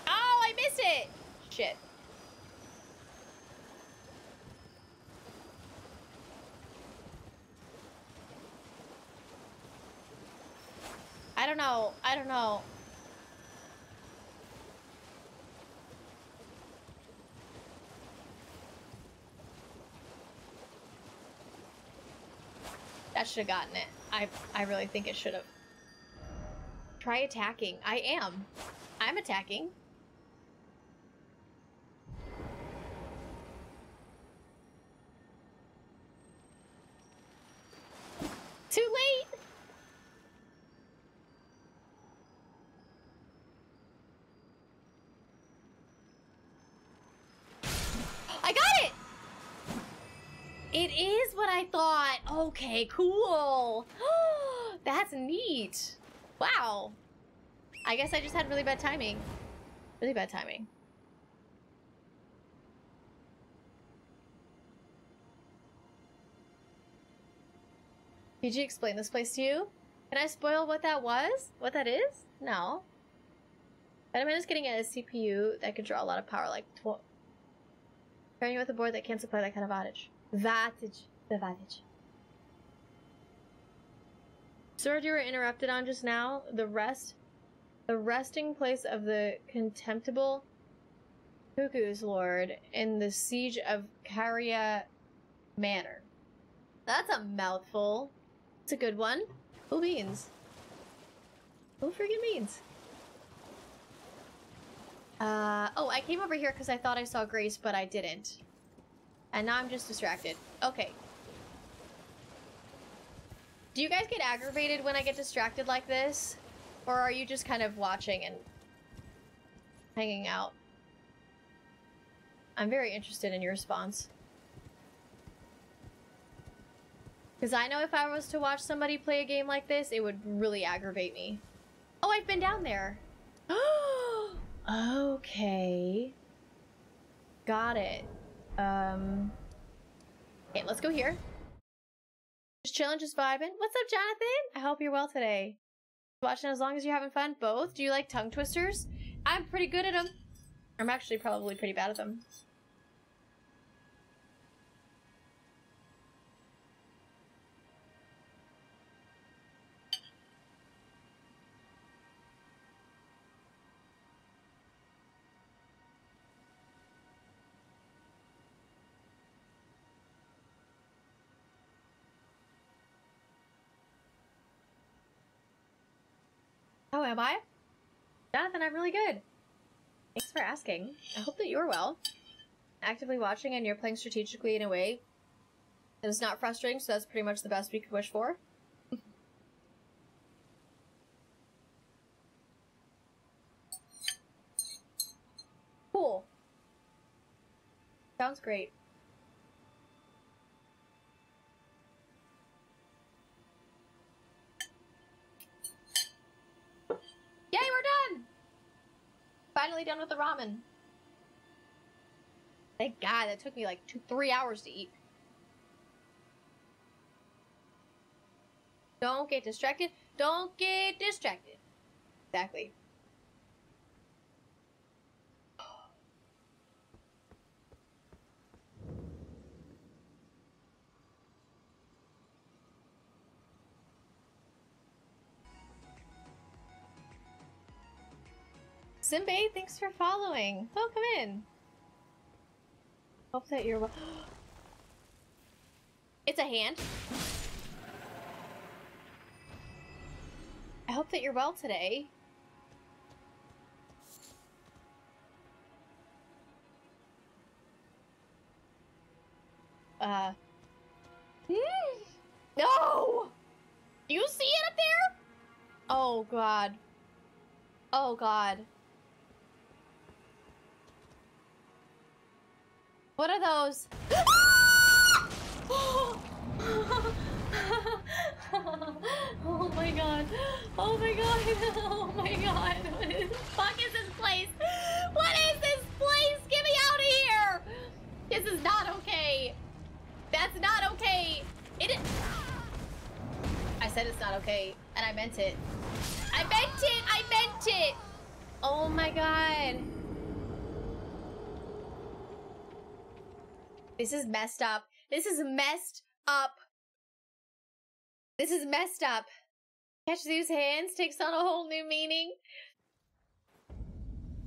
Oh, I missed it! Shit. I don't know. I don't know. That should have gotten it. I really think it should have. Try attacking. I am. I'm attacking. Too late! I got it! It is what I thought. Okay, cool. That's neat. Wow. I guess I just had really bad timing. Really bad timing. Did you explain this place to you? Can I spoil what that was? What that is? No. Spider-Man is getting a CPU that could draw a lot of power, like pairing you with a board that can't supply that kind of wattage. Wattage. The wattage. Sword you were interrupted on just now. The resting place of the contemptible Cuckoo's Lord in the siege of Caria Manor. That's a mouthful. It's a good one. Who beans? Who freaking beans? Oh, I came over here because I thought I saw Grace, but I didn't. And now I'm just distracted. Okay. Do you guys get aggravated when I get distracted like this? Or are you just kind of watching and hanging out? I'm very interested in your response. Because I know if I was to watch somebody play a game like this, it would really aggravate me. Oh, I've been down there. Okay. Got it. Okay, let's go here. Just chilling, just vibing. What's up, Jonathan? I hope you're well today. Watching as long as you're having fun. Both. Do you like tongue twisters? I'm pretty good at them. I'm actually probably pretty bad at them. Oh, am I? Jonathan, I'm really good. Thanks for asking. I hope that you're well. Actively watching and you're playing strategically in a way that is not frustrating, so that's pretty much the best we could wish for. Cool. Sounds great. Yay, we're done! Finally done with the ramen. Thank God, that took me like 3 hours to eat. Don't get distracted. Don't get distracted. Exactly. Simbe, thanks for following. Welcome in. Hope that you're well. It's a hand. I hope that you're well today. No! Do you see it up there? Oh, God. Oh, God. What are those? Oh my God. Oh my God. Oh my God. What the fuck is this place? What is this place? Get me out of here. This is not okay. That's not okay. It is. I said it's not okay, and I meant it. I meant it. I meant it. Oh my God. This is messed up. This is messed up. This is messed up. Catch these hands takes on a whole new meaning.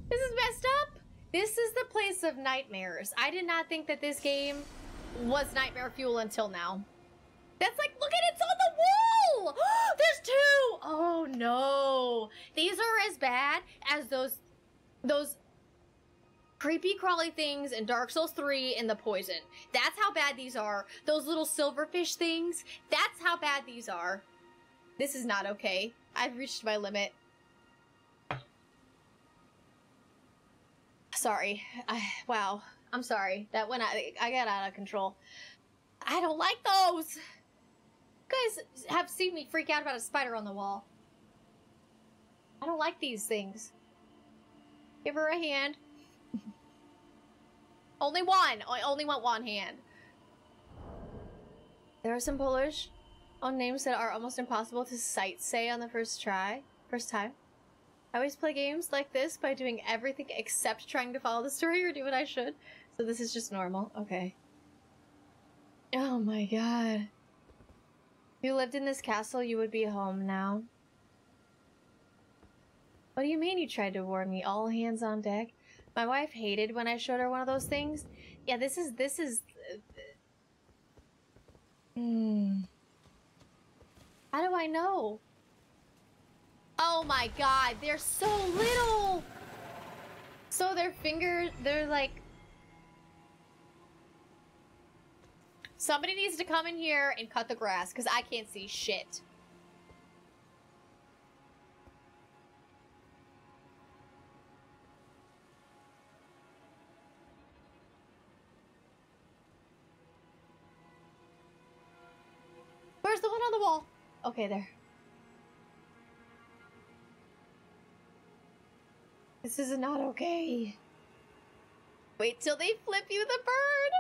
This is messed up. This is the place of nightmares. I did not think that this game was nightmare fuel until now. That's like, look at it's on the wall. There's two. Oh no. These are as bad as those creepy crawly things in Dark Souls 3 and the poison. That's how bad these are. Those little silverfish things. That's how bad these are. This is not okay. I've reached my limit. Sorry. Wow. I'm sorry. That went I got out of control. I don't like those. You guys have seen me freak out about a spider on the wall. I don't like these things. Give her a hand. Only one. I only want one hand. There are some Polish on names that are almost impossible to say on the first time. I always play games like this by doing everything except trying to follow the story or do what I should. So this is just normal. Okay. Oh my God. If you lived in this castle, you would be home now. What do you mean you tried to warn me? All hands on deck? My wife hated when I showed her one of those things. Yeah, this is... How do I know? Oh my God, they're so little! So their fingers, they're like... Somebody needs to come in here and cut the grass, because I can't see shit. Where's the one on the wall? Okay, there. This is not okay. Wait till they flip you the bird.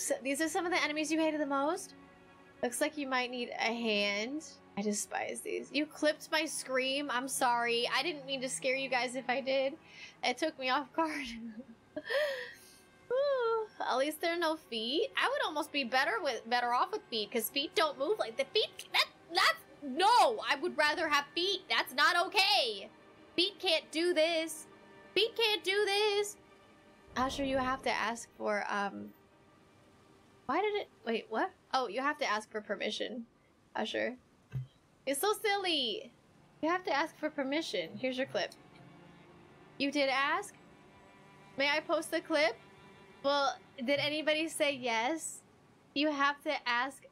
So these are some of the enemies you hated the most? Looks like you might need a hand. I despise these. You clipped my scream. I'm sorry. I didn't mean to scare you guys if I did. It took me off guard. Ooh, at least there are no feet. I would almost be better off with feet, because feet don't move like the feet. No, I would rather have feet. That's not okay. Feet can't do this. Feet can't do this. Usher, you have to ask for, why did it, wait, what? Oh, you have to ask for permission, Usher. It's so silly. You have to ask for permission. Here's your clip. You did ask? May I post the clip? Well, did anybody say yes? You have to ask,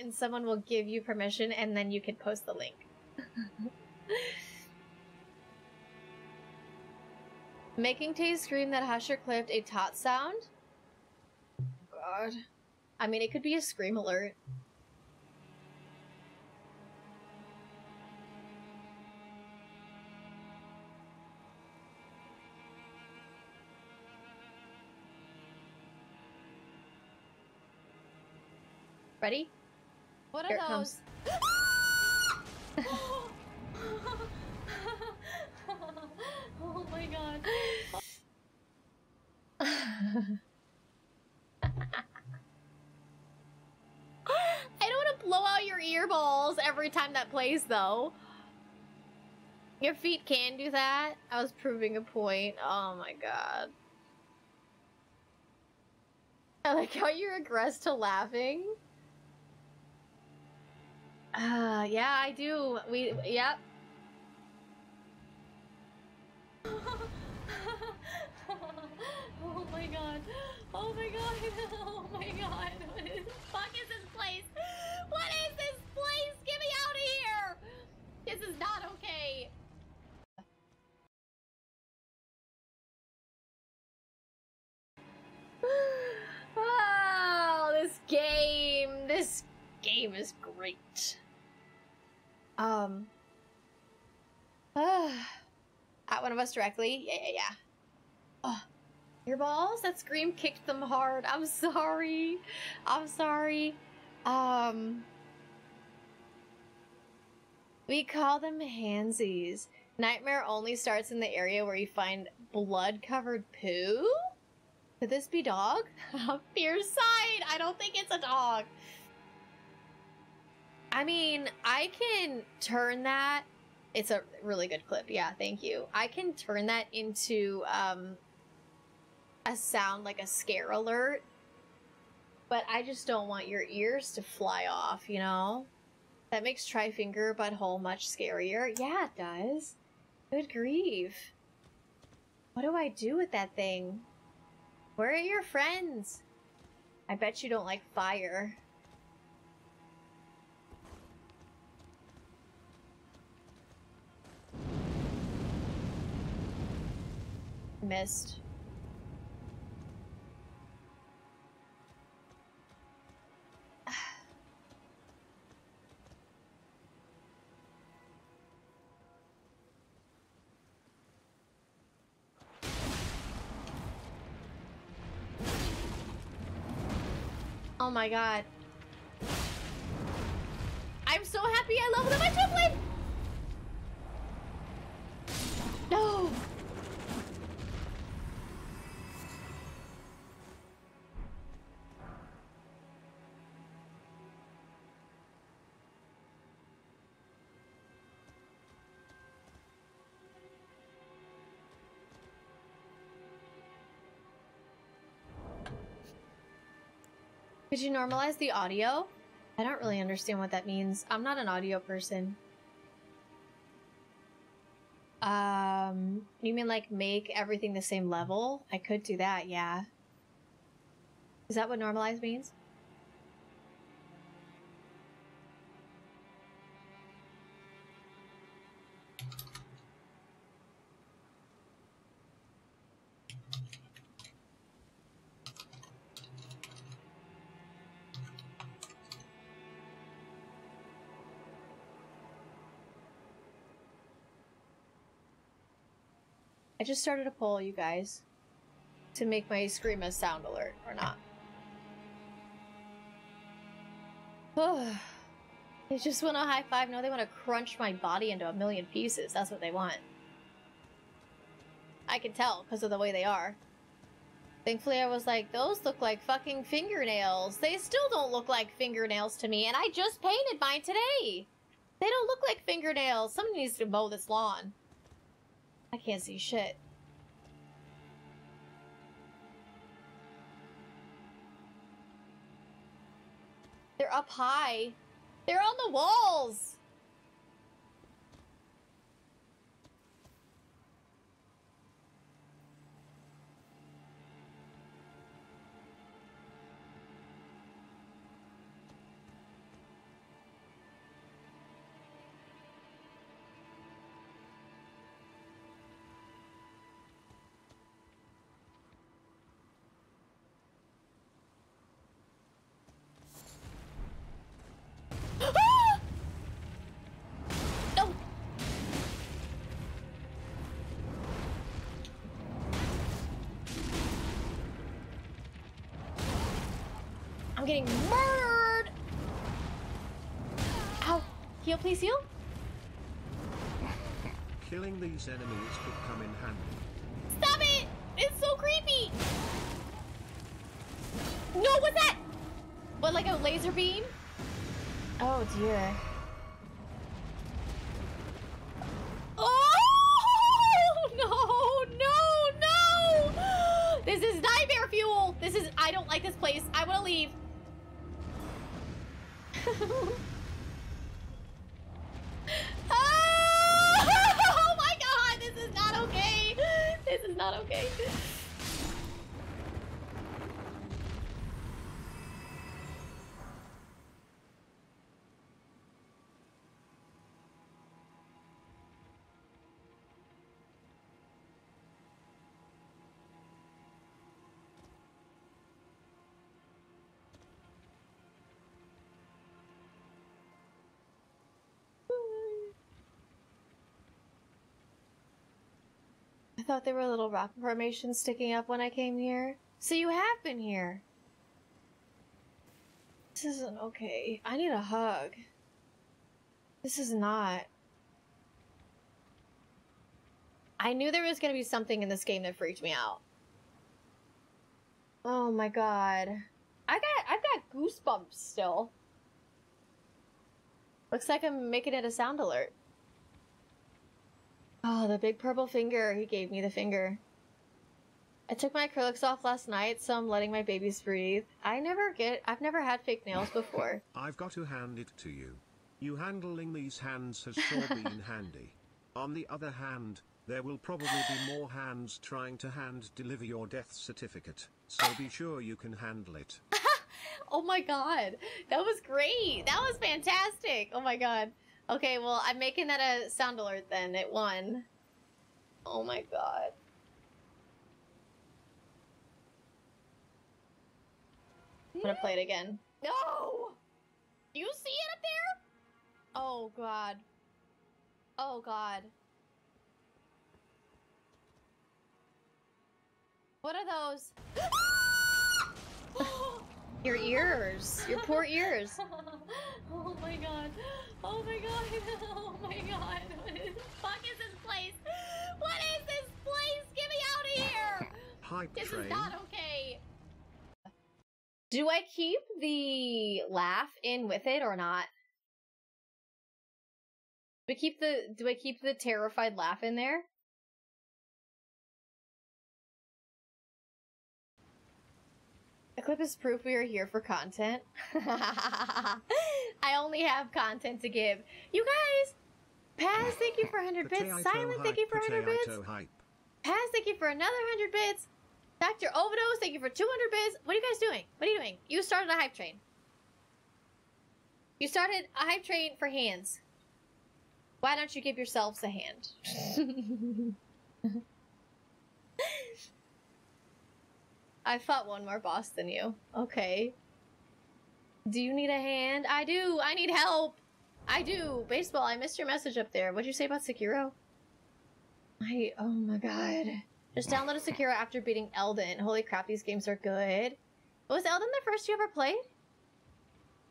and someone will give you permission, and then you can post the link. Making Tay scream that Husher clipped a tot sound? God. I mean, it could be a scream alert. Ready? What Here are it those? Oh my god. I don't want to blow out your earballs every time that plays, though. Your feet can do that? I was proving a point. Oh my god. I like how you regress to laughing. Yeah, I do. Yep. Oh my god. Oh my god. Oh my god. What the fuck is this place? What is this place? Get me out of here! This is not okay. Oh, this game is great. At one of us directly. Yeah. Oh, your balls? That scream kicked them hard. I'm sorry. I'm sorry. We call them handsies. Nightmare only starts in the area where you find blood-covered poo? Could this be dog? Fierce side! I don't think it's a dog. I mean, I can turn that. It's a really good clip. Yeah, thank you. I can turn that into a sound like a scare alert. But I just don't want your ears to fly off, you know? That makes Trifinger Butthole much scarier. Yeah, it does. Good grief. What do I do with that thing? Where are your friends? I bet you don't like fire. Missed. Oh my god. I'm so happy I leveled up my Twitblade! No! Could you normalize the audio? I don't really understand what that means. I'm not an audio person. You mean like make everything the same level? I could do that, yeah. Is that what normalize means? I just started a poll, you guys, to make my scream a sound alert or not. They just want a high five. No, they want to crunch my body into a million pieces. That's what they want. I can tell because of the way they are. Thankfully, I was like, those look like fucking fingernails. They still don't look like fingernails to me, and I just painted mine today. They don't look like fingernails. Somebody needs to mow this lawn. I can't see shit. They're up high. They're on the walls. No. I'm getting murdered. Ow. Heal, please heal. Killing these enemies could come in handy. Stop it! It's so creepy! No, what's that? What, like a laser beam? Oh dear. Oh no, no, no! This is nightmare fuel! This is, I don't like this place. I wanna leave. Oh my god, this is not okay. This is not okay. I thought there were little rock formations sticking up when I came here. So you have been here. This isn't okay. I need a hug. This is not. I knew there was gonna be something in this game that freaked me out. Oh my god. I've got goosebumps still. Looks like I'm making it a sound alert. Oh, the big purple finger. He gave me the finger. I took my acrylics off last night, so I'm letting my babies breathe. I've never had fake nails before. I've got to hand it to you. You handling these hands has sure been handy. On the other hand, there will probably be more hands trying to hand deliver your death certificate, so be sure you can handle it. Oh my god. That was great. That was fantastic. Oh my god. Okay, well, I'm making that a sound alert then. It won. Oh my god. I'm gonna play it again. No! You see it up there? Oh god. Oh god. What are those? Your ears. Your poor ears. Oh my god. Oh my god. Oh my god. What the fuck is this place? What is this place? Get me out of here! Hype This train. is not okay. Do I keep the laugh in with it or not? Do I keep the terrified laugh in there? The clip is proof we are here for content. I only have content to give. You guys! Paz, thank you for 100 bits. Potato Silent, thank you for 100 bits. Potato hype. Paz, thank you for another 100 bits. Dr. Overdose, thank you for 200 bits. What are you guys doing? What are you doing? You started a hype train. You started a hype train for hands. Why don't you give yourselves a hand? I fought one more boss than you. Okay. Do you need a hand? I do. I need help. I do. Baseball, I missed your message up there. What'd you say about Sekiro? Oh my god. Just downloaded Sekiro after beating Elden. Holy crap, these games are good. Was Elden the first you ever played?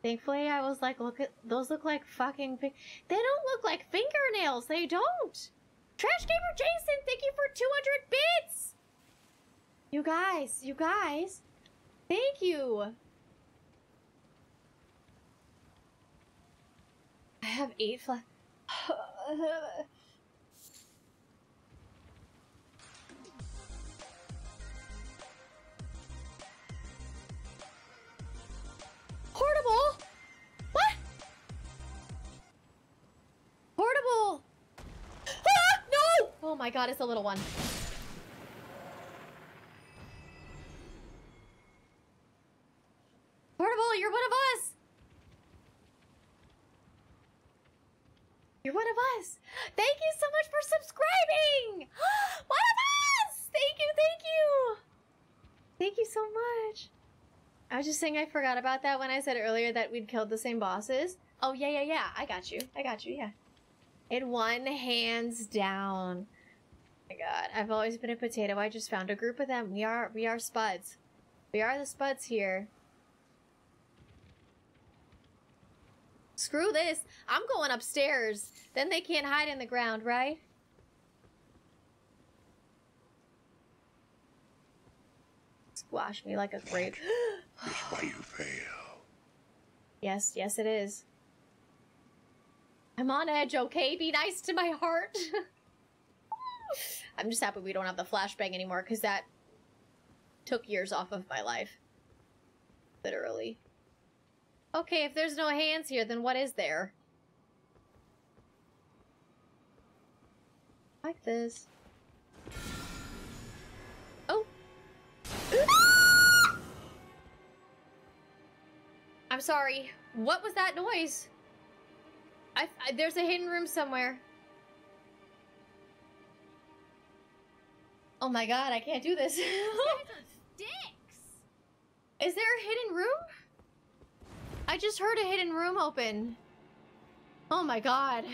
Thankfully, I was like, look at those look like fucking. They don't look like fingernails. They don't. Trash Gamer Jason, thank you for 200 bits. You guys, thank you. I have 8 flash. Portable? What? Portable? Ah, no! Oh my god, it's a little one. Portable, you're one of us! You're one of us! Thank you so much for subscribing! One of us! Thank you, thank you! Thank you so much. I was just saying I forgot about that when I said earlier that we'd killed the same bosses. Oh, yeah. I got you, yeah. It won hands down. Oh my god, I've always been a potato. I just found a group of them. We are spuds. We are the spuds here. Screw this. I'm going upstairs. Then they can't hide in the ground, right? Squash me like a grape. Is why you fail. Yes, it is. I'm on edge, okay? Be nice to my heart. I'm just happy we don't have the flashbang anymore, because that took years off of my life. Literally. Okay, if there's no hands here, then what is there? Like this. Oh. I'm sorry. What was that noise? There's a hidden room somewhere. Oh my god, I can't do this. Dicks! Is there a hidden room? I just heard a hidden room open. Oh my god.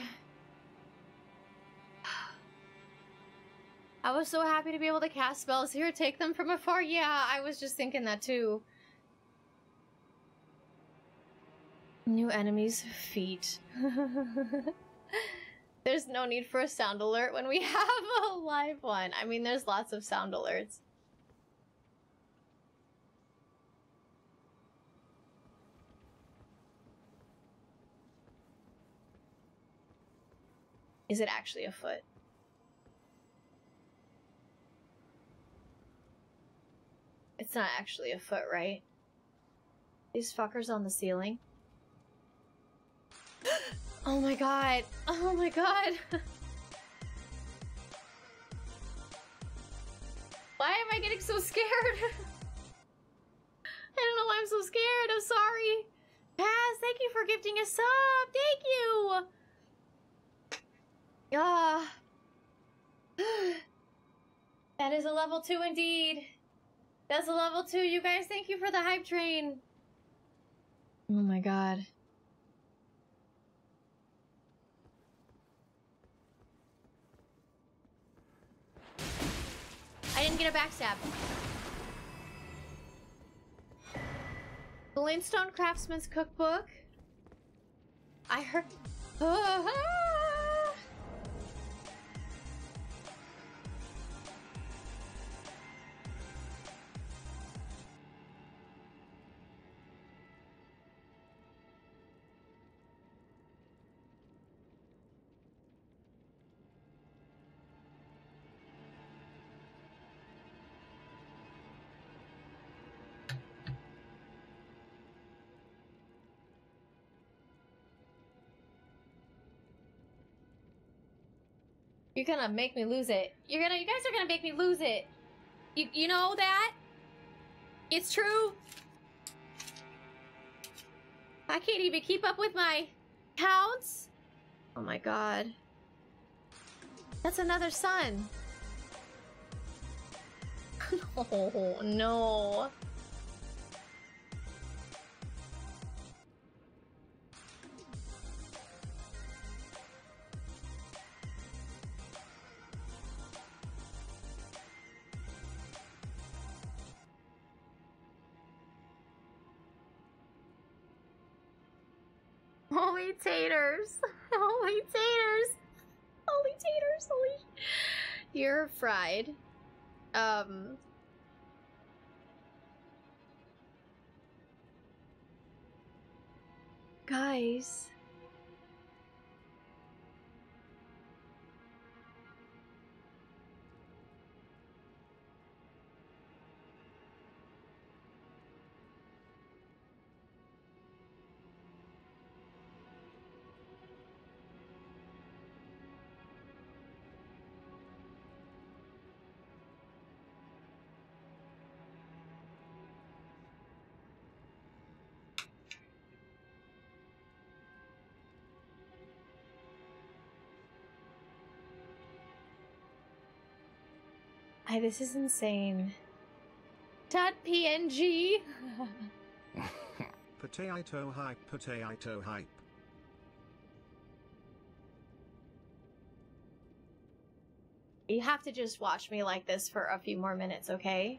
I was so happy to be able to cast spells here, take them from afar. Yeah, I was just thinking that too. New enemies' feet. There's no need for a sound alert when we have a live one. I mean, there's lots of sound alerts. Is it actually a foot? It's not actually a foot, right? These fuckers on the ceiling. Oh my god. Oh my god. Why am I getting so scared? I don't know why I'm so scared. I'm sorry. Paz, thank you for gifting a sub. Thank you. That is a level 2 indeed. That's a level 2. You guys, thank you for the hype train. Oh my god. I didn't get a backstab. Glintstone Craftsman's Cookbook. I heard... You're gonna make me lose it. You guys are gonna make me lose it. You know that? It's true. I can't even keep up with my counts. Oh my god. That's another sun. Oh no. Holy taters. Holy taters. Holy taters. Holy. You're fried. Guys. This is insane. .png. Potato hype, potato hype. You have to just watch me like this for a few more minutes, okay?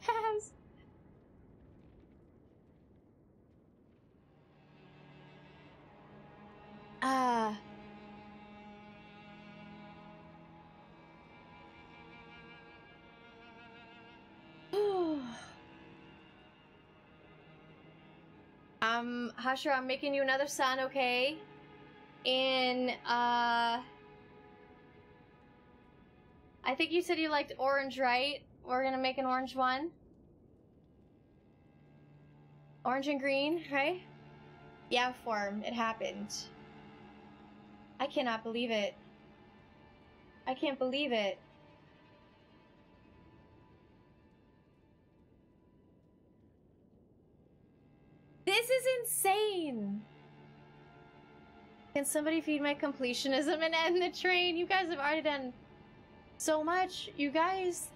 Pass. Husher, I'm making you another sun, okay? I think you said you liked orange, right? We're gonna make an orange one. Orange and green, right? Yeah, form. It happened. I cannot believe it. I can't believe it. This is insane! Can somebody feed my completionism and end the train? You guys have already done so much. You guys.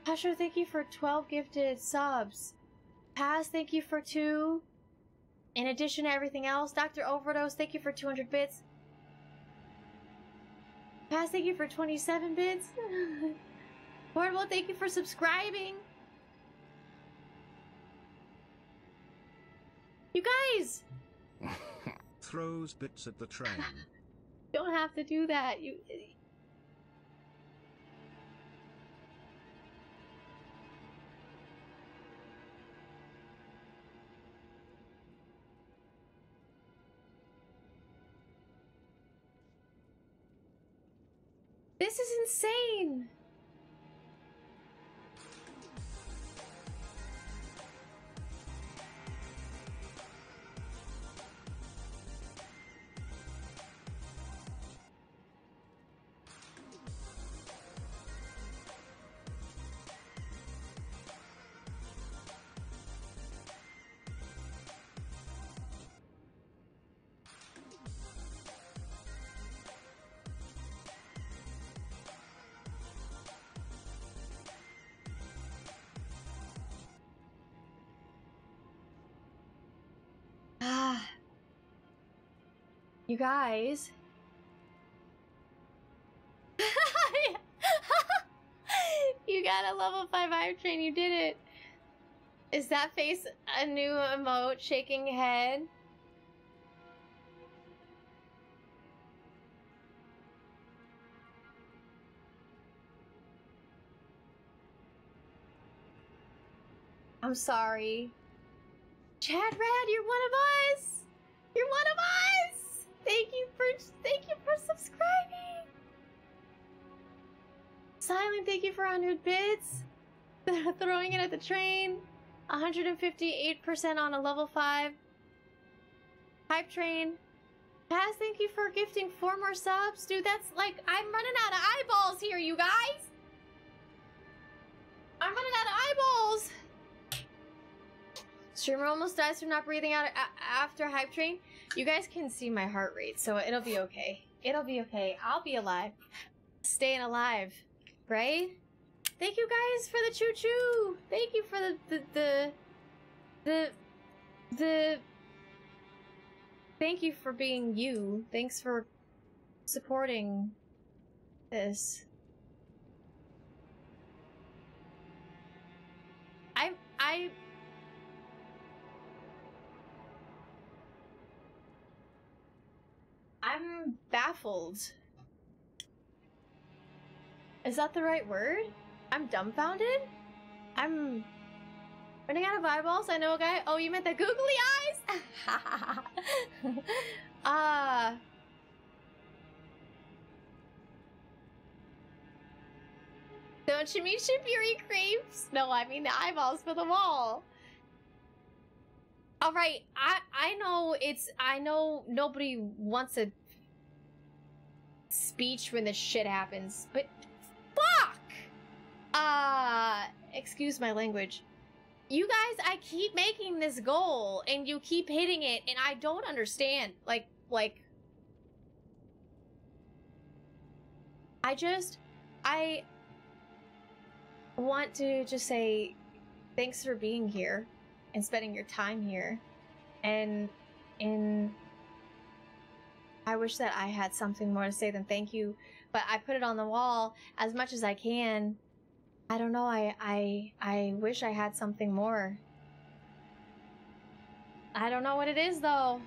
Husher, thank you for 12 gifted subs. Paz, thank you for 2. In addition to everything else. Dr. Overdose, thank you for 200 bits. Paz, thank you for 27 bits. Portable, thank you for subscribing. You guys! Throws bits at the train. Don't have to do that. You. This is insane. You guys. You got a level 5 hype train, you did it. Is that face a new emote, shaking head? I'm sorry. Chad Rad, you're one of us! You're one of us! Thank you for subscribing! Silent, thank you for 100 bits. Throwing it at the train. 158% on a level 5. Hype train. Paz, thank you for gifting 4 more subs. Dude, that's like, I'm running out of eyeballs here, you guys! I'm running out of eyeballs! Streamer almost dies from not breathing out after hype train. You guys can see my heart rate, so it'll be okay. It'll be okay. I'll be alive. Staying alive. right? Thank you guys for the choo-choo. Thank you for the thank you for being you. Thanks for supporting this. I'm baffled. Is that the right word? I'm dumbfounded? I'm running out of eyeballs. I know a guy. Oh, you meant the googly eyes? Don't you mean Shibiri creeps? No, I mean the eyeballs for the wall. Alright, I know nobody wants a speech when this shit happens, but fuck! Excuse my language. You guys, I keep making this goal, and you keep hitting it, and I don't understand. Like, I want to just say thanks for being here and spending your time here, and I wish that I had something more to say than thank you, but I put it on the wall as much as I can. I don't know, I wish I had something more. I don't know what it is, though.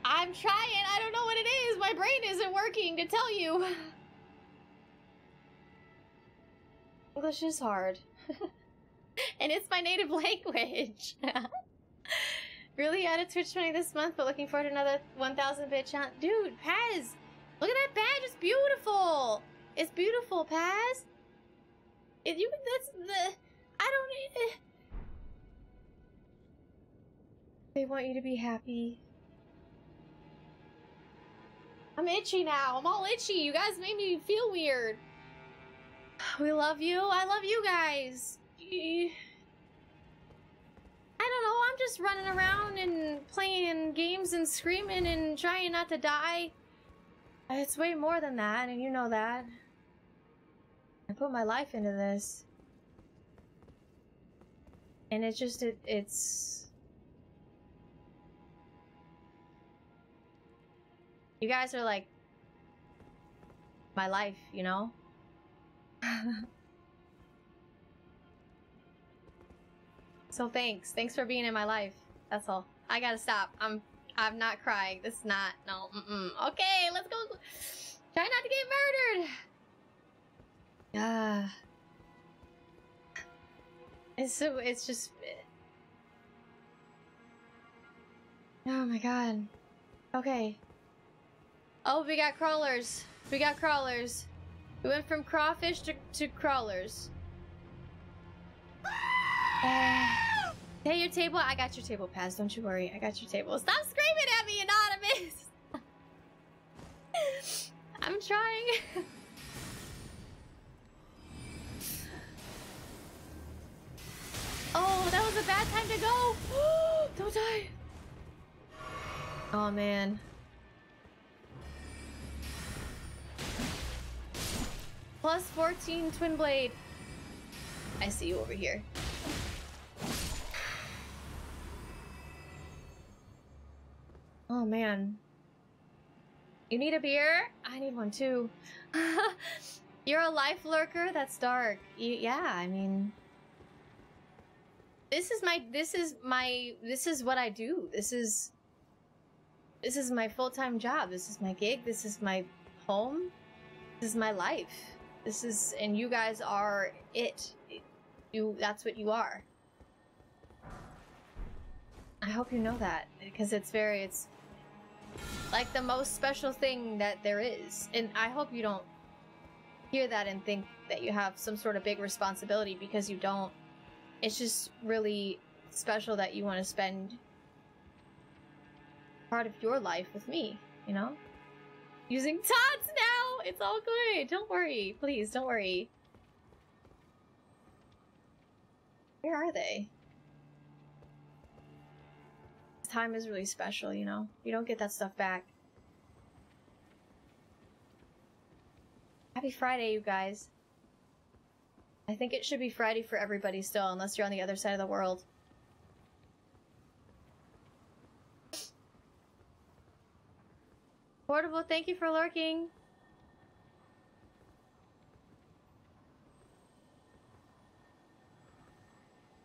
I'm trying, I don't know what it is. My brain isn't working to tell you. English is hard. And it's my native language. Really out of Twitch 20 this month, but looking forward to another 1,000 bit challenge. Dude, Paz! Look at that badge, it's beautiful! It's beautiful, Paz! They want you to be happy. I'm itchy now. I'm all itchy. You guys made me feel weird. We love you. I love you guys. I don't know. I'm just running around and playing games and screaming and trying not to die. It's way more than that, and you know that. I put my life into this. And it's just, it's... You guys are like my life, you know? So thanks. Thanks for being in my life. That's all. I gotta stop. I'm not crying. This is not, no, Okay, let's go. Try not to get murdered. It's just... Oh my god. Okay. Oh, we got crawlers. We got crawlers. We went from crawfish to crawlers. Hey, your table? I got your table, Paz. Don't you worry. I got your table. Stop screaming at me, Anonymous! I'm trying. Oh, that was a bad time to go. Don't die. Oh, man. Plus 14 twin blade. I see you over here. Oh man. You need a beer? I need one too. You're a life lurker? That's dark. Yeah, I mean... This is what I do. This is my full-time job. This is my gig. This is my home. This is my life. And you guys are it. That's what you are. I hope you know that, because it's like the most special thing that there is. And I hope you don't hear that and think that you have some sort of big responsibility, because you don't. It's just really special that you want to spend part of your life with me, you know? Using tots now! It's all good! Don't worry. Please, don't worry. Where are they? This time is really special, you know? You don't get that stuff back. Happy Friday, you guys. I think it should be Friday for everybody still, unless you're on the other side of the world. Portable, thank you for lurking.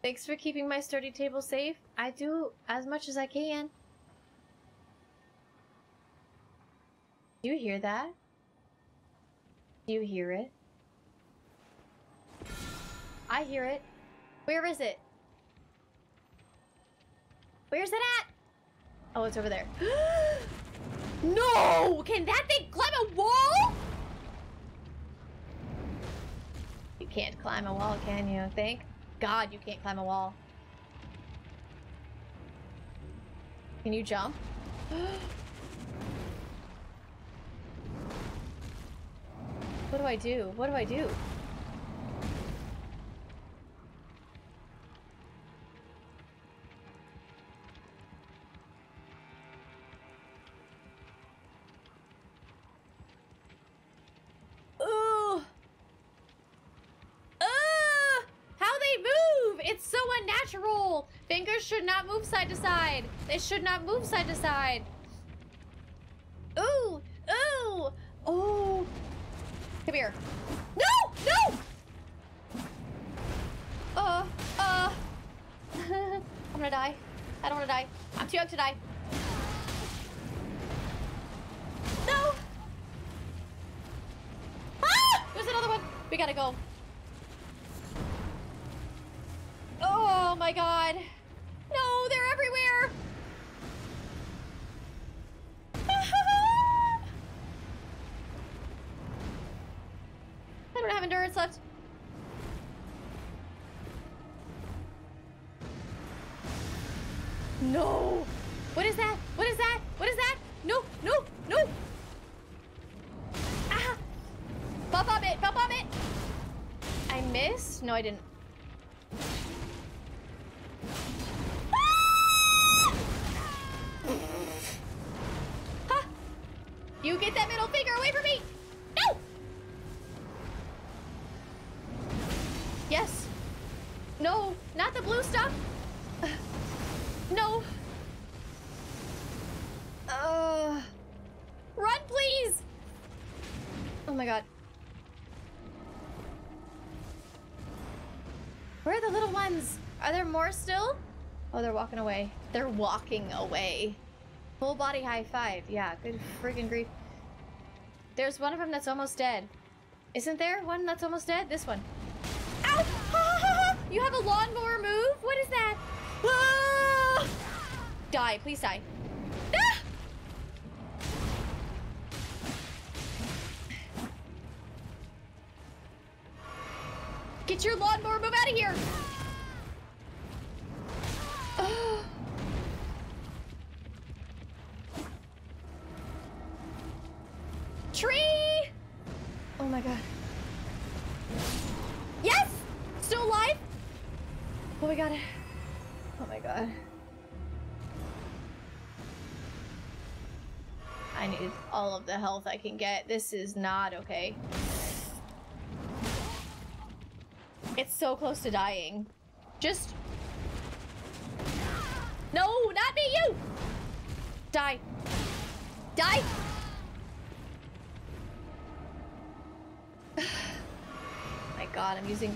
Thanks for keeping my sturdy table safe. I do as much as I can. Do you hear that? Do you hear it? I hear it. Where is it? Where's it at? Oh, it's over there. No! Can that thing climb a wall? You can't climb a wall, can you? Thank God you can't climb a wall. Can you jump? What do I do? What do I do? How they move! It's so unnatural! Fingers should not move side to side. They should not move side to side. Ooh! Ooh! Oh! Come here. No! No! I'm gonna die. I don't wanna die. I'm too young to die. No! Ah! There's another one! We gotta go. Oh my god. No, they're everywhere! I don't have endurance left. No! What is that? What is that? What is that? No, no, no! Ah! Bump on it! Bump on it! I missed? No, I didn't. Ah! You get that middle finger away from me! No! Yes. No, not the blue stuff. No. Run, please. Oh my god. Where are the little ones? Are there more still? Oh, they're walking away. They're walking away. Full body high five. Yeah, good friggin' grief. There's one of them that's almost dead. Isn't there one that's almost dead? This one. Ow! You have a lawnmower move? What is that? Ah! Die, please die. Ah! Get your lawnmower move out of here! Ah! Tree! Oh my god. Yes! Still alive? Oh my god. Oh my god. I need all of the health I can get. This is not okay. It's so close to dying. Just... No, not me, you! Die. Die! My god, I'm using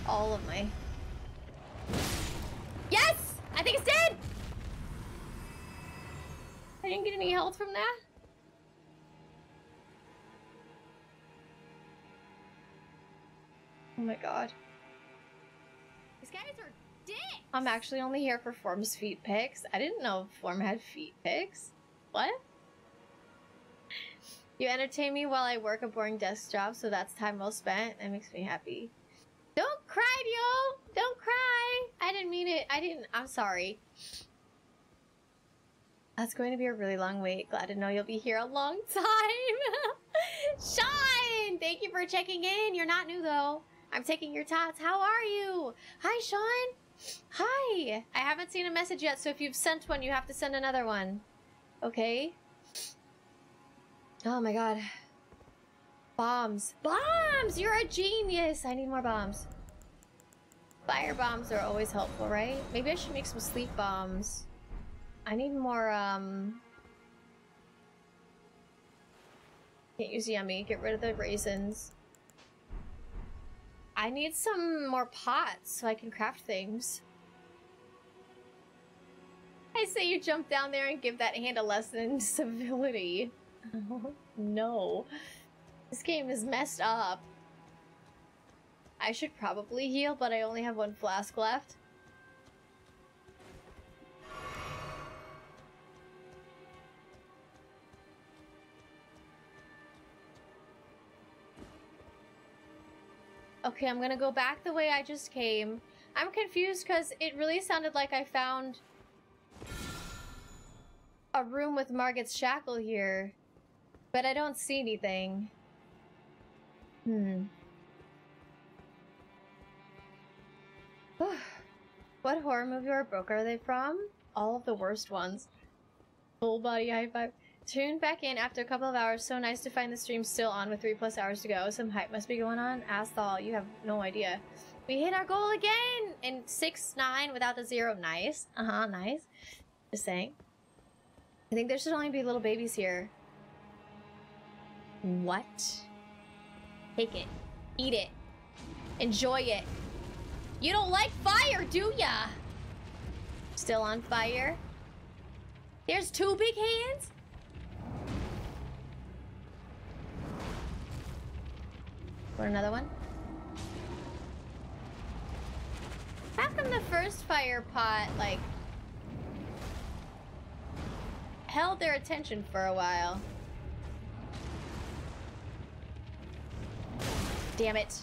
all of my... Yes! I think it's dead! I didn't get any health from that. Oh my god. These guys are dicks! I'm actually only here for Form's feet pics. I didn't know Form had feet pics. What? You entertain me while I work a boring desk job, so that's time well spent. That makes me happy. Don't cry, yo! Don't cry! I didn't mean it. I'm sorry. That's going to be a really long wait. Glad to know you'll be here a long time. Sean! Thank you for checking in. You're not new, though. I'm taking your tots. How are you? Hi, Sean. Hi. I haven't seen a message yet, so if you've sent one, you have to send another one. Okay? Oh my god. Bombs. Bombs! You're a genius! I need more bombs. Fire bombs are always helpful, right? Maybe I should make some sleep bombs. I need more, Can't use yummy. Get rid of the raisins. I need some more pots so I can craft things. I say you jump down there and give that hand a lesson in civility. Oh, no. This game is messed up. I should probably heal, but I only have 1 flask left. Okay, I'm gonna go back the way I just came. I'm confused because it really sounded like I found a room with Margit's shackle here, but I don't see anything. What horror movie or book are they from? All of the worst ones. Full body high five. Tune back in after a couple of hours. So nice to find the stream still on with 3+ hours to go. Some hype must be going on. Asthal, you have no idea. We hit our goal again in 6-9 without the 0. Nice. Nice. Just saying. I think there should only be little babies here. What? Take it. Eat it. Enjoy it. You don't like fire, do ya? Still on fire? There's 2 big hands? Want another one? How come the first fire pot, like, held their attention for a while? Damn it.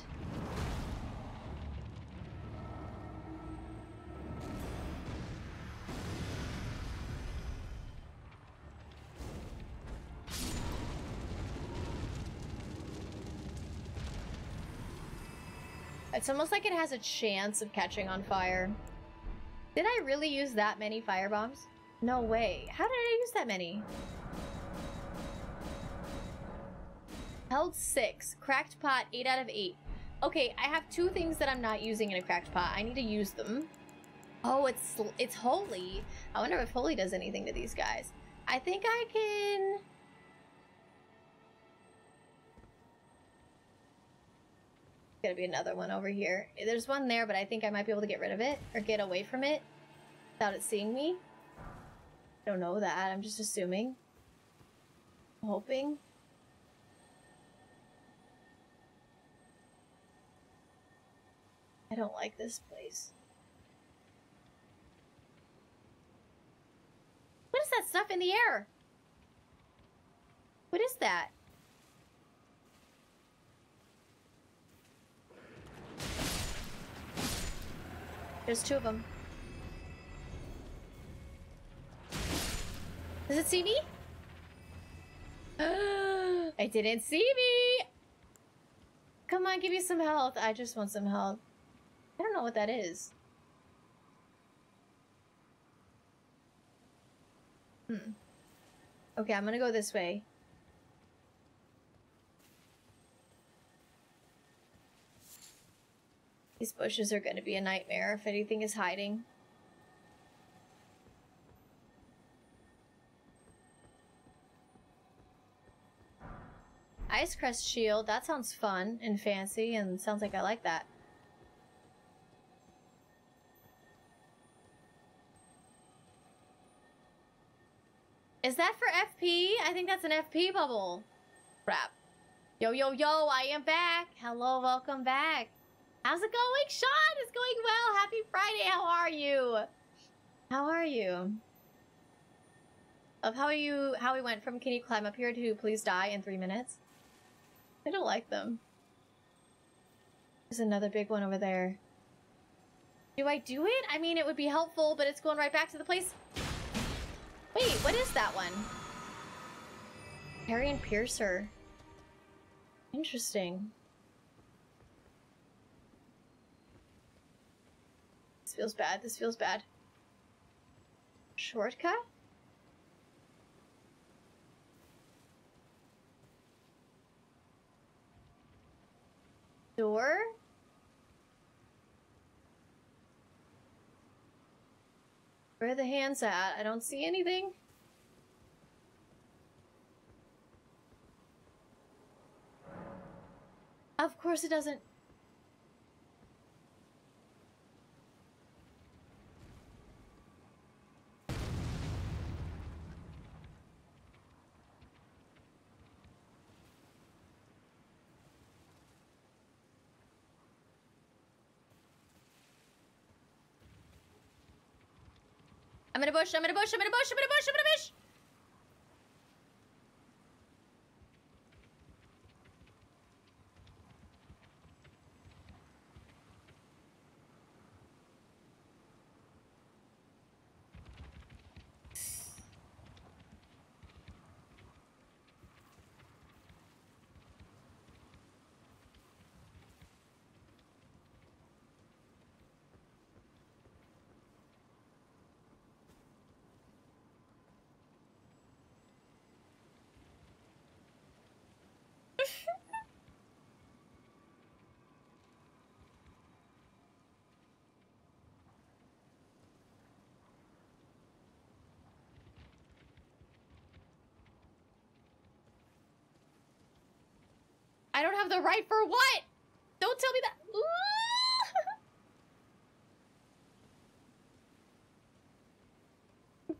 It's almost like it has a chance of catching on fire. Did I really use that many fire bombs? No way. How did I use that many? Held 6. Cracked pot, 8 out of 8. Okay, I have 2 things that I'm not using in a cracked pot. I need to use them. Oh, it's holy. I wonder if holy does anything to these guys. I think I can... Gonna be another one over here. There's one there, but I think I might be able to get rid of it or get away from it without it seeing me. I don't know that. I'm just assuming. I'm hoping. I don't like this place. What is that stuff in the air? What is that? There's 2 of them. Does it see me? It didn't see me! Come on, give me some health. I just want some health. I don't know what that is. Okay, I'm gonna go this way. These bushes are gonna be a nightmare if anything is hiding. Ice Crest Shield, that sounds fun and fancy and sounds like I like that. Is that for FP? I think that's an FP bubble. Crap. Yo, yo, yo, I am back. Hello, welcome back. How's it going, Sean? It's going well. Happy Friday. How are you? How are you? Of how we went from can you climb up here to please die in 3 minutes? I don't like them. There's another big one over there. Do I do it? I mean, it would be helpful, but it's going right back to the place. Wait, what is that one? Harry and Piercer. Interesting. This feels bad. This feels bad. Shortcut? Door? Where are the hands at? I don't see anything. Of course it doesn't. I'm in a bush, I'm in a bush, I'm in a bush, I'm in a bush, I'm in a bush! I don't have the right for what? Don't tell me that. Ooh. I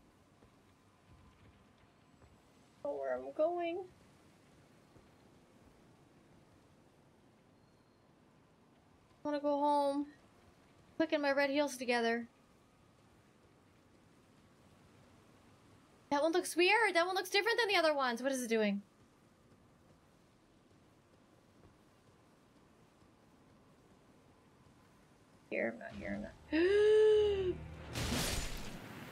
don't know where I'm going. I want to go home. Clicking my red heels together. That one looks weird. That one looks different than the other ones. What is it doing? Here, I'm not here, I'm not.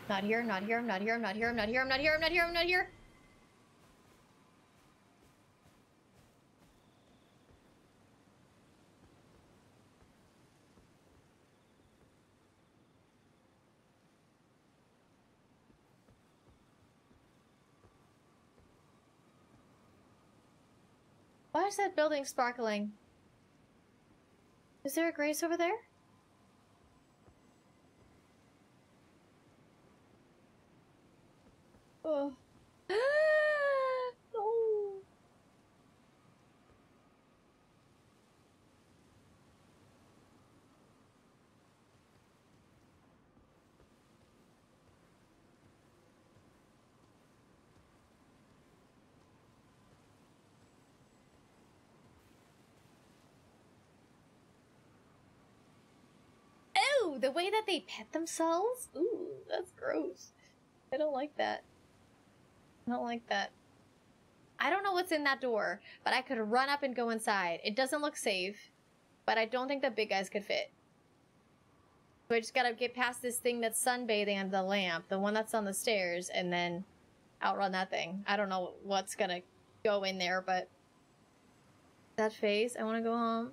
Not here, not here, I'm not here, I'm not here, I'm not here, I'm not here, I'm not here, I'm not here. Why is that building sparkling? Is there a grace over there? Oh. No. Ooh, the way that they pet themselves? Ooh, that's gross. I don't like that. I don't like that. I don't know what's in that door, but I could run up and go inside. It doesn't look safe, but I don't think the big guys could fit. So I just gotta get past this thing that's sunbathing under the lamp, the one that's on the stairs, and then outrun that thing. I don't know what's gonna go in there, but that face, I want to go home.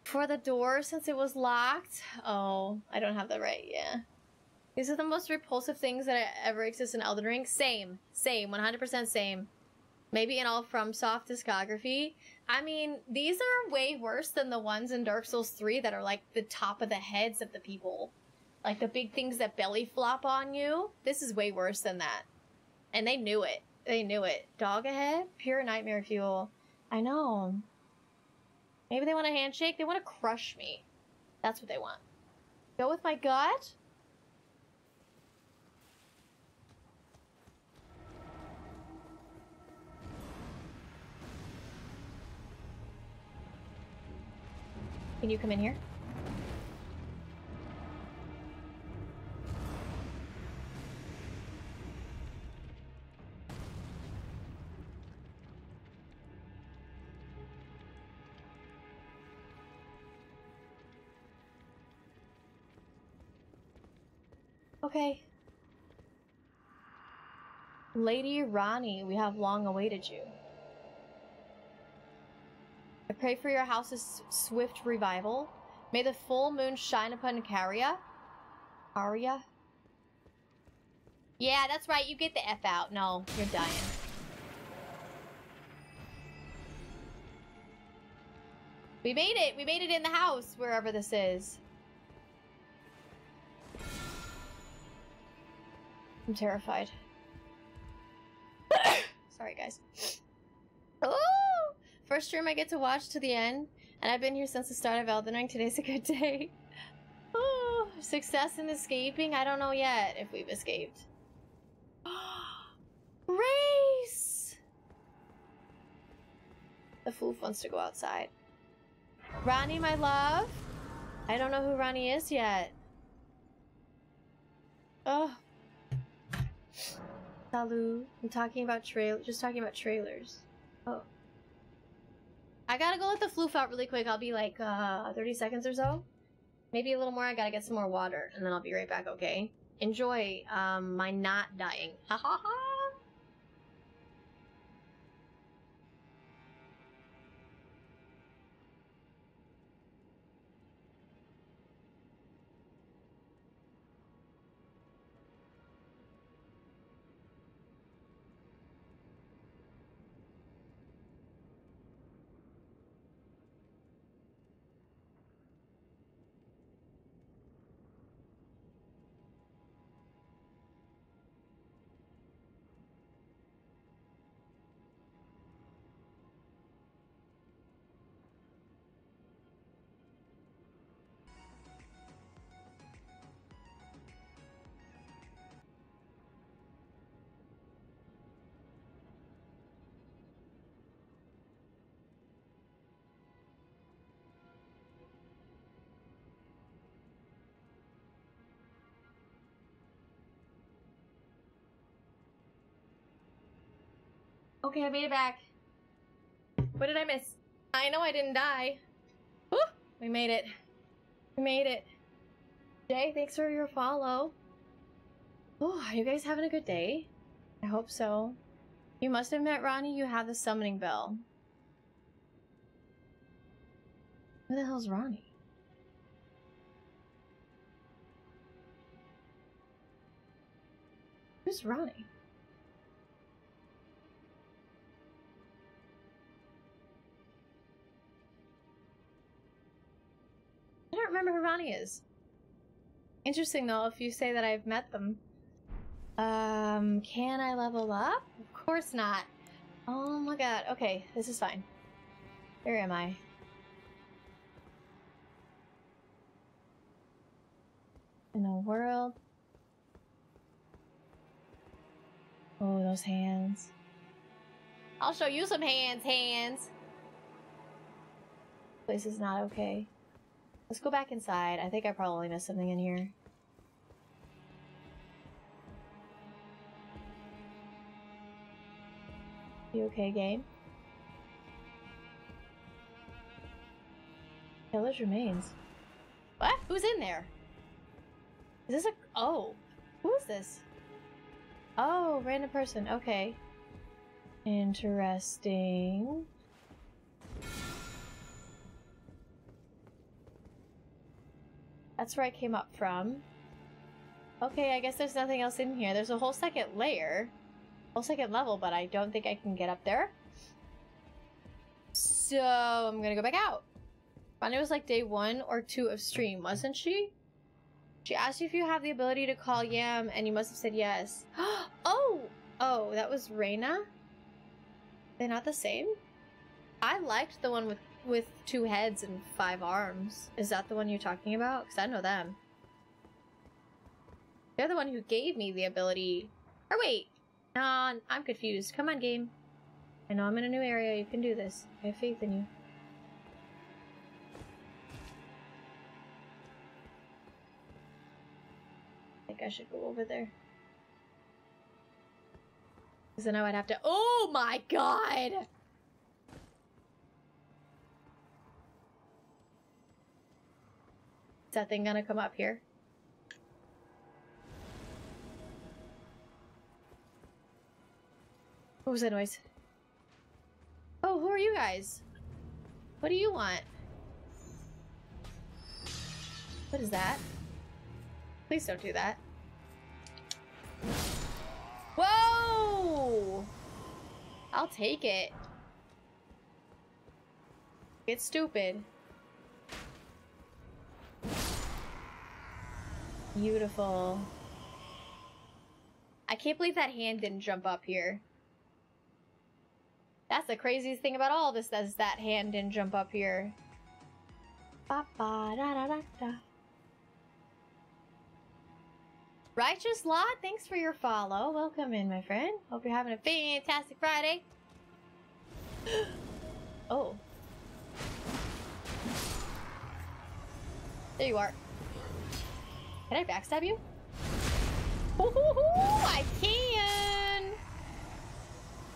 For the door, since it was locked. Oh, I don't have the right, yeah. These are the most repulsive things that ever exist in Elden Ring. Same, 100% same. Maybe in all FromSoft discography. I mean, these are way worse than the ones in Dark Souls 3 that are like the top of the heads of the people. Like the big things that belly flop on you. This is way worse than that. And they knew it. They knew it. Dog ahead? Pure nightmare fuel. I know. Maybe they want a handshake? They want to crush me. That's what they want. Go with my gut? Can you come in here? Okay. Lady Rani, we have long awaited you. I pray for your house's swift revival. May the full moon shine upon Caria. Aria? Yeah, that's right. You get the F out. No, you're dying. We made it. We made it in the house, wherever this is. I'm terrified. Sorry, guys. Oh! First stream I get to watch to the end, and I've been here since the start of Elden Ring. Today's a good day. Oh, success in escaping? I don't know yet if we've escaped. Race! The Floof wants to go outside. Ronnie, my love? I don't know who Ronnie is yet. Oh. Salut. I'm talking about just talking about trailers. Oh. I gotta go let the Floof out really quick. I'll be like, 30 seconds or so. Maybe a little more. I gotta get some more water, and then I'll be right back, okay? Enjoy, my not dying. Ha ha ha! Okay, I made it back. What did I miss? I know I didn't die. Woo! We made it. We made it. Jay, thanks for your follow. Oh, are you guys having a good day? I hope so. You must have met Ronnie. You have the summoning bell. Who the hell's Ronnie? Who's Ronnie? I don't remember who Ronnie is. Interesting though, if you say that I've met them. Can I level up? Of course not. Oh my god. Okay, this is fine. Where am I? In the world. Oh, those hands. I'll show you some hands. Place is not okay. Let's go back inside. I think I probably missed something in here. You okay, game? Killer's remains. What? Who's in there? Is this a... Oh. Who is this? Oh, random person. Okay. Interesting. That's where I came up from. Okay, I guess there's nothing else in here. There's a whole second layer. Whole second level, but I don't think I can get up there. So, I'm gonna go back out. Ronnie was like day 1 or 2 of stream, wasn't she? She asked you if you have the ability to call Yam, and you must have said yes. Oh! Oh, that was Reyna? They're not the same? I liked the one with 2 heads and 5 arms. Is that the one you're talking about? Because I know them. They're the one who gave me the ability... Or wait! Nah, I'm confused. Come on, game. I know I'm in a new area. You can do this. I have faith in you. I think I should go over there. Because then I would have to... Oh my god! Is that thing gonna come up here? What was that noise? Oh, who are you guys? What do you want? What is that? Please don't do that. Whoa! I'll take it. It's stupid. Beautiful. I can't believe that hand didn't jump up here. That's the craziest thing about all this, is that hand didn't jump up here. Ba -ba -da -da -da -da. Righteous Lot, thanks for your follow. Welcome in, my friend. Hope you're having a fantastic Friday. Oh. There you are. Can I backstab you? Ooh, I can!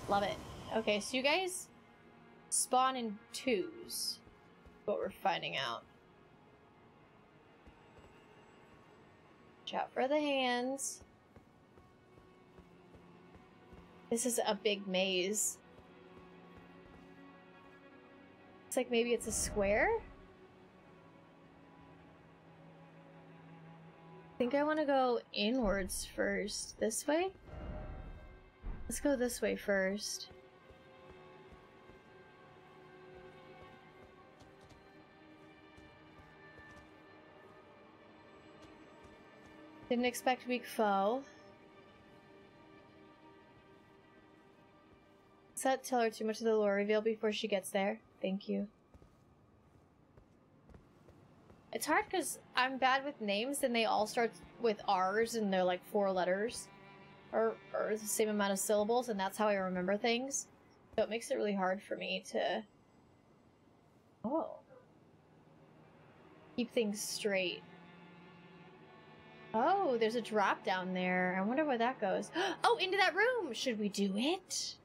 Love it. Okay, so you guys spawn in twos. What we're finding out. Watch out for the hands. This is a big maze. Looks like maybe it's a square? I think I want to go inwards first. This way? Let's go this way first. Didn't expect weak foe. Let's not tell her too much of the lore reveal before she gets there. Thank you. It's hard because I'm bad with names and they all start with R's and they're like 4 letters. Or the same amount of syllables, and that's how I remember things. So it makes it really hard for me to... Oh. Keep things straight. Oh, there's a drop down there. I wonder where that goes. Oh, into that room! Should we do it?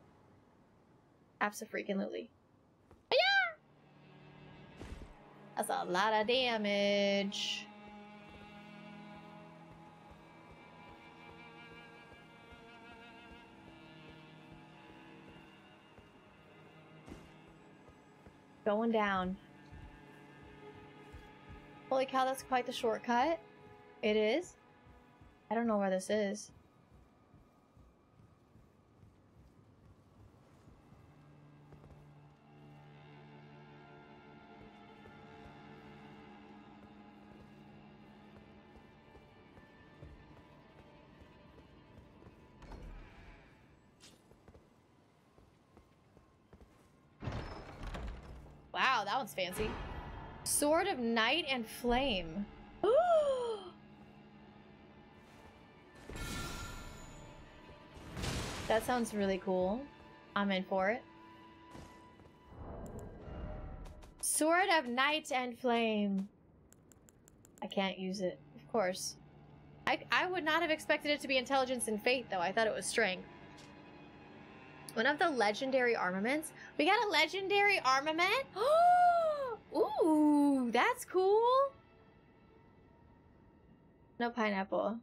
Abso-freaking-lutely. Yeah! That's a lot of damage. Going down. Holy cow, that's quite the shortcut. It is? I don't know where this is. Wow, that one's fancy. Sword of Night and Flame. That sounds really cool. I'm in for it. Sword of Night and Flame. I can't use it, of course. I would not have expected it to be intelligence and faith, though. I thought it was strength. One of the legendary armaments. We got a legendary armament? Ooh, that's cool. No pineapple.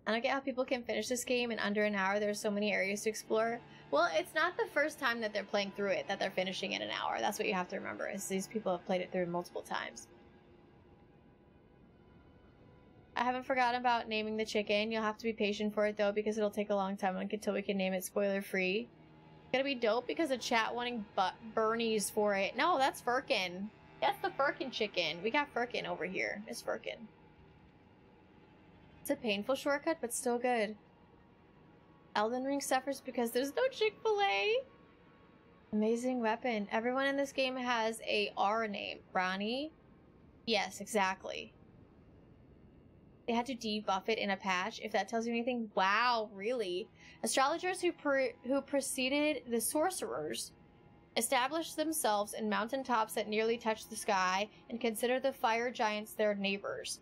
I don't get how people can finish this game in under an hour. There's so many areas to explore. Well, it's not the first time that they're playing through it that they're finishing in an hour. That's what you have to remember, is these people have played it through multiple times. I haven't forgotten about naming the chicken. You'll have to be patient for it, though, because it'll take a long time until we can name it spoiler-free. Gonna be dope because of chat wanting Bernie's for it. No, that's Firkin. That's the Firkin chicken. We got Firkin over here. It's Firkin. It's a painful shortcut, but still good. Elden Ring suffers because there's no Chick-fil-A. Amazing weapon. Everyone in this game has a R name. Ronnie? Yes, exactly. They had to debuff it in a patch, if that tells you anything. Wow, really? Astrologers who preceded the sorcerers established themselves in mountaintops that nearly touch the sky and consider the fire giants their neighbors.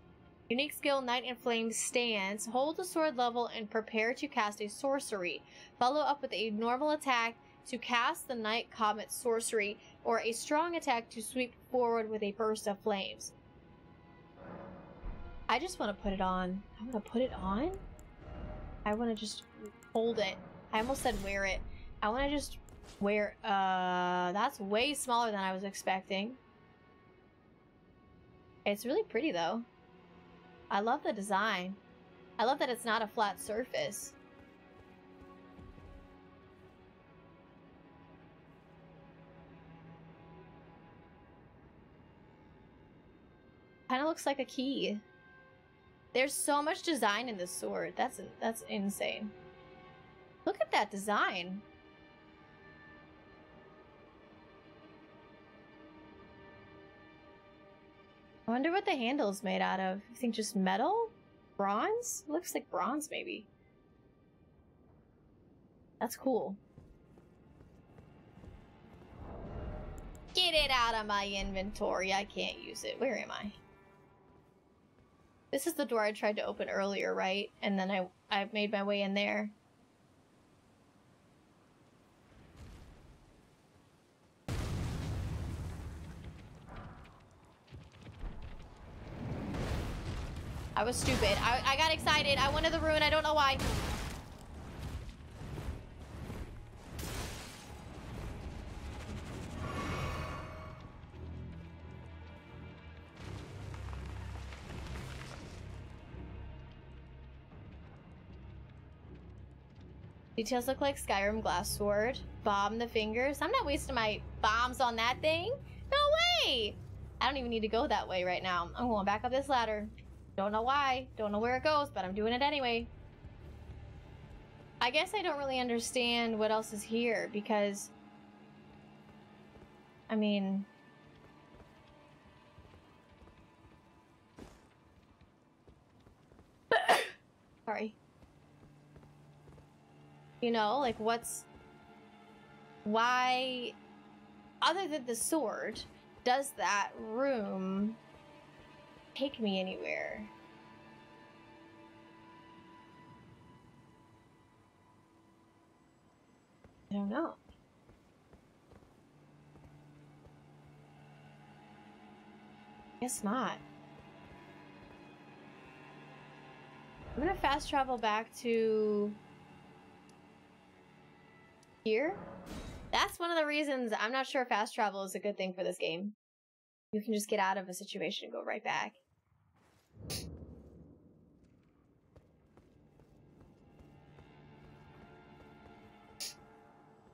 Unique skill Night and Flame stance. Hold the sword level and prepare to cast a sorcery. Follow up with a normal attack to cast the Night Comet sorcery, or a strong attack to sweep forward with a burst of flames. I just want to put it on. I want to put it on? I want to just hold it. I almost said wear it. I want to just wear... that's way smaller than I was expecting. It's really pretty, though. I love the design. I love that it's not a flat surface. Kind of looks like a key. There's so much design in this sword. That's insane. Look at that design. I wonder what the handle's made out of. You think just metal? Bronze? Looks like bronze, maybe. That's cool. Get it out of my inventory. I can't use it. Where am I? This is the door I tried to open earlier, right? And then I made my way in there. I was stupid. I got excited. I wanted the rune. I don't know why. Details look like Skyrim glass sword. Bomb the fingers. I'm not wasting my bombs on that thing. No way! I don't even need to go that way right now. I'm going back up this ladder. Don't know why. Don't know where it goes, but I'm doing it anyway. I guess I don't really understand what else is here because... I mean... Sorry. You know, like what's... Why... Other than the sword, does that room take me anywhere? I don't know. Guess not. I'm gonna fast travel back to here. That's one of the reasons I'm not sure fast travel is a good thing for this game. You can just get out of a situation and go right back.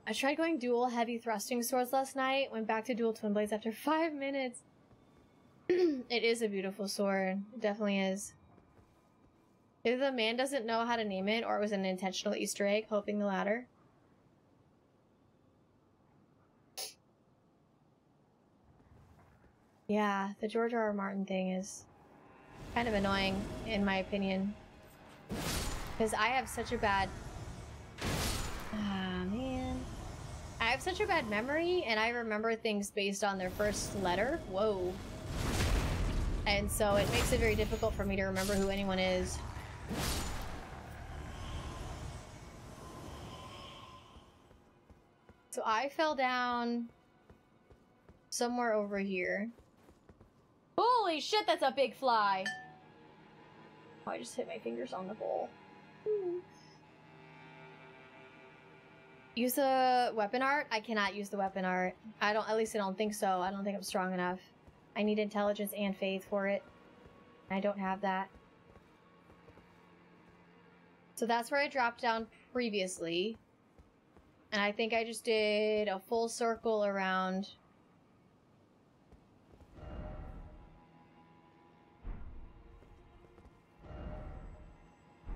I tried going dual heavy thrusting swords last night, went back to dual twin blades after 5 minutes. It is a beautiful sword. It definitely is. Either the man doesn't know how to name it or it was an intentional Easter egg, hoping the latter. Yeah, the George R.R. Martin thing is kind of annoying, in my opinion. Because I have such a bad... Ah, man. I have such a bad memory, and I remember things based on their first letter. Whoa. And so it makes it very difficult for me to remember who anyone is. So I fell down somewhere over here. Holy shit, that's a big fly! Oh, I just hit my fingers on the bowl. Use the weapon art? I cannot use the weapon art. At least I don't think so. I don't think I'm strong enough. I need intelligence and faith for it. I don't have that. So that's where I dropped down previously. And I think I just did a full circle around...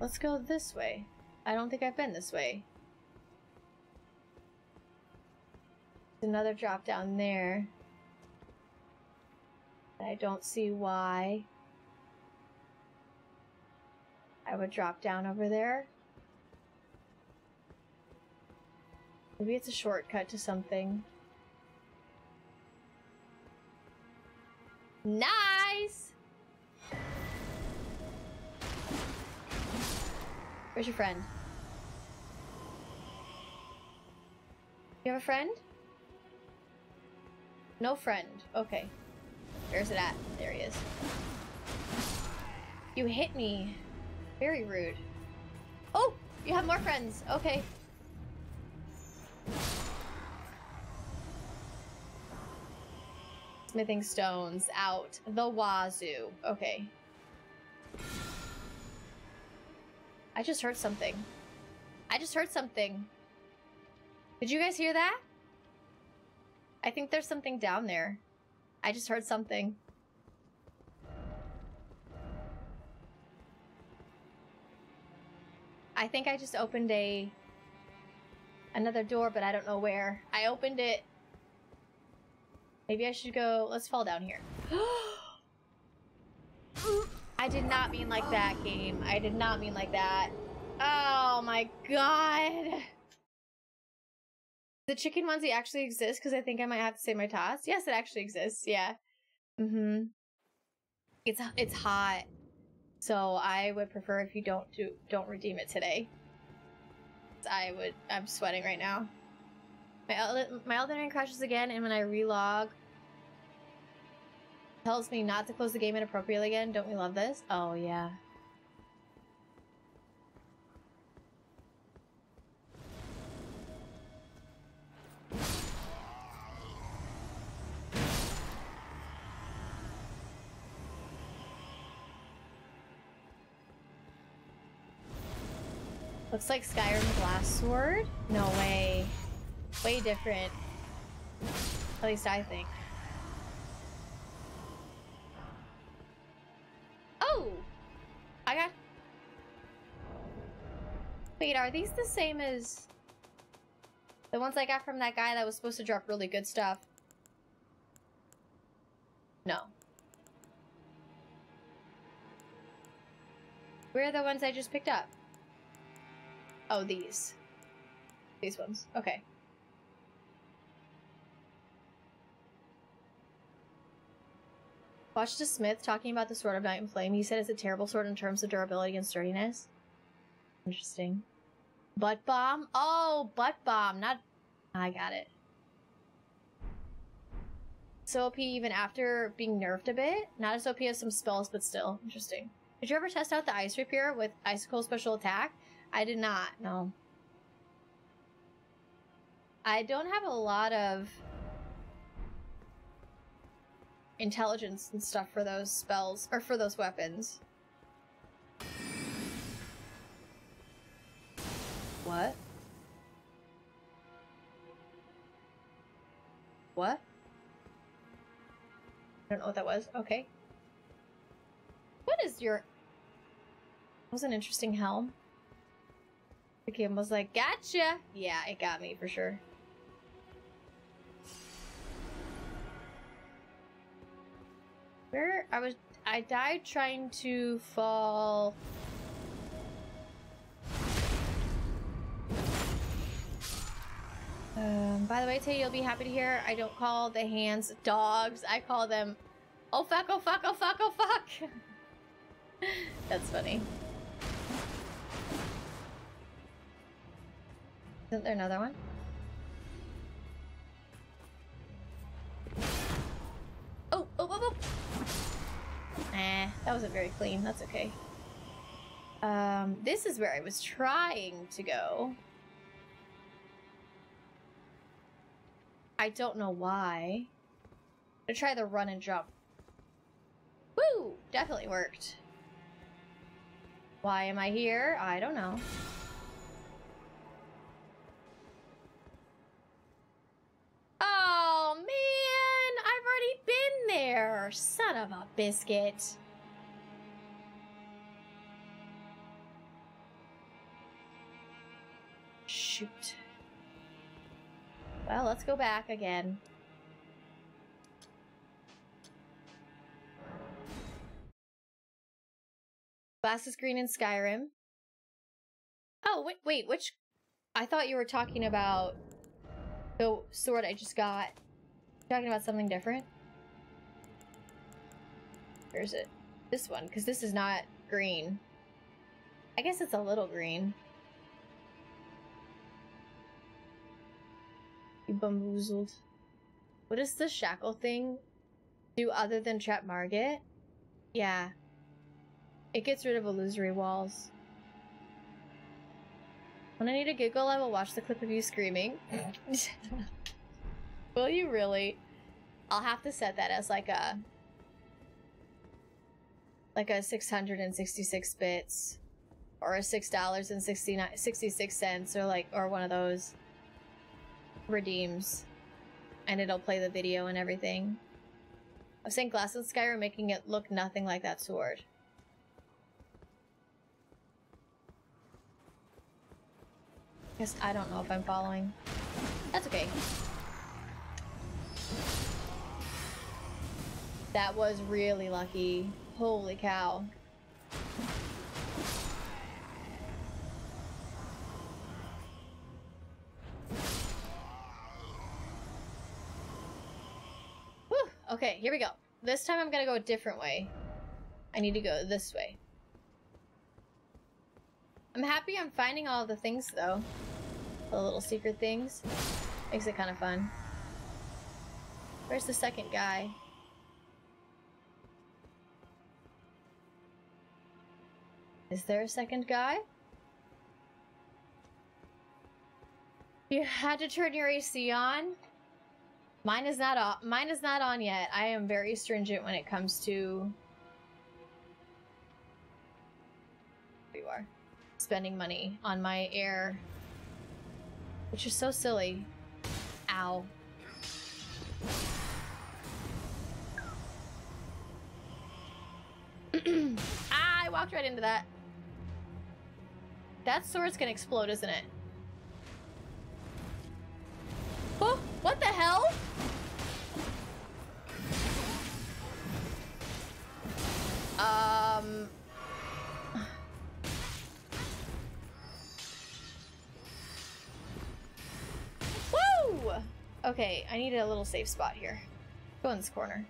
Let's go this way. I don't think I've been this way. There's another drop down there. I don't see why I would drop down over there. Maybe it's a shortcut to something. Nice! Where's your friend? You have a friend? No friend. Okay. Where's it at? There he is. You hit me. Very rude. Oh! You have more friends. Okay. Smithing stones out the wazoo. Okay. I just heard something. I just heard something. Did you guys hear that? I think there's something down there. I just heard something. I think I just opened a another door, but I don't know where. I opened it. Maybe I should go. Let's fall down here. I did not mean like that, game. I did not mean like that. Oh my god. The chicken onesie actually exists because I think I might have to say my toss. Yes, it actually exists. Yeah. Mm-hmm. It's hot. So I would prefer if you don't redeem it today. I'm sweating right now. My Elden Ring crashes again, and when I relog, tells me not to close the game inappropriately again. Don't we love this? Oh yeah. Looks like Skyrim Glass Sword? No way. Way different. At least I think. Oh! I got... Wait, are these the same as... the ones I got from that guy that was supposed to drop really good stuff? No. Where are the ones I just picked up? Oh, these. These ones. Okay. Watched a smith talking about the Sword of Night and Flame. He said it's a terrible sword in terms of durability and sturdiness. Interesting. Butt bomb? Oh, butt bomb. Not... I got it. So OP even after being nerfed a bit? Not as OP as some spells, but still. Interesting. Did you ever test out the Ice Rapier with Icicle Special Attack? I did not, no. I don't have a lot of intelligence and stuff for those spells, or for those weapons. What? What? I don't know what that was. Okay. What is your... That was an interesting helm. The game was like, gotcha! Yeah, it got me for sure. Where I died trying to fall. By the way, Tay, you'll be happy to hear I don't call the hands dogs. I call them, oh fuck, oh fuck, oh fuck, oh fuck. That's funny. Isn't there another one? Oh, oh, oh, oh! That wasn't very clean. That's okay. This is where I was trying to go. I don't know why. I'm gonna try the run and jump. Woo! Definitely worked. Why am I here? I don't know. Oh, man! I've already been there! Son of a biscuit. Shoot. Well, let's go back again. Glass is green in Skyrim. Oh, wait, which... I thought you were talking about the sword I just got. Talking about something different? Where is it? This one, because this is not green. I guess it's a little green. You bamboozled. What does the shackle thing do other than trap Margit? Yeah. It gets rid of illusory walls. When I need a giggle, I will watch the clip of you screaming. Will you really? I'll have to set that as like a 666 bits or a $6.66 or one of those redeems, and it'll play the video and everything. I'm saying Glass in Skyrim, making it look nothing like that sword. Guess I don't know if I'm following. That's okay. That was really lucky. Holy cow. Whew. Okay, here we go. This time I'm gonna go a different way. I need to go this way. I'm happy I'm finding all the things, though. The little secret things. Makes it kind of fun. Where's the second guy? Is there a second guy? You had to turn your AC on? Mine is not on. Mine is not on yet. I am very stringent when it comes to... There you are. Spending money on my air. Which is so silly. Ow. Ah, I walked right into that. That sword's gonna explode, isn't it? Oh, what the hell? Woo! Okay, I need a little safe spot here. Go in this corner.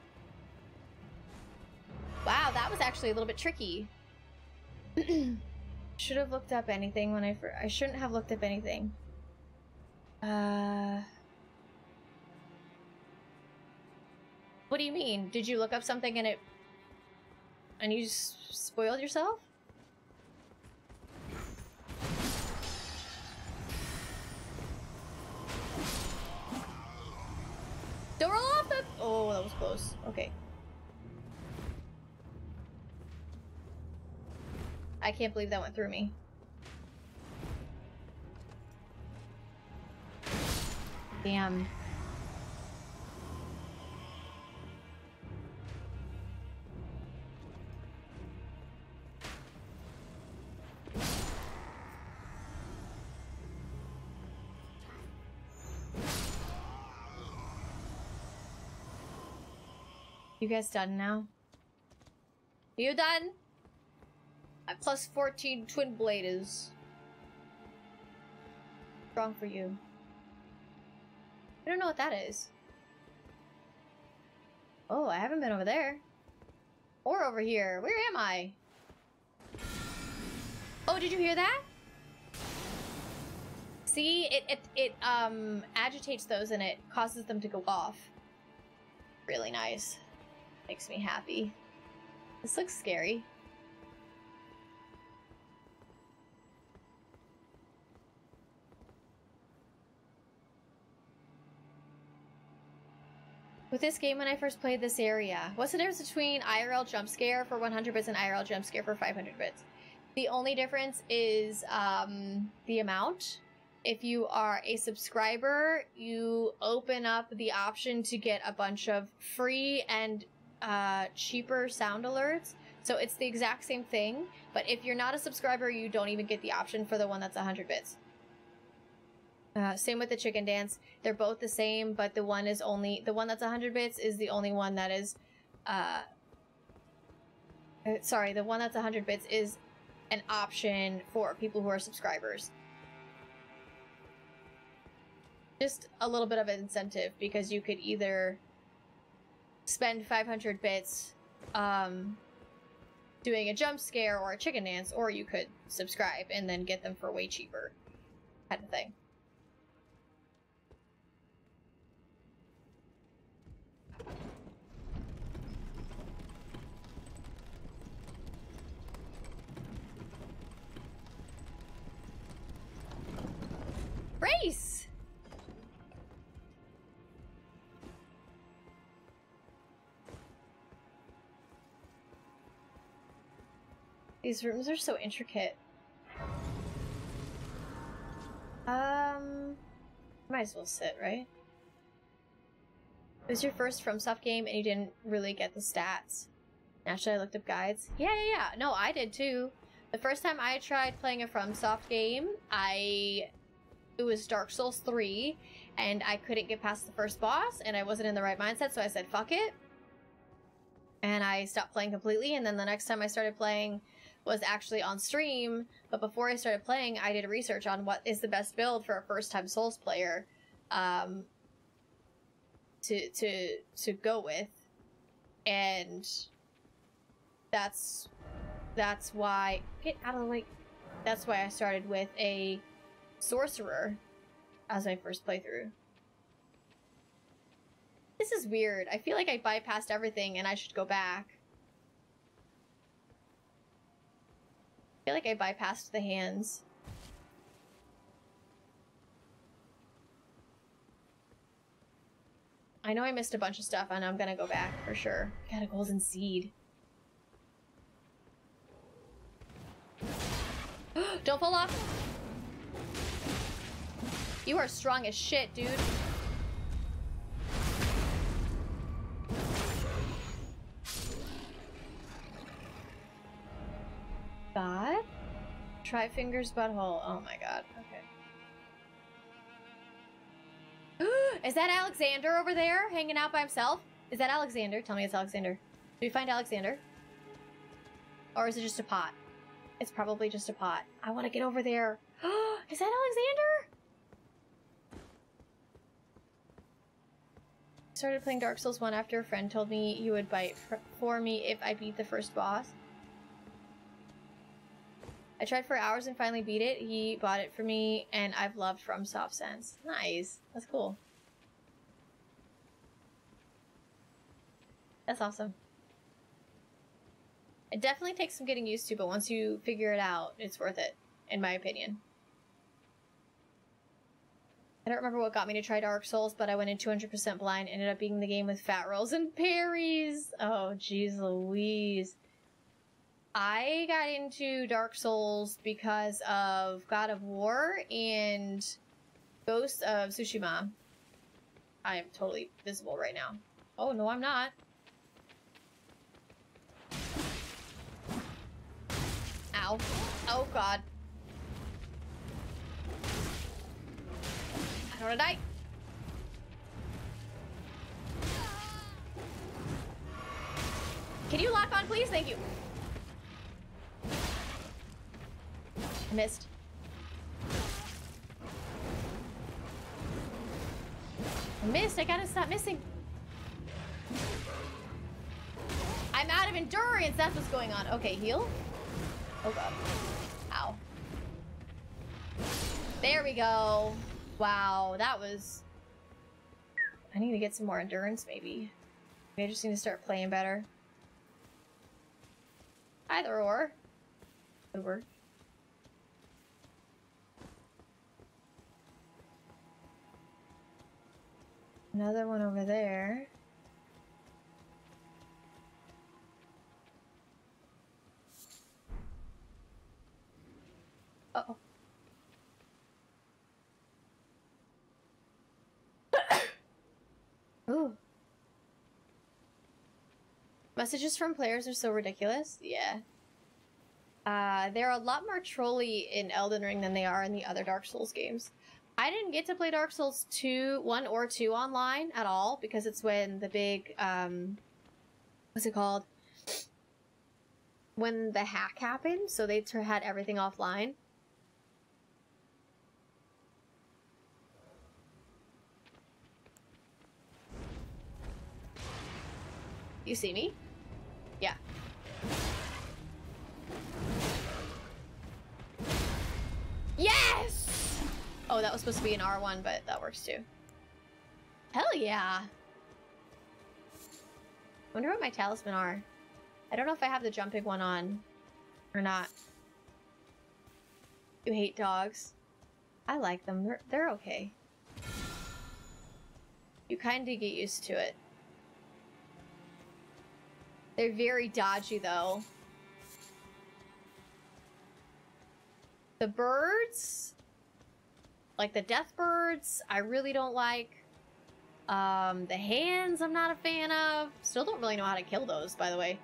Wow, that was actually a little bit tricky. Should have looked up anything when I shouldn't have looked up anything. What do you mean? Did you look up something and you spoiled yourself? Don't roll off the... Oh, that was close. Okay. I can't believe that went through me. Damn. You guys done now? You done? My plus 14 twin blade is strong for you. I don't know what that is. Oh, I haven't been over there. Or over here. Where am I? Oh, did you hear that? See, it agitates those and it causes them to go off. Really nice. Makes me happy. This looks scary. With this game, when I first played this area, what's the difference between IRL jump scare for 100 bits and IRL jump scare for 500 bits? The only difference is the amount. If you are a subscriber, you open up the option to get a bunch of free and cheaper sound alerts. So it's the exact same thing, but if you're not a subscriber, you don't even get the option for the one that's 100 bits. Same with the chicken dance. They're both the same, but the one that's 100 bits is the only one that is, sorry, the one that's 100 bits is an option for people who are subscribers. Just a little bit of an incentive, because you could either spend 500 bits, doing a jump scare or a chicken dance, or you could subscribe and then get them for way cheaper, kind of thing. Race! These rooms are so intricate. Might as well sit, right? It was your first FromSoft game and you didn't really get the stats. Naturally, I looked up guides. Yeah. No, I did too. The first time I tried playing a FromSoft game, I it was Dark Souls 3, and I couldn't get past the first boss, and I wasn't in the right mindset, so I said, fuck it. And I stopped playing completely, and then the next time I started playing was actually on stream, but before I started playing, I did research on what is the best build for a first-time Souls player to go with, and that's why, get out of the way, that's why I started with a sorcerer as my first playthrough. This is weird. I feel like I bypassed everything and I should go back. I feel like I bypassed the hands. I know I missed a bunch of stuff and I'm gonna go back for sure. Got a golden seed. Don't fall off. You are strong as shit, dude. God? Try fingers butthole. Oh my god. Okay. Is that Alexander over there hanging out by himself? Is that Alexander? Tell me it's Alexander. Did we find Alexander? Or is it just a pot? It's probably just a pot. I want to get over there. Is that Alexander? I started playing Dark Souls 1 after a friend told me you would bite for me if I beat the first boss. I tried for hours and finally beat it. He bought it for me, and I've loved FromSoft since. Nice. That's cool. That's awesome. It definitely takes some getting used to, but once you figure it out, it's worth it, in my opinion. I don't remember what got me to try Dark Souls, but I went in 200% blind, ended up being the game with fat rolls and parries. Oh, jeez Louise. I got into Dark Souls because of God of War and Ghost of Tsushima. I am totally visible right now. Oh, no, I'm not. Ow. Oh, God. I don't wanna die. Can you lock on, please? Thank you. I missed. I missed. I gotta stop missing. I'm out of endurance. That's what's going on. Okay, heal. Oh god. Ow. There we go. Wow, that was... I need to get some more endurance, maybe. Maybe I just need to start playing better. Either or. Could work. Another one over there. Uh-oh. Ooh. Messages from players are so ridiculous. Yeah. They're a lot more trolly in Elden Ring than they are in the other Dark Souls games. I didn't get to play Dark Souls 1 or 2 online at all because it's when the big, what's it called? When the hack happened, so they had everything offline. You see me? Yeah. Yes! Oh, that was supposed to be an R1, but that works too. Hell yeah! Wonder what my talisman are. I don't know if I have the jumping one on or not. You hate dogs. I like them. They're okay. You kind of get used to it. They're very dodgy, though. The birds, like the death birds, I really don't like. The hands, I'm not a fan of. Still don't really know how to kill those, by the way.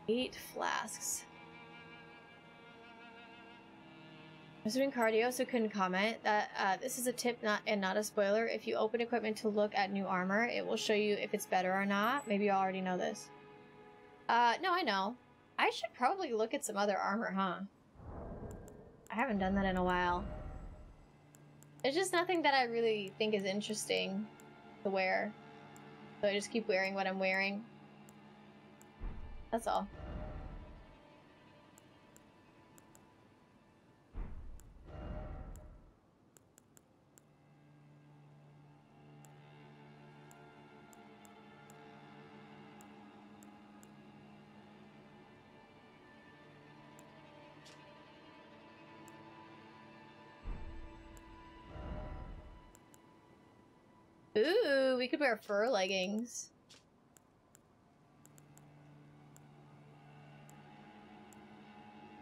8 flasks. I was doing cardio, so couldn't comment. That this is a tip, not a spoiler. If you open equipment to look at new armor, it will show you if it's better or not. Maybe you already know this. No, I know. I should probably look at some other armor, huh? I haven't done that in a while. There's just nothing that I really think is interesting to wear. So I just keep wearing what I'm wearing. That's all. Ooh, we could wear fur leggings.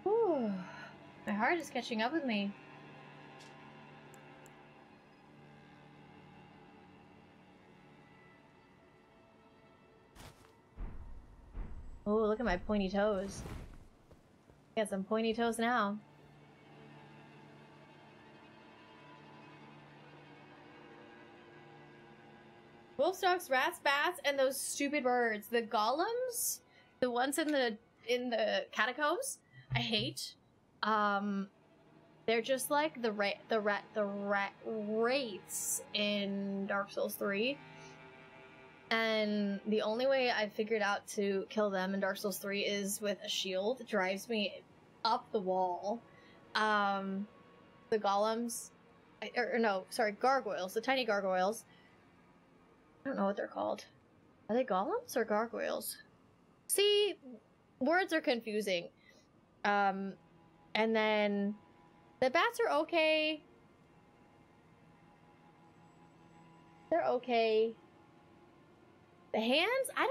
Ooh, my heart is catching up with me. Oh, look at my pointy toes. Got some pointy toes now. Wolf dogs, rats, bats, and those stupid birds. The golems, the ones in the catacombs, I hate. They're just like the wraiths in Dark Souls 3. And the only way I figured out to kill them in Dark Souls 3 is with a shield. It drives me up the wall. The golems, gargoyles, the tiny gargoyles. I don't know what they're called. Are they golems or gargoyles? See, words are confusing. And then the bats are okay. They're okay. The hands? I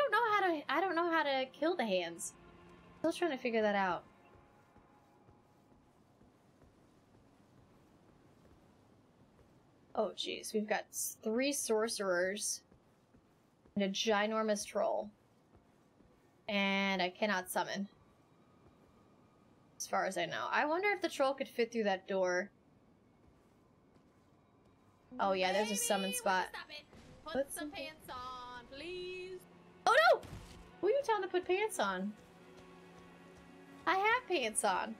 don't know how to kill the hands. Still trying to figure that out. Oh jeez, we've got 3 sorcerers and a ginormous troll. And I cannot summon. As far as I know. I wonder if the troll could fit through that door. Oh yeah, there's a summon spot. Put some pants on, please. Oh no! Who are you telling to put pants on? I have pants on.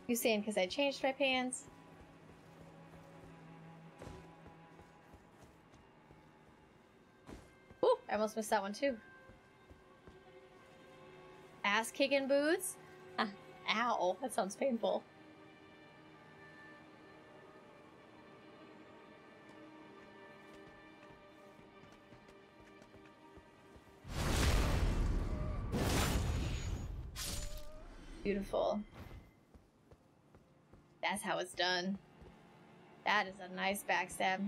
You saying because I changed my pants? Ooh, I almost missed that one too. Ass kicking boots? Ow, that sounds painful. Beautiful. That's how it's done. That is a nice backstab.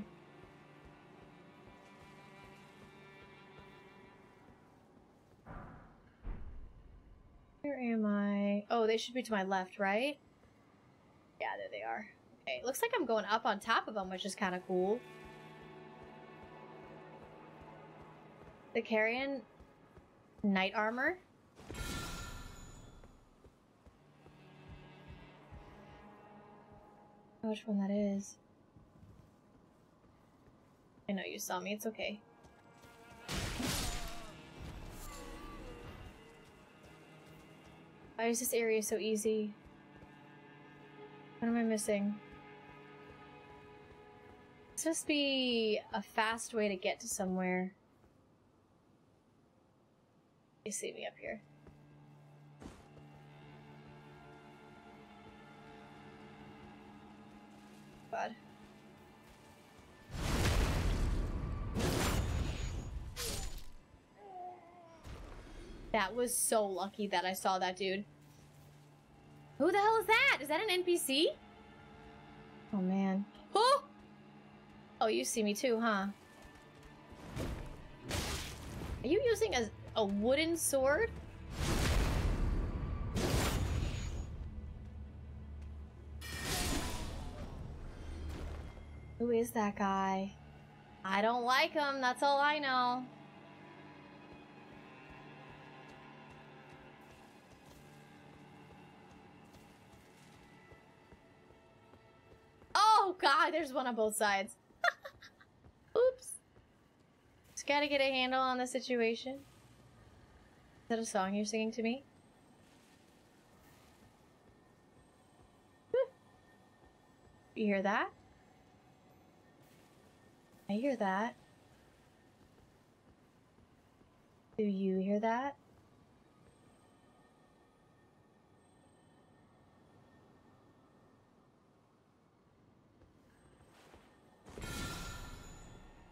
Where am I? Oh, they should be to my left, right? Yeah, there they are. Okay, looks like I'm going up on top of them, which is kind of cool. The carrion knight armor. Which one that is? I know you saw me, it's okay. Why is this area so easy? What am I missing? This must be a fast way to get to somewhere. You see me up here. God. That was so lucky that I saw that dude. Who the hell is that? Is that an NPC? Oh man. Oh! Oh, you see me too, huh? Are you using a wooden sword? Who is that guy? I don't like him, that's all I know. God, there's one on both sides. Oops. Just gotta get a handle on the situation. Is that a song you're singing to me? You hear that? I hear that. Do you hear that?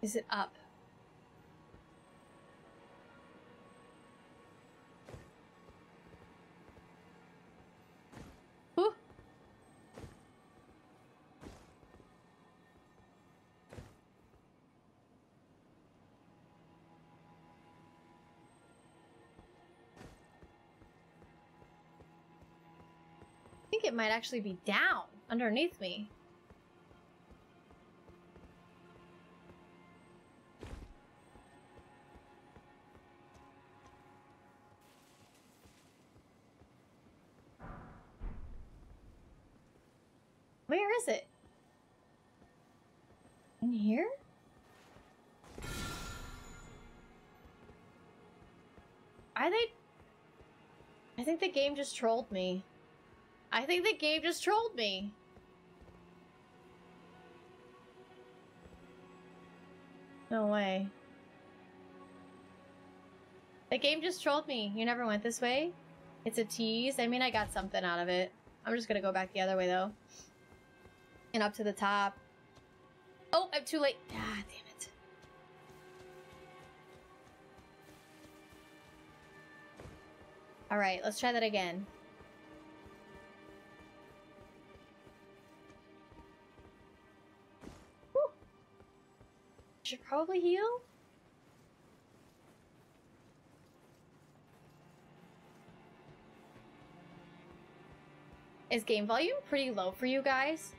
Is it up? Ooh. I think it might actually be down underneath me. Where is it? In here? I think the game just trolled me. I think the game just trolled me. No way. The game just trolled me. You never went this way? It's a tease. I mean, I got something out of it. I'm just gonna go back the other way, though. And up to the top. Oh, I'm too late. Ah, damn it. Alright, let's try that again. Whew. Should probably heal? Is game volume pretty low for you guys?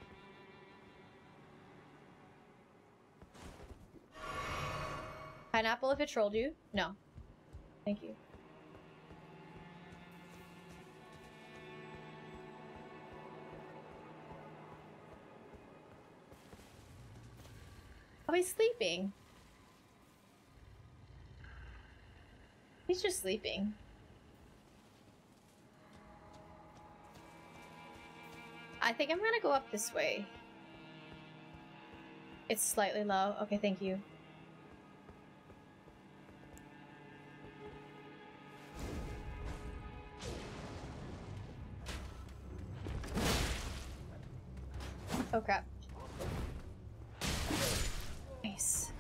Pineapple if it trolled you? No. Thank you. Oh, he's sleeping. He's just sleeping. I think I'm gonna go up this way. It's slightly low. Okay, thank you. Oh crap. Nice.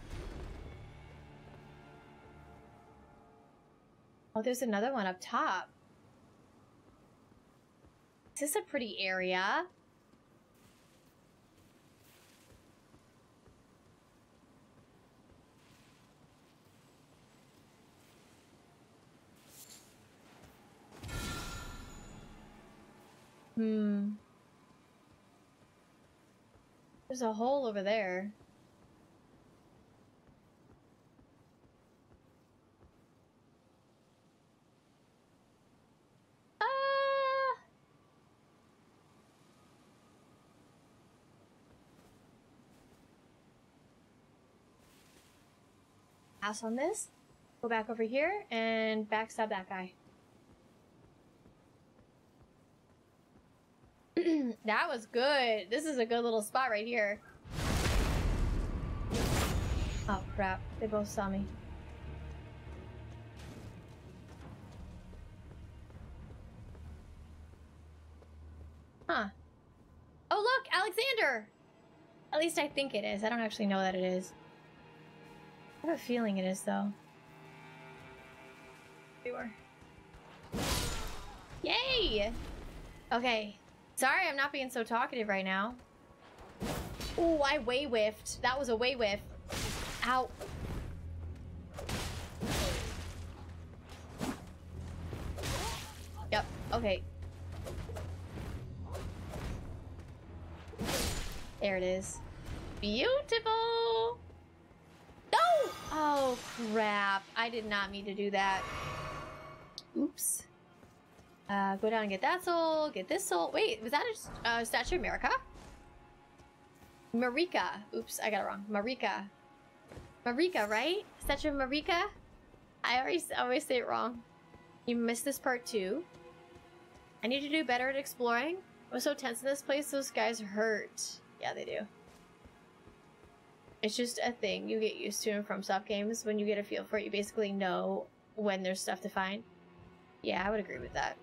Oh, there's another one up top. Is this a pretty area? There's a hole over there. Pass on this. Go back over here and backstab that guy. That was good. This is a good little spot right here. Oh crap, they both saw me. Huh. Oh look, Alexander! At least I think it is. I don't actually know that it is. I have a feeling it is though. Sure. Yay! Okay. Sorry, I'm not being so talkative right now. Ooh, I way whiffed. That was a way whiff. Ow. Yep, okay. There it is. Beautiful! No! Oh, crap. I did not mean to do that. Oops. Go down and get that soul, get this soul. Wait, was that a Statue of America? Marika. Oops, I got it wrong. Marika. Marika, right? Statue of Marika? I always say it wrong. You missed this part too. I need to do better at exploring. I was so tense in this place, those guys hurt. Yeah, they do. It's just a thing you get used to in FromSoft games. When you get a feel for it, you basically know when there's stuff to find. Yeah, I would agree with that.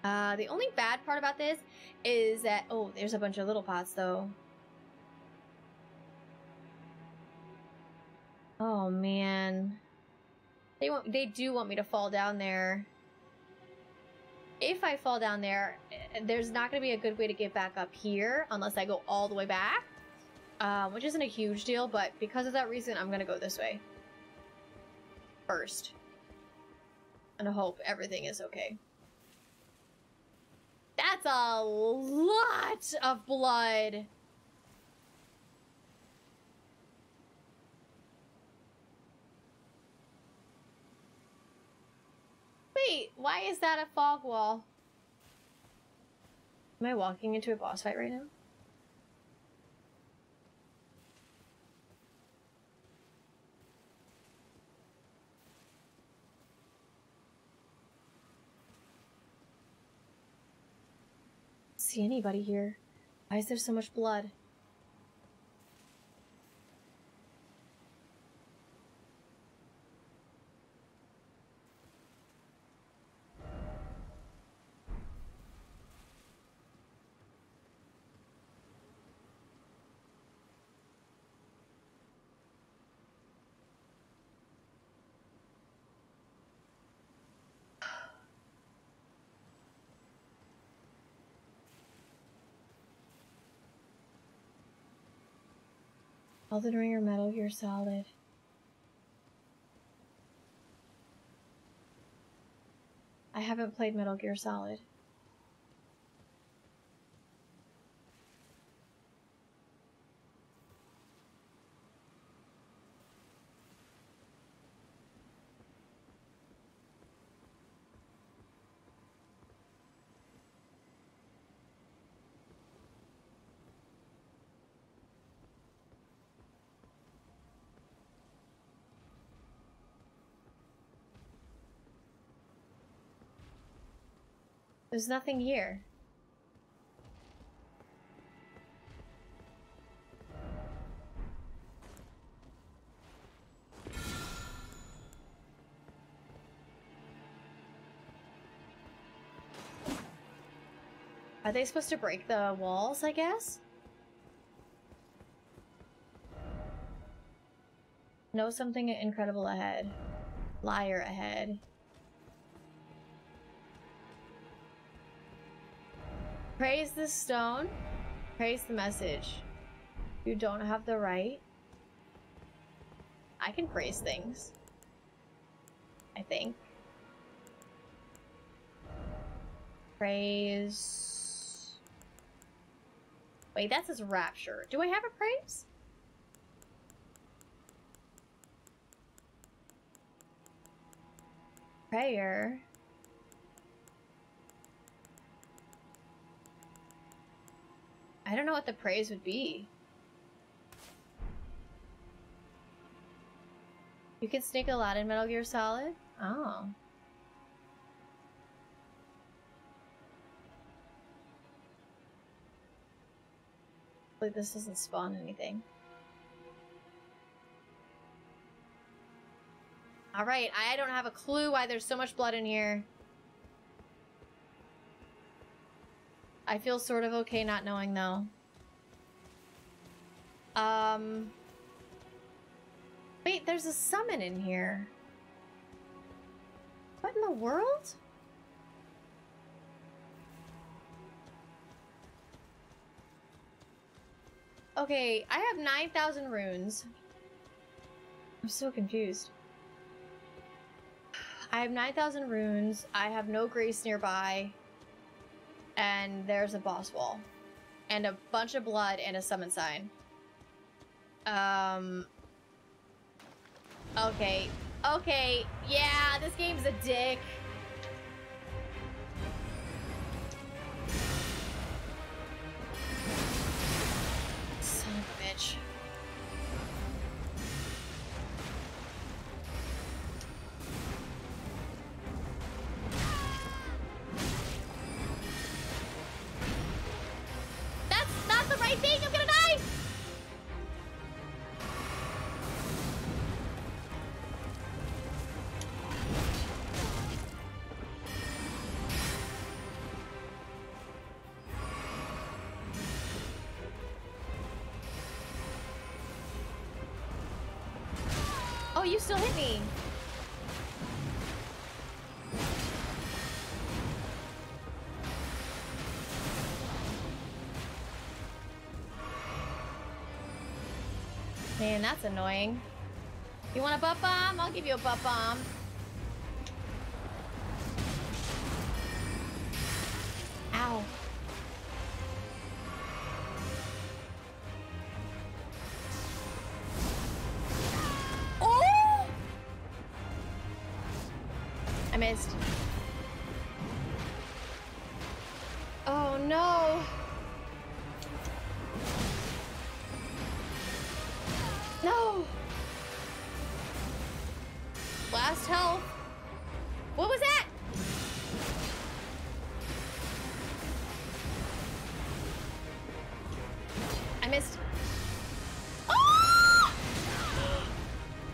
The only bad part about this is that... Oh, there's a bunch of little pots, though. Oh, man. They do want me to fall down there. If I fall down there, there's not going to be a good way to get back up here unless I go all the way back. Which isn't a huge deal, but because of that reason, I'm going to go this way. First. And hope everything is okay. That's a lot of blood. Wait, why is that a fog wall? Am I walking into a boss fight right now? See anybody here? Why is there so much blood? Elden Ring or Metal Gear Solid? I haven't played Metal Gear Solid. There's nothing here. Are they supposed to break the walls, I guess? Know something incredible ahead. Liar ahead. Praise the stone. Praise the message. You don't have the right. I can praise things. I think. Praise. Wait, that says rapture. Do I have a praise? Prayer. I don't know what the praise would be. You can sneak a lot in Metal Gear Solid? Oh. Like this doesn't spawn anything. Alright, I don't have a clue why there's so much blood in here. I feel sort of okay not knowing, though. Wait, there's a summon in here. What in the world? Okay, I have 9,000 runes. I'm so confused. I have 9,000 runes. I have no grace nearby. And there's a boss wall. And a bunch of blood and a summon sign. Okay. Okay. Yeah, this game's a dick. think I'm gonna die! Oh, you still hit me. Man, that's annoying. You want a butt bomb? I'll give you a butt bomb. Ow. Oh! I missed. Oh no. No! Last health. What was that? I missed. Oh!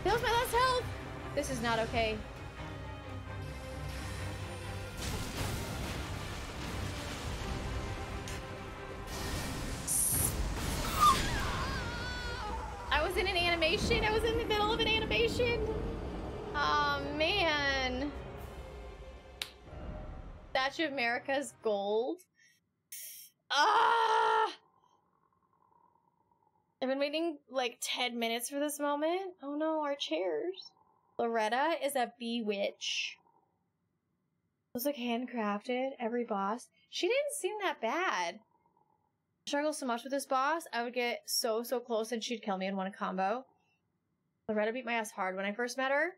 That was my last health. This is not okay. I was in an animation. I was in the middle of an animation. Oh, man. Statue of America's gold. Ah! I've been waiting like 10 minutes for this moment. Oh no, our chairs. Loretta is a bewitch. It was like handcrafted, every boss. She didn't seem that bad. I struggle so much with this boss. I would get so close and she'd kill me in one combo. Loretta beat my ass hard when I first met her.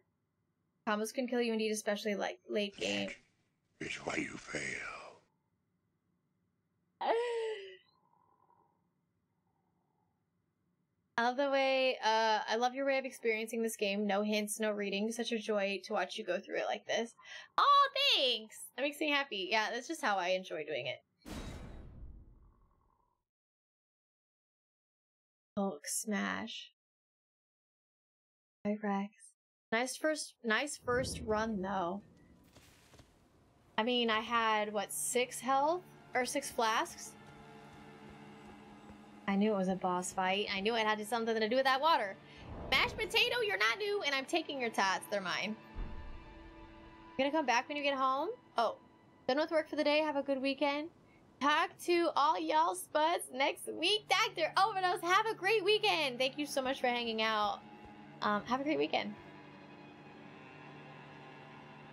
Combos can kill you indeed, especially like late game. It's why you fail. I love the way, I love your way of experiencing this game. No hints, no reading. Such a joy to watch you go through it like this. Oh, thanks! That makes me happy. Yeah, that's just how I enjoy doing it. Hulk smash. Hi, Rex. Nice first run, though. I mean, I had, what, 6 health? Or 6 flasks? I knew it was a boss fight. I knew it had something to do with that water. Mashed potato, you're not new, and I'm taking your tots. They're mine. You're gonna come back when you get home? Oh, done with work for the day. Have a good weekend. Talk to all y'all spuds next week. Dr. Overdose, have a great weekend. Thank you so much for hanging out. Have a great weekend.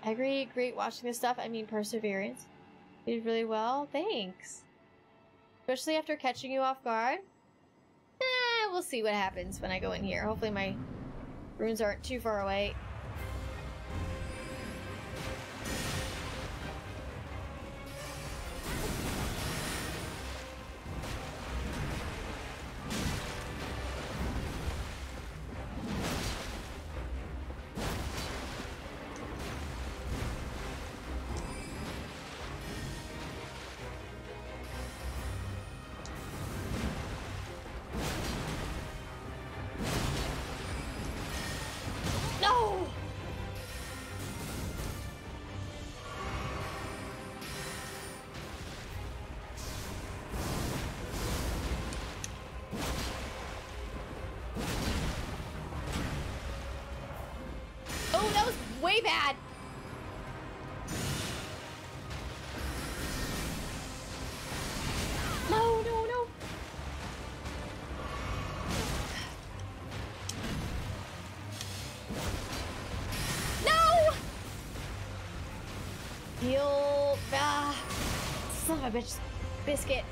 I agree. Great watching this stuff. I mean, perseverance. You did really well. Thanks. Especially after catching you off guard. We'll see what happens when I go in here. Hopefully my runes aren't too far away. Way bad. No, no, no. No! Heal. Son of a bitch. Biscuit.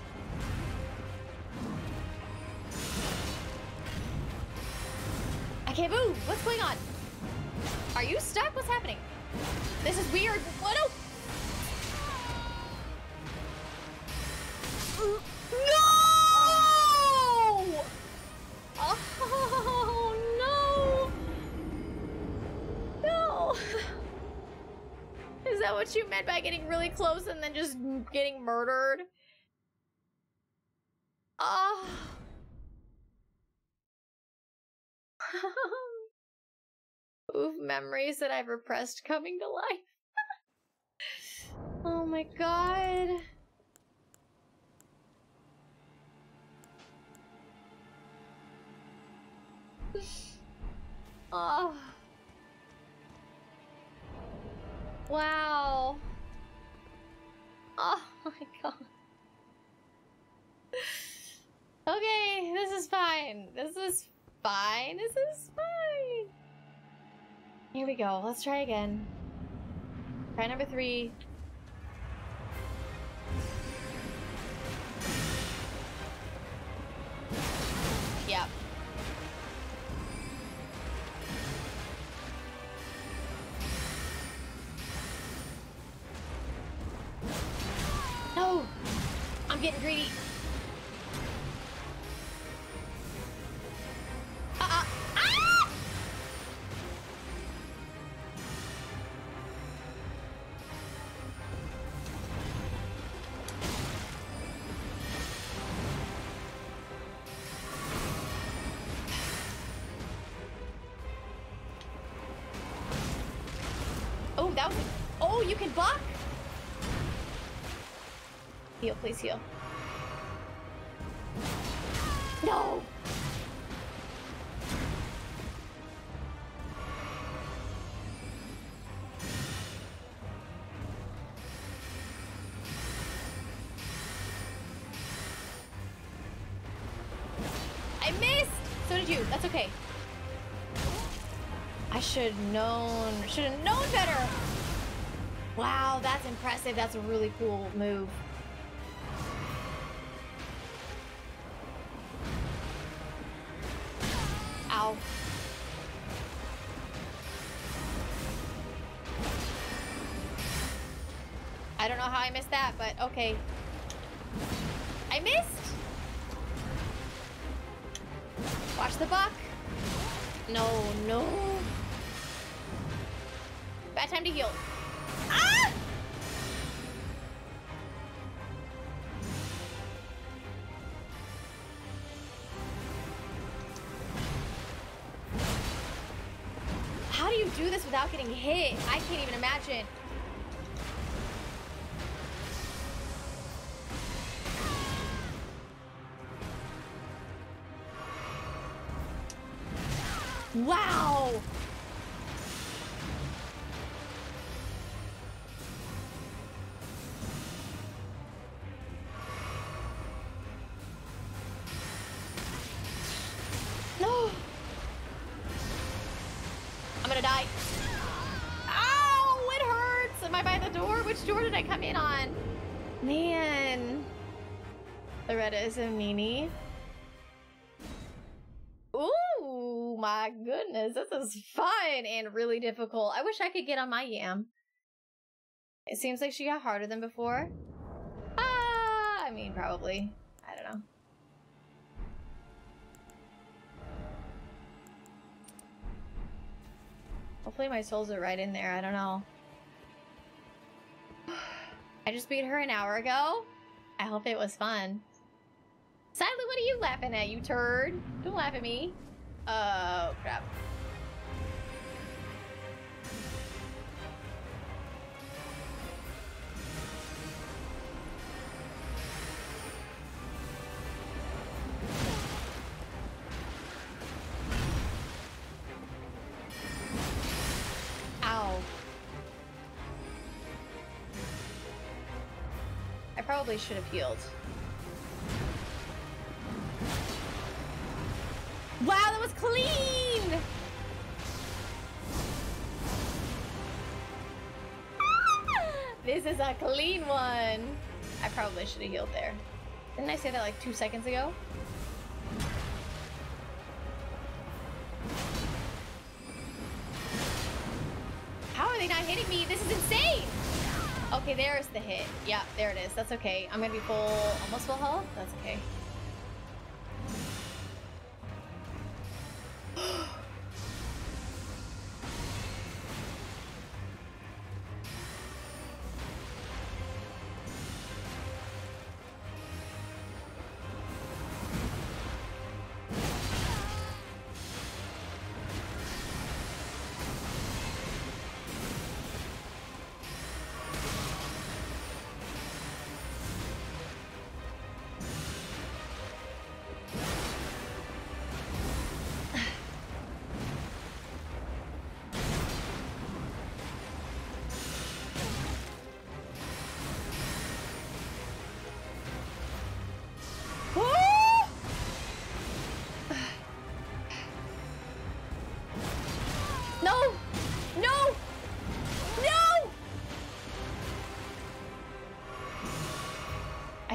I can't move. What's going on? Are you stuck? What's happening? This is weird. What? No! No! Oh, no! No! Is that what you meant by getting really close and then just getting murdered? Oh. Oof, memories that I've repressed coming to life. Oh my god. Oh. Wow. Oh my god. Okay, this is fine. This is fine. This is fine. Here we go. Let's try again. Try number 3. Yep. No! I'm getting greedy. Ah! Oh, that was... Oh, you can buck? Heal, please heal. No! I missed! So did you. That's okay. I should have known better. Wow, that's impressive. That's a really cool move. Ow. I don't know how I missed that, but okay. I missed! Watch the buck. No, no. Bad time to heal. Ah! How do you do this without getting hit? I can't even imagine. Wow! No! I'm gonna die. Ow! It hurts! Am I by the door? Which door did I come in on? Man. Loretta is a meanie. Ooh, my goodness. This is fun and really difficult. I wish I could get on my yam. It seems like she got harder than before. I mean, probably. I don't know. Hopefully my souls are right in there. I don't know. I just beat her an hour ago. I hope it was fun. Sadly, what are you laughing at, you turd? Don't laugh at me. Oh, crap. Ow. I probably should have healed. Wow, that was clean! This is a clean one. I probably should have healed there. Didn't I say that like 2 seconds ago? How are they not hitting me? This is insane! Okay, there's the hit. Yeah, there it is. That's okay. I'm gonna be full, almost full health. That's okay.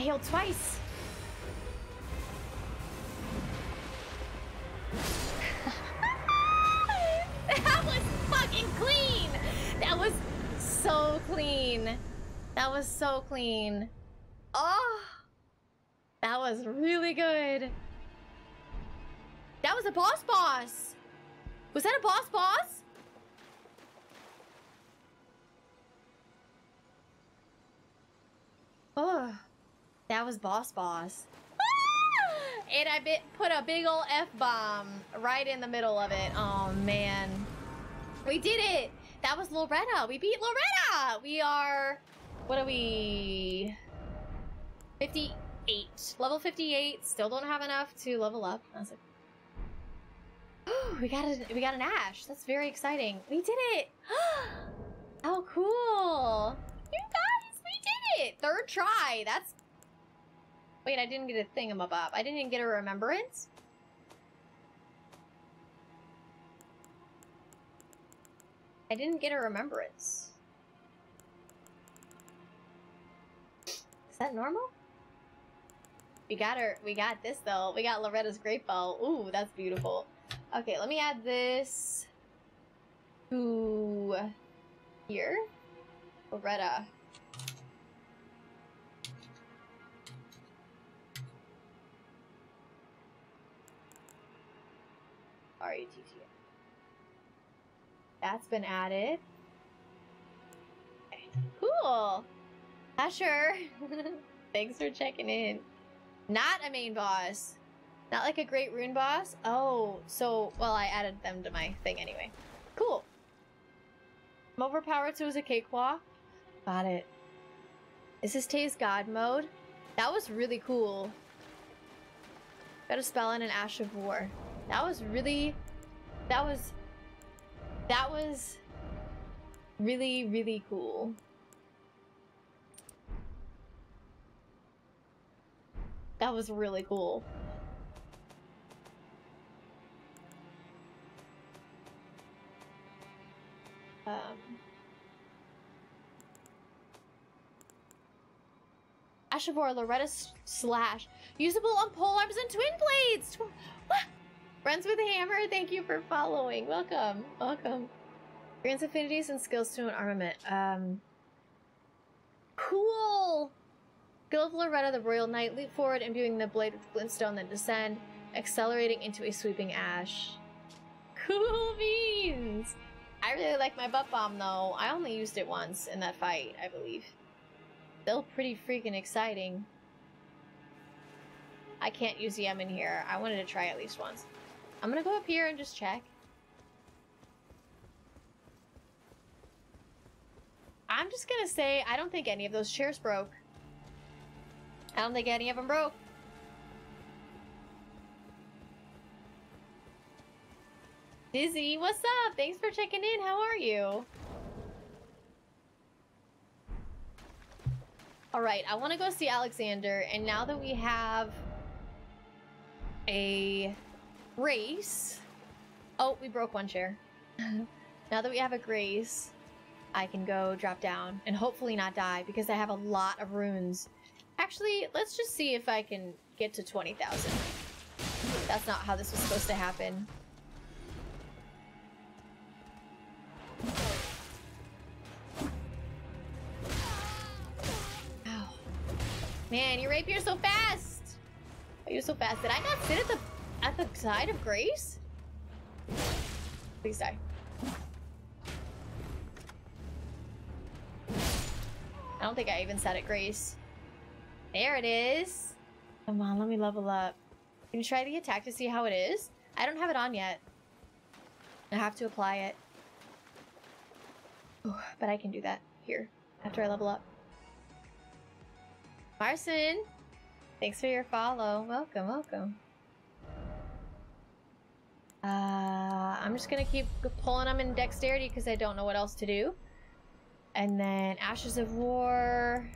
I healed twice. That was fucking clean. That was so clean. That was so clean. Oh, that was really good. That was a boss. Was that a boss? Oh, that was boss. And I put a big ol' F-bomb right in the middle of it. Oh, man. We did it. That was Loretta. We beat Loretta. We are... What are we? 58. Level 58. Still don't have enough to level up. I was like... Oh, we got an Ash. That's very exciting. We did it. How cool. You guys, we did it. Third try. That's... Wait, I didn't get a thingamabob. I didn't even get a remembrance? I didn't get a remembrance. Is that normal? We got this though. We got Loretta's Great Ball. Ooh, that's beautiful. Okay, let me add this to here. Loretta. R-E-T-T. That's been added. Okay. Cool. Asher. Thanks for checking in. Not a main boss. Not like a great rune boss. Oh, so, well, I added them to my thing anyway. Cool. I'm overpowered, so it was a cakewalk. Got it. Is this Tay's God mode? That was really cool. Got a spell and an Ash of War. That was really... That was really, really cool. That was really cool. Ash of War, Loretta Slash. Usable on polearms and twin blades! What? Friends with Hammer, thank you for following. Welcome, welcome. Grants affinities and skills to an armament. Cool! Skill of Loretta, the Royal Knight. Leap forward, imbuing the blade with glintstone, then descend, accelerating into a sweeping ash. Cool beans! I really like my butt bomb, though. I only used it once in that fight, I believe. Still pretty freaking exciting. I can't use the M in here. I wanted to try at least once. I'm gonna go up here and just check. I'm just gonna say, I don't think any of those chairs broke. I don't think any of them broke. Dizzy, what's up? Thanks for checking in. How are you? Alright, I want to go see Alexander, and now that we have a grace... Oh, we broke one chair. Now that we have a grace, I can go drop down and hopefully not die because I have a lot of runes. Actually, let's just see if I can get to 20,000. That's not how this was supposed to happen. Ow. Man, your rapier's so fast! Are you so fast? Did I not sit at the side of Grace? Please die. I don't think I even sat at Grace. There it is. Come on, let me level up. Can you try the attack to see how it is? I don't have it on yet. I have to apply it. Ooh, but I can do that here after I level up. Marcin, thanks for your follow. Welcome, welcome. I'm just gonna keep pulling them in dexterity because I don't know what else to do. And then Ashes of War.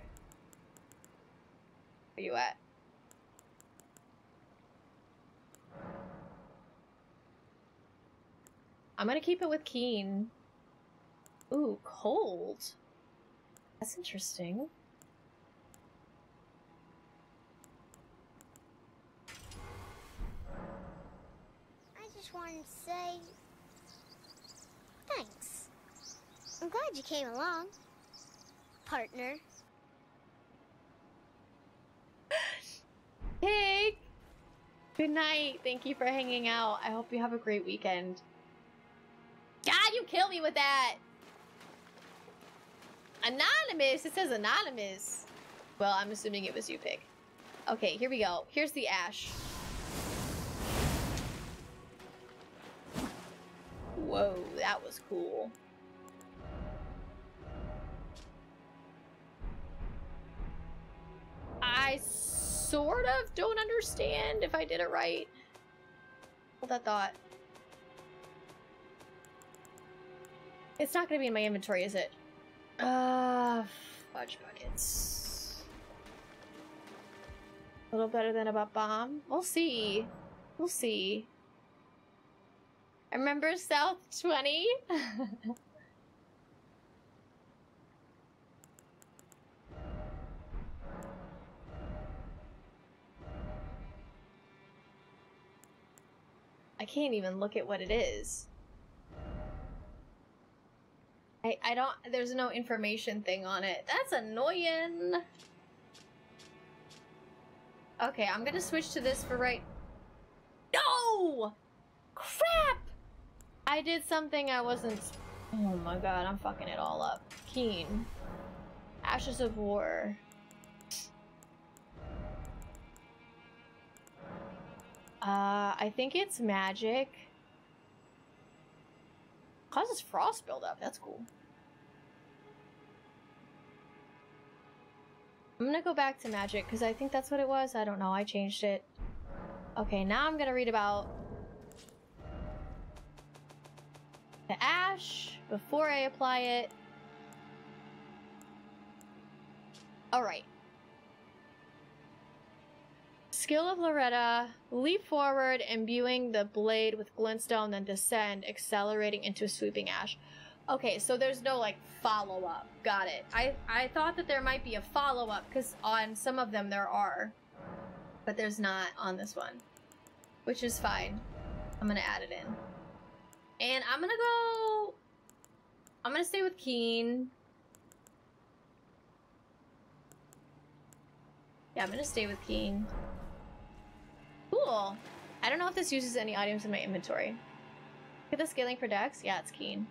Where you at? I'm gonna keep it with Keen. Ooh, cold. That's interesting. wanted to say thanks. I'm glad you came along, partner. Pig! Good night. Thank you for hanging out. I hope you have a great weekend. God, you killed me with that! Anonymous! It says anonymous. Well, I'm assuming it was you, Pig. Okay, here we go. Here's the ash. Whoa, that was cool. I sort of don't understand if I did it right. Hold that thought. It's not gonna be in my inventory, is it? Fudge buckets. A little better than a bomb. We'll see. We'll see. I remember South 20. I can't even look at what it is. I don't, there's no information thing on it. That's annoying. Okay, I'm gonna switch to this for right. No! Crap! I did something I wasn't. Oh my god, I'm fucking it all up. Keen. Ashes of War. I think it's magic. Causes frost buildup. That's cool. I'm gonna go back to magic because I think that's what it was. I don't know. I changed it. Okay, now I'm gonna read about the ash before I apply it. Alright. Skill of Loretta. Leap forward, imbuing the blade with glintstone, then descend, accelerating into a sweeping ash. Okay, so there's no, like, follow-up. Got it. I thought that there might be a follow-up, because on some of them there are. But there's not on this one. Which is fine. I'm gonna add it in. And I'm gonna go... I'm gonna stay with Keen. Yeah, I'm gonna stay with Keen. Cool. I don't know if this uses any items in my inventory. Get the scaling for Dex? Yeah, it's Keen.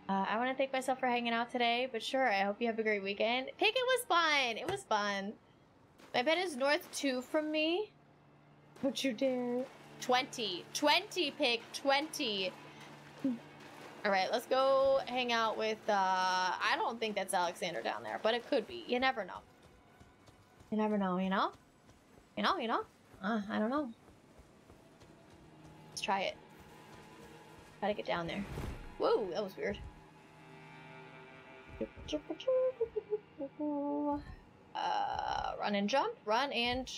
I want to thank myself for hanging out today, but sure, I hope you have a great weekend. Pig, it was fun! It was fun. My bed is north 2 from me. Don't you dare. 20. 20, Pig. 20. Alright, let's go hang out with, I don't think that's Alexander down there, but it could be. You never know. You never know, you know? You know? I don't know. Let's try it. Gotta get down there. Whoa, that was weird. Run and jump. Run and...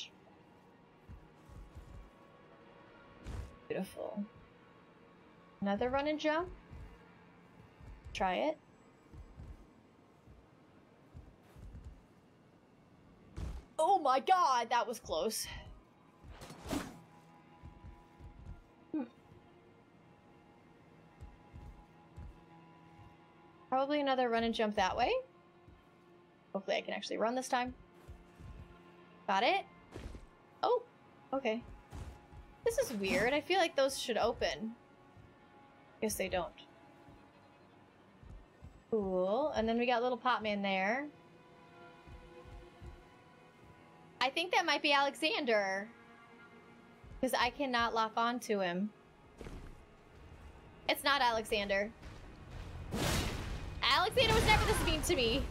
Beautiful. Another run and jump. Try it. Oh my god, that was close. Probably another run and jump that way. Hopefully I can actually run this time. Got it? Oh, okay. This is weird. I feel like those should open. Guess they don't. Cool. And then we got little Potman there. I think that might be Alexander. Because I cannot lock on to him. It's not Alexander. Alexander was never this mean to me.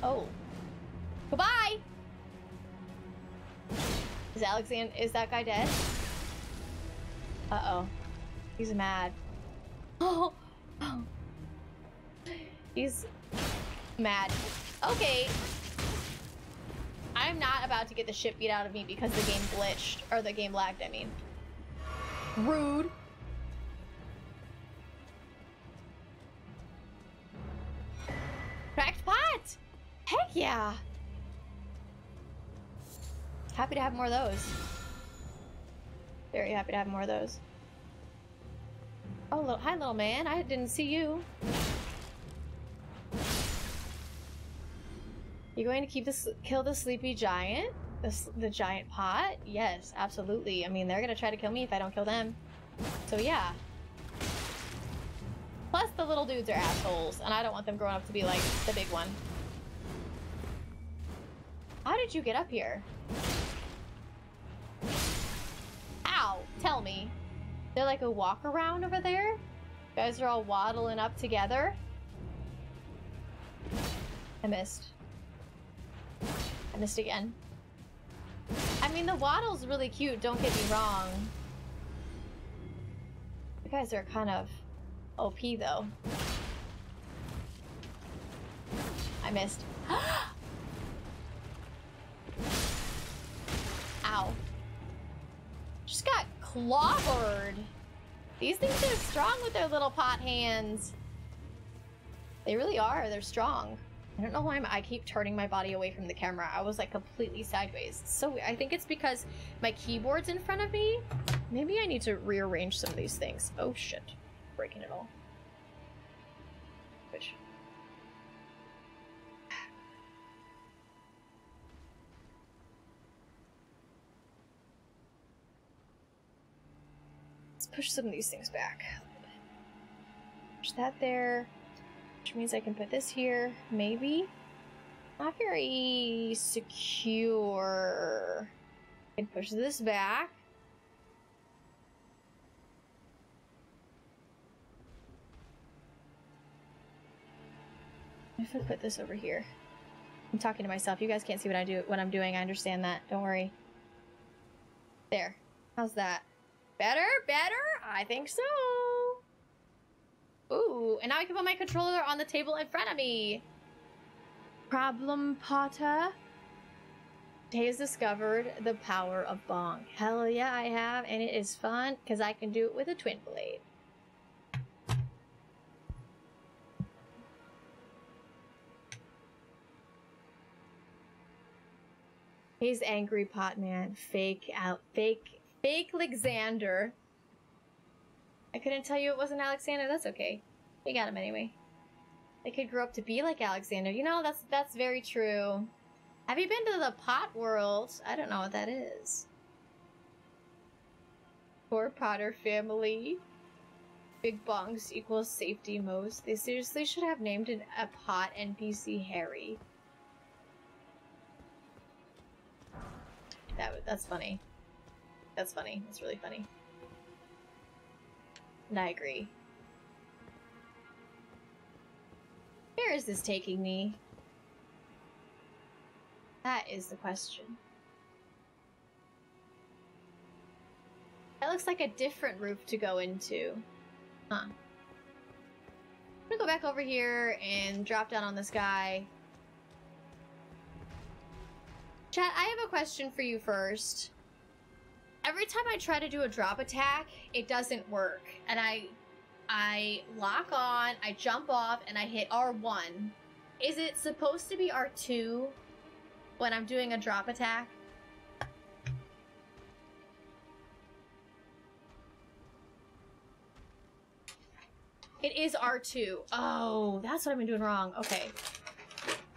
Oh. Goodbye! Is that guy dead? Uh-oh. He's mad. Oh. He's mad. Okay. I'm not about to get the shit beat out of me because the game glitched. Or the game lagged, I mean. Rude. Cracked pot! Heck yeah! Happy to have more of those. Very happy to have more of those. Oh, hi, little man. I didn't see you. You going to kill the sleepy giant? The giant pot? Yes, absolutely. I mean, they're gonna try to kill me if I don't kill them. So yeah. Plus, the little dudes are assholes, and I don't want them growing up to be like the big one. How did you get up here? Ow! Tell me. They're like a walk around over there? You guys are all waddling up together? I missed. I missed again. I mean, the waddle's really cute, don't get me wrong. You guys are kind of OP, though. I missed. Ow. Just got clobbered. These things are strong with their little pot hands. They really are. They're strong. I don't know why I keep turning my body away from the camera. I was like completely sideways. So I think it's because my keyboard's in front of me. Maybe I need to rearrange some of these things. Oh shit. Breaking it all. Which? Let's push some of these things back. Push that there. Which means I can put this here, maybe? Not very secure. I can push this back. If I put this over here. I'm talking to myself. You guys can't see what I'm doing. I understand that. Don't worry. There. How's that? Better? Better? I think so. Ooh, and now I can put my controller on the table in front of me. Problem, Potter? Tay has discovered the power of Bong. Hell yeah, I have, and it is fun because I can do it with a twin blade. He's angry pot man. Fake Alexander. I couldn't tell you it wasn't Alexander. That's okay. We got him anyway. They could grow up to be like Alexander. You know, that's very true. Have you been to the pot world? I don't know what that is. Poor Potter family. Big bongs equals safety most. They seriously should have named a pot NPC Harry. That's funny. That's funny. That's really funny. And I agree. Where is this taking me? That is the question. That looks like a different roof to go into. Huh. I'm gonna go back over here and drop down on this guy. Chat, I have a question for you first. Every time I try to do a drop attack, it doesn't work. And I lock on, I jump off, and I hit R1. Is it supposed to be R2 when I'm doing a drop attack? It is R2. Oh, that's what I've been doing wrong. Okay.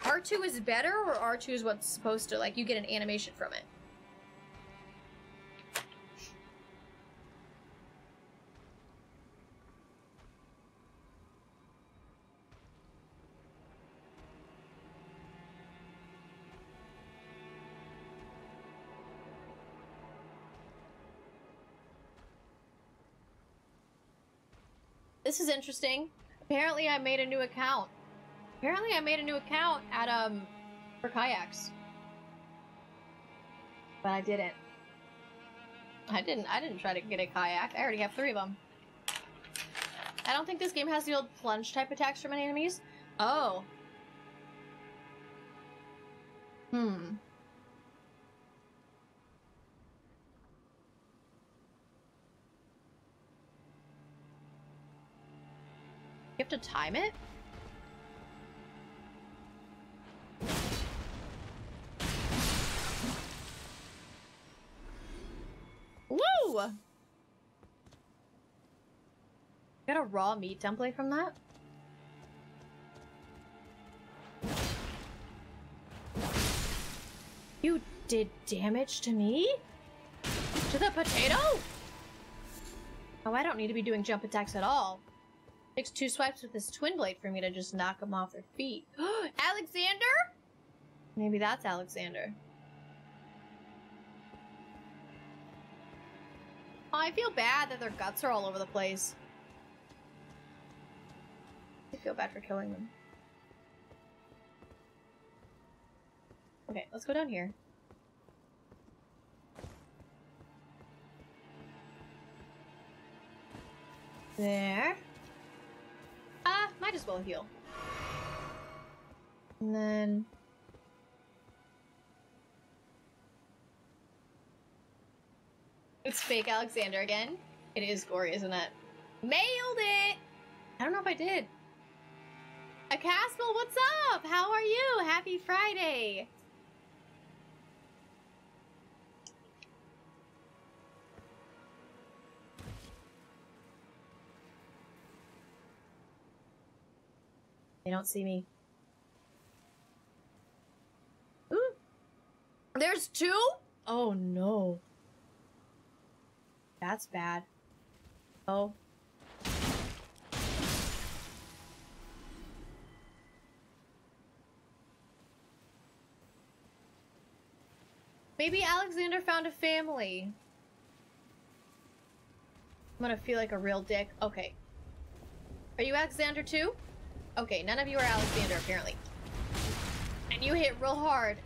R2 is better, or R2 is what's supposed to, like, you get an animation from it? This is interesting. Apparently I made a new account. Apparently I made a new account at, for kayaks. But I didn't. I didn't try to get a kayak. I already have 3 of them. I don't think this game has the old plunge type attacks from enemies. Oh. You have to time it? Woo! get a raw meat template from that? You did damage to me? To the potato? Oh, I don't need to be doing jump attacks at all. Takes 2 swipes with this twin blade for me to just knock them off their feet. Alexander? Maybe that's Alexander. Oh, I feel bad that their guts are all over the place. I feel bad for killing them. Okay, let's go down here. There. Might as well heal. And then... It's fake Alexander again. It is gory, isn't it? Mailed it! I don't know if I did. A Caspel, what's up? How are you? Happy Friday! They don't see me. Ooh. There's 2? Oh no. That's bad. Oh. Maybe Alexander found a family. I'm gonna feel like a real dick. Okay. Are you Alexander too? Okay, none of you are Alexander, apparently. And you hit real hard.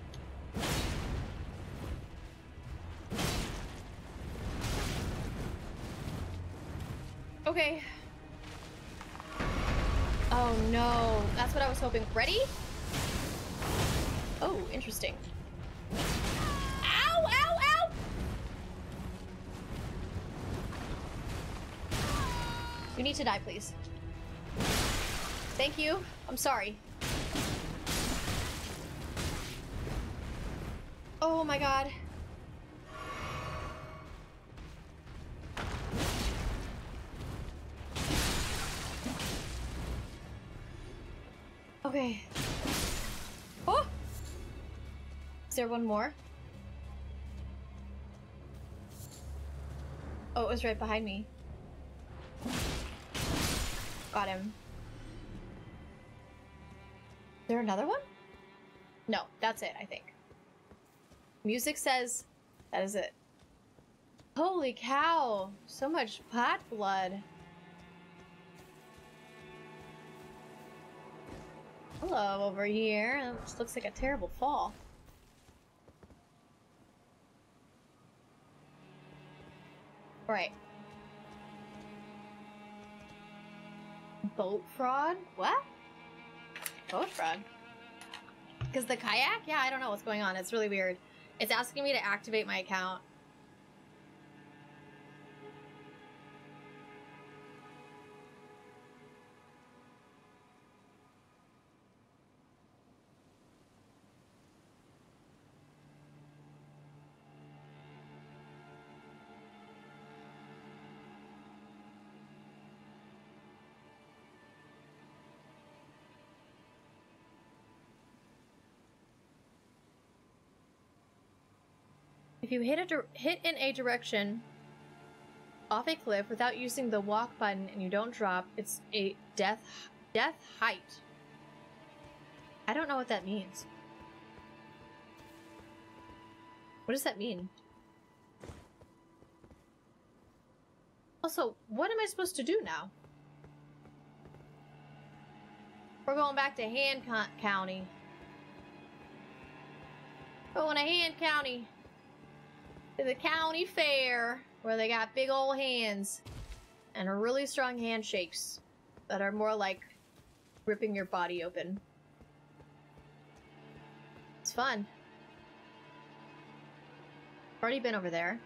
Okay. Oh no, that's what I was hoping. Ready? Oh, interesting. Ow, ow, ow! You need to die, please. Thank you. I'm sorry. Oh my god. Okay. Oh! Is there one more? Oh, it was right behind me. Got him. Is there another one? No, that's it, I think. Music says that is it. Holy cow! So much pot blood. Hello, over here. That just looks like a terrible fall. Right. Boat fraud? What? Boat fraud? Because the kayak? Yeah, I don't know what's going on. It's really weird. It's asking me to activate my account. If you hit in a direction off a cliff without using the walk button and you don't drop, it's a death height. I don't know what that means. What does that mean? Also, what am I supposed to do now? We're going back to Hand County. Going to Hand County. To the county fair, where they got big old hands and really strong handshakes that are more like ripping your body open. It's fun. Already been over there.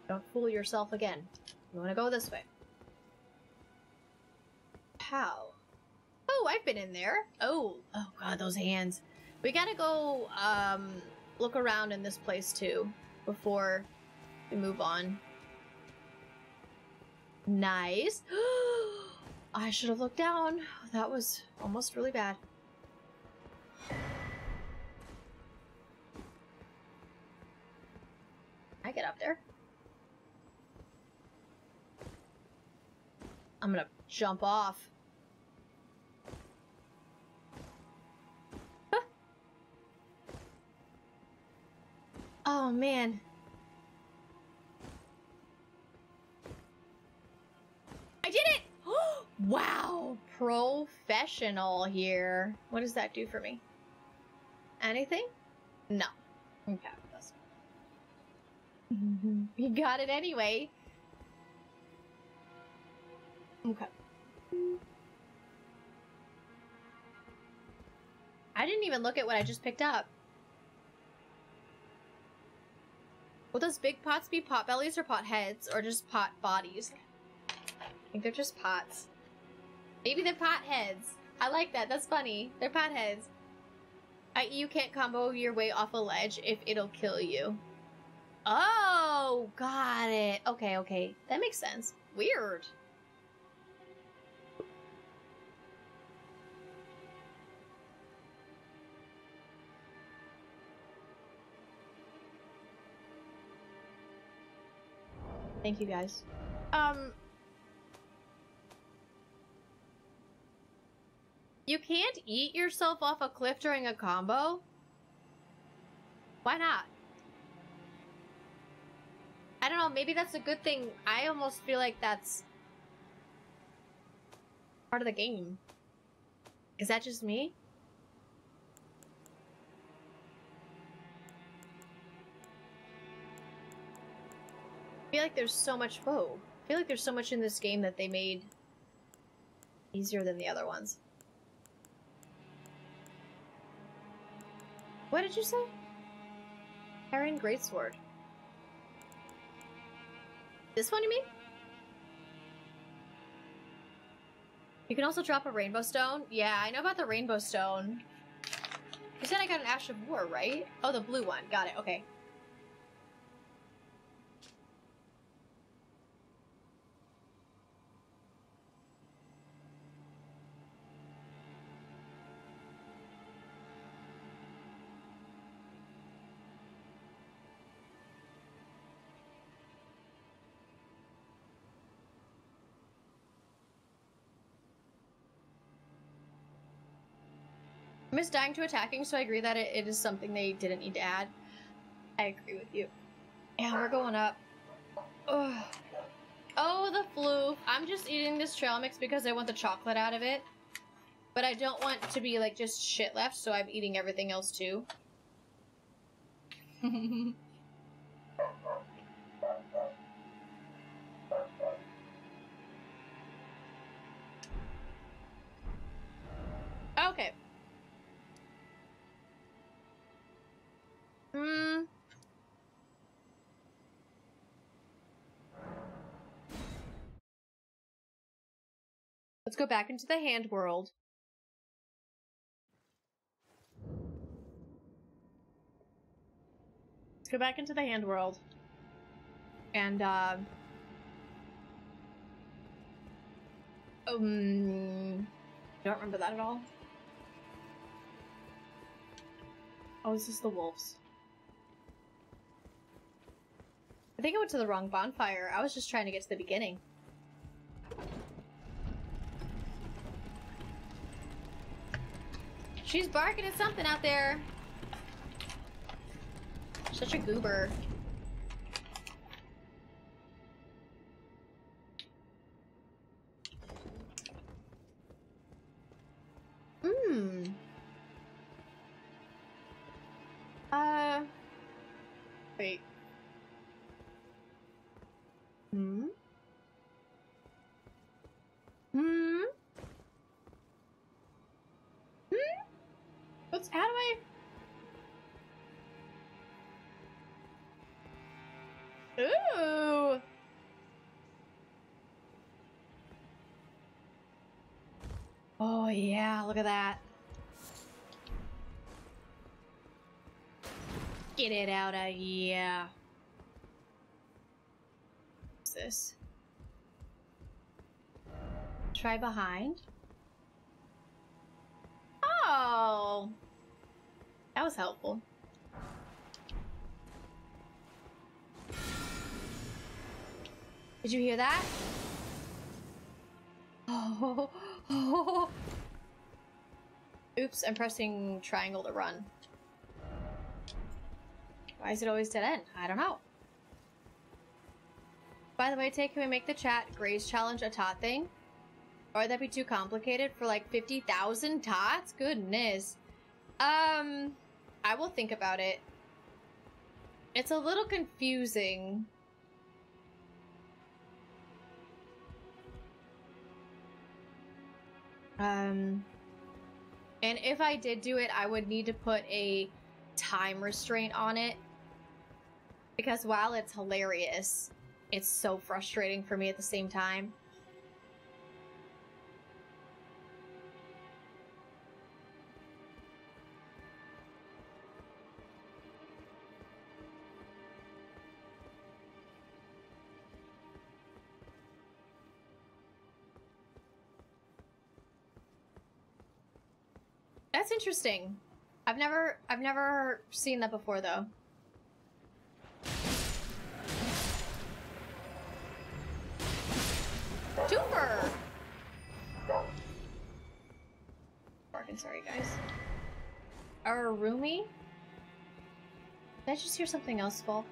Don't fool yourself again. You want to go this way. How? Oh, I've been in there. Oh god, those hands. We gotta go, look around in this place too before we move on. Nice. I should have looked down. That was almost really bad. I get up there. I'm gonna jump off. Huh. Oh man. I did it! Wow, professional here. What does that do for me? Anything? No. Okay, that's you got it anyway. Okay. I didn't even look at what I just picked up. Will those big pots be pot bellies or pot heads, or just pot bodies? I think they're just pots. Maybe they're pot heads. I like that. That's funny. They're pot heads. I.e. you can't combo your way off a ledge if it'll kill you. Oh, got it. Okay, okay. That makes sense. Weird. Thank you, guys. You can't eat yourself off a cliff during a combo? Why not? I don't know, maybe that's a good thing. I almost feel like that's part of the game. Is that just me? I feel like there's so much I feel like there's so much in this game that they made easier than the other ones. What did you say? Heron Greatsword. This one, you mean? You can also drop a rainbow stone? Yeah, I know about the rainbow stone. You said I got an Ash of War, right? Oh, the blue one. Got it, okay. I miss dying to attacking, so I agree that it is something they didn't need to add. I agree with you. Yeah, we're going up. Ugh. Oh, the floof. I'm just eating this trail mix because I want the chocolate out of it. But I don't want to be, like, just shit left, so I'm eating everything else, too. Okay. Let's go back into the hand world. Let's go back into the hand world. And, don't remember that at all. Oh, this is the wolves. I think I went to the wrong bonfire. I was just trying to get to the beginning. She's barking at something out there. Such a goober. Wait. How do I... Ooh! Oh yeah, look at that. Get it out of here. What's this? Try behind. Oh, that was helpful. Did you hear that? Oh, oh. Oops, I'm pressing triangle to run. Why is it always dead end? I don't know. By the way, Tay, can we make the chat Gray's challenge a tot thing? Or would that be too complicated for like 50,000 tots? Goodness. I will think about it. It's a little confusing. And if I did do it, I would need to put a time restraint on it. Because while it's hilarious, it's so frustrating for me at the same time. That's interesting. I've never seen that before though. Twofer! Fucking sorry guys. Our roomie? Did I just hear something else fall?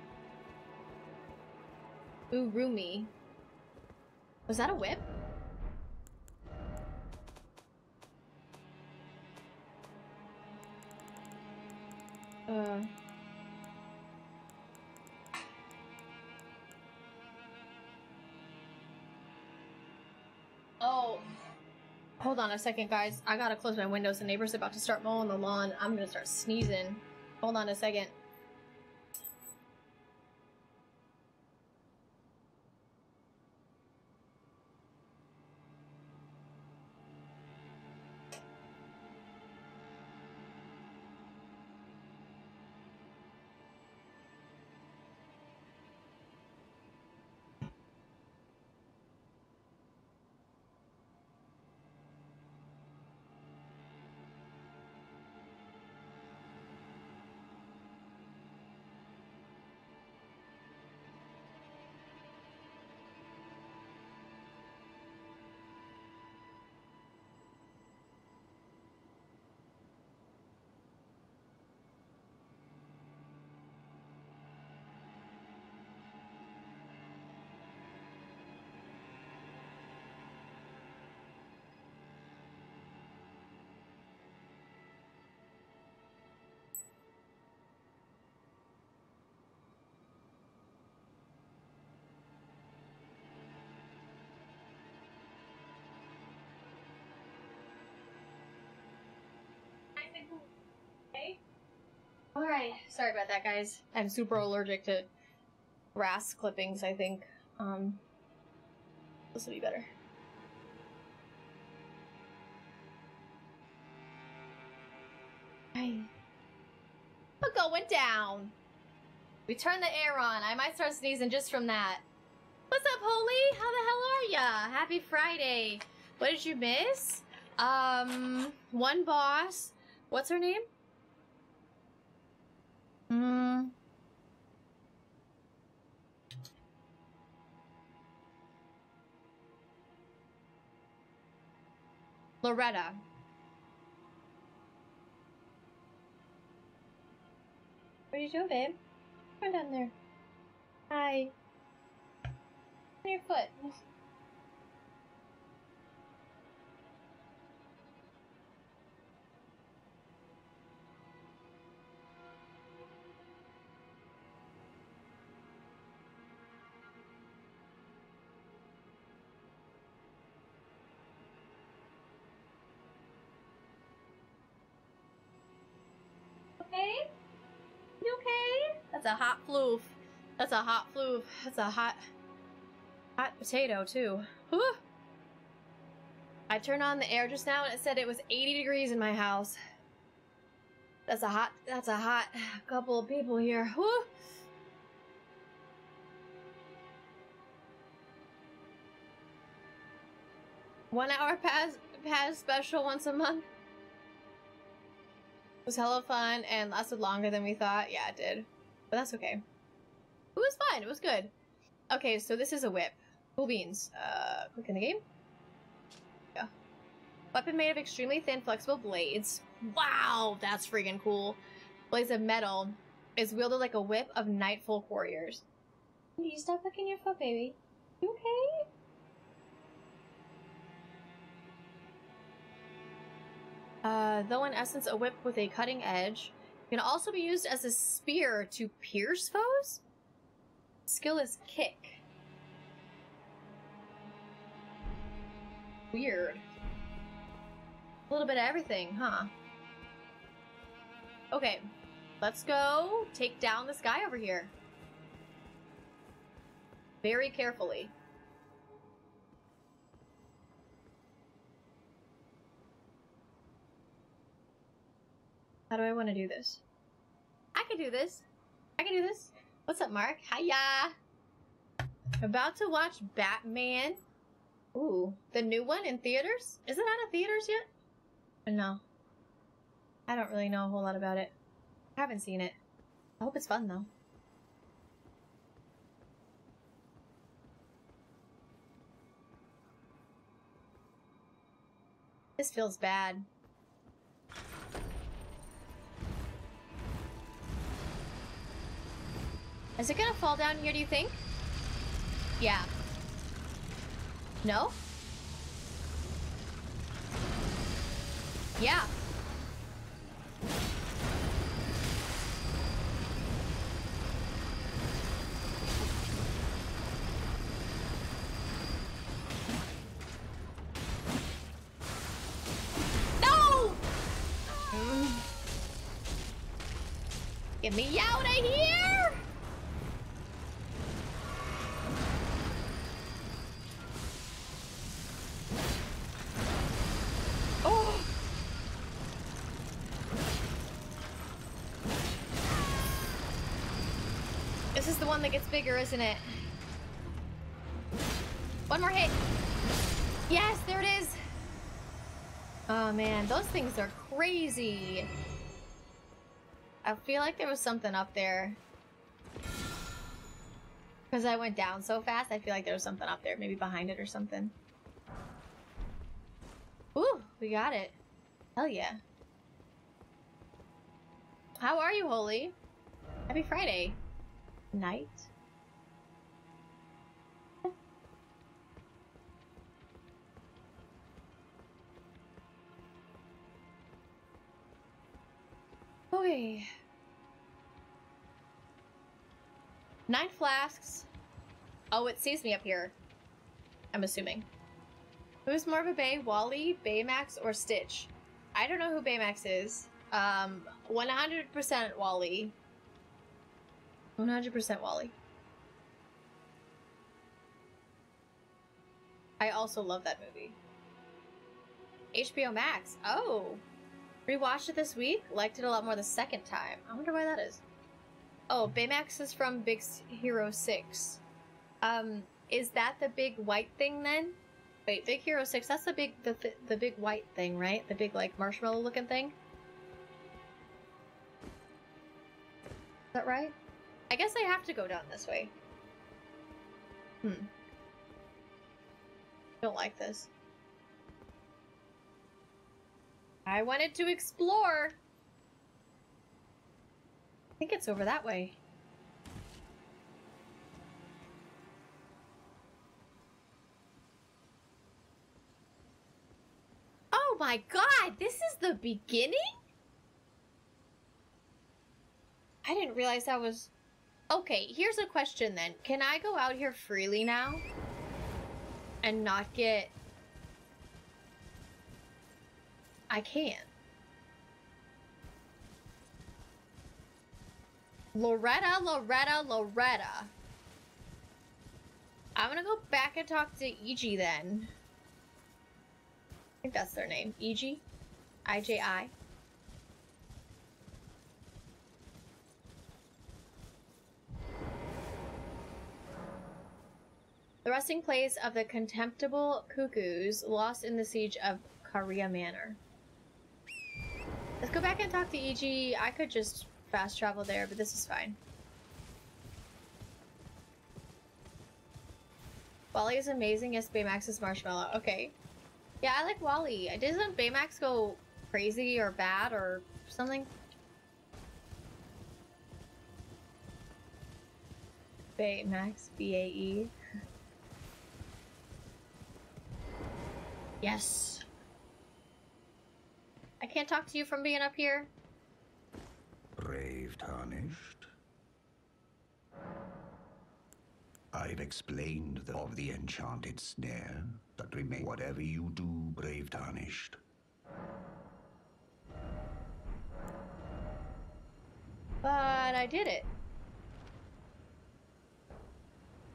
Ooh, roomie. Was that a whip? Oh. Hold on a second, guys. I gotta close my windows. The neighbor's about to start mowing the lawn. I'm gonna start sneezing. Hold on a second. Alright, sorry about that, guys. I'm super allergic to grass clippings, I think. This will be better. Hey. We're going down. We turn the air on. I might start sneezing just from that. What's up, Holy? How the hell are ya? Happy Friday. What did you miss? One boss. What's her name? Loretta. What are you doing, babe? Come down there. Hi. On your foot. Okay? You okay? That's a hot floof. That's a hot floof. That's a hot potato, too. Whew. I turned on the air just now and it said it was 80 degrees in my house. That's a hot couple of people here. Whew. 1 hour pass special once a month. It was hella fun and lasted longer than we thought. Yeah, it did. But that's okay. It was fun. It was good. Okay, so this is a whip. Cool beans. Click in the game. Yeah. Weapon made of extremely thin, flexible blades. Wow, that's freaking cool. Blades of metal is wielded like a whip of Nightfall warriors. Can you stop licking your foot, baby? You okay? Though in essence a whip with a cutting edge, can also be used as a spear to pierce foes. Skill is kick. Weird. A little bit of everything, huh? Okay, let's go take down this guy over here. Very carefully. How do I want to do this? I can do this. I can do this. What's up, Mark? Hiya! About to watch Batman. Ooh, the new one in theaters? Is it out of theaters yet? No. I don't really know a whole lot about it. I haven't seen it. I hope it's fun, though. This feels bad. Is it gonna fall down here, do you think? Yeah. No? Yeah. No! Get me out of here! Oh! This is the one that gets bigger, isn't it? One more hit. Yes, there it is. Oh man, those things are crazy. I feel like there was something up there. Because I went down so fast, I feel like there was something up there. Maybe behind it or something. Ooh, we got it. Hell yeah. How are you, Holy? Happy Friday. Night. Okay. 9 flasks. Oh, it sees me up here. I'm assuming. Who's more of a Bay? Wally, Baymax, or Stitch? I don't know who Baymax is. 100% Wally. 100% Wally. I also love that movie. HBO Max. Oh. Rewatched it this week. Liked it a lot more the second time. I wonder why that is. Oh, Baymax is from Big Hero 6. Is that the big white thing then? Wait, Big Hero 6, that's the big white thing, right? The big, like, marshmallow looking thing? Is that right? I guess I have to go down this way. Don't like this. I wanted to explore. I think it's over that way. Oh my god, this is the beginning? I didn't realize that was... Okay, here's a question then. Can I go out here freely now? And not get... I can. Loretta. I'm gonna go back and talk to EG then. I think that's their name. EG? IJI? resting place of the contemptible cuckoos lost in the siege of Karia Manor. Let's go back and talk to EG. I could just fast travel there, but this is fine. Wally is amazing. Yes, Baymax is Marshmallow. Okay. Yeah, I like Wally. Doesn't Baymax go crazy or bad or something? Baymax, B-A-E. Yes. I can't talk to you from being up here. Brave tarnished. I've explained of the enchanted snare that remains. Whatever you do, brave tarnished. But I did it.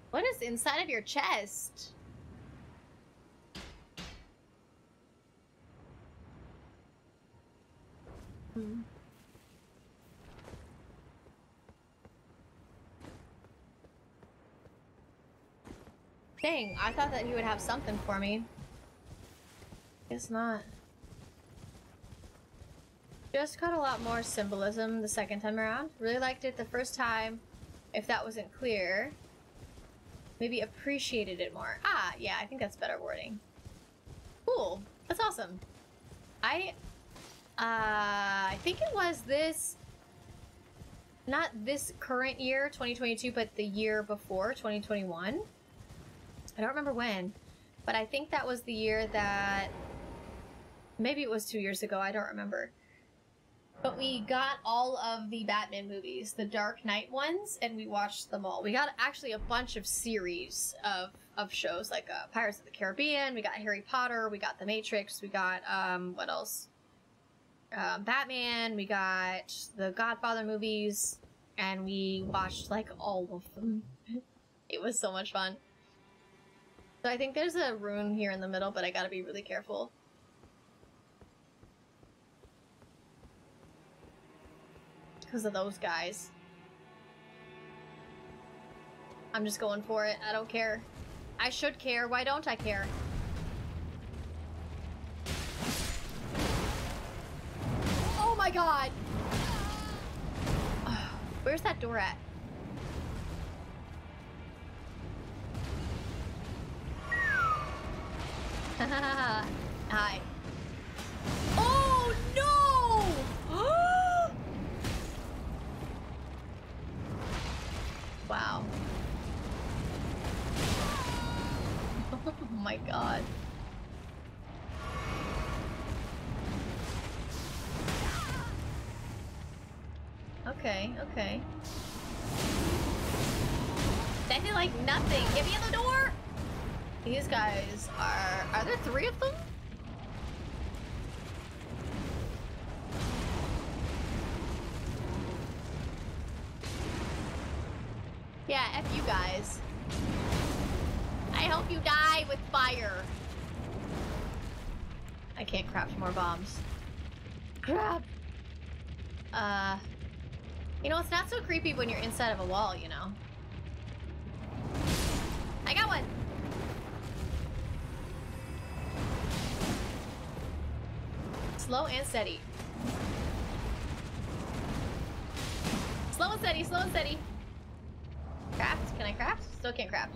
What is inside of your chest? Dang, I thought that he would have something for me. Guess not. Just got a lot more symbolism the second time around. Really liked it the first time. If that wasn't clear, maybe appreciated it more. Ah, yeah, I think that's better wording. Cool. That's awesome. I think it was this, not this current year, 2022, but the year before, 2021. I don't remember when, but I think that was the year that, maybe it was 2 years ago, I don't remember. But we got all of the Batman movies, the Dark Knight ones, and we watched them all. We got actually a bunch of series of shows, like Pirates of the Caribbean, we got Harry Potter, we got The Matrix, we got, what else? Batman, we got the Godfather movies, and we watched, like, all of them. It was so much fun. So I think there's a rune here in the middle, but I gotta be really careful. Because of those guys. I'm just going for it. I don't care. I should care. Why don't I care? Oh my god! Where's that door at? Hi. Oh no! Wow. Oh my god. Okay, okay. That did like nothing. Get me in the door! These guys are there 3 of them? Yeah, F you guys. I hope you die with fire. I can't craft more bombs. Crap. You know, it's not so creepy when you're inside of a wall, you know? I got one! Slow and steady. Slow and steady, slow and steady. Craft? Can I craft? Still can't craft.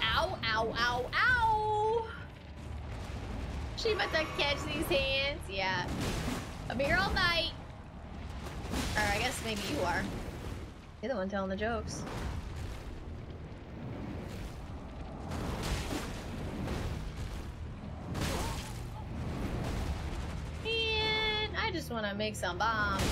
Ow, ow, ow, ow! She must have catch these hands. Yeah. I'm here all night. Or I guess maybe you are. You're the one telling the jokes. And I just want to make some bombs.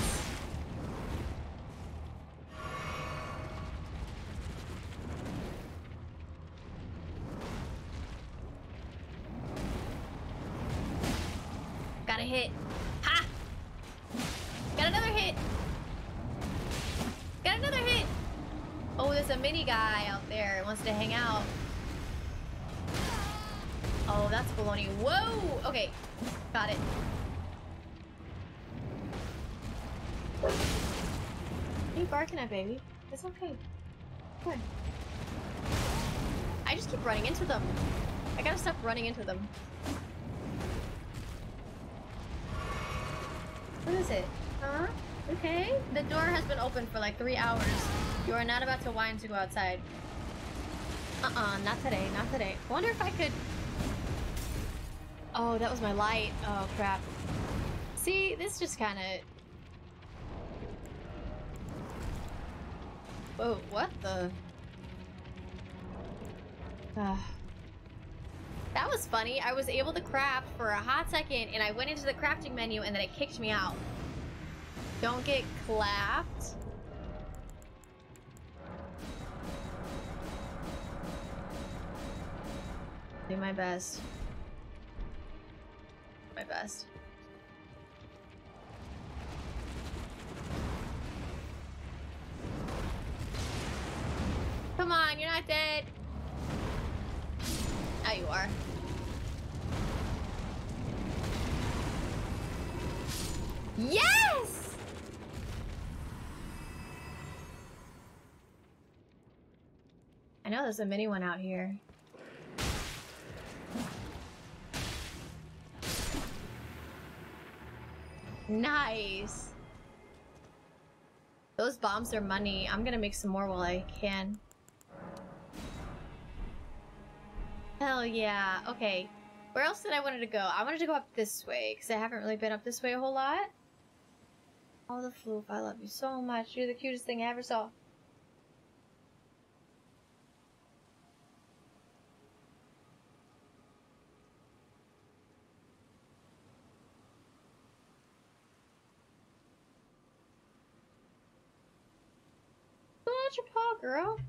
Got a hit. Ha! Got another hit. Got another hit. Oh, there's a mini guy out there. Wants to hang out. Oh, that's baloney. Whoa! Okay. Got it. What are you barking at, baby? It's okay. Good. I just keep running into them. I gotta stop running into them. What is it? Huh? Okay. The door has been open for like 3 hours. You are not about to whine to go outside. Not today, not today. I wonder if I could... Oh, that was my light. Oh, crap. See, this just kind of... Whoa, what the... That was funny. I was able to craft for a hot second, and I went into the crafting menu, and then it kicked me out. Don't get clapped. Do my best. My best. Come on, you're not dead. Now you are. Yes! I know there's a mini one out here. Nice. Those bombs are money. I'm gonna make some more while I can. Hell yeah. Okay. Where else did I wanted to go? I wanted to go up this way, because I haven't really been up this way a whole lot. Oh, the Floof, I love you so much. You're the cutest thing I ever saw. Watch your paw, girl.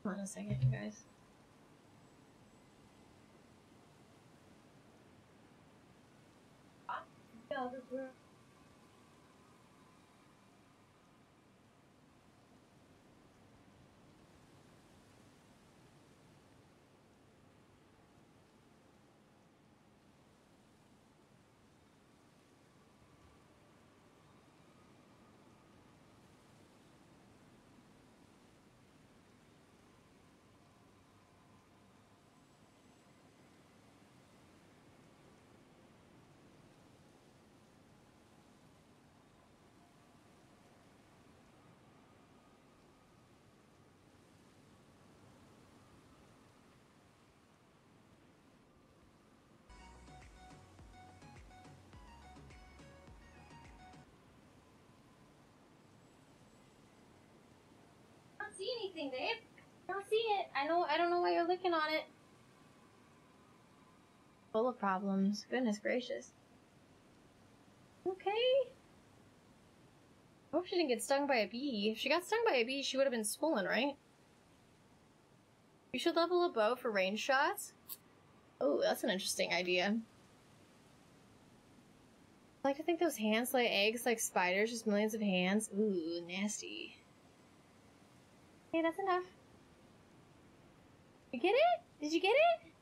Hold on a second, you guys. I don't see anything, babe. I don't see it. I don't know why you're looking on it. Full of problems. Goodness gracious. Okay. I hope she didn't get stung by a bee. If she got stung by a bee, she would have been swollen, right? You should level a bow for range shots. Oh, that's an interesting idea. I like to think those hands lay eggs like spiders, just millions of hands. Ooh, nasty. Okay, that's enough. You get it? Did you get it?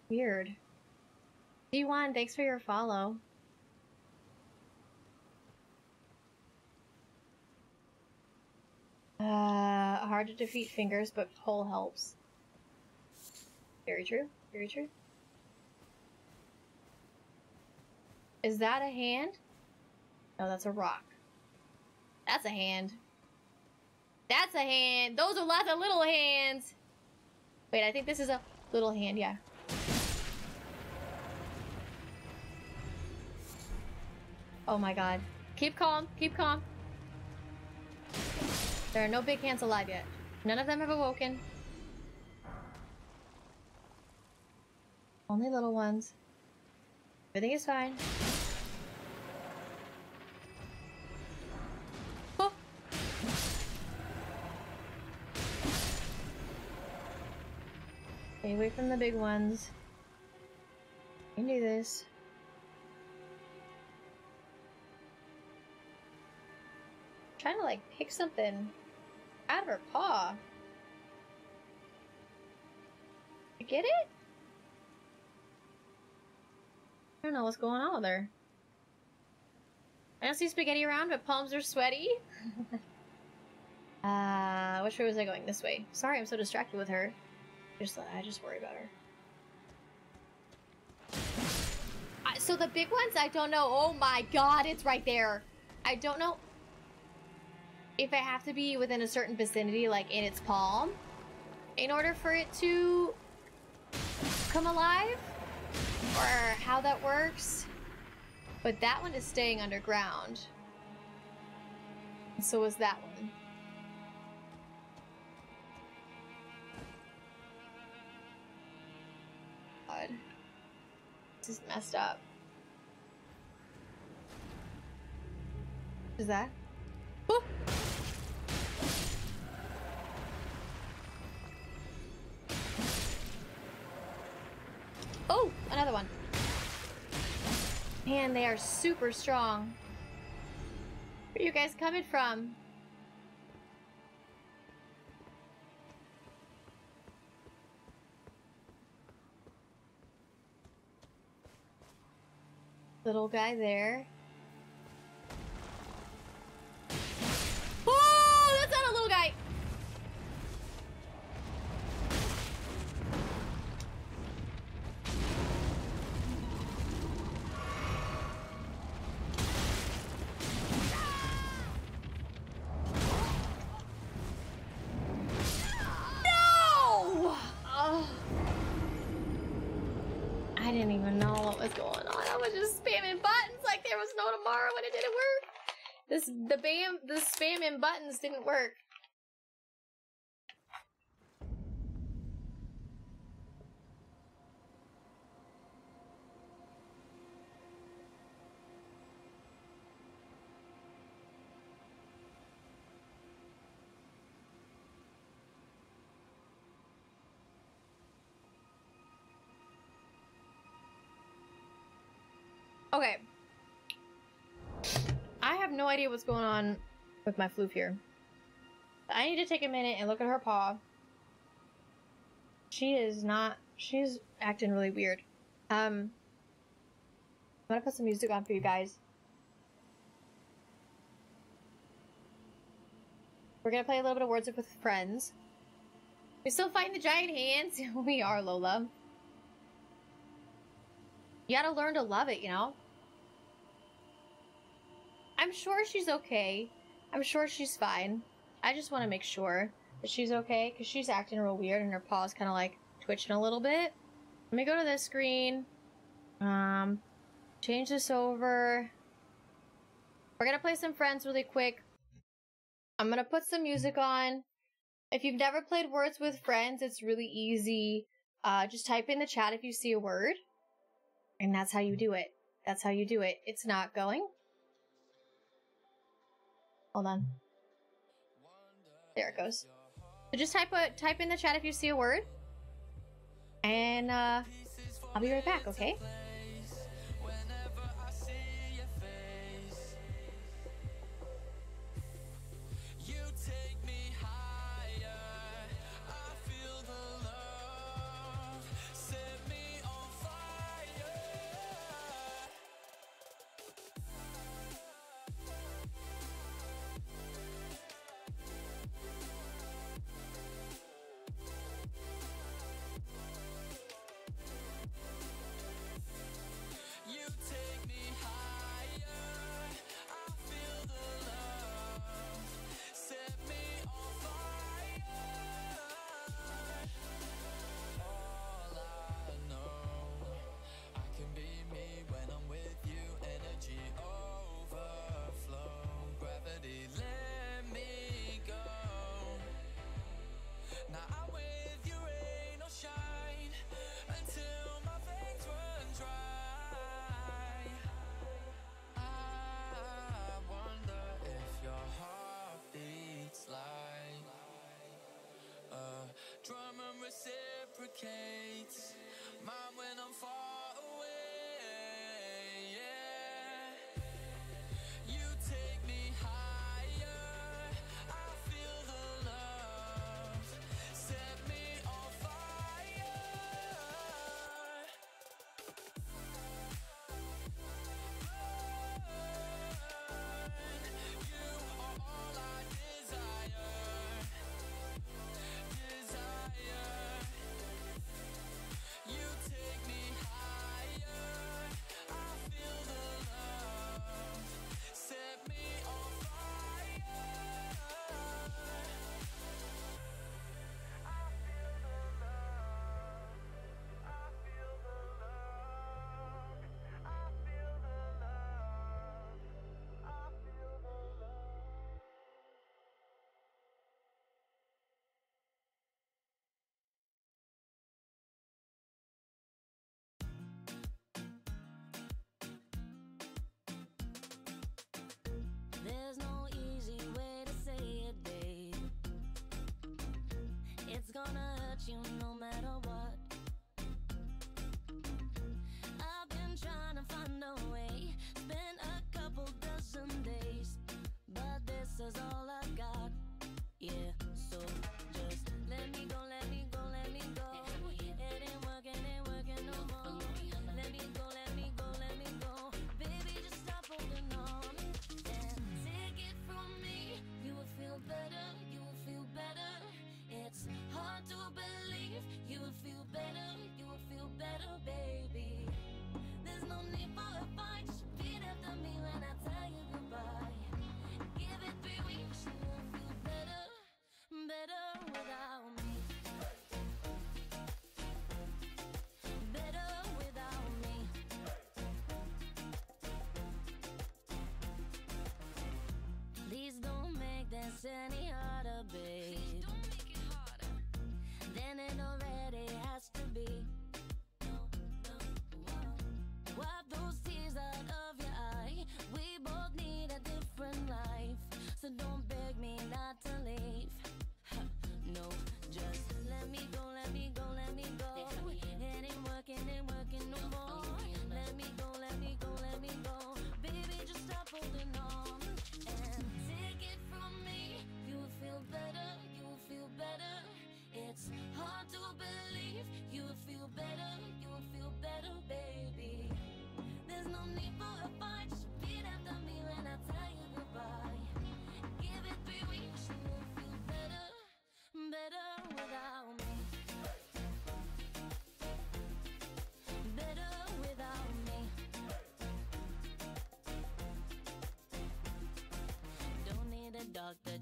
Weird. G1, thanks for your follow. Hard to defeat fingers, but pole helps. Very true. Very true. Is that a hand? No, that's a rock. That's a hand. That's a hand. Those are lots of little hands. Wait, I think this is a little hand, yeah. Oh my god. Keep calm. Keep calm. There are no big hands alive yet. None of them have awoken. Only little ones. Everything is fine. Oh. Stay away from the big ones. You can do this. I'm trying to like pick something out of her paw. You get it? I don't know what's going on with her. I don't see spaghetti around, but palms are sweaty. Which way was I going? This way. Sorry, I'm so distracted with her. I just worry about her. So the big ones, I don't know. Oh my god, it's right there. I don't know if I have to be within a certain vicinity, like in its palm, in order for it to come alive, or how that works. But that one is staying underground. And so is that one. God. This is messed up. Is that? Oh! Oh, another one. Man, they are super strong. Where are you guys coming from? Little guy there. Oh, that's not a little guy. No! Oh. I didn't even know what was going on. I was just spamming buttons like there was no tomorrow and it didn't work. The spamming buttons didn't work. Okay. I have no idea what's going on with my floof here. I need to take a minute and look at her paw. She's acting really weird. I'm gonna put some music on for you guys. We're gonna play a little bit of Words with Friends. We still fighting the giant hands? We are, Lola. You gotta learn to love it, you know? I'm sure she's okay. I'm sure she's fine. I just want to make sure that she's okay, because she's acting real weird and her paw's kind of like twitching a little bit. Let me go to this screen. Change this over. We're gonna play some Friends really quick. I'm gonna put some music on. If you've never played Words with Friends, it's really easy. Just type in the chat if you see a word. And that's how you do it. That's how you do it. It's not going. Hold on. There it goes. So just type in the chat if you see a word. And I'll be right back, okay?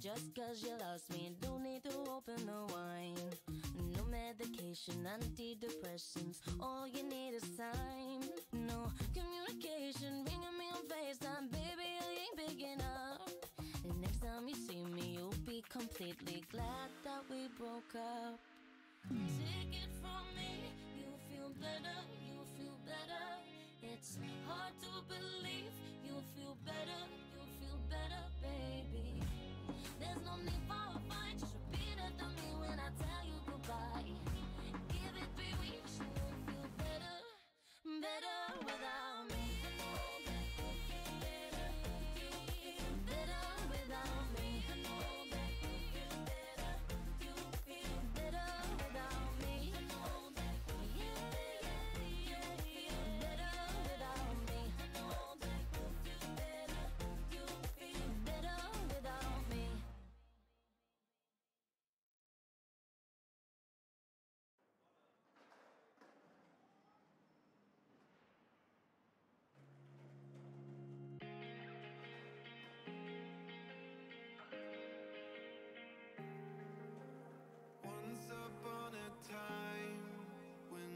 just cause you lost me, don't need to open the wine. No medication, antidepressants, all you need is time. No communication, ringing me on FaceTime, baby, I ain't picking up. And next time you see me, you'll be completely glad that we broke up. Take it from me, you'll feel better, you'll feel better. It's hard to believe, you'll feel better, baby. There's no need for a fight, just repeat after me when I tell you goodbye. Give it 3 weeks, you'll feel better, better without me. Better without me. Once upon a time, when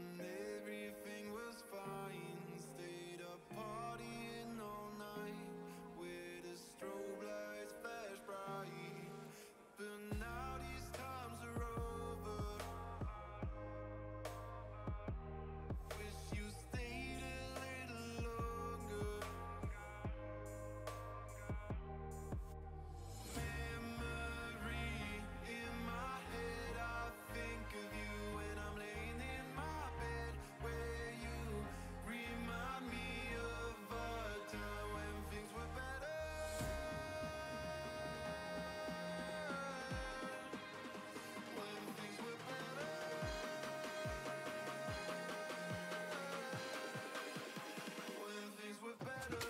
everything was fine, stayed up partying all night, where the strobe lights flash bright. But now these times are over. Wish you stayed a little longer. Memory in my head, I think of you when I'm laying in my bed, where you remind me of a time when things were better. When things were better. When things were better.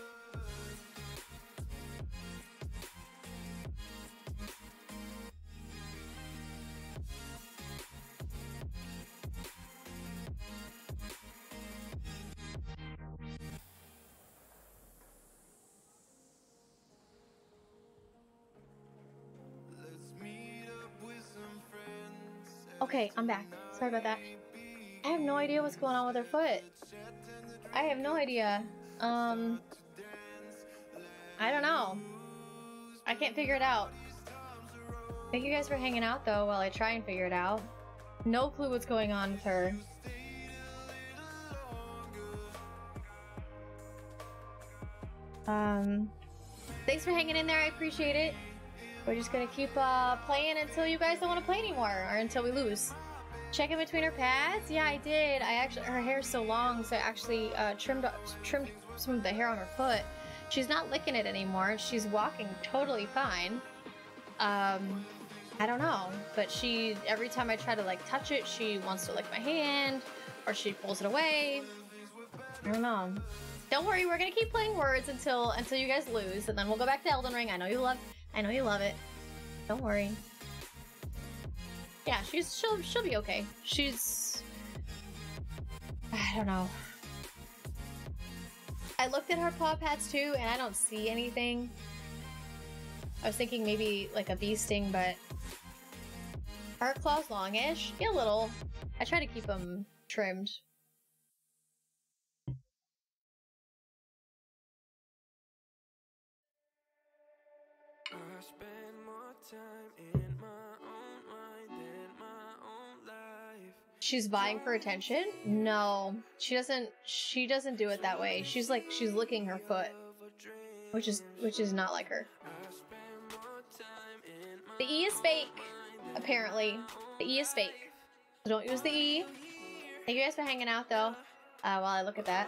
Let's meet up with some friends. Okay, I'm back. Sorry about that. I have no idea what's going on with her foot. I have no idea. I don't know. I can't figure it out. Thank you guys for hanging out though while I try and figure it out. No clue what's going on with her. Thanks for hanging in there, I appreciate it. We're just gonna keep playing until you guys don't want to play anymore, or until we lose. Check in between her pads? Yeah, I did. Her hair's so long, so I actually trimmed some of the hair on her foot. She's not licking it anymore. She's walking totally fine. I don't know, but every time I try to like touch it, she wants to lick my hand, or she pulls it away. I don't know. Don't worry, we're gonna keep playing words until you guys lose, and then we'll go back to Elden Ring. I know you love it. Don't worry. Yeah, she'll be okay. I don't know. I looked at her paw pads too, and I don't see anything. I was thinking maybe like a bee sting, but her claw's longish. Yeah, a little. I try to keep them trimmed. I spend more time in my own mind than my own life. She's vying for attention? No, she doesn't do it that way. She's licking her foot, which is not like her. The E is fake, apparently. The E is fake. So don't use the E. Thank you guys for hanging out though, while I look at that.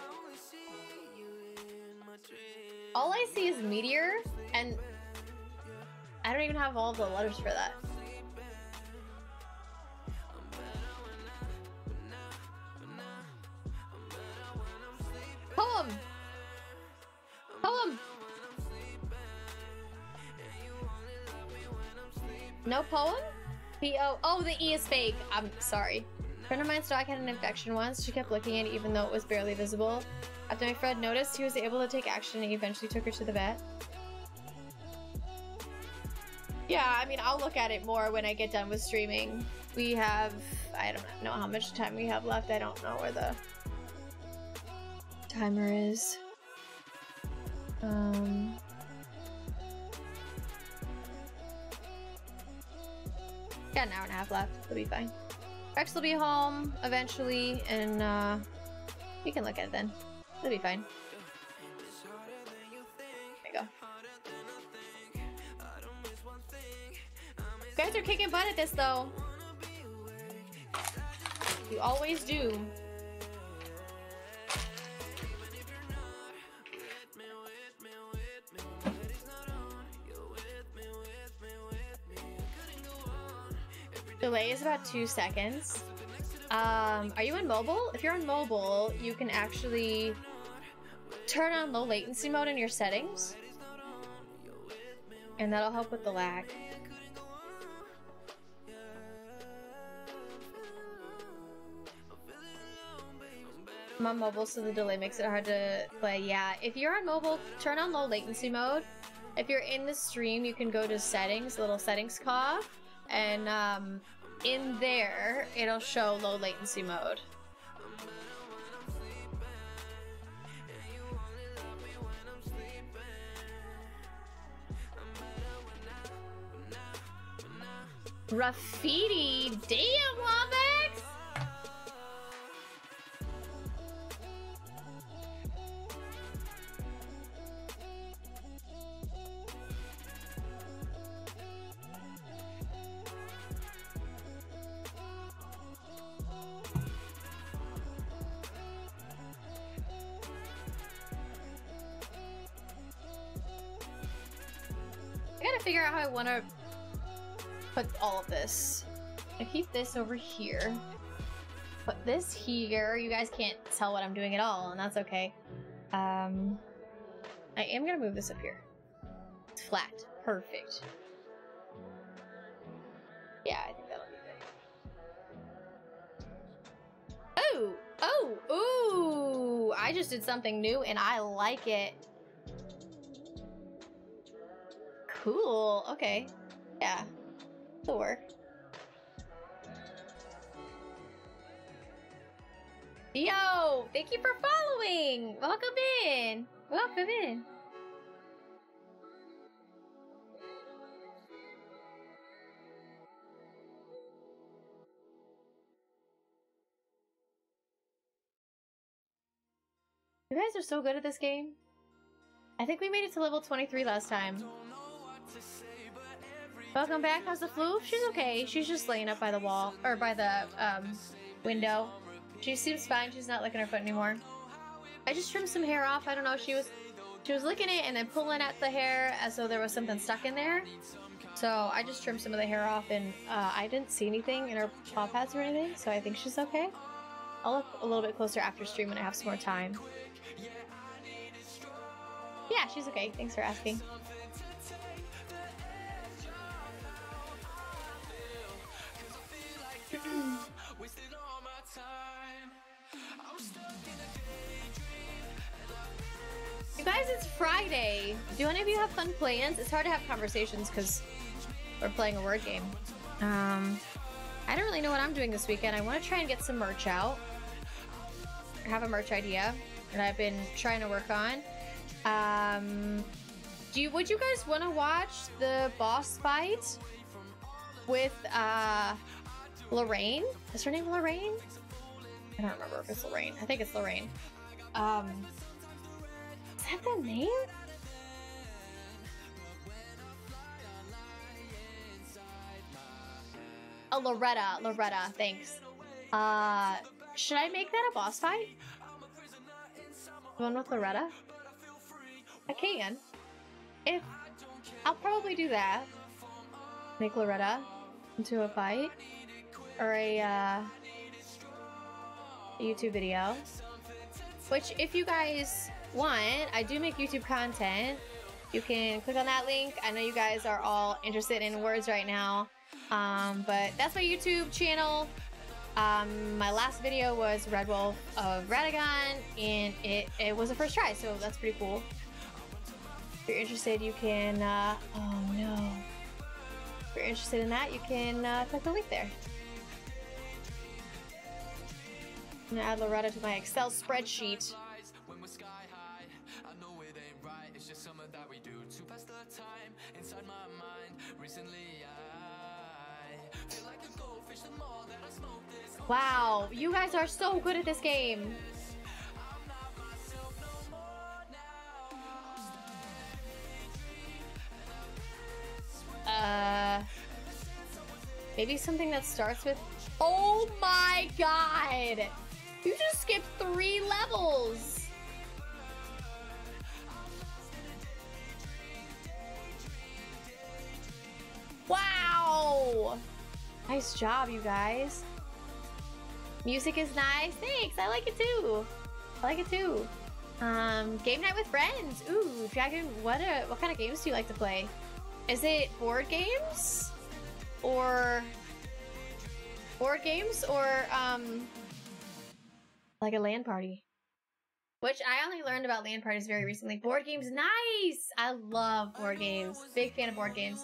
All I see is meteor, and I don't even have all the letters for that. Poem! Poem! No poem? P-O. Oh, the E is fake. I'm sorry. A friend of mine's dog had an infection once. She kept looking at it even though it was barely visible. After my friend noticed, he was able to take action and he eventually took her to the vet. Yeah, I mean, I'll look at it more when I get done with streaming. We have, I don't know how much time we have left. I don't know where the timer is. Got an hour and a half left. It'll be fine. Rex will be home eventually, and we can look at it then. It'll be fine. There you go. You guys are kicking butt at this, though. You always do. Delay is about 2 seconds. Are you on mobile? If you're on mobile, you can actually turn on low latency mode in your settings, and that'll help with the lag. I'm on mobile, so the delay makes it hard to play. Yeah, if you're on mobile, turn on low latency mode. If you're in the stream, you can go to settings, little settings cog, and in there, it'll show low latency mode. Graffiti, damn, Wombex! I gotta figure out how I want to put all of this. I keep this over here. Put this here. You guys can't tell what I'm doing at all, and that's okay. I am gonna move this up here. It's flat. Perfect. Yeah, I think that'll be good. Oh! Oh! Ooh! I just did something new, and I like it. Cool. Okay. Yeah. It'll work. Yo! Thank you for following! Welcome in! Welcome in! You guys are so good at this game. I think we made it to level 23 last time. Welcome back. How's the flu? She's okay. She's just laying up by the wall, or by the window. She seems fine. She's not licking her foot anymore. I just trimmed some hair off. I don't know. She was licking it and then pulling at the hair as though there was something stuck in there. So I just trimmed some of the hair off, and I didn't see anything in her paw pads or anything. So I think she's okay. I'll look a little bit closer after stream when I have some more time. Yeah, she's okay. Thanks for asking. You guys, it's Friday. Do any of you have fun plans? It's hard to have conversations because we're playing a word game. I don't really know what I'm doing this weekend. I want to try and get some merch out. I have a merch idea that I've been trying to work on. Would you guys want to watch the boss fight with Lorraine? Is her name Lorraine? I don't remember if it's Lorraine. I think it's Lorraine. Is that the name? Oh, Loretta, thanks. Should I make that a boss fight? The one with Loretta? I can. I'll probably do that. Make Loretta into a fight. Or a YouTube video. Which, if you guys want, I do make YouTube content. You can click on that link. I know you guys are all interested in words right now. But that's my YouTube channel. My last video was Red Wolf of Radagon, and it was a first try, so that's pretty cool. If you're interested, you can, oh no. If you're interested in that, you can click the link there. I'm gonna add Loretta to my Excel spreadsheet. Wow, you guys are so good at this game. Maybe something that starts with... Oh my god! You just skipped 3 levels! Wow! Nice job, you guys. Music is nice. Thanks, I like it too. I like it too. Game night with friends. Ooh, Dragon, what kind of games do you like to play? Is it board games? Or like a LAN party? Which I only learned about LAN parties very recently. Board games, nice! I love board games. Big fan of board games.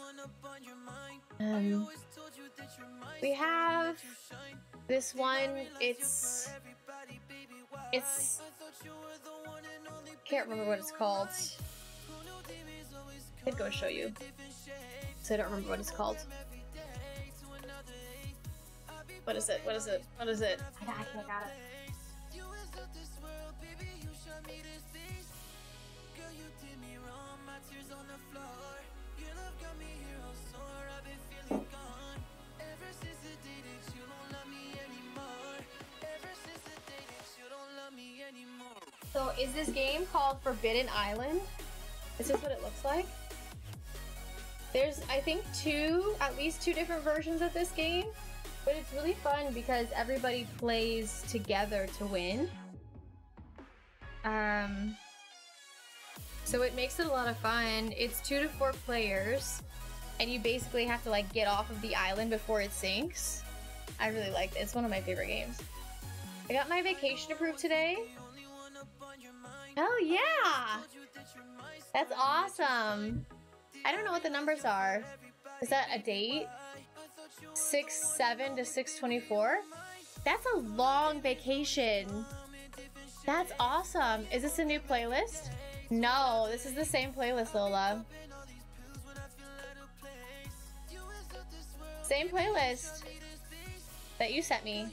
We have this one. It's can't remember what it's called. I could go show you. So I don't remember what it's called. What is it? What is it? What is it? I got it. So is this game called Forbidden Island? Is this what it looks like? There's, I think, at least two different versions of this game, but it's really fun because everybody plays together to win. So it makes it a lot of fun. It's 2 to 4 players, and you basically have to like get off of the island before it sinks. I really like it. It's one of my favorite games. I got my vacation approved today. Oh yeah! That's awesome. I don't know what the numbers are. Is that a date? 6/7 to 6/24? That's a long vacation. That's awesome. Is this a new playlist? No, this is the same playlist, Lola. Same playlist that you sent me.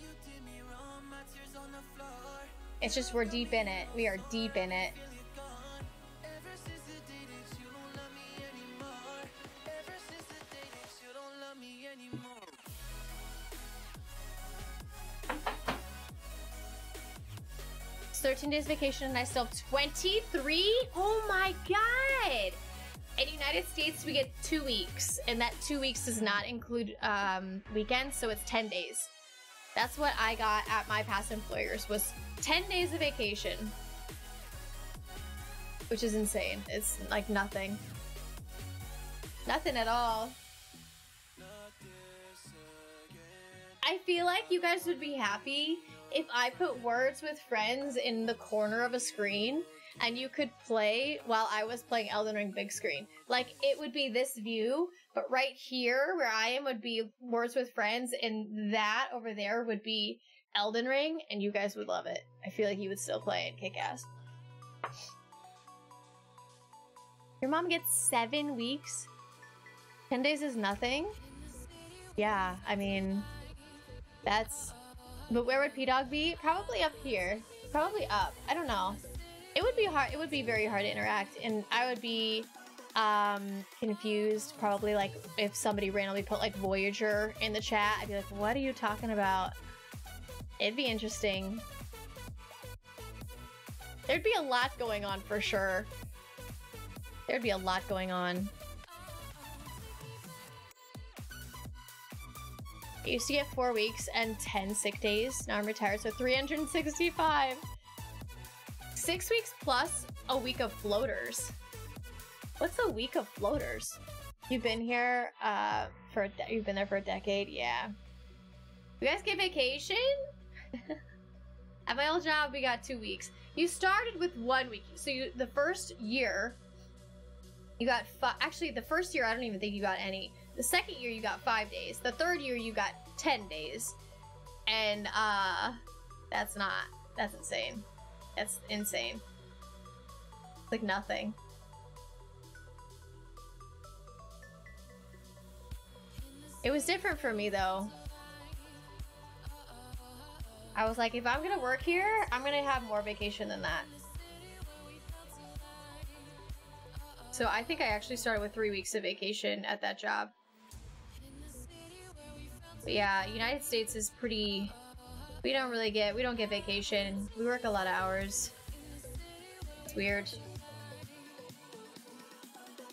It's just we're deep in it. We are deep in it. It's 13 days vacation and I still have 23? Oh my god! In United States, we get 2 weeks, and that 2 weeks does not include weekends, so it's 10 days. That's what I got at my past employers, was 10 days of vacation. Which is insane. It's like nothing. Nothing at all. I feel like you guys would be happy if I put words with friends in the corner of a screen and you could play while I was playing Elden Ring big screen. Like, it would be this view, but right here where I am would be words with friends, and that over there would be Elden Ring, and you guys would love it. I feel like you would still play it. Kick ass. Your mom gets 7 weeks? 10 days is nothing? Yeah, I mean, that's... But where would P-Dog be? Probably up here. Probably up. I don't know. It would be hard. It would be very hard to interact, and I would be confused. Probably like if somebody randomly put like Voyager in the chat, I'd be like, "What are you talking about?" It'd be interesting. There'd be a lot going on for sure. There'd be a lot going on. I used to get 4 weeks and 10 sick days. Now I'm retired, so 365. 6 weeks plus a week of floaters. What's a week of floaters? You've been here you've been there for a decade? Yeah. You guys get vacation? At my old job, we got 2 weeks. You started with 1 week. So the first year, you got actually, the first year, I don't even think you got any. The second year you got 5 days. The third year you got 10 days. And that's insane. That's insane. It's like nothing. It was different for me though. I was like, if I'm gonna work here, I'm gonna have more vacation than that. So I think I actually started with 3 weeks of vacation at that job. But yeah, United States is pretty, we don't get vacation. We work a lot of hours. It's weird.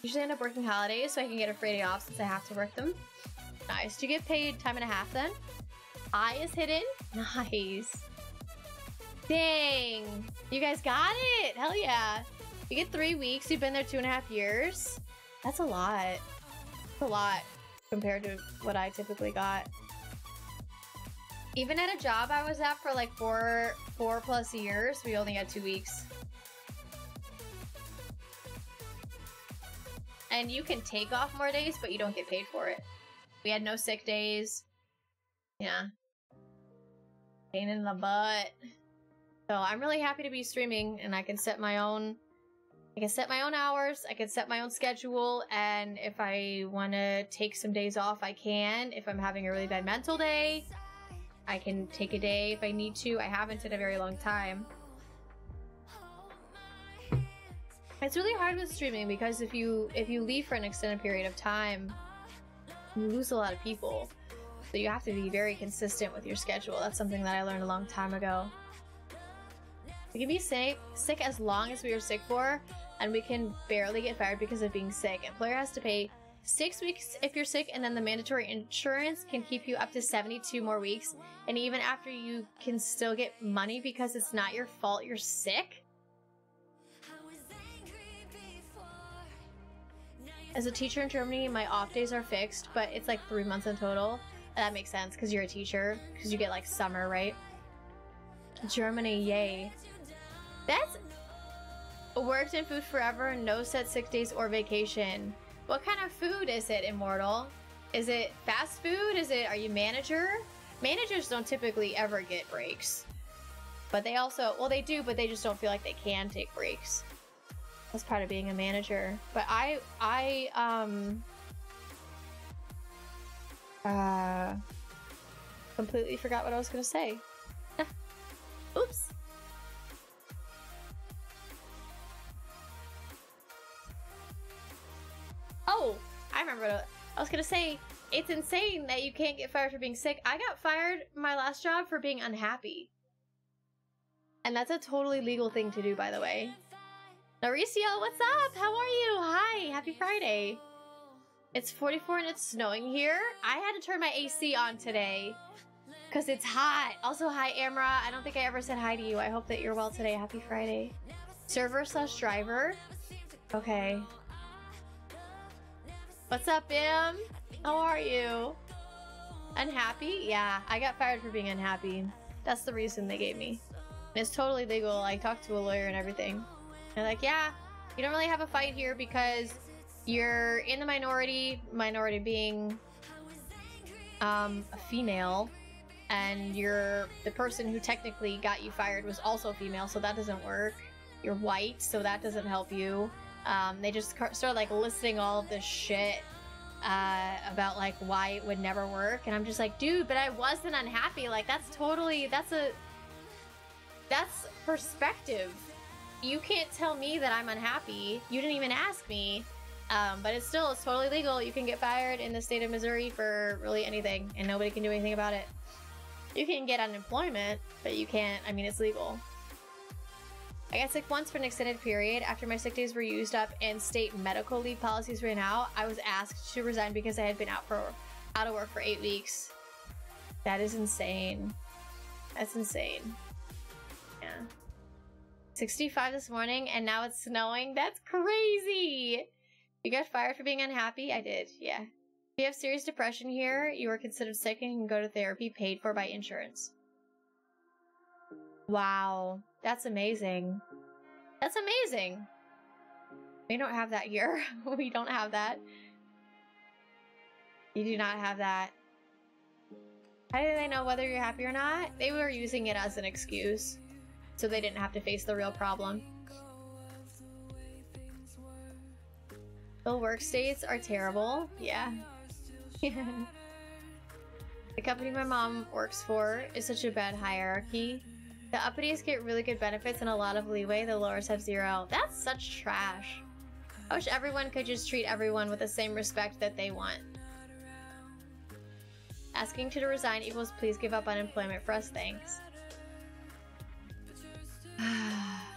Usually end up working holidays so I can get a Friday off since I have to work them. Nice. Do you get paid time and a half then? Eye is hidden? Nice. Dang. You guys got it. Hell yeah. You get 3 weeks. You've been there 2.5 years. That's a lot. That's a lot compared to what I typically got. Even at a job I was at for like four plus years, we only got 2 weeks. And you can take off more days, but you don't get paid for it. We had no sick days. Yeah. Pain in the butt. So I'm really happy to be streaming and I can set my own hours, I can set my own schedule, and if I want to take some days off, I can. If I'm having a really bad mental day, I can take a day if I need to. I haven't in a very long time. It's really hard with streaming because if you leave for an extended period of time, you lose a lot of people. So you have to be very consistent with your schedule. That's something that I learned a long time ago. We can be sick as long as we are sick for, and we can barely get fired because of being sick. Employer has to pay 6 weeks if you're sick, and then the mandatory insurance can keep you up to 72 more weeks. And even after, you can still get money because it's not your fault you're sick. As a teacher in Germany, my off days are fixed, but it's like 3 months in total. That makes sense because you're a teacher, because you get like summer, right? Germany, yay. That's worked in food forever, no set sick days or vacation. What kind of food is it, Immortal? Is it fast food? Are you manager? Managers don't typically ever get breaks. But they also, well, they do, but they just don't feel like they can take breaks. That's part of being a manager. But I completely forgot what I was gonna say. Oops. Oh, I remember what I was gonna say. It's insane that you can't get fired for being sick. I got fired my last job for being unhappy. And that's a totally legal thing to do, by the way. Mauricio, what's up? How are you? Hi, happy Friday. It's 44 and it's snowing here. I had to turn my AC on today because it's hot. Also, hi, Amra. I don't think I ever said hi to you. I hope that you're well today. Happy Friday. Server/driver. Okay. What's up, Bim? How are you? Unhappy? Yeah, I got fired for being unhappy. That's the reason they gave me. And it's totally legal. I talked to a lawyer and everything. They're like, yeah, you don't really have a fight here because you're in the minority being a female, and the person who technically got you fired was also female, so that doesn't work. You're white, so that doesn't help you. They just started like listing all of this shit about like why it would never work, and I'm just like, dude, but I wasn't unhappy. Like that's perspective. You can't tell me that I'm unhappy. You didn't even ask me. But it's totally legal. You can get fired in the state of Missouri for really anything, and nobody can do anything about it. You can get unemployment, but you can't, I mean, it's legal. I got sick once for an extended period. After my sick days were used up and state medical leave policies ran out, I was asked to resign because I had been out of work for 8 weeks. That is insane. That's insane. Yeah. 65 this morning, and now it's snowing. That's crazy! You got fired for being unhappy? I did, yeah. If you have serious depression here, you are considered sick and can go to therapy paid for by insurance. Wow, that's amazing. That's amazing. We don't have that here. We don't have that. You do not have that. How do they know whether you're happy or not? They were using it as an excuse, so they didn't have to face the real problem. The work states are terrible. Yeah. The company my mom works for is such a bad hierarchy. The uppities get really good benefits and a lot of leeway. The lowers have zero. That's such trash. I wish everyone could just treat everyone with the same respect that they want. Asking to resign equals please give up unemployment for us, thanks.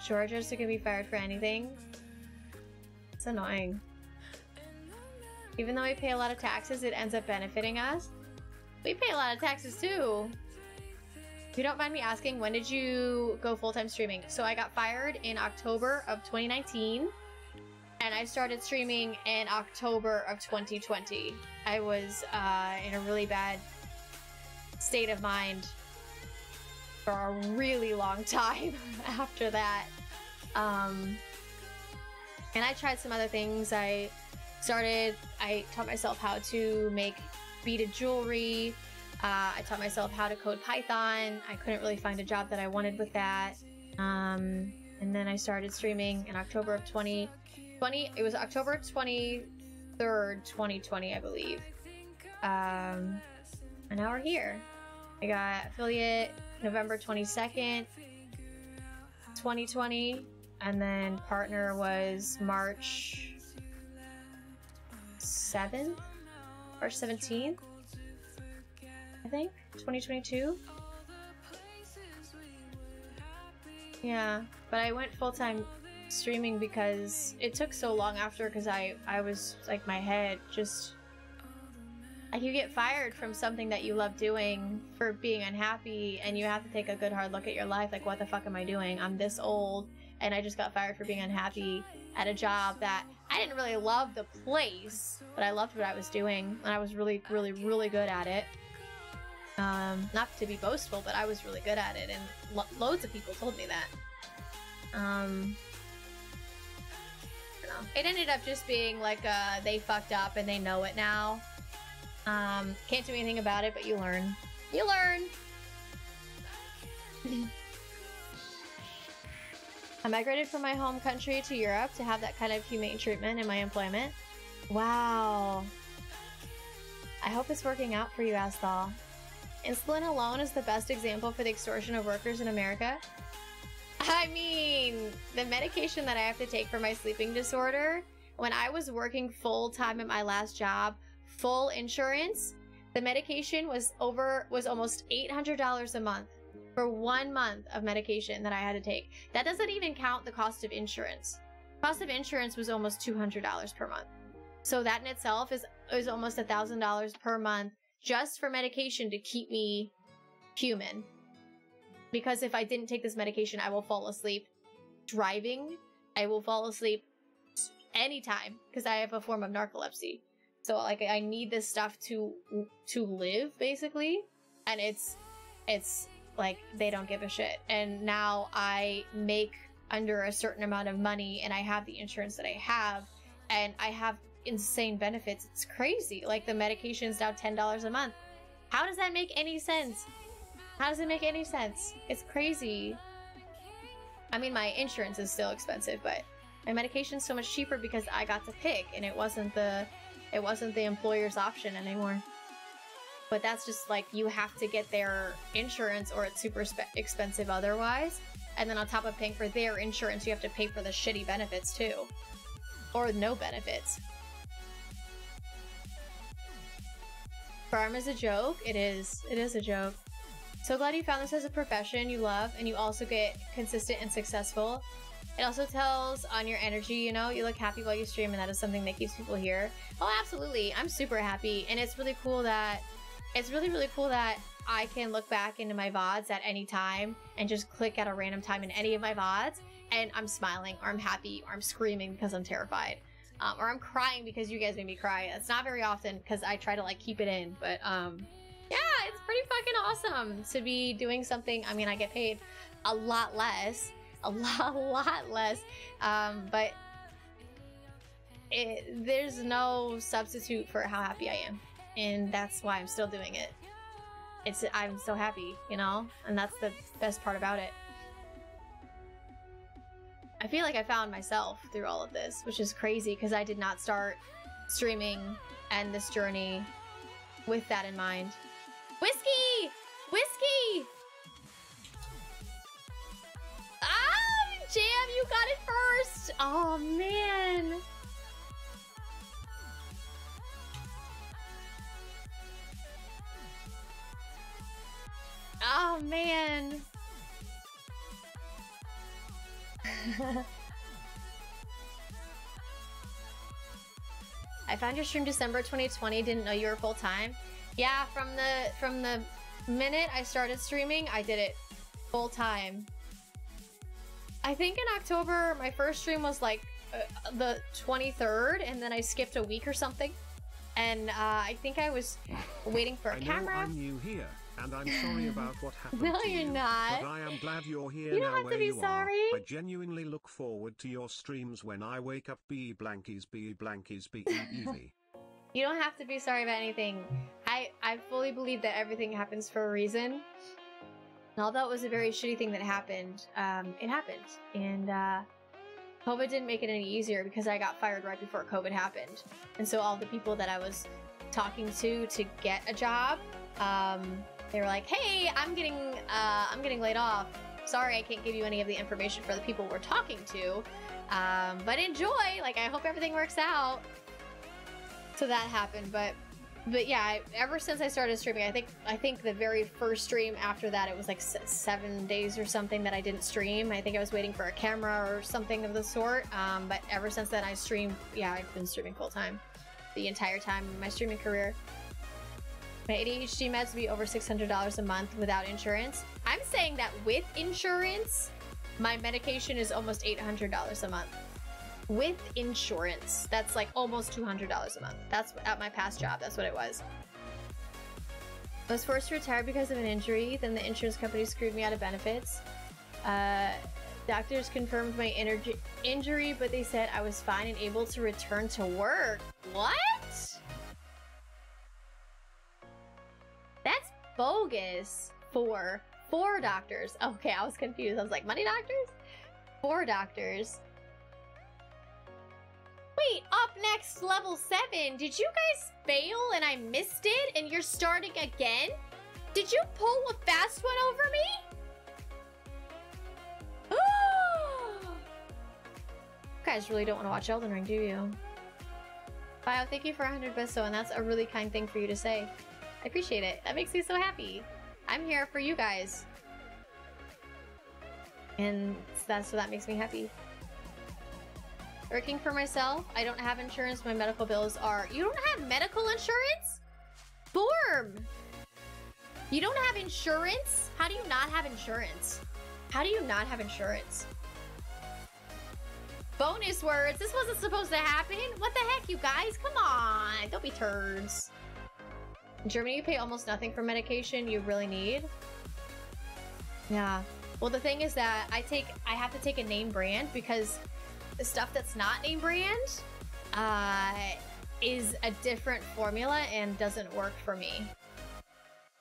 Georgia's gonna be fired for anything. It's annoying. Even though we pay a lot of taxes, it ends up benefiting us. We pay a lot of taxes too. If you don't mind me asking, when did you go full-time streaming? So I got fired in October of 2019, and I started streaming in October of 2020. I was in a really bad state of mind for a really long time after that. And I tried some other things. I taught myself how to make beaded jewelry. I taught myself how to code Python. I couldn't really find a job that I wanted with that. And then I started streaming in October of 2020. It was October 23rd, 2020, I believe. And now we're here. I got affiliate November 22nd, 2020. And then partner was March 7th? March 17th? I think? 2022? Yeah, but I went full-time streaming because it took so long after, because I was, like, my head just... Like, you get fired from something that you love doing for being unhappy, and you have to take a good hard look at your life, like, what the fuck am I doing? I'm this old, and I just got fired for being unhappy at a job that I didn't really love the place, but I loved what I was doing, and I was really, really, really good at it. Not to be boastful, but I was really good at it, and loads of people told me that. I don't know. It ended up just being like, they fucked up and they know it now. Can't do anything about it, but you learn. You learn! I migrated from my home country to Europe to have that kind of humane treatment in my employment. Wow. I hope it's working out for you, Asthal. Insulin alone is the best example for the extortion of workers in America. I mean, the medication that I have to take for my sleeping disorder, when I was working full-time at my last job, full insurance, the medication was almost $800 a month for 1 month of medication that I had to take. That doesn't even count the cost of insurance. Cost of insurance was almost $200 per month. So that in itself is almost $1,000 per month just for medication to keep me human. Because if I didn't take this medication, I will fall asleep driving. I will fall asleep anytime because I have a form of narcolepsy. So like I need this stuff to live basically, and it's like they don't give a shit. And now I make under a certain amount of money, and I have the insurance that I have, and I have insane benefits. It's crazy. Like the medication's now $10 a month. How does that make any sense? How does it make any sense? It's crazy. I mean, my insurance is still expensive, but my medication's so much cheaper because I got to pick, and it wasn't the employer's option anymore. But that's just like, you have to get their insurance or it's super expensive otherwise. And then on top of paying for their insurance, you have to pay for the shitty benefits too. Or no benefits. Farm is a joke. It is. It is a joke. So glad you found this as a profession you love, and you also get consistent and successful. It also tells on your energy, you know, you look happy while you stream, and that is something that keeps people here. Oh, absolutely. I'm super happy, and it's really cool that really cool that I can look back into my VODs at any time and just click at a random time in any of my VODs, and I'm smiling, or I'm happy, or I'm screaming because I'm terrified, or I'm crying because you guys made me cry. It's not very often because I try to like keep it in, but yeah, it's pretty fucking awesome to be doing something. I mean, I get paid a lot less, but there's no substitute for how happy I am. and that's why I'm still doing it. I'm so happy, you know? And that's the best part about it. I feel like I found myself through all of this, which is crazy because I did not start streaming and this journey with that in mind. Whiskey! Whiskey! Ah! Jam, you got it first! Oh, man! Oh, man! I found your stream December 2020, didn't know you were full-time. Yeah, from the minute I started streaming, I did it full-time. I think in October, my first stream was like the 23rd, and then I skipped a week or something. And I think I was waiting for a camera. I'm new here, and I'm sorry about what happened No, to you're you, not. But I am glad you're here You now don't have where to be you sorry. are. I genuinely look forward to your streams when I wake up. Be blankies, be blankies, be Evie. You don't have to be sorry about anything. I fully believe that everything happens for a reason. And although it was a very shitty thing that happened, it happened. And COVID didn't make it any easier because I got fired right before COVID happened. And so all the people that I was talking to get a job, they were like, hey, I'm getting laid off. Sorry, I can't give you any of the information for the people we're talking to. But enjoy, like, I hope everything works out. So that happened, but yeah, ever since I started streaming, I think the very first stream after that, it was like 7 days or something that I didn't stream. I think I was waiting for a camera or something of the sort. But ever since then, I streamed. Yeah, I've been streaming full time, the entire time of my streaming career. My ADHD meds would be over $600 a month without insurance. I'm saying that with insurance, my medication is almost $800 a month. With insurance, that's like almost $200 a month. That's at my past job. That's what it was. I was forced to retire because of an injury. Then the insurance company screwed me out of benefits. Doctors confirmed my injury, but they said I was fine and able to return to work. What? That's bogus. Four doctors. Okay, I was confused. I was like, money doctors? 4 doctors. Wait, up next, level 7. Did you guys fail and I missed it and you're starting again? Did you pull a fast one over me? You guys really don't want to watch Elden Ring, do you? Bio, thank you for 100 peso, and that's a really kind thing for you to say. I appreciate it. That makes me so happy. I'm here for you guys. And that makes me happy. Working for myself, I don't have insurance. My medical bills are... You don't have medical insurance? Form! You don't have insurance? How do you not have insurance? How do you not have insurance? Bonus words. This wasn't supposed to happen. What the heck, you guys? Come on. Don't be turds. In Germany, you pay almost nothing for medication you really need. Yeah. Well, the thing is that I have to take a name brand because the stuff that's not name brand is a different formula and doesn't work for me.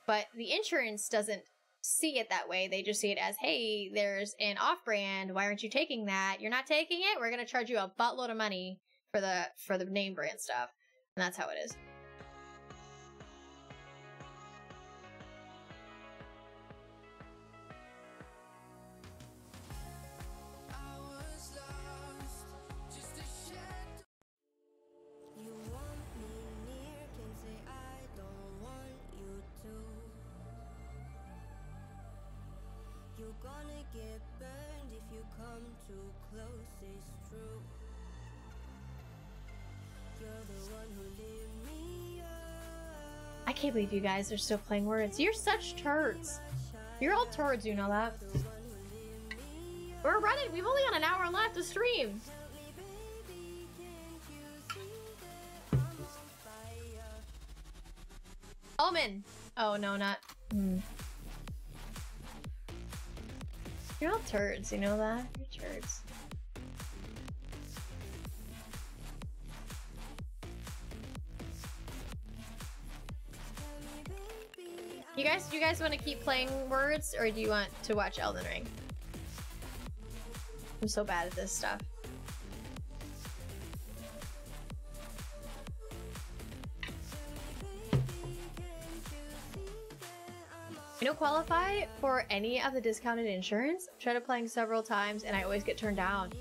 But the insurance doesn't see it that way. They just see it as, hey, there's an off-brand. Why aren't you taking that? You're not taking it? We're going to charge you a buttload of money for the name brand stuff. And that's how it is. Gonna get burned if you come too close, it's true. You're the one who lit me up. I can't believe you guys are still playing words. You're such turds. You're all turds, you know that. We're running. We've only got an hour left to stream. Omen. Oh, no, not. You're all turds, you know that? You're turds. You guys want to keep playing Words, or do you want to watch Elden Ring? I'm so bad at this stuff. I don't qualify for any of the discounted insurance. I've tried applying several times and I always get turned down.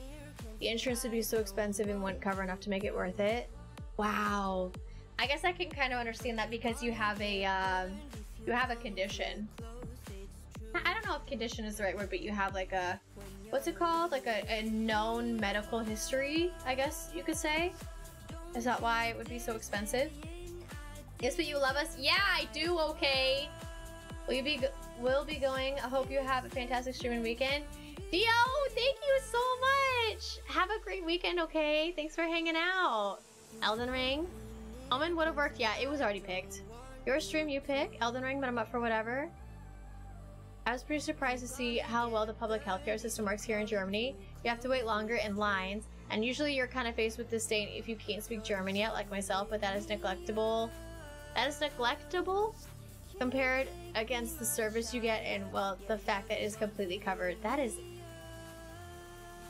The insurance would be so expensive and wouldn't cover enough to make it worth it. Wow. I guess I can kind of understand that because you have a condition. I don't know if condition is the right word, but you have like a, what's it called? Like a known medical history, I guess you could say. Is that why it would be so expensive? Yes, but you love us? Yeah, I do, okay. We'll be going. I hope you have a fantastic streaming weekend. Theo, thank you so much. Have a great weekend, okay? Thanks for hanging out. Elden Ring. Omen would have worked. Yeah, it was already picked. Your stream, you pick Elden Ring, but I'm up for whatever. I was pretty surprised to see how well the public healthcare system works here in Germany. You have to wait longer in lines, and usually you're kind of faced with disdain if you can't speak German yet, like myself, but that is neglectable. That is neglectable compared against the service you get and, well, the fact that it is completely covered. That is...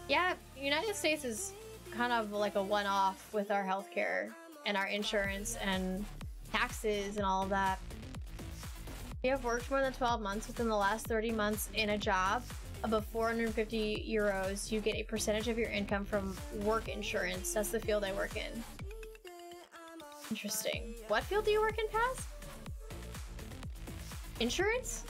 Yeah, United States is kind of like a one-off with our healthcare and our insurance and taxes and all of that. If you have worked more than 12 months within the last 30 months in a job above 450 euros, you get a percentage of your income from work insurance. That's the field I work in. Interesting. What field do you work in, Paz? Insurance?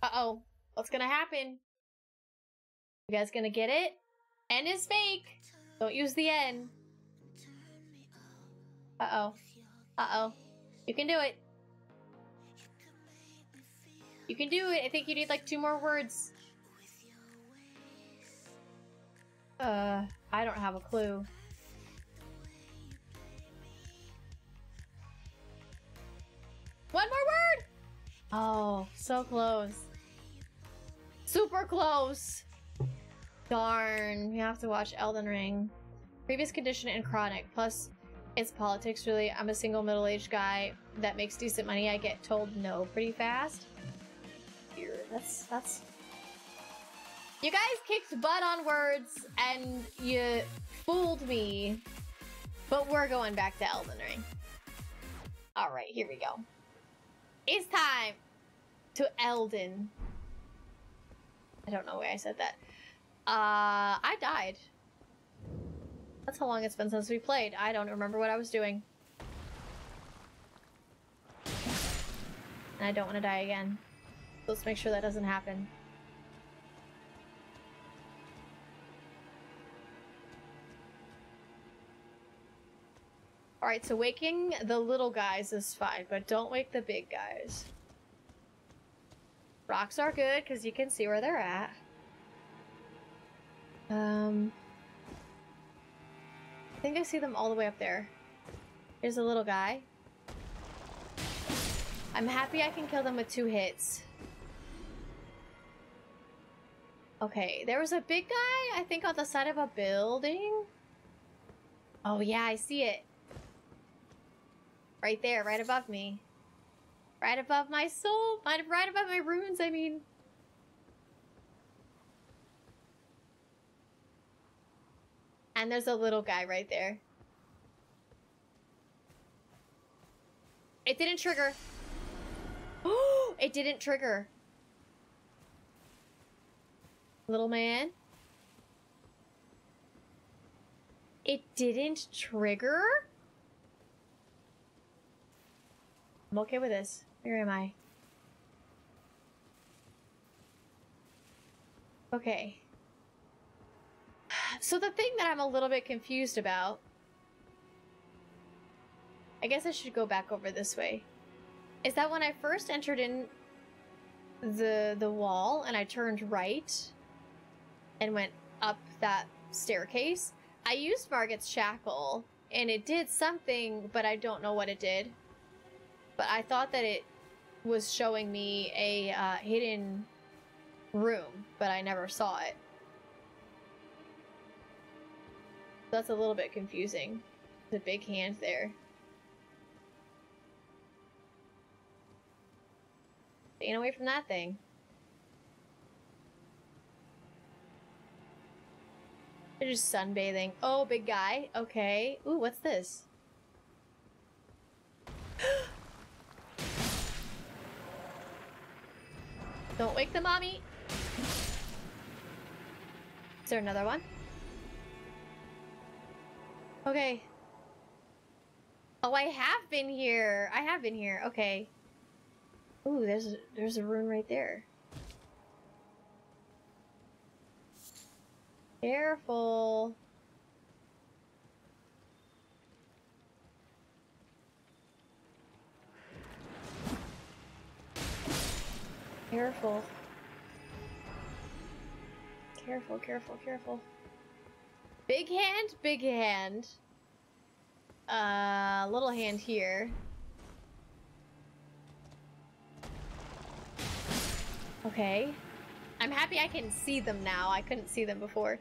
Uh-oh. What's gonna happen? You guys gonna get it? N is fake. Don't use the N. Uh-oh. Uh-oh. You can do it. You can do it. I think you need like 2 more words. I don't have a clue. One more word! Oh, so close. Super close. Darn, we have to watch Elden Ring. Previous condition and chronic, plus it's politics really. I'm a single middle-aged guy that makes decent money. I get told no pretty fast. Here, that's... You guys kicked butt on words and you fooled me, but we're going back to Elden Ring. All right, here we go. It's time to Elden. I don't know why I said that. I died. That's how long it's been since we played. I don't remember what I was doing. And I don't want to die again. Let's make sure that doesn't happen. Alright, so waking the little guys is fine, but don't wake the big guys. Rocks are good, because you can see where they're at. I think I see them all the way up there. Here's a little guy. I'm happy I can kill them with 2 hits. Okay, there was a big guy, I think on the side of a building. Oh yeah, I see it. Right there, right above me. Right above my soul. Right above my runes, I mean. And there's a little guy right there. It didn't trigger. Oh, it didn't trigger. Little man. It didn't trigger? I'm okay with this. Where am I? Okay. So the thing that I'm a little bit confused about... I guess I should go back over this way. Is that when I first entered in the wall and I turned right and went up that staircase, I used Margit's Shackle and it did something, but I don't know what it did. But I thought that it was showing me a hidden room, but I never saw it. That's a little bit confusing. The big hand there. Staying away from that thing. They're just sunbathing. Oh, big guy. Okay. Ooh, what's this? Don't wake the mommy. Is there another one? Okay. Oh, I have been here. I have been here. Okay. Ooh, there's a rune right there. Careful. Careful. Careful, careful, careful. Big hand, big hand. Little hand here. Okay. I'm happy I can see them now. I couldn't see them before.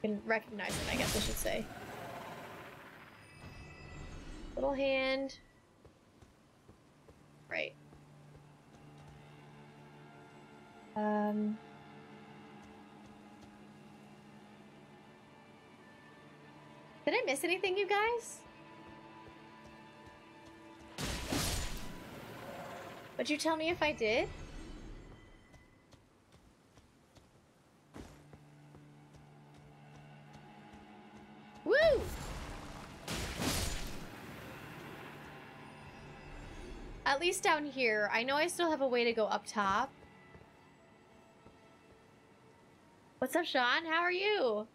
I can recognize them, I guess I should say. Little hand. Right. Did I miss anything, you guys? Would you tell me if I did? Woo! At least down here. I know I still have a way to go up top. What's up, Sean? How are you?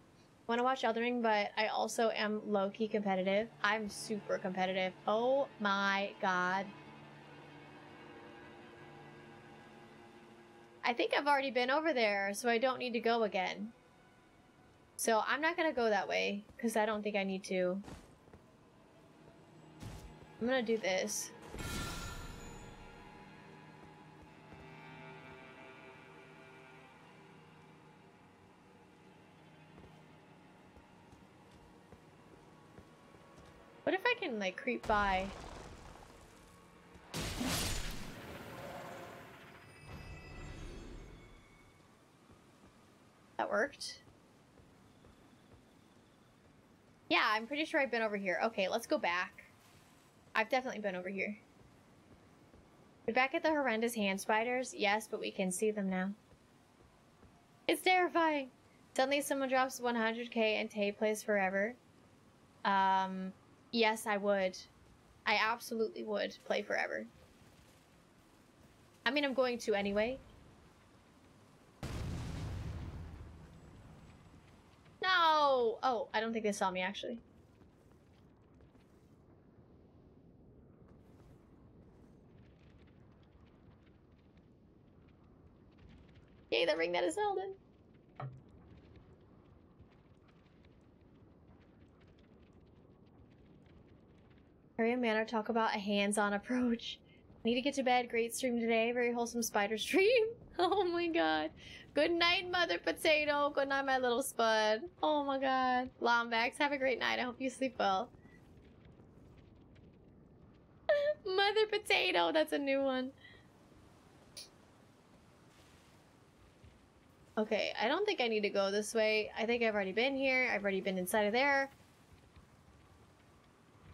Want to watch Elden Ring, but I also am low-key competitive. I'm super competitive. Oh my god. I think I've already been over there, so I don't need to go again. So I'm not gonna go that way, because I don't think I need to. I'm gonna do this. What if I can, like, creep by? That worked. Yeah, I'm pretty sure I've been over here. Okay, let's go back. I've definitely been over here. We're back at the horrendous hand spiders? Yes, but we can see them now. It's terrifying! Suddenly someone drops 100k and Tay plays forever. Yes, I would. I absolutely would play forever. I mean, I'm going to anyway. No! Oh, I don't think they saw me, actually. Yay, the ring that is Elden. Harry and Manor talk about a hands-on approach. Need to get to bed. Great stream today. Very wholesome spider stream. Oh my god. Good night, Mother Potato. Good night, my little spud. Oh my god. Lombax, have a great night. I hope you sleep well. Mother Potato. That's a new one. Okay, I don't think I need to go this way. I think I've already been here. I've already been inside of there.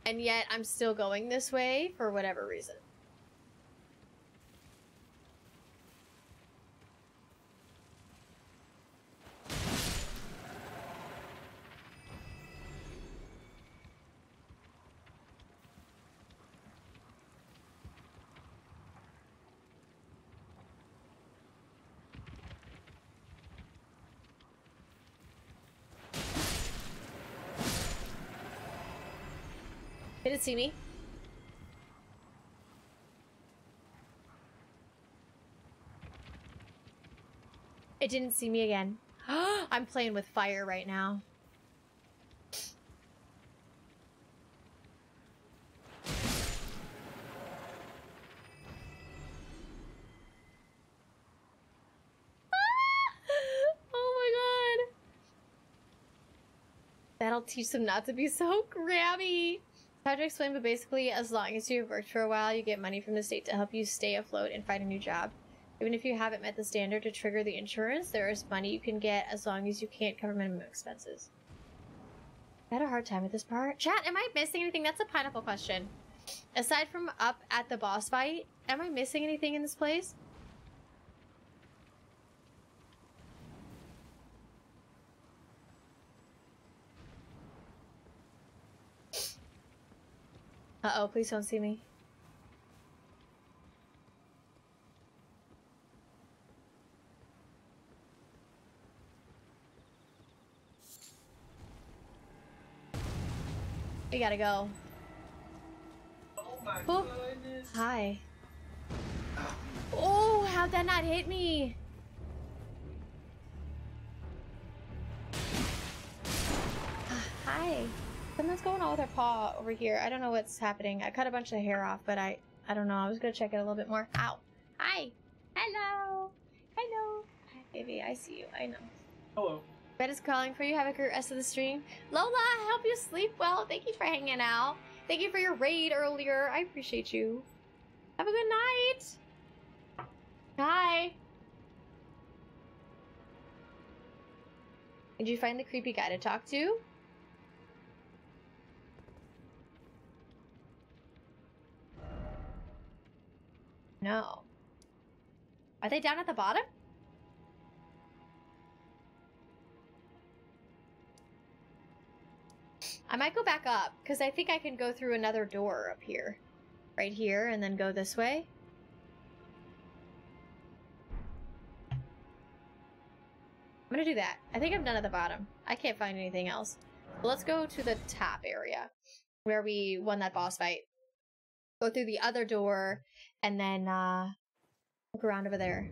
And yet, I'm still going this way for whatever reason. Did it see me? It didn't see me again. I'm playing with fire right now. I'll teach them not to be so grabby. Hard to explain, but basically, as long as you've worked for a while, you get money from the state to help you stay afloat and find a new job. Even if you haven't met the standard to trigger the insurance, there is money you can get as long as you can't cover minimum expenses. I had a hard time with this part. Chat, am I missing anything? That's a pineapple question. Aside from up at the boss fight, am I missing anything in this place? Uh-oh, please don't see me. We gotta go. Oh my Oh. goodness. Hi. Oh, how'd that not hit me? Hi. Something's going on with her paw over here. I don't know what's happening. I cut a bunch of hair off, but I don't know. I was gonna check it a little bit more. Ow. Hi. Hello. Hello. Hi, baby. I see you. I know. Hello. Red is calling for you. Have a great rest of the stream. Lola, I hope you sleep well. Thank you for hanging out. Thank you for your raid earlier. I appreciate you. Have a good night. Hi. Did you find the creepy guy to talk to? No. Are they down at the bottom? I might go back up, because I think I can go through another door up here. Right here, and then go this way. I'm gonna do that. I think I'm done at the bottom. I can't find anything else. So let's go to the top area, where we won that boss fight. Go through the other door, and then, look around over there.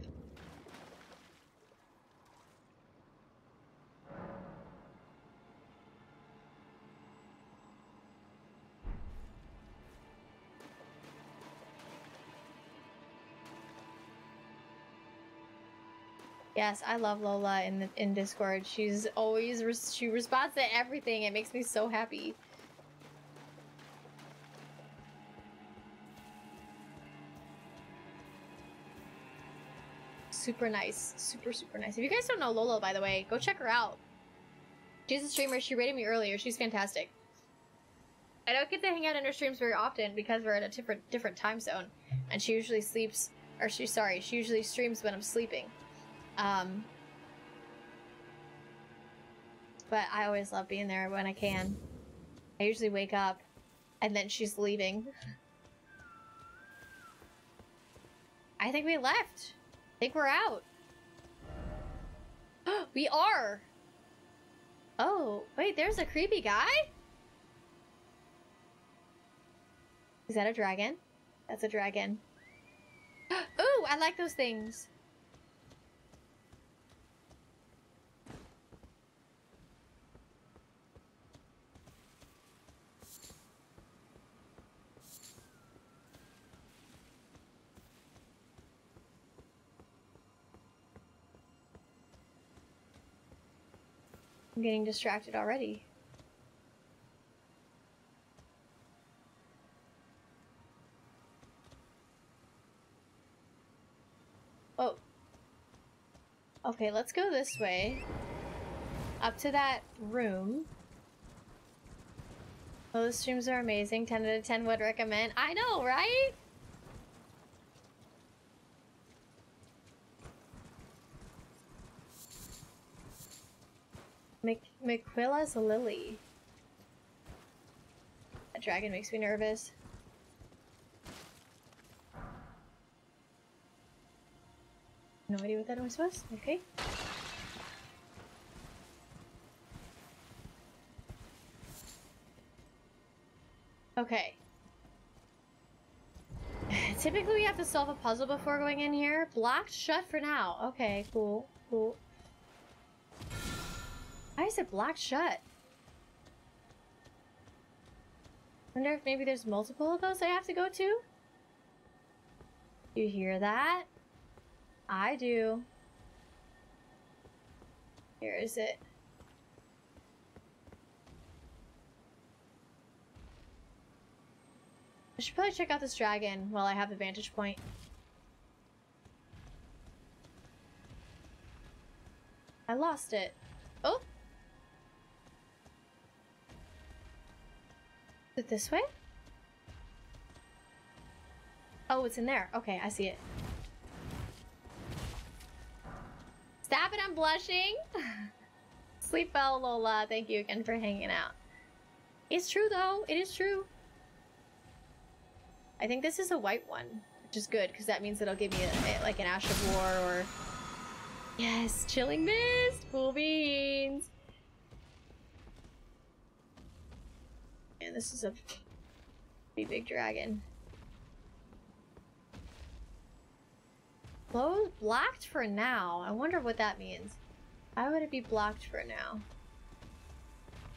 Yes, I love Lola in Discord. She's always she responds to everything. It makes me so happy. Super nice. Super, super nice. If you guys don't know Lola, by the way, go check her out. She's a streamer. She rated me earlier. She's fantastic. I don't get to hang out in her streams very often because we're at a different time zone. And she usually sleeps, or she usually streams when I'm sleeping. But I always love being there when I can. I usually wake up and then she's leaving. I think we left. I think we're out. We are. Oh, wait, there's a creepy guy? Is that a dragon? That's a dragon. Ooh, I like those things. I'm getting distracted already. Oh. Okay, let's go this way. Up to that room. Oh, the streams are amazing. 10 out of 10 would recommend. I know, right? McQuilla's a lily. That dragon makes me nervous. No idea what that noise was. Okay. Okay. Typically we have to solve a puzzle before going in here. Blocked shut for now. Okay, cool, cool. Why is it blocked shut? Wonder if maybe there's multiple of those I have to go to? You hear that? I do. Here is it. I should probably check out this dragon while I have the vantage point. I lost it. Oh! Is it this way? Oh, it's in there. Okay, I see it. Stop it, I'm blushing! Sleep well, Lola. Thank you again for hanging out. It's true, though. It is true. I think this is a white one, which is good, because that means it'll give me like an Ash of War or... Yes, Chilling Mist! Cool beans! And this is a pretty big dragon. Closed? Blocked for now. I wonder what that means. Why would it be blocked for now?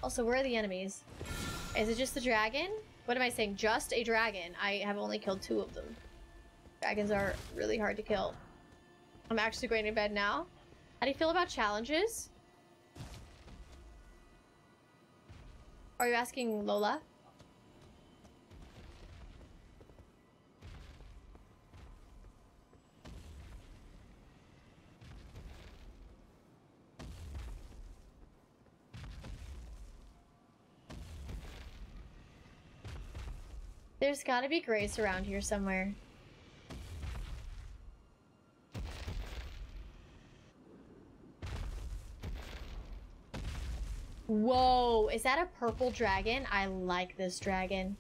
Also, where are the enemies? Is it just the dragon? What am I saying? Just a dragon. I have only killed 2 of them. Dragons are really hard to kill. I'm actually going to bed now. How do you feel about challenges? Are you asking Lola? There's gotta be grace around here somewhere. Whoa, is that a purple dragon? I like this dragon.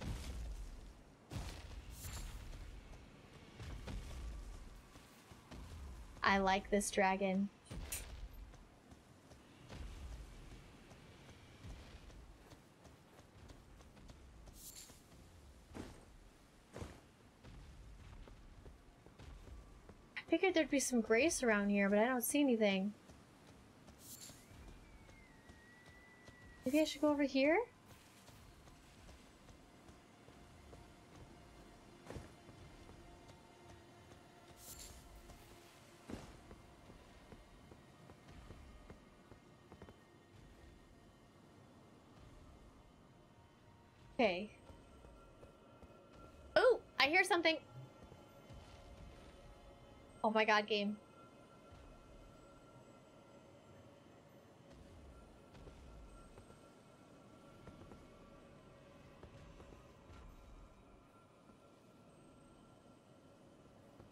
I like this dragon. I figured there'd be some grace around here, but I don't see anything. Maybe I should go over here? Okay. Oh, I hear something. Oh my god, game.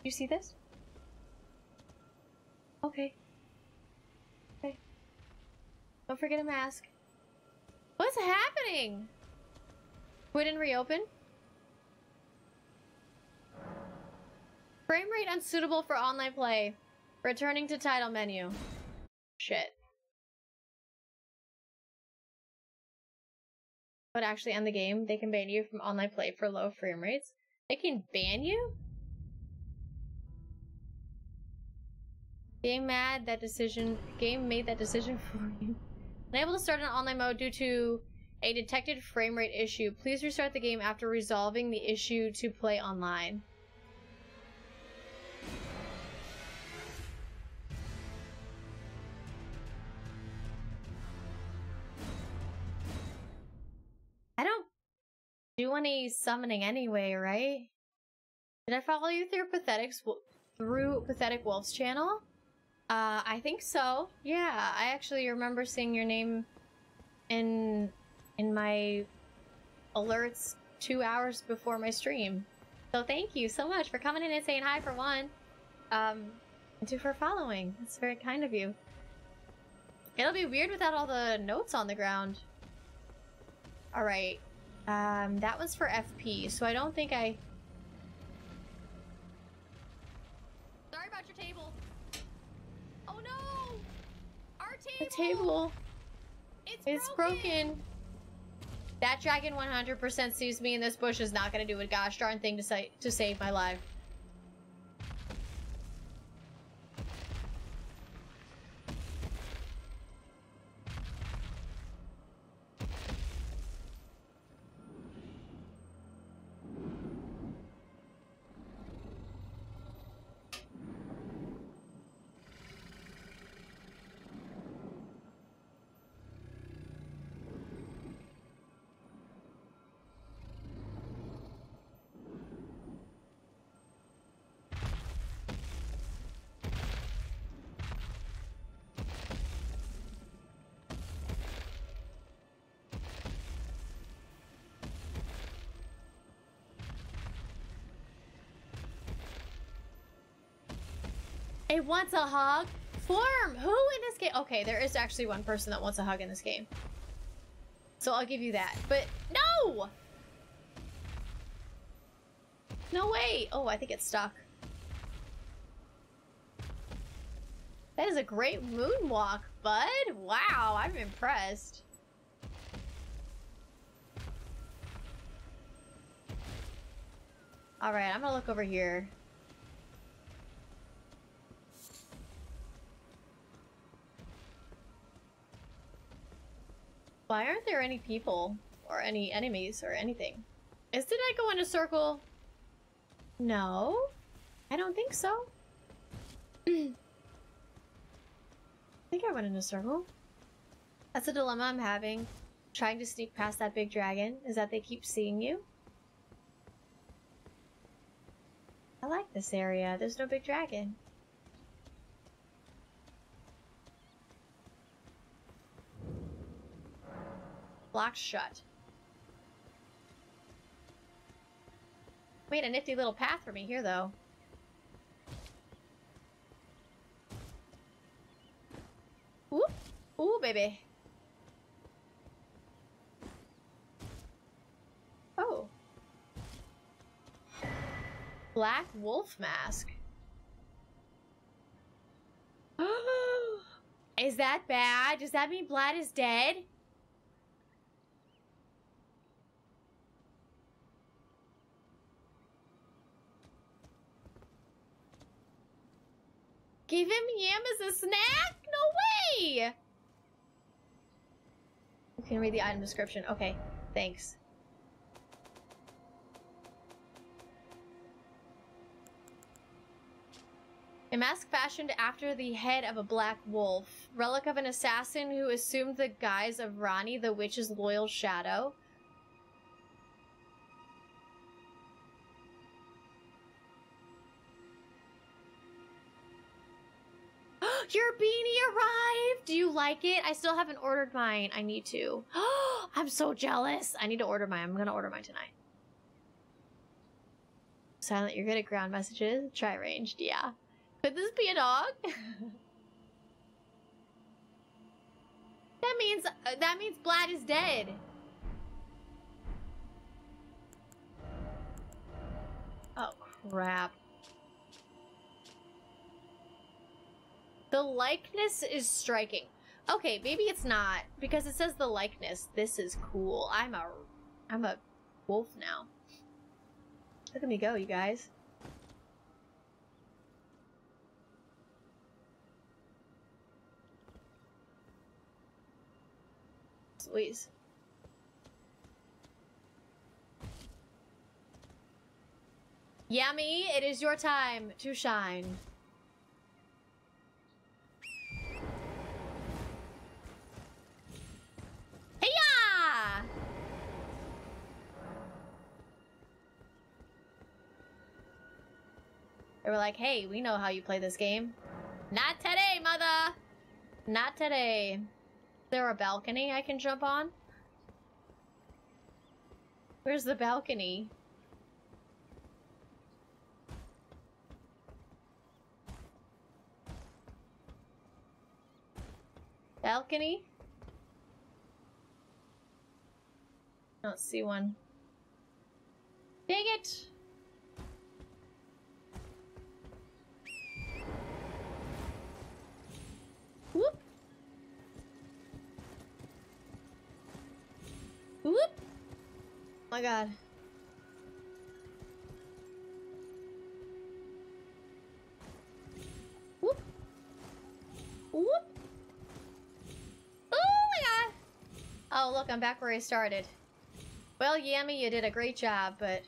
You see this? Okay. Okay. Don't forget a mask. What's happening? Quit and reopen? Frame rate unsuitable for online play. Returning to title menu. Shit. But actually end the game. They can ban you from online play for low frame rates. They can ban you? Game made that decision for you. Unable to start in online mode due to a detected frame rate issue. Please restart the game after resolving the issue to play online. I don't do any summoning anyway, right? Did I follow you through Pathetic Wolf's channel? I think so. Yeah, I actually remember seeing your name in my alerts 2 hours before my stream. So thank you so much for coming in and saying hi for one. And 2 for following. It's very kind of you. It'll be weird without all the notes on the ground. Alright. That was for FP, so I don't think I... Sorry about your table. Oh no! Our table! The table! It's broken! That dragon 100% sees me in this bush is not gonna do a gosh darn thing to save my life. It wants a hug? Form! Who in this game? Okay, there is actually one person that wants a hug in this game. So I'll give you that. But no! No way! Oh, I think it's stuck. That is a great moonwalk, bud. Wow, I'm impressed. All right, I'm gonna look over here. Why aren't there any people or any enemies or anything? Did I go in a circle? No, I don't think so. I think I went in a circle. That's a dilemma I'm having. Trying to sneak past that big dragon is that they keep seeing you. I like this area. There's no big dragon. Locked shut. Made a nifty little path for me here, though. Ooh, ooh, baby. Oh. Black wolf mask. Is that bad? Does that mean Vlad is dead? Give him yam as a snack? No way! You can read the item description. Okay, thanks. A mask fashioned after the head of a black wolf. Relic of an assassin who assumed the guise of Rani, the witch's loyal shadow. Your beanie arrived! Do you like it? I still haven't ordered mine. I need to. I'm so jealous. I need to order mine. I'm gonna order mine tonight. Silent, you're good at ground messages. Try ranged, yeah. Could this be a dog? That means Vlad is dead. Oh crap. The likeness is striking. Okay, maybe it's not because it says the likeness. This is cool. I'm a wolf now. Look at me go, you guys. Louise. Yummy, it is your time to shine. Hey-ya! They were like, hey, we know how you play this game. Not today, mother! Not today. Is there a balcony I can jump on? Where's the balcony? Balcony? I don't see one. Dang it! Whoop! Whoop! Oh my god. Whoop! Whoop! Oh my god! Oh look, I'm back where I started. Well, Yammy, you did a great job, but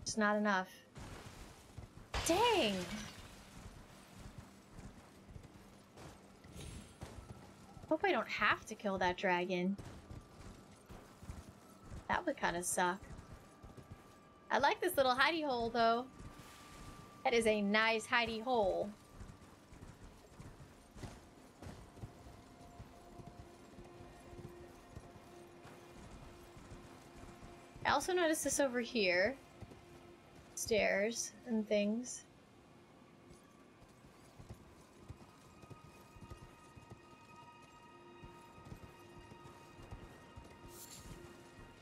it's not enough. Dang! Hope I don't have to kill that dragon. That would kind of suck. I like this little hidey hole, though. That is a nice hidey hole. I also noticed this over here. Stairs and things.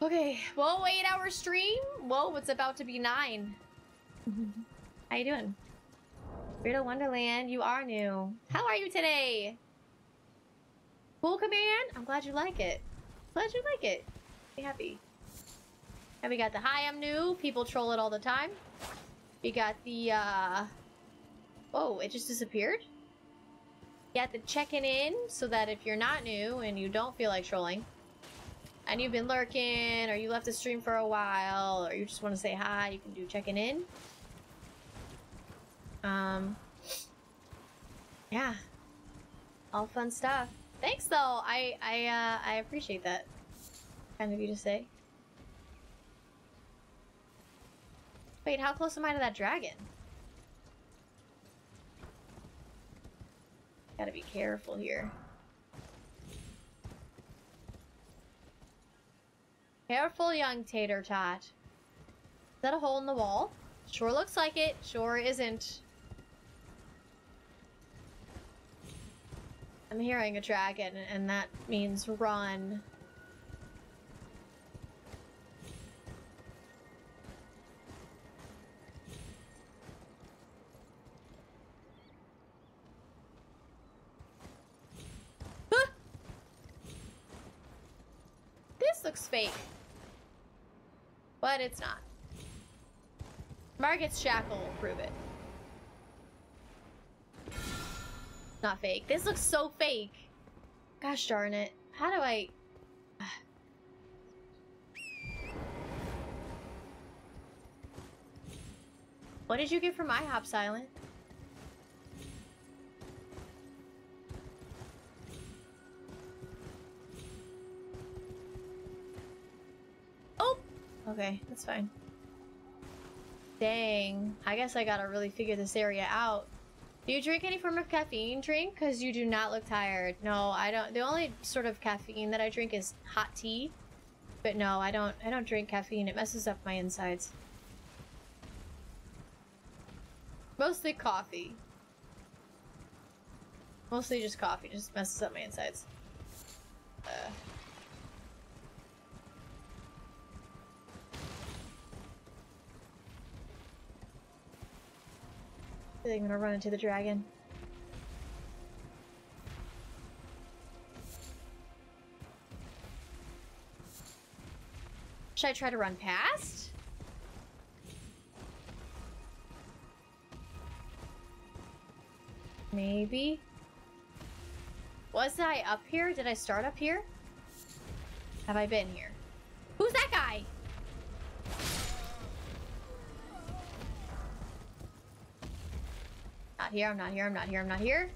Okay, well, 8-hour stream. Whoa, it's about to be 9. How you doing? Weirdo Wonderland, you are new. How are you today? Cool command? I'm glad you like it. Glad you like it. Be happy. And we got the hi, I'm new. People troll it all the time. We got the, oh, it just disappeared? You got the checking in so that if you're not new and you don't feel like trolling, and you've been lurking, or you left the stream for a while, or you just want to say hi, you can do checking in. Yeah. All fun stuff. Thanks, though. I appreciate that. Kind of you to say. Wait, how close am I to that dragon? Gotta be careful here. Careful, young tater tot. Is that a hole in the wall? Sure looks like it. Sure isn't. I'm hearing a dragon, and that means run. Ah! This looks fake. But it's not. Margaret's shackle will prove it. Not fake. This looks so fake. Gosh darn it. How do I... What did you get from IHOP, Silent? Oh! Okay, that's fine. Dang. I guess I gotta really figure this area out. Do you drink any form of caffeine drink? Because you do not look tired. No, I don't. The only sort of caffeine that I drink is hot tea. But no, I don't drink caffeine. It messes up my insides. Mostly coffee. Mostly just coffee. Just messes up my insides. I think I'm gonna run into the dragon. Should I try to run past? Maybe. Was I up here? Did I start up here? Have I been here? Who's that guy? Not here, I'm not here, I'm not here, I'm not here.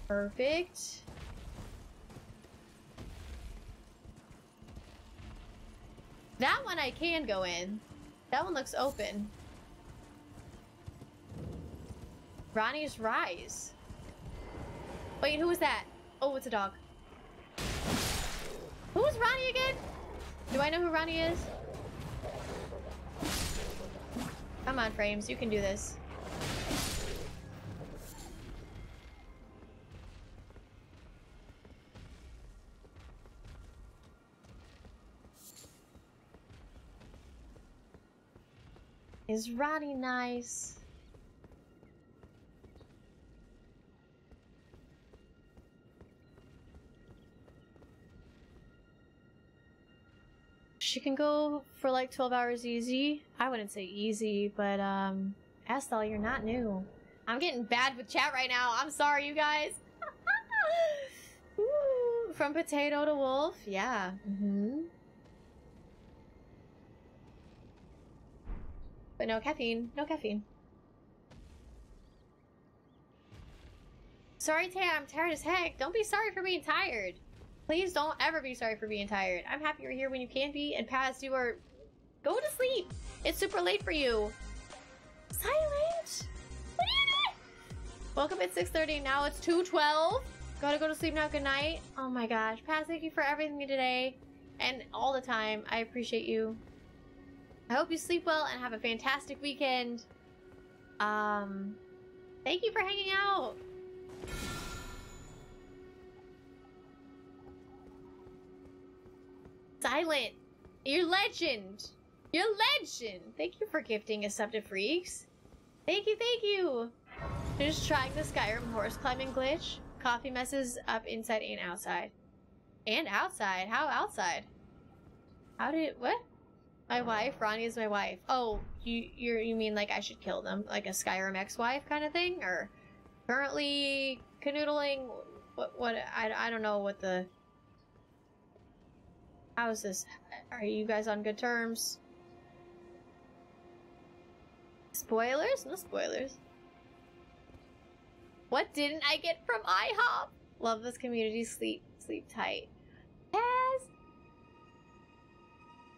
Perfect. That one I can go in. That one looks open. Ronnie's Rise. Wait, who is that? Oh, it's a dog. Who's Ronnie again? Do I know who Ronnie is? Come on, Frames, you can do this. Is Ronnie nice? She can go for like 12 hours easy. I wouldn't say easy, but Estel, you're not new. I'm getting bad with chat right now. I'm sorry, you guys. Ooh, from potato to wolf, yeah. But no caffeine. No caffeine. Sorry, Tay, I'm tired as heck. Don't be sorry for being tired. Please don't ever be sorry for being tired. I'm happy you're here when you can be, and Paz, you are... Go to sleep. It's super late for you. Silent? What are you doing? Woke up at 6:30, now it's 2:12. Gotta go to sleep now, good night. Oh my gosh. Paz, thank you for everything today. And all the time. I appreciate you. I hope you sleep well and have a fantastic weekend. Thank you for hanging out. Silent. You're legend. You're legend. Thank you for gifting a sub to Freaks. Thank you, thank you. Just trying the Skyrim horse climbing glitch. Coffee messes up inside and outside. And outside? How outside? How did what? My wife? Ronnie is my wife. Oh, you mean like I should kill them? Like a Skyrim ex-wife kind of thing? Or currently canoodling? What I don't know what the... How is this? Are you guys on good terms? Spoilers? No spoilers. What didn't I get from IHOP? Love this community. Sleep tight. Yes.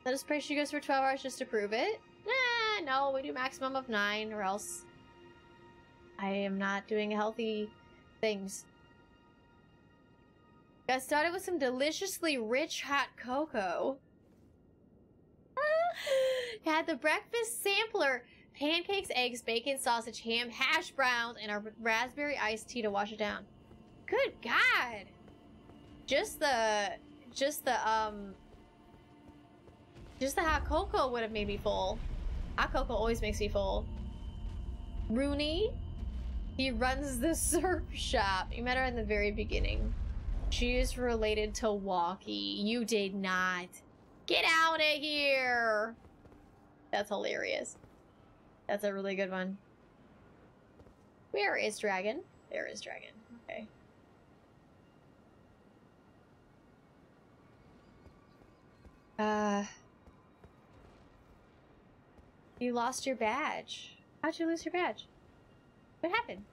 Let us pray she goes for 12 hours just to prove it. Nah, no, we do maximum of 9 or else I am not doing healthy things. Got started with some deliciously rich hot cocoa. Had the breakfast sampler. Pancakes, eggs, bacon, sausage, ham, hash browns, and a raspberry iced tea to wash it down. Good God. Just the hot cocoa would have made me full. Hot cocoa always makes me full. Rooney, he runs the surf shop. You met her in the very beginning. She is related to Walkie. You did not. Get out of here. That's hilarious. That's a really good one. Where is Dragon? There is Dragon. Okay. You lost your badge. How'd you lose your badge? What happened?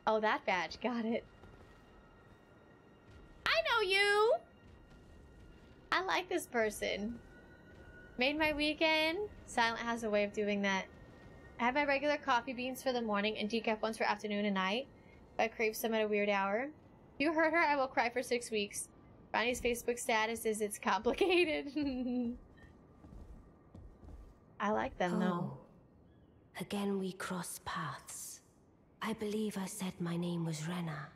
Oh, that badge. Got it. I know you! I like this person. Made my weekend. Silent has a way of doing that. I have my regular coffee beans for the morning and decaf ones for afternoon and night. If I crave some at a weird hour. If you hurt her, I will cry for 6 weeks. Ronnie's Facebook status is it's complicated. I like them though. Again we cross paths. I believe I said my name was Rena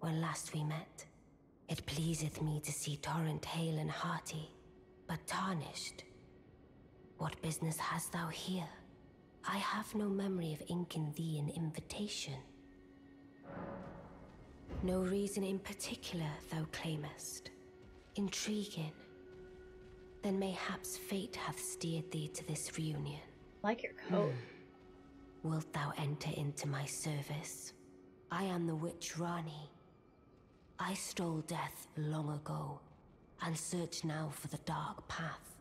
when last we met. It pleaseth me to see Torrent hale and hearty, but tarnished. What business hast thou here? I have no memory of inking thee an invitation. No reason in particular thou claimest. Intriguing. Then mayhaps fate hath steered thee to this reunion. Like your coat. Wilt thou enter into my service? I am the witch Rani. I stole death long ago, and search now for the dark path,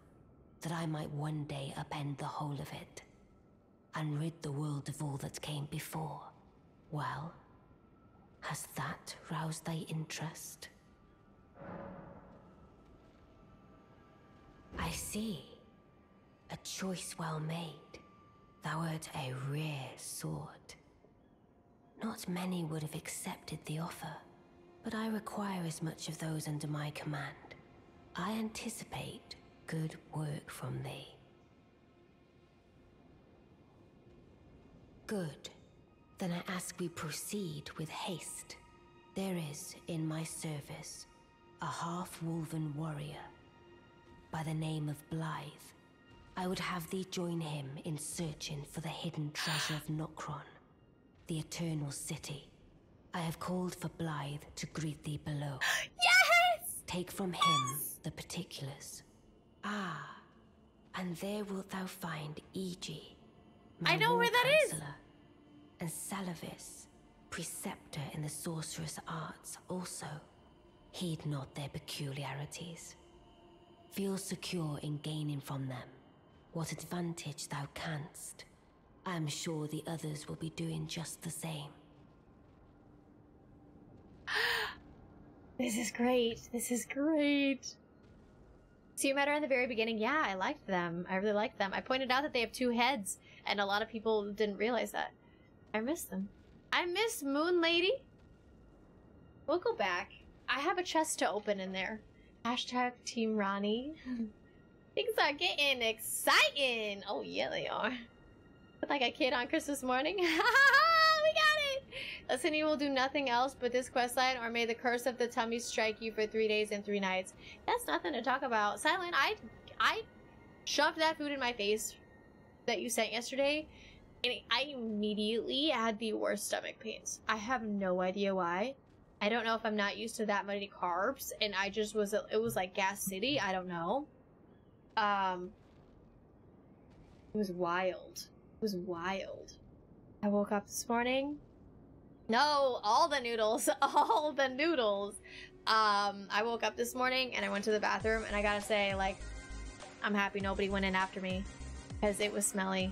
that I might one day upend the whole of it, and rid the world of all that came before. Well, has that roused thy interest? I see. A choice well made. Thou art a rare sword. Not many would have accepted the offer, but I require as much of those under my command. I anticipate good work from thee. Good. Then I ask we proceed with haste. There is, in my service, a half-wolven warrior by the name of Blythe. I would have thee join him in searching for the hidden treasure of Nokron, the Eternal City. I have called for Blythe to greet thee below. Yes! Take from him the particulars. Ah, and there wilt thou find Iji, my I know where that is! counselor, and Salavis, preceptor in the sorcerous arts also. Heed not their peculiarities. Feel secure in gaining from them what advantage thou canst. I am sure the others will be doing just the same. This is great. This is great. So you met her in the very beginning. Yeah, I liked them. I really liked them. I pointed out that they have 2 heads, and a lot of people didn't realize that. I miss them. I miss Moon Lady. We'll go back. I have a chest to open in there. Hashtag Team Ronnie. Things are getting exciting. Oh yeah, they are. Like a kid on Christmas morning. We got it. Listen, you will do nothing else but this questline, or may the curse of the tummy strike you for 3 days and 3 nights. That's nothing to talk about. Silent, I shoved that food in my face that you sent yesterday, and I immediately had the worst stomach pains. I have no idea why. I don't know if I'm not used to that many carbs, and I just was, it was like Gas City, I don't know. It was wild. It was wild. I woke up this morning. No, all the noodles. All the noodles. I woke up this morning and I went to the bathroom, and I gotta say, like, I'm happy nobody went in after me because it was smelly.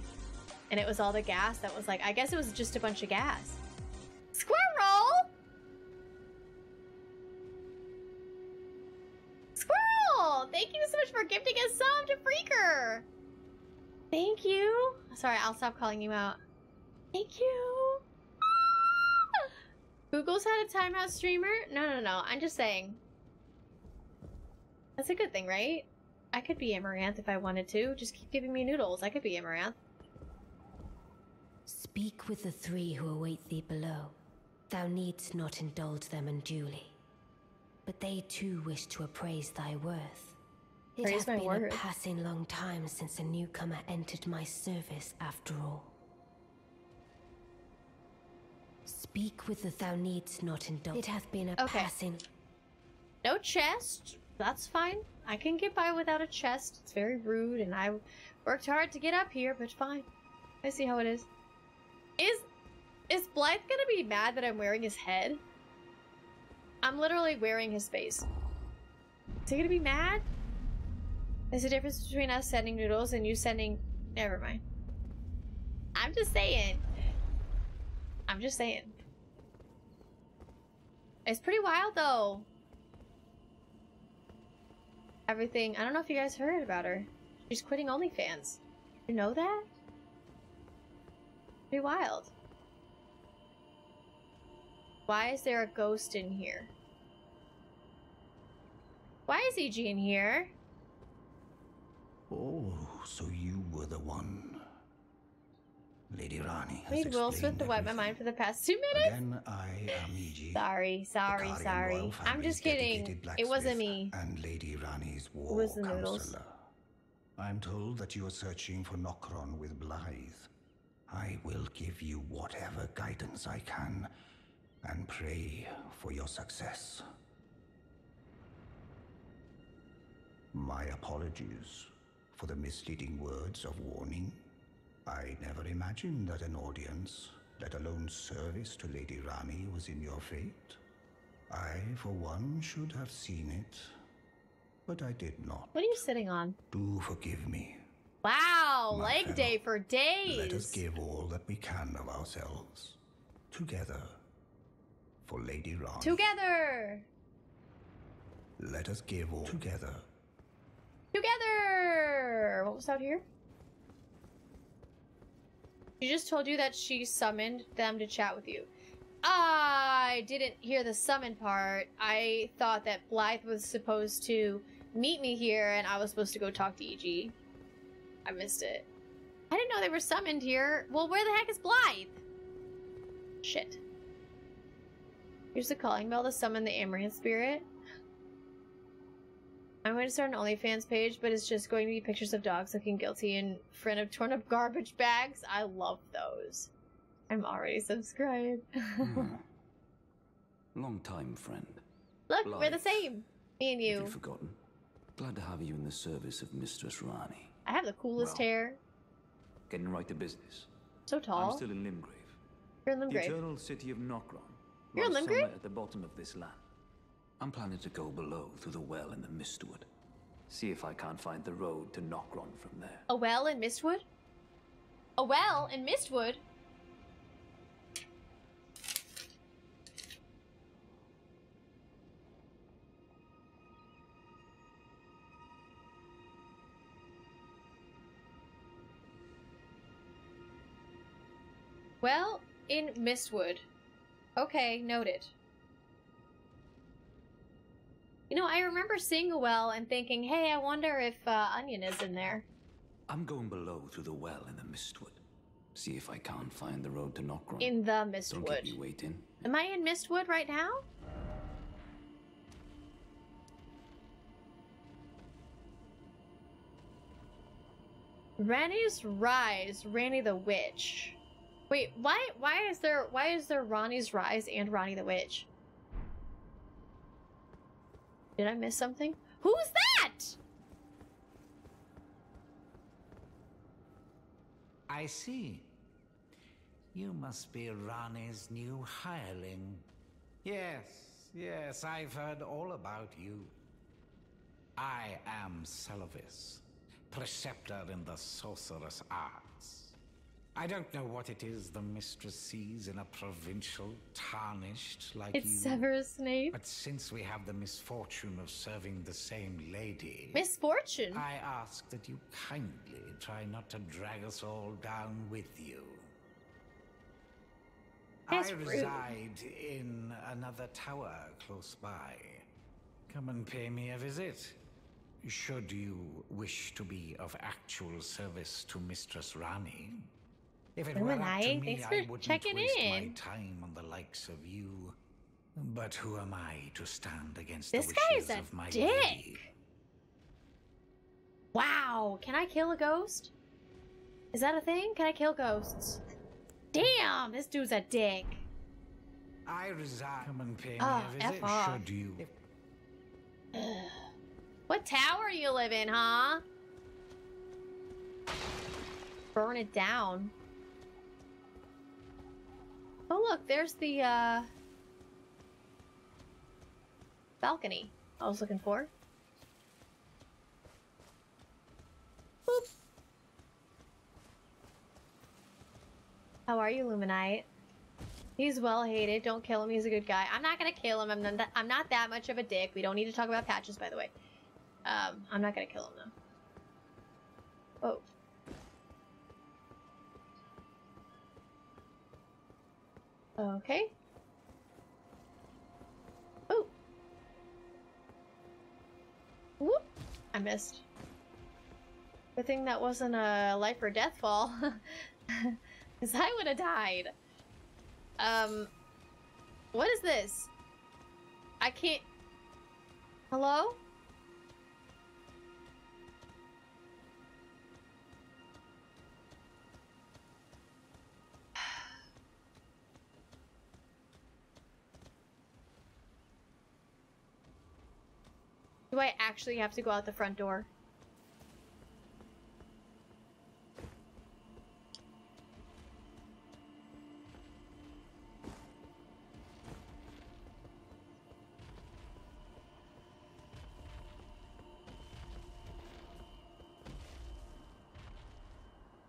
And it was all the gas that was like, I guess it was just a bunch of gas. Squirrel! Squirrel! Thank you so much for gifting a sub to Freaker. Thank you. Sorry, I'll stop calling you out. Thank you. Google's had a timeout streamer? No. I'm just saying. That's a good thing, right? I could be Amaranth if I wanted to. Just keep giving me noodles. I could be Amaranth. Speak with the 3 who await thee below. Thou needst not indulge them unduly. But they too wish to appraise thy worth. It hath been a passing long time since a newcomer entered my service after all. Speak with the thou needst not indulge. It hath been a passing... No chest. That's fine. I can get by without a chest. It's very rude, and I worked hard to get up here, but fine. I see how it is. Is Blythe gonna be mad that I'm wearing his head? I'm literally wearing his face. Is he gonna be mad? There's a difference between us sending noodles and you sending... Never mind. I'm just saying. I'm just saying. It's pretty wild, though. Everything. I don't know if you guys heard about her. She's quitting OnlyFans. You know that? Pretty wild. Why is there a ghost in here? Why is EG in here? Oh, so you were the one. Lady Rani has Need Will Smith to wipe my mind for the past 2 minutes? Again, I am EG. Sorry. I'm just kidding. It wasn't me. And Lady Rani's war it was the noodles. counselor. I'm told that you are searching for Nokron with Blythe. I will give you whatever guidance I can, and pray for your success. My apologies for the misleading words of warning. I never imagined that an audience, let alone service to Lady Rani, was in your fate. I, for one, should have seen it, but I did not. What are you sitting on? Do forgive me. Wow, My leg fellow, day for days. Let us give all that we can of ourselves, together, for Lady Rani. Together! Let us give all together. Together! What was out here? She just told you that she summoned them to chat with you. I didn't hear the summon part. I thought that Blythe was supposed to meet me here and I was supposed to go talk to EG. I missed it. I didn't know they were summoned here. Well, where the heck is Blythe? Shit. Here's the calling bell to summon the Amaranth spirit. I'm going to start an OnlyFans page, but it's just going to be pictures of dogs looking guilty in front of torn up garbage bags. I love those. I'm already subscribed. Long time, friend. Look, we're the same. Me and you. Have you forgotten? Glad to have you in the service of Mistress Rani. I have the coolest hair. Getting right to business. So tall. I'm still in Limgrave. You're in Limgrave. The eternal city of Nokron. You're in Limgrave? Somewhere at the bottom of this land. I'm planning to go below through the well in the Mistwood. See if I can't find the road to Nokron from there. A well in Mistwood? A well in Mistwood? Well, in Mistwood. Okay, noted. You know, I remember seeing a well and thinking, hey, I wonder if Onion is in there. I'm going below through the well in the Mistwood. See if I can't find the road to Nokron. In the Don't Mistwood. keep me waiting. Am I in Mistwood right now? Ranni's Rise, Ranni the Witch. Wait, why is there Ranni's Rise and Ranni the Witch? Did I miss something? Who's that? I see. You must be Ranni's new hireling. Yes, I've heard all about you. I am Selvis, preceptor in the sorcerous arts. I don't know what it is the mistress sees in a provincial tarnished like you. It's Severus Snape. But since we have the misfortune of serving the same lady... Misfortune? I ask that you kindly try not to drag us all down with you. That's I rude. reside in another tower close by. Come and pay me a visit. Should you wish to be of actual service to Mistress Ranni. If it were up to Luminite, me, thanks I for wouldn't checking waste in. my time on the likes of you. But who am I to stand against This the guy wishes is a of my dick. lady? Wow, can I kill a ghost? Is that a thing? Can I kill ghosts? Damn, this dude's a dick. I reside. Come and pay me Oh, a visit. F off. Should you? What tower you live in, huh? Burn it down. Oh look, there's the balcony I was looking for. Boop. How are you, Luminite? He's well hated. Don't kill him. He's a good guy. I'm not gonna kill him. I'm not that much of a dick. We don't need to talk about patches, by the way. I'm not gonna kill him though. Oh. Okay. Oh. Whoop. I missed. Good thing that wasn't a life or death fall. Because I would have died. What is this? I can't... Hello? Do I actually have to go out the front door?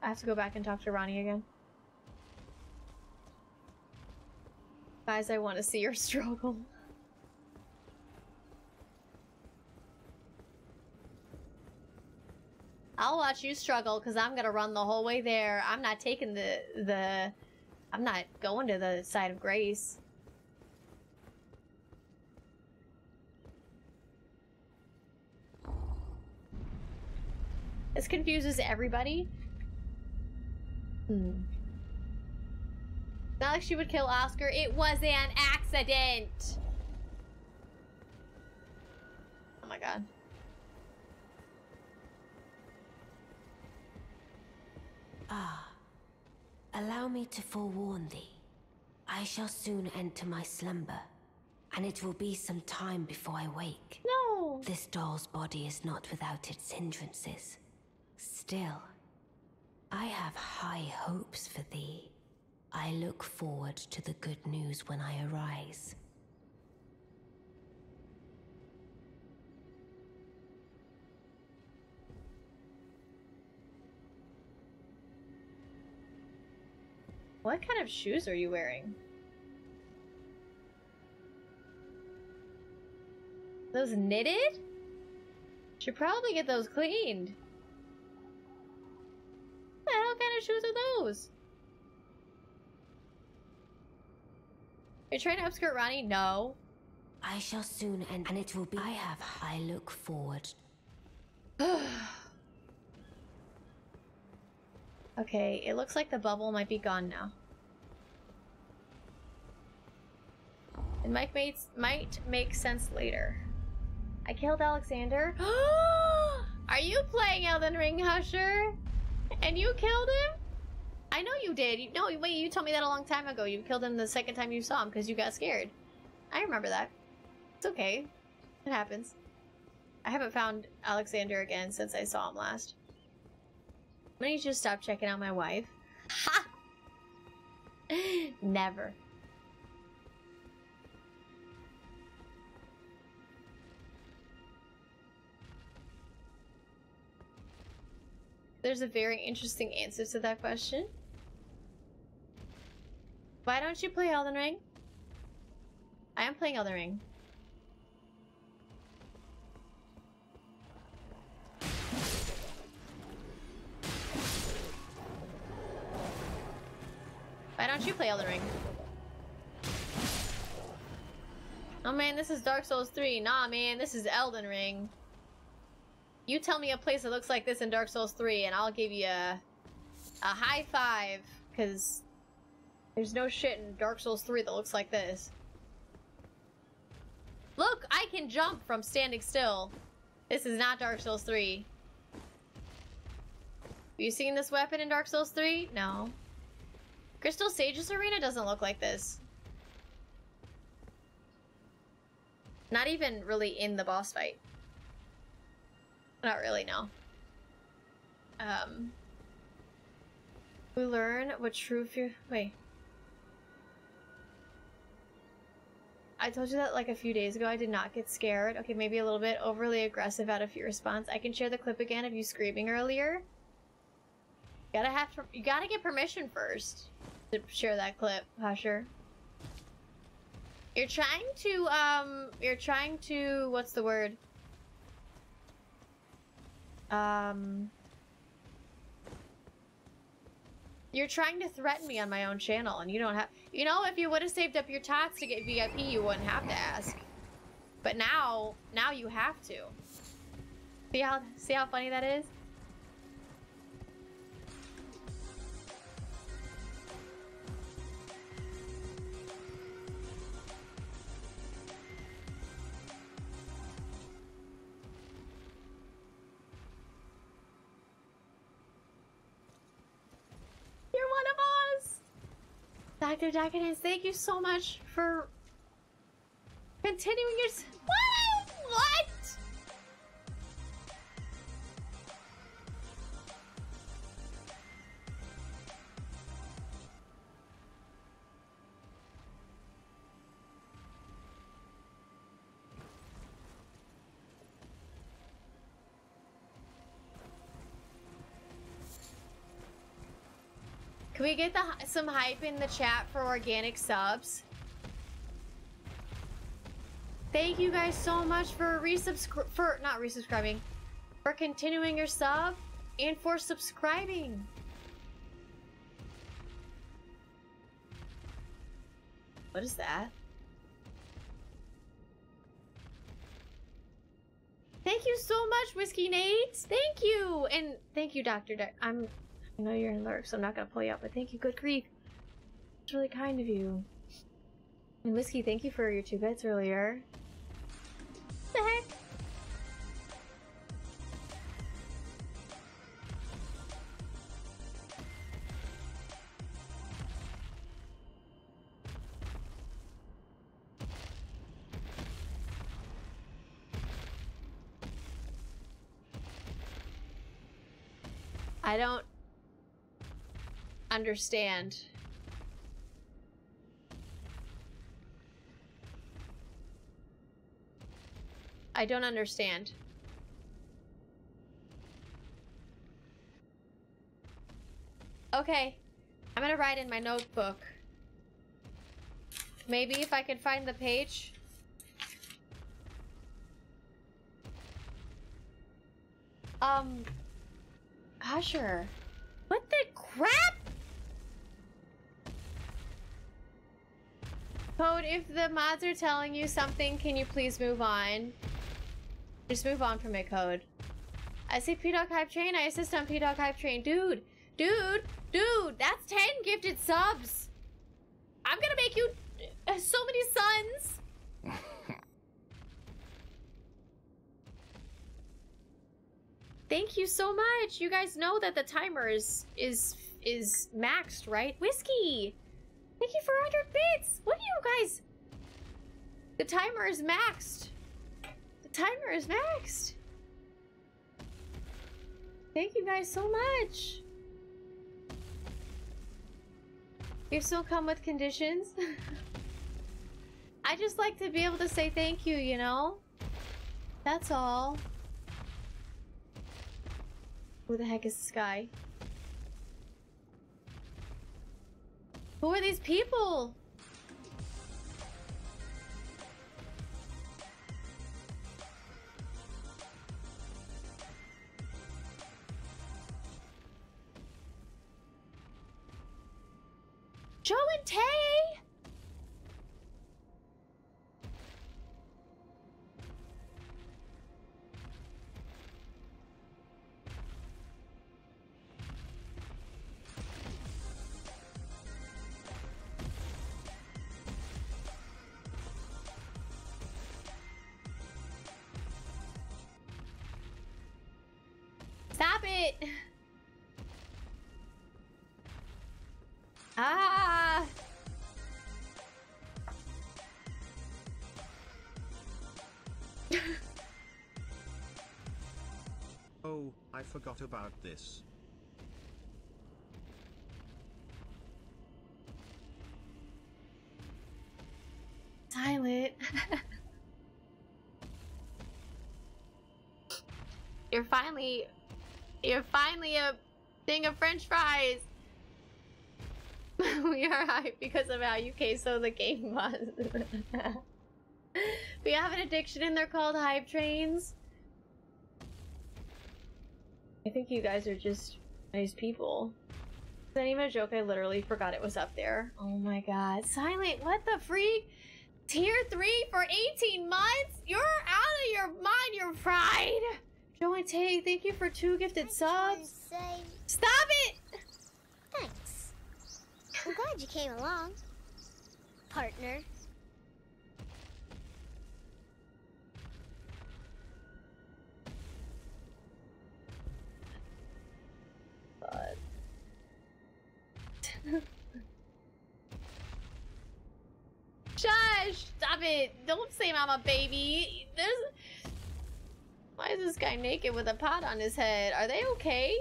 I have to go back and talk to Ranni again. Guys, I want to see your struggle. I'll watch you struggle because I'm gonna run the whole way there. I'm not taking I'm not going to the side of grace. This confuses everybody. Not like she would kill Oscar. It was an accident. Oh my god. Ah, allow me to forewarn thee. I shall soon enter my slumber, and it will be some time before I wake. No! This doll's body is not without its hindrances. Still, I have high hopes for thee. I look forward to the good news when I arise. What kind of shoes are you wearing? Those knitted? Should probably get those cleaned. What the hell kind of shoes are those? You're trying to upskirt Ranni? No. I shall soon end, and it will be. I look forward. Okay, it looks like the bubble might be gone now. It might make sense later. I killed Alexander. Are you playing Elden Ring, Husher? And you killed him? I know you did. No, wait, you told me that a long time ago. You killed him the second time you saw him because you got scared. I remember that. It's okay. It happens. I haven't found Alexander again since I saw him last. I need you to stop checking out my wife. Ha! Never. There's a very interesting answer to that question. Why don't you play Elden Ring? I am playing Elden Ring. Why don't you play Elden Ring? Oh man, this is Dark Souls 3. Nah man, this is Elden Ring. You tell me a place that looks like this in Dark Souls 3 and I'll give you a high five, because there's no shit in Dark Souls 3 that looks like this. Look, I can jump from standing still. This is not Dark Souls 3. Have you seen this weapon in Dark Souls 3? No. Crystal Sage's arena doesn't look like this. Not even really in the boss fight. Not really, no. We learn what true fear. Wait. I told you that like a few days ago. I did not get scared. Okay, maybe a little bit overly aggressive out of fear response. I can share the clip again of you screaming earlier. You gotta get permission first to share that clip, Husher. You're trying to, what's the word? You're trying to threaten me on my own channel, and you don't have... You know, if you would have saved up your tots to get VIP, you wouldn't have to ask. But now you have to. See how funny that is? You're one of us! Dr. Decadence, thank you so much for continuing your... What? Can we get some hype in the chat for organic subs? Thank you guys so much for for continuing your sub and for subscribing. What is that? Thank you so much, Whiskey Nate. Thank you, and thank you, Dr. I know you're in lurk, so I'm not gonna pull you up, but thank you, good grief. It's really kind of you. And Whiskey, thank you for your 2 bits earlier. What the heck? I don't understand. I don't understand. Okay, I'm gonna write in my notebook. Maybe if I can find the page. Husher. What the crap? Code, if the mods are telling you something, can you please move on? Just move on from it, Code. I see P-Dog Hype Train. I assist on P-Dog Hype Train. Dude, Dude, that's 10 gifted subs. I'm gonna make you so many sons. Thank you so much. You guys know that the timer is maxed, right? Whiskey! Thank you for 100 bits! What are you guys? The timer is maxed. The timer is maxed. Thank you guys so much. You still come with conditions? I just like to be able to say thank you, you know? That's all. Who the heck is this guy? Who are these people? Joe and Tay! Stop it! Ah! Oh, I forgot about this. Silent. You're finally a thing of French fries. We are hyped because of how you queso the game was. We have an addiction and they're called hype trains. I think you guys are just nice people. Is that even a joke? I literally forgot it was up there. Oh my god. Silent, what the freak? Tier 3 for 18 months? You're out of your mind, you're fried! Joe and Tay, thank you for 2 gifted subs. Stop it! Thanks. I'm glad you came along, partner. God. Shush! Stop it! Don't say mama baby! Why is this guy naked with a pot on his head? Are they okay?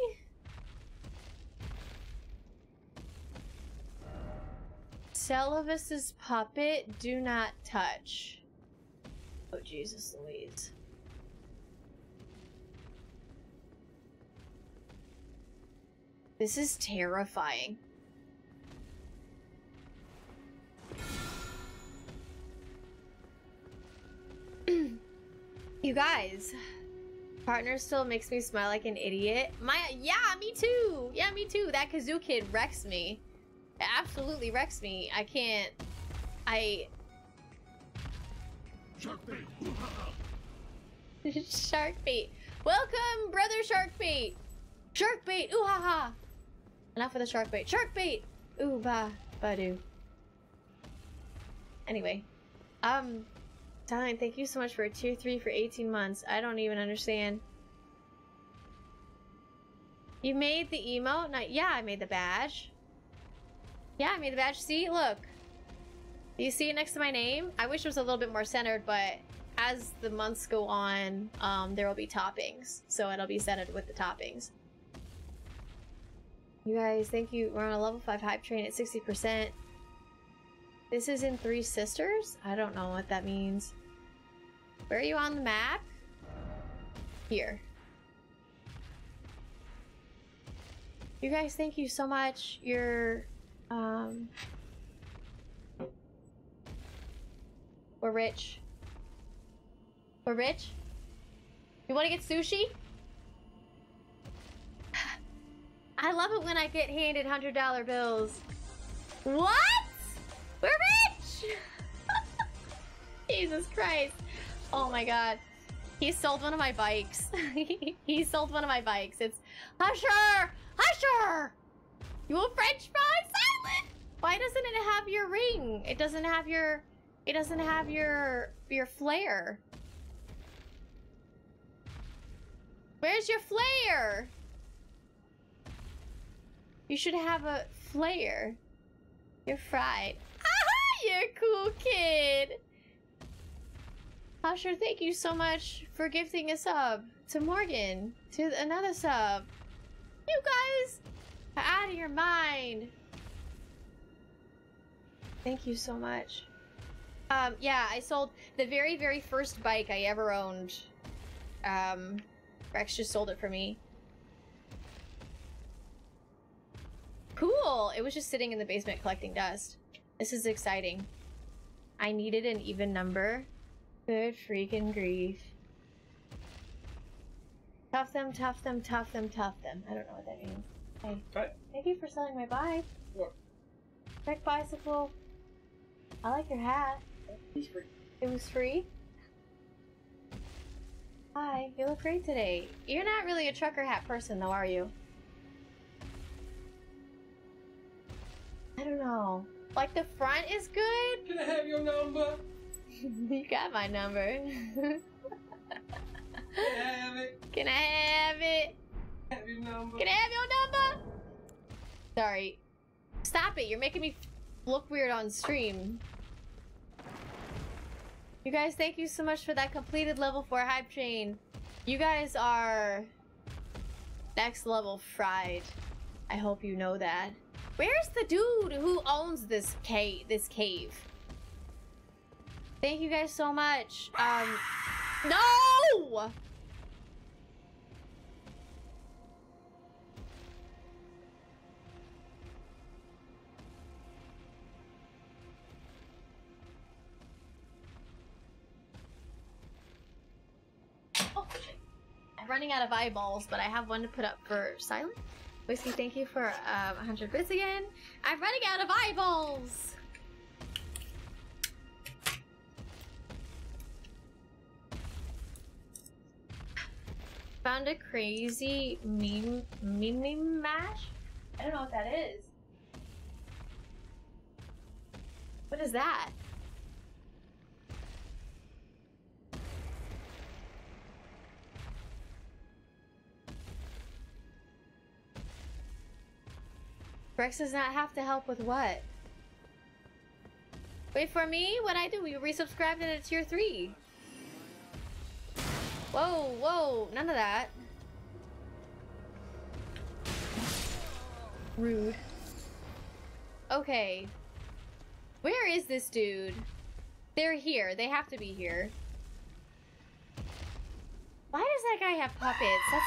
Celavis's puppet, do not touch. Oh, Jesus Louise. This is terrifying. You guys, partner still makes me smile like an idiot. Yeah, me too. Yeah, me too. That kazoo kid wrecks me. It absolutely wrecks me. I can't. Shark bait. Shark bait. Welcome, brother shark bait. Shark bait. Ooh ha ha. Enough of the shark bait. Shark bait. Ooh ba ba doo. Anyway, Dylan, thank you so much for a tier 3 for 18 months. I don't even understand. You made the emote? Yeah, I made the badge. Yeah, I made the badge. See, look. Do you see it next to my name? I wish it was a little bit more centered, but as the months go on, there will be toppings. So it'll be centered with the toppings. You guys, thank you. We're on a level 5 hype train at 60%. This is in 3 Sisters? I don't know what that means. Where are you on the map? Here. You guys, thank you so much. You're, we're rich. We're rich? You wanna get sushi? I love it when I get handed $100 bills. What? We're rich! Jesus Christ. Oh my god. He sold one of my bikes. He sold one of my bikes. It's Husher! Husher! You want French fries? Silent! Why doesn't it have your ring? It doesn't have your... It doesn't have your flare. Where's your flare? You should have a flare. You're fried. Aha! You're a cool kid. Usher, thank you so much for gifting a sub to Morgan, to another sub. You guys are out of your mind. Thank you so much. Yeah, I sold the very, very first bike I ever owned. Rex just sold it for me. Cool! It was just sitting in the basement collecting dust. This is exciting. I needed an even number. Good freaking grief. Tough them, tough them, tough them, tough them. I don't know what that means. Hey, thank you for selling my bike. What? Tech bicycle. I like your hat. It's free. It was free? Hi, you look great today. You're not really a trucker hat person though, are you? I don't know. Like the front is good? Can I have your number? You got my number. Can I have it? Can I have it? Have your number? Can I have your number? Sorry. Stop it, you're making me look weird on stream. You guys, thank you so much for that completed level 4 hype chain. You guys are next level fried. I hope you know that. Where's the dude who owns this cave? Thank you guys so much. No! Oh, shit. I'm running out of eyeballs, but I have one to put up for silent. Whiskey, thank you for 100 bits again. I'm running out of eyeballs! Found a crazy meme mash? I don't know what that is. What is that? Rex does not have to help with what? Wait for me? What'd I do? We resubscribed at a tier 3. Whoa, whoa, none of that. Rude. Okay. Where is this dude? They're here. They have to be here. Why does that guy have puppets? That's...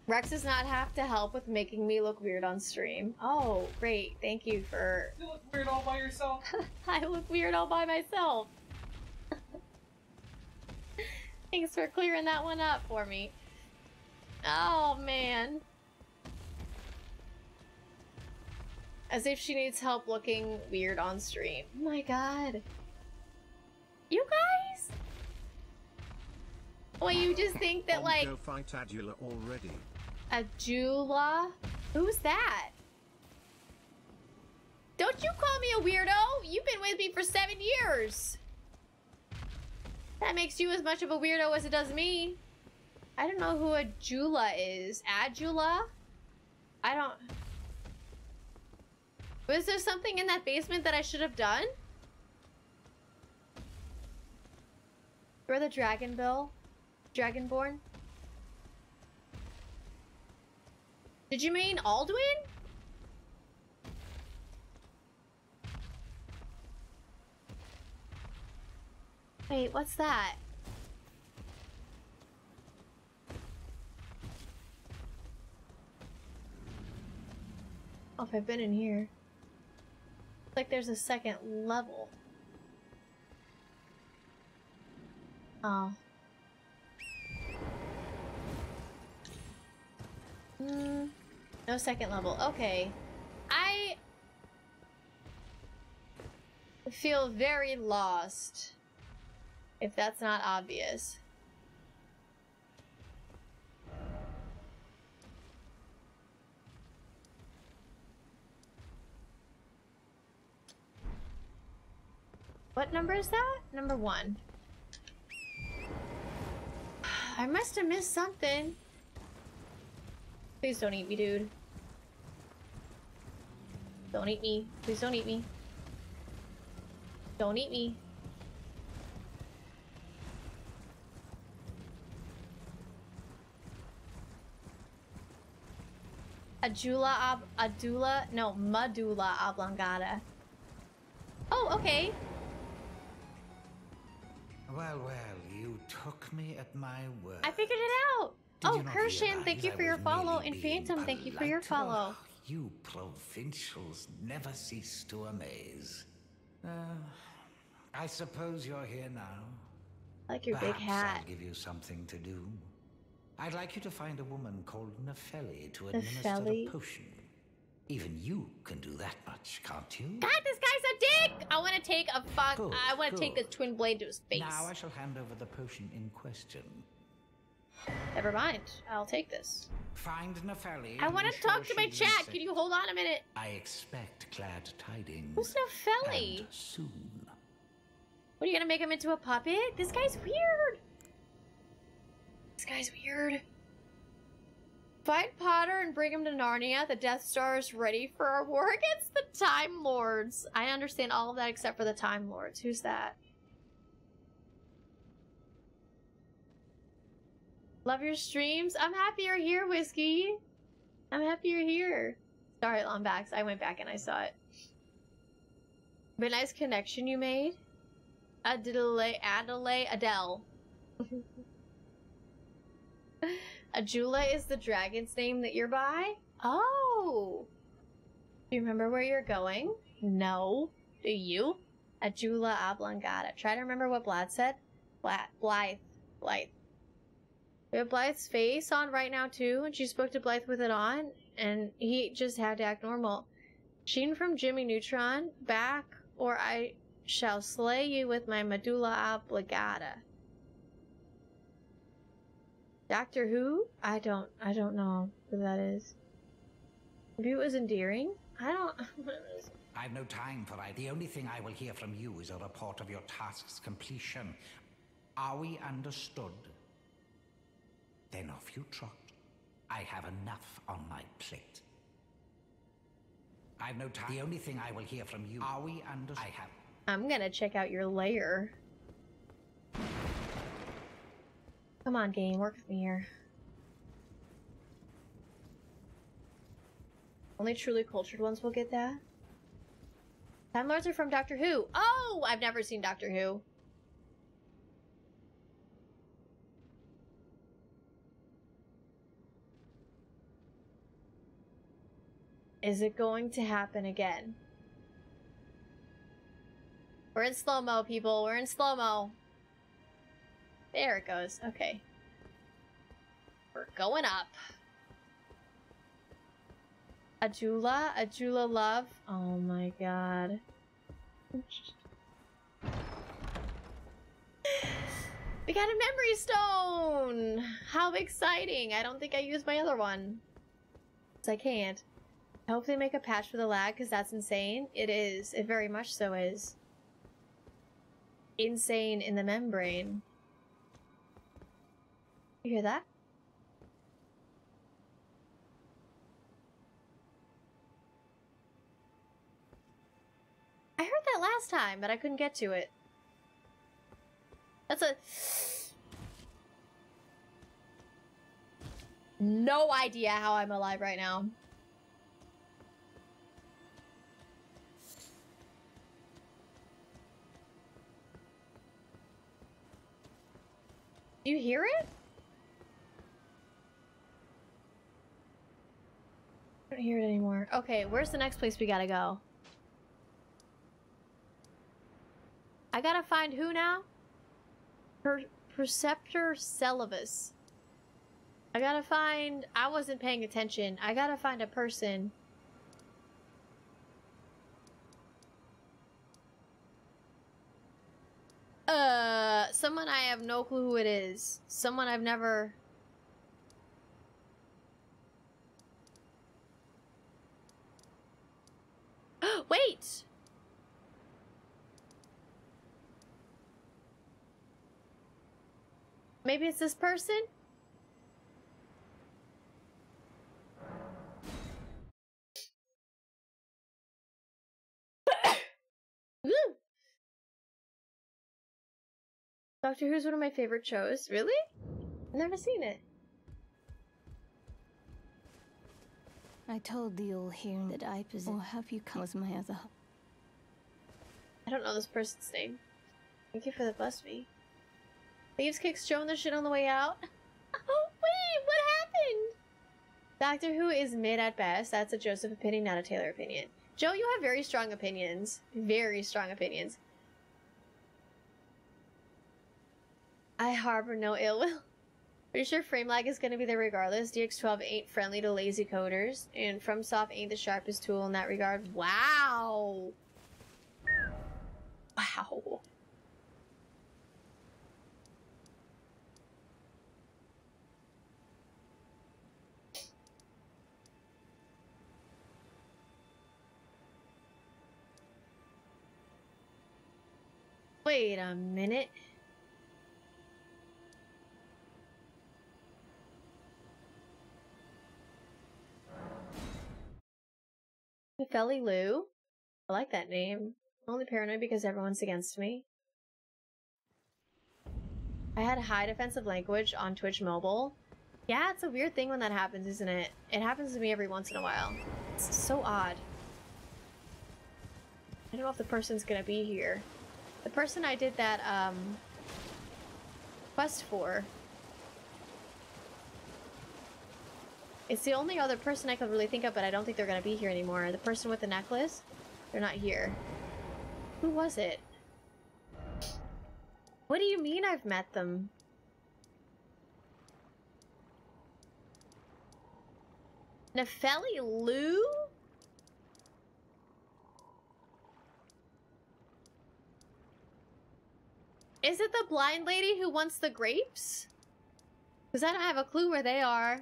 Rex does not have to help with making me look weird on stream. Oh, great. Thank you for... You look weird all by yourself. I look weird all by myself. Thanks for clearing that one up for me. Oh, man. As if she needs help looking weird on stream. Oh my god. You guys? Well, you just think that, like... Go fight Adula already. Adula? Who's that? Don't you call me a weirdo? You've been with me for 7 years. That makes you as much of a weirdo as it does me. I don't know who Adula is. Adula? I don't... Was there something in that basement that I should have done? You're the Dragonborn? Did you mean Alduin? Wait, what's that? Oh, if I've been in here. It's like there's a second level. Oh. No second level. Okay. I feel very lost, if that's not obvious. What number is that? Number 1. I must have missed something. Please don't eat me, dude. Don't eat me. Please don't eat me. Don't eat me. Medulla oblongata. Oh, okay. Well, you took me at my word. I figured it out. Did you not Kirshan, thank you realize for I your was follow, merely and being Phantom, thank you for your polite? follow. Oh, you provincials never cease to amaze. I suppose you're here now. I like your big hat. I'll give you something to do. I'd like you to find a woman called Nefeli to administer Nefeli? a potion. Even you can do that much, can't you? God, this guy's a dick! I want to take a fuck. Good, I want to take this good. twin blade to his face. Now I shall hand over the potion in question. Never mind. I'll take this. Find Nefeli. I want and to be talk sure to my she's chat. safe. Can you hold on a minute? I expect glad tidings. Who's Nefeli? And soon. What, are you gonna make him into a puppet? This guy's weird. This guy's weird. Find Potter and bring him to Narnia. The Death Star is ready for our war against the Time Lords. I understand all of that except for the Time Lords. Who's that? Love your streams. I'm happy you're here, Whiskey. I'm happy you're here. Sorry, Lombax. I went back and I saw it. But nice connection you made. Adele. Ajula is the dragon's name that you're by? Oh! Do you remember where you're going? No. Do you? Ajula oblongata. Try to remember what Blythe said. Blythe. We have Blythe's face on right now too, and she spoke to Blythe with it on, and he just had to act normal. Sheen from Jimmy Neutron, back, or I shall slay you with my medulla oblongata. Doctor Who? I don't know who that is. Maybe it was endearing? I don't... I've no time for it. The only thing I will hear from you is a report of your task's completion. Are we understood? Then off you trot. I have enough on my plate. I've no time. The only thing I will hear from you. Are we understood? I have... I'm gonna check out your lair. Come on, game, work with me here. Only truly cultured ones will get that. Time Lords are from Doctor Who. Oh, I've never seen Doctor Who. Is it going to happen again? We're in slow-mo, people. We're in slow-mo. There it goes. Okay. We're going up. Ajula love. Oh my god. We got a memory stone! How exciting! I don't think I used my other one. Because I can't. I hope they make a patch for the lag, because that's insane. It is. It very much so is. Insane in the membrane. You hear that? I heard that last time, but I couldn't get to it. That's a... No idea how I'm alive right now. Do you hear it? I don't hear it anymore. Okay, where's the next place we gotta go? I gotta find who now? Preceptor Celavus. I gotta find... I wasn't paying attention. I gotta find a person. Someone I have no clue who it is. Someone I've never... Wait! Maybe it's this person? Woo! Doctor Who's one of my favorite shows. Really? I've never seen it. I told the all hearing that I possess, or have you come as my other? I don't know this person's name. Thank you for the bus me. Leaves kicks Joe in the shit on the way out. Oh wait, what happened? Doctor Who is mid at best. That's a Joseph opinion, not a Taylor opinion. Joe, you have very strong opinions. Very strong opinions. I harbor no ill will. Pretty sure frame lag is gonna be there regardless. DX12 ain't friendly to lazy coders, and FromSoft ain't the sharpest tool in that regard. Wow! Wow. Wait a minute. Felly Lou? I like that name. I'm only paranoid because everyone's against me. I had high defensive language on Twitch mobile. Yeah, it's a weird thing when that happens, isn't it? It happens to me every once in a while. It's so odd. I don't know if the person's gonna be here. The person I did that, quest for. It's the only other person I could really think of, but I don't think they're gonna be here anymore. The person with the necklace? They're not here. Who was it? What do you mean I've met them? Nefeli Lou? Is it the blind lady who wants the grapes? Because I don't have a clue where they are.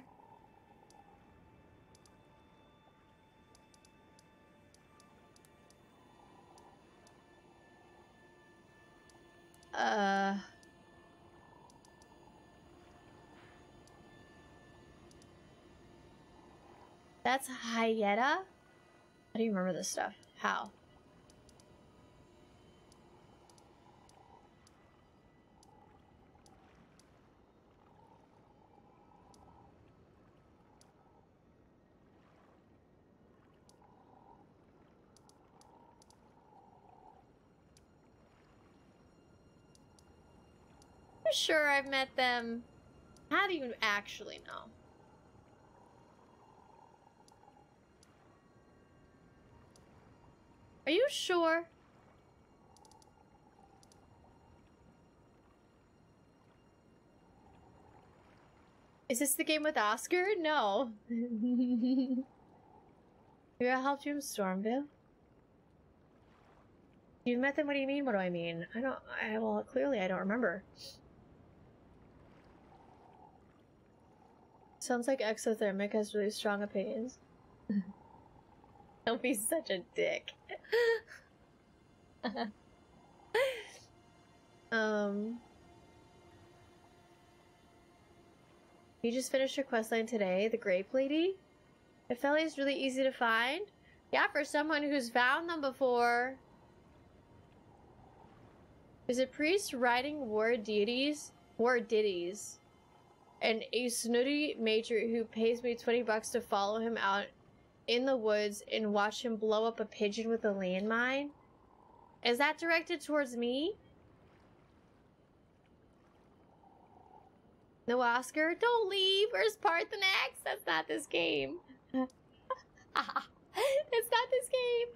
That's Hyetta? How do you remember this stuff? How? I'm sure I've met them. How do you actually know? Are you sure? Is this the game with Oscar? No. Maybe I helped you in Stormville? You've met them? What do you mean? What do I mean? Well, clearly I don't remember. Sounds like Exothermic has really strong opinions. Don't be such a dick. You just finished your questline today, the Grape Lady? Nefeli is really easy to find. Yeah, for someone who's found them before. Is a priest writing war ditties, and a snooty major who pays me $20 to follow him out in the woods and watch him blow up a pigeon with a landmine? Is that directed towards me? No, Oscar, don't leave. Where's Parthenax? That's not this game. It's not this game.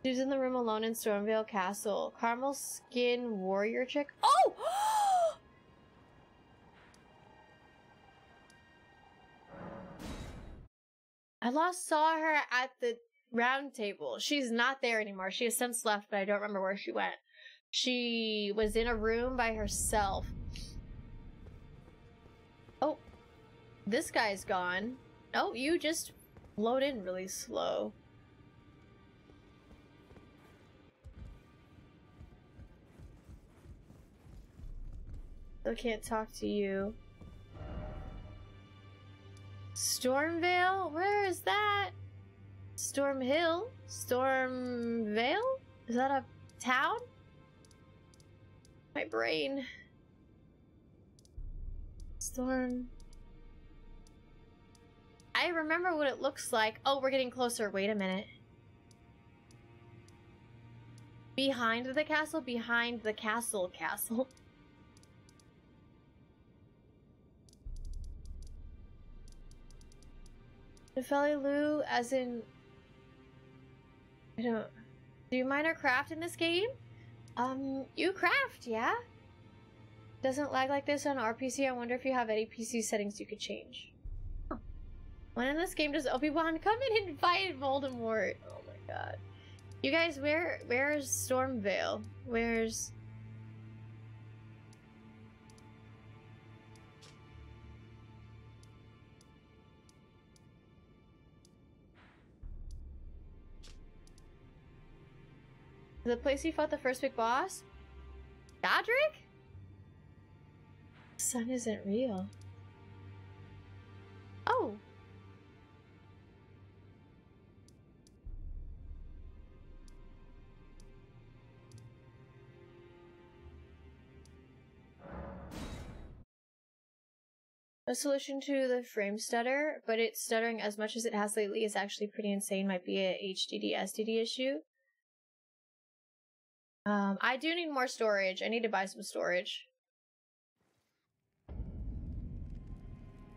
She's in the room alone in Stormvale Castle. Caramel skin warrior chick. Oh! I last saw her at the round table. She's not there anymore. She has since left, but I don't remember where she went. She was in a room by herself. Oh, this guy's gone. Oh, you just load in really slow. Still can't talk to you. Stormvale? Where is that? Storm Hill? Stormvale? Is that a town? My brain. Storm. I remember what it looks like. Oh, we're getting closer. Wait a minute. Behind the castle? Behind the castle. Nepheli Lu, as in... I don't... Do you mine or craft in this game? You craft, yeah? Doesn't lag like this on our PC. I wonder if you have any PC settings you could change. Huh. When in this game does Obi-Wan come in and fight Voldemort? Oh my god. You guys, where's Stormvale? Where's... The place you fought the first big boss? Godric? The sun isn't real. Oh. A solution to the frame stutter, but it's stuttering as much as it has lately is actually pretty insane. Might be a HDD SDD issue. I do need more storage. I need to buy some storage.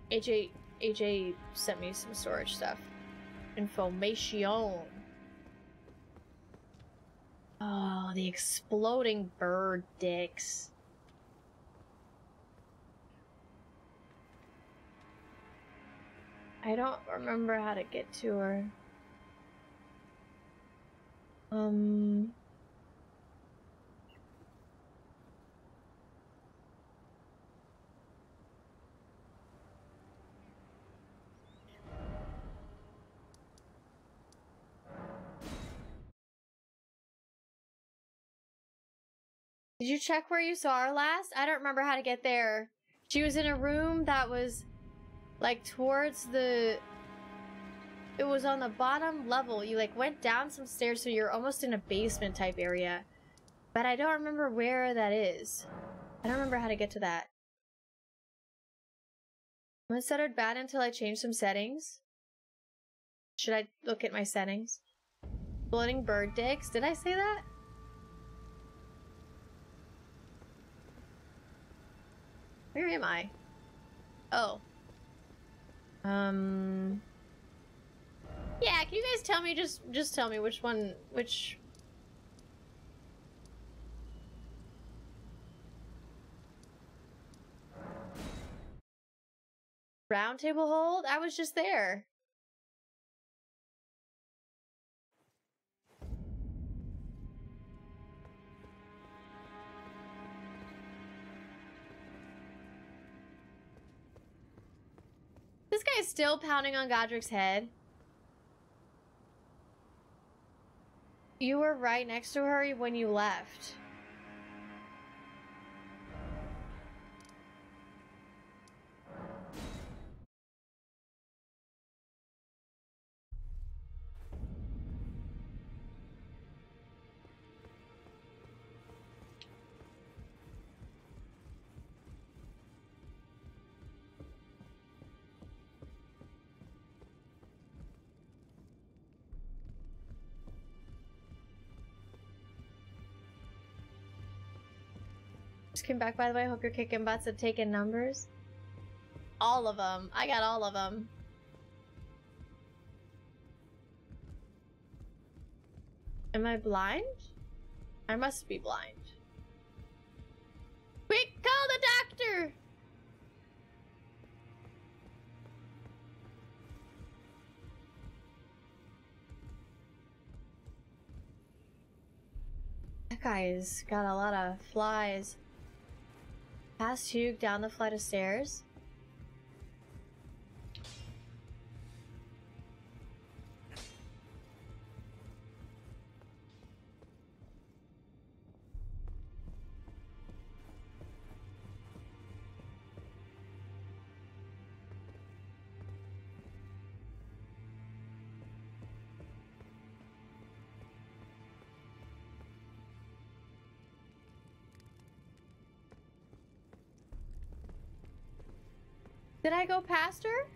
AJ sent me some storage stuff. Information. Oh, the exploding bird dicks. I don't remember how to get to her. Did you check where you saw her last? I don't remember how to get there. She was in a room that was like towards the... It was on the bottom level. You like went down some stairs, so you're almost in a basement type area. But I don't remember where that is. I don't remember how to get to that. I'm stuttered bad until I change some settings. Should I look at my settings? Floating bird dicks. Did I say that? Where am I? Oh. Yeah, can you guys tell me, just tell me which one, which... Round table hold? I was just there. This guy's still pounding on Godric's head. You were right next to her when you left. Just came back, by the way. Hope you're kicking butts and taking numbers. All of them. I got all of them. Am I blind? I must be blind. Quick, call the doctor! That guy's got a lot of flies. Past Hugh down the flight of stairs. Did I go past her?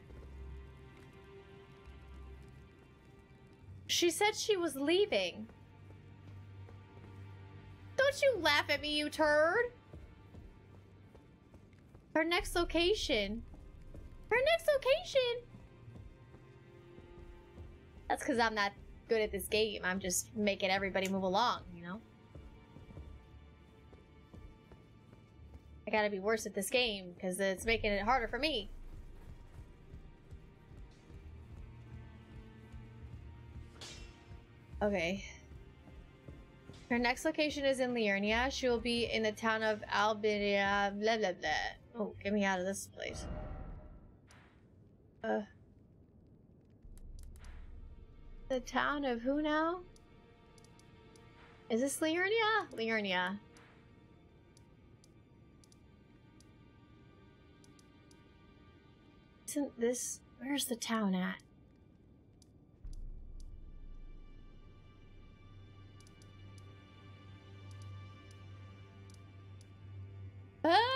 She said she was leaving. Don't you laugh at me, you turd. Her next location. Her next location. That's because I'm not good at this game. I'm just making everybody move along, you know? I gotta be worse at this game because it's making it harder for me. Okay. Her next location is in Liurnia. She will be in the town of Albania, blah blah blah. Oh, get me out of this place. The town of who now? Is this Liurnia? Liurnia. Isn't this... Where's the town at? Ah!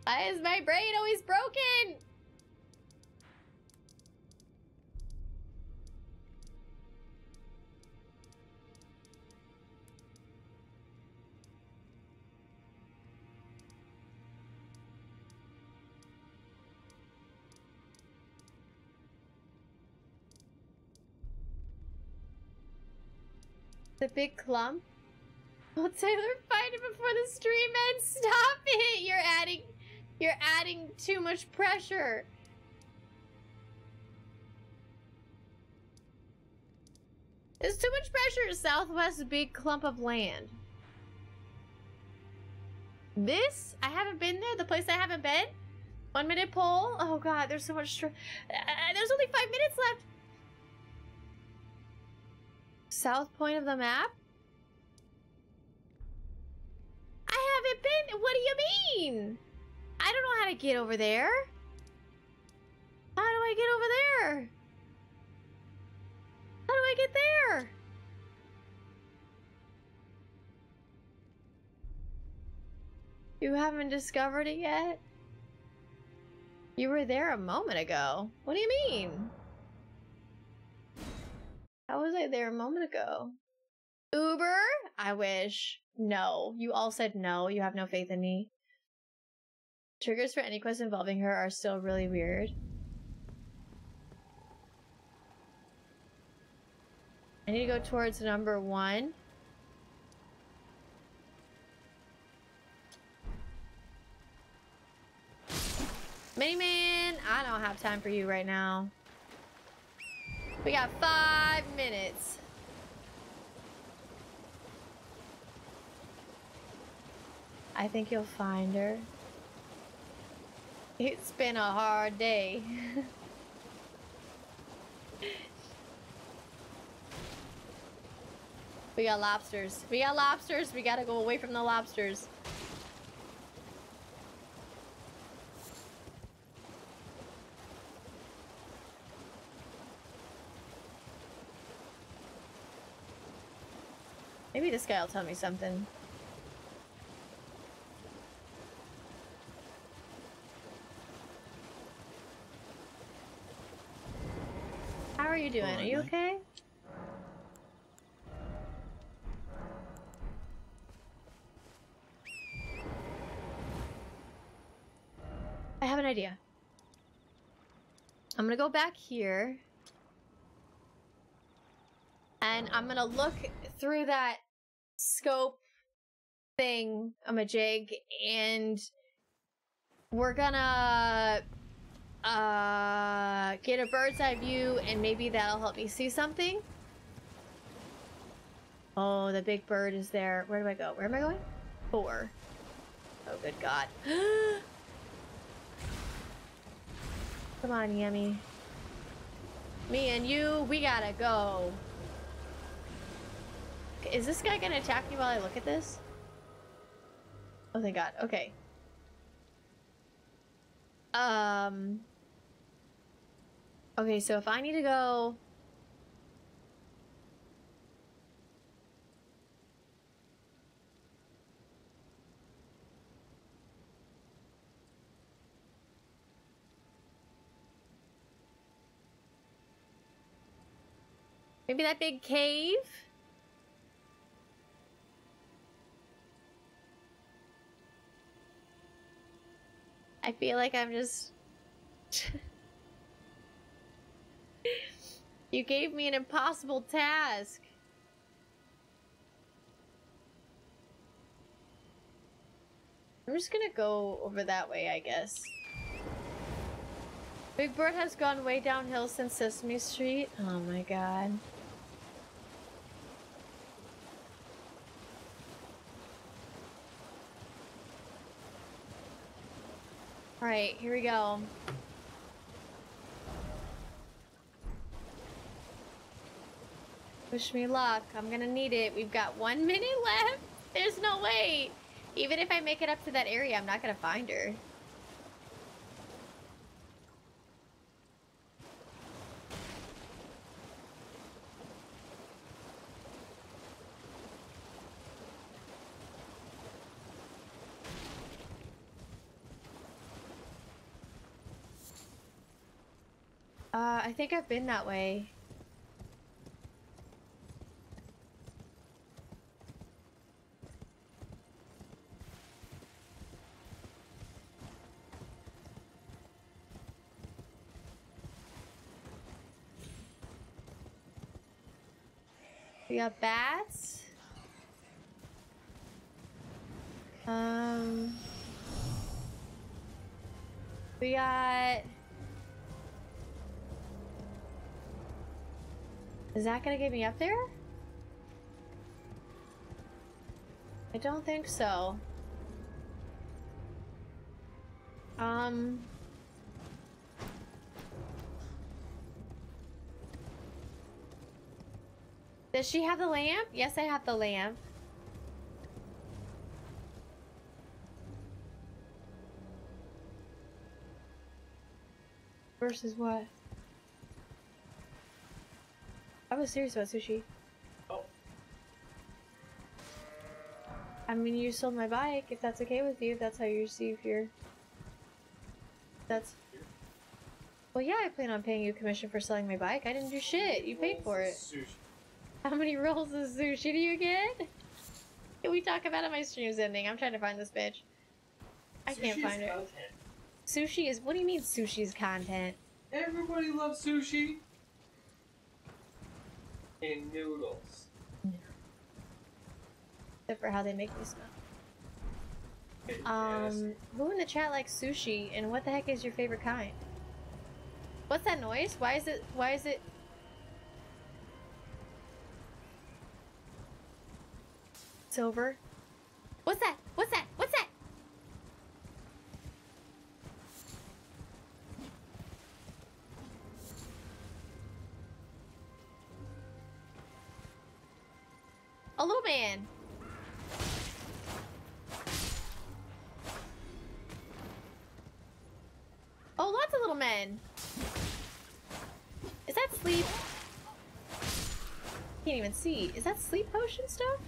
Why is my brain always broken? The big clump? Oh, Taylor, find it before the stream ends. Stop it! You're adding too much pressure. There's too much pressure. Southwest big clump of land. This? I haven't been there. The place I haven't been. 1 minute poll. Oh god, there's so much. There's only 5 minutes left. South point of the map? I haven't been. What do you mean? I don't know how to get over there. How do I get over there? How do I get there? You haven't discovered it yet? You were there a moment ago. What do you mean? How was I there a moment ago? Uber? I wish. No. You all said no. You have no faith in me. Triggers for any quest involving her are still really weird. I need to go towards number 1. Miniman, I don't have time for you right now. We got 5 minutes. I think you'll find her. It's been a hard day. We got lobsters. We got lobsters. We gotta go away from the lobsters. Maybe this guy will tell me something. How are you doing? Are you okay? I have an idea. I'm gonna go back here. And I'm gonna look through that scope thing, jig, and we're gonna get a bird's eye view, and maybe that'll help me see something. Oh, the big bird is there. Where do I go? Where am I going? 4. Oh, good God. Come on, Yummy. Me and you, we gotta go. Is this guy gonna attack me while I look at this? Oh, thank God. Okay. Okay, so if I need to go... Maybe that big cave? I feel like I'm just... You gave me an impossible task. I'm just gonna go over that way, I guess. Big Bird has gone way downhill since Sesame Street. Oh my god. Alright, here we go. Wish me luck. I'm gonna need it. We've got 1 minute left. There's no way. Even if I make it up to that area, I'm not gonna find her. I think I've been that way. We got bats. We got... Is that gonna get me up there? I don't think so. Does she have the lamp? Yes, I have the lamp. Versus what? I was serious about sushi. Oh. I mean, you sold my bike, if that's okay with you, if that's how you receive your... That's... Well, yeah, I plan on paying you commission for selling my bike. I didn't do shit. You paid for it. Sushi. How many rolls of sushi do you get? Can we talk about it? My stream's ending. I'm trying to find this bitch. I can't Sushi find is it. content. Sushi is... What do you mean sushi's content? Everybody loves sushi. And noodles. Except for how they make me smell. Who in the chat likes sushi, and what the heck is your favorite kind? What's that noise? Why is it... It's over. What's that? What's that? What's that? A little man. Oh, lots of little men. Is that sleep? Can't even see. Is that sleep potion stuff?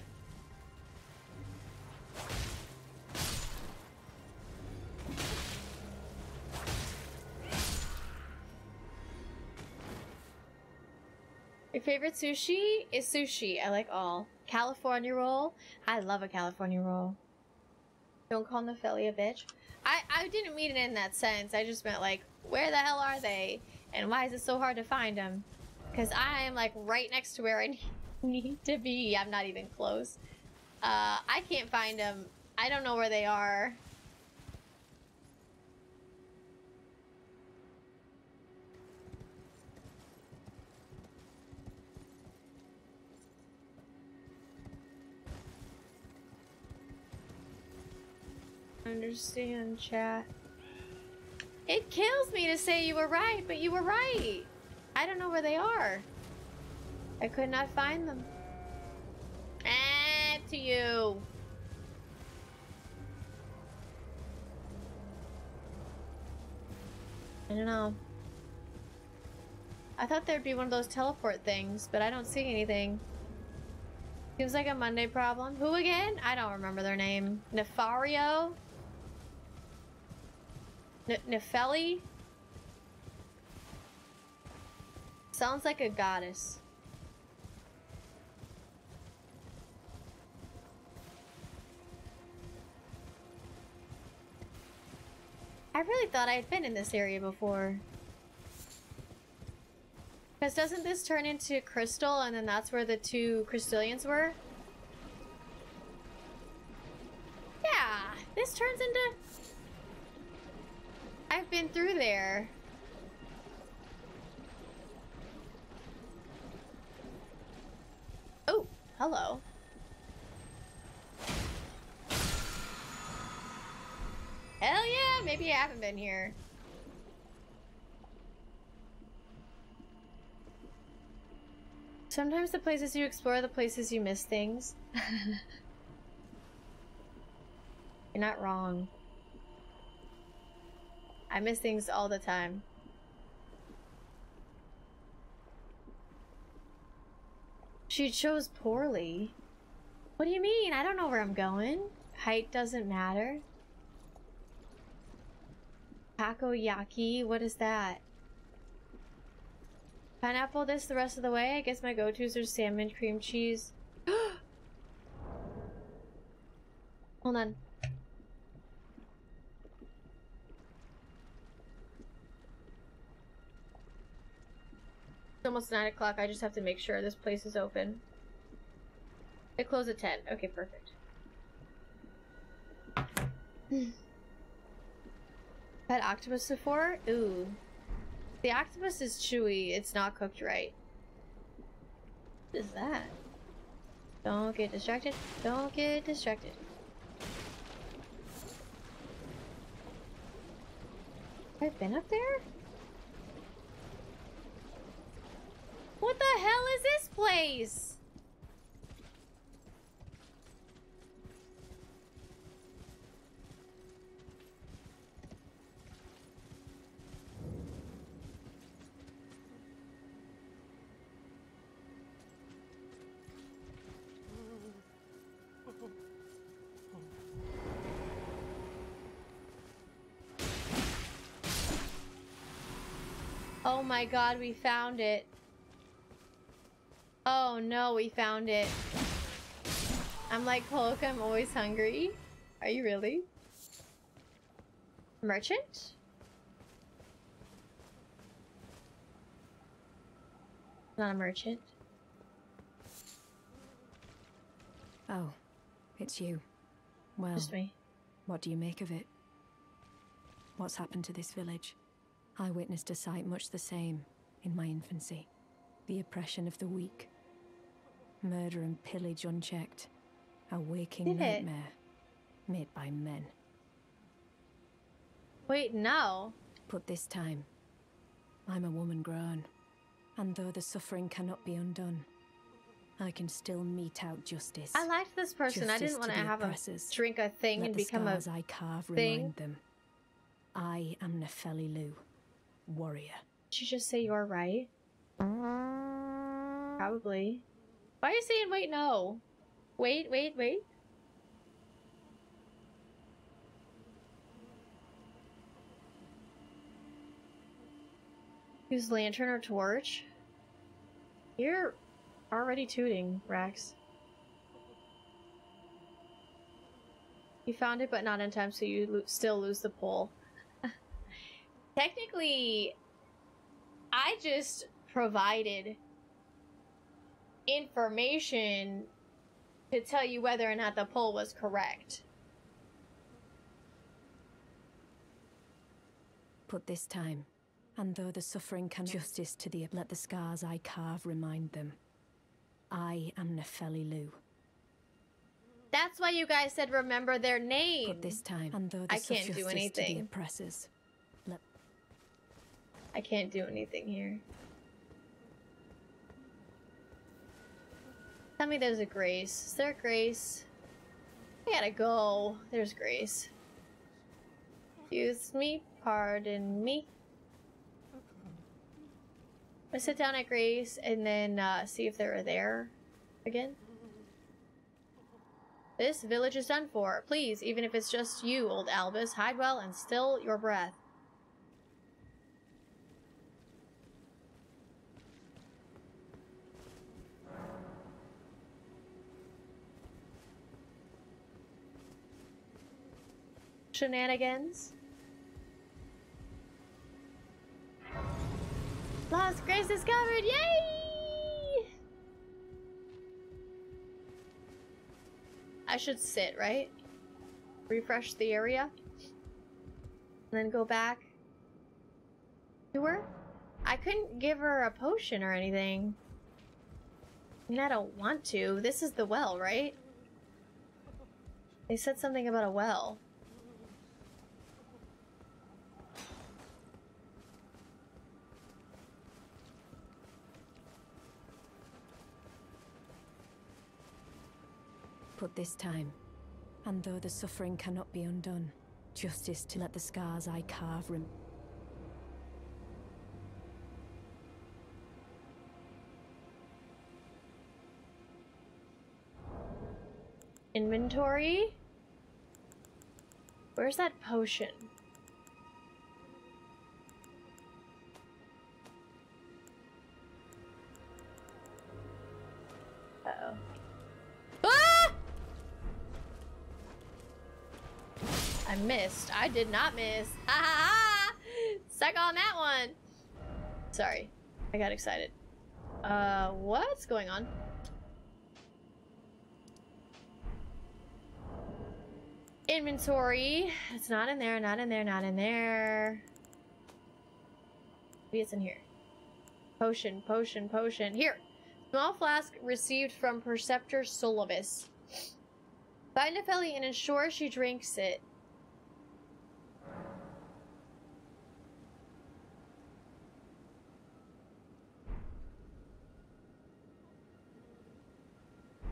Your favorite sushi is sushi. I like all. California roll. I love a California roll. Don't call Nefelia a bitch. I didn't mean it in that sense. I just meant like, where the hell are they? And why is it so hard to find them? Because I am like right next to where I need to be. I'm not even close. I can't find them. I don't know where they are. Understand, chat. It kills me to say you were right, but you were right. I don't know where they are. I could not find them. To you. I don't know. I thought there'd be one of those teleport things, but I don't see anything. Seems like a Monday problem. Who again? I don't remember their name. Nefario? Nefeli? Sounds like a goddess. I really thought I had been in this area before. Because doesn't this turn into crystal and then that's where the two crystallians were? Yeah, this turns into... I've been through there. Oh, hello. Hell yeah, maybe I haven't been here. Sometimes the places you explore, the places you miss things. You're not wrong. I miss things all the time. She chose poorly. What do you mean? I don't know where I'm going. Height doesn't matter. Takoyaki? What is that? Pineapple this the rest of the way? I guess my go-tos are salmon, cream cheese. Hold on. It's almost 9 o'clock. I just have to make sure this place is open. They close at 10. Okay, perfect. Had octopus before? Ooh. The octopus is chewy. It's not cooked right. What is that? Don't get distracted. Don't get distracted. I've been up there? What the hell is this place? Oh my god, we found it. Oh no, we found it. I'm like Hulk, I'm always hungry. Are you really? Merchant? Not a merchant. Oh, it's you. Well, Just me. What do you make of it? What's happened to this village? I witnessed a sight much the same in my infancy. The oppression of the weak. Murder and pillage unchecked. A waking nightmare made by men. Wait, no. But this time, I'm a woman grown. And though the suffering cannot be undone, I can still mete out justice. I liked this person. I didn't want to have him drink a thing and become a I carve thing. Remind them. I am Nefeli Lu, warrior. Did you just say you're right? Probably. Why are you saying wait, no? Wait, wait, wait. Use lantern or torch? You're already tooting, Rax. You found it, but not in time, so you still lose the pole. Technically, I just provided information to tell you whether or not the poll was correct. But this time, and though the suffering can justice to the let the scars I carve remind them. I am Nefeli Lu. That's why you guys said remember their name. But this time, and though the I can't do anything. To the oppressors. I can't do anything here. Tell me there's a Grace. Is there a Grace? I gotta go. There's Grace. Excuse me. Pardon me. I sit down at Grace and then see if they're there again. This village is done for. Please, even if it's just you, old Albus, hide well and still your breath. Shenanigans. Lost Grace discovered! Yay! I should sit, right? Refresh the area. And then go back to her? I couldn't give her a potion or anything. And I don't want to. This is the well, right? They said something about a well. Put this time. And though the suffering cannot be undone, justice to let the scars I carve Inventory? Where's that potion? Uh-oh. Ah! I missed. I did not miss. Ha ha ha! Suck on that one! Sorry. I got excited. What's going on? Inventory. It's not in there, not in there, not in there. Maybe it's in here. Potion, potion, potion. Here! Small flask received from Preceptor Solobus. Find Nepheli and ensure she drinks it.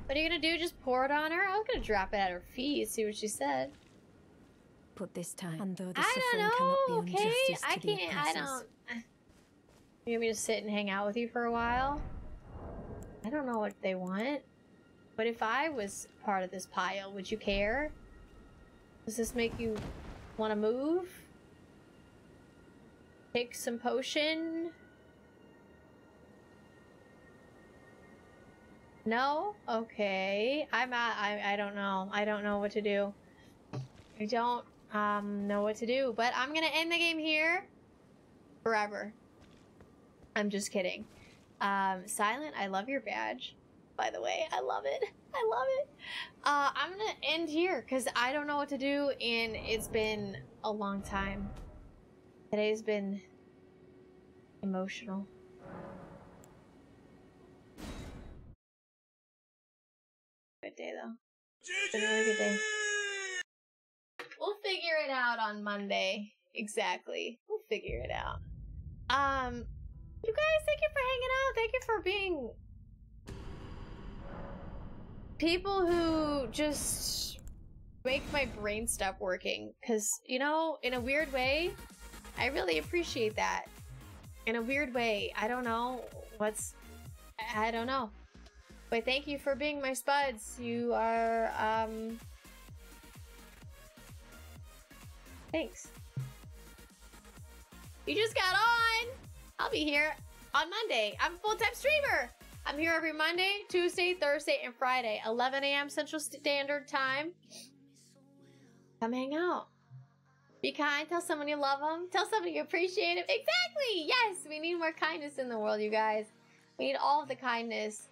What are you gonna do? Just pour it on her? I was gonna drop it at her feet, see what she said. Put this time. And though the I suffering don't cannot know, be okay? injustice I to the can't, I oppressors. don't... You want me to sit and hang out with you for a while? I don't know what they want. But if I was part of this pile, would you care? Does this make you want to move? Take some potion? No? Okay. I don't know. I don't know what to do. I don't know what to do. But I'm gonna end the game here. Forever. I'm just kidding. Silent, I love your badge. By the way, I love it. I love it. I'm gonna end here because I don't know what to do and it's been a long time. Today's been emotional. Good day though. It's been a really good day. We'll figure it out on Monday. Exactly. We'll figure it out. You guys, thank you for hanging out. Thank you for being people who just make my brain stop working. Because, you know, in a weird way, I really appreciate that. In a weird way. I don't know what's... I don't know. But thank you for being my spuds. You are, thanks. You just got on! I'll be here on Monday. I'm a full-time streamer! I'm here every Monday, Tuesday, Thursday, and Friday, 11 a.m. Central Standard Time. Come hang out. Be kind. Tell someone you love them. Tell someone you appreciate them. Exactly! Yes! We need more kindness in the world, you guys. We need all of the kindness.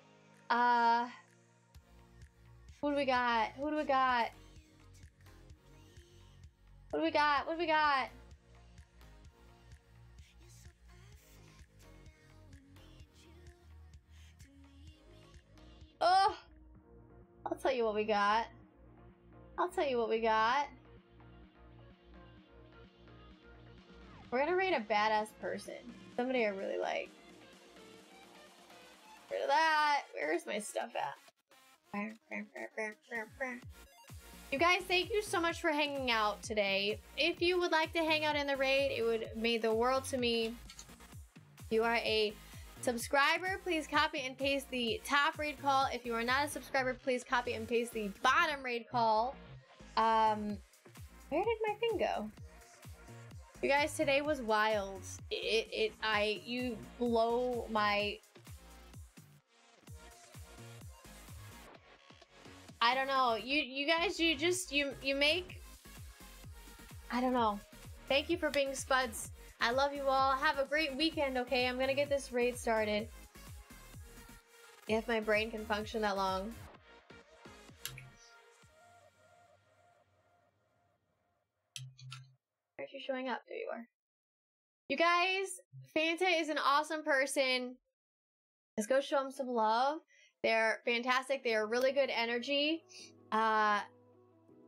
Who do we got? Who do we got? What do we got? What do we got? Oh! I'll tell you what we got. I'll tell you what we got. We're gonna rate a badass person. Somebody I really like. Rid of that. Where's my stuff at? You guys, thank you so much for hanging out today. If you would like to hang out in the raid, it would mean the world to me. If you are a subscriber, please copy and paste the top raid call. If you are not a subscriber, please copy and paste the bottom raid call. Where did my thing go? You guys, today was wild. You blow my... I don't know. You guys, you make... I don't know. Thank you for being spuds. I love you all. Have a great weekend, okay? I'm gonna get this raid started. If my brain can function that long. Aren't you showing up? There you are. You guys, Fanta is an awesome person. Let's go show them some love. They're fantastic. They're really good energy.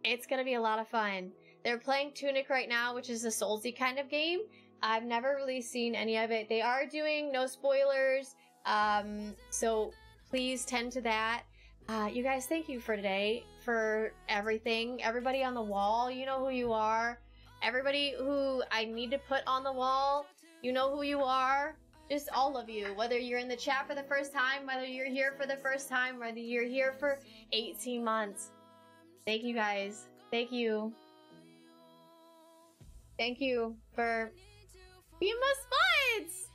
It's gonna be a lot of fun. They're playing Tunic right now, which is a Soulsy kind of game. I've never really seen any of it. They are doing no spoilers, so please tend to that. You guys, thank you for today, for everything. Everybody on the wall, you know who you are. Everybody who I need to put on the wall, you know who you are. Just all of you, whether you're in the chat for the first time, whether you're here for the first time, whether you're here for 18 months. Thank you guys. Thank you. Thank you for being my spuds!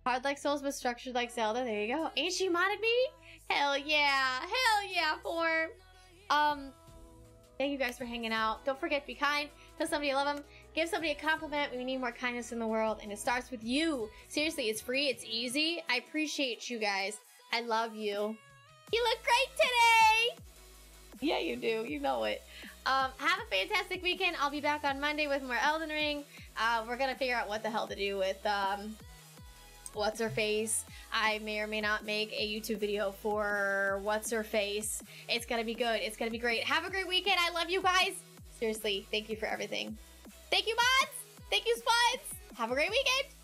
Hard like Souls, but structured like Zelda. There you go. Ain't she modded me? Hell yeah. Hell yeah, form. Thank you guys for hanging out. Don't forget to be kind. Tell somebody you love them. Give somebody a compliment. We need more kindness in the world. And it starts with you. Seriously, it's free. It's easy. I appreciate you guys. I love you. You look great today! Yeah, you do. You know it. Have a fantastic weekend. I'll be back on Monday with more Elden Ring. We're gonna figure out what the hell to do with, What's-Her-Face. I may or may not make a YouTube video for What's-Her-Face. It's gonna be good. It's gonna be great. Have a great weekend. I love you guys. Seriously, thank you for everything. Thank you, mods. Thank you, Spuds. Have a great weekend.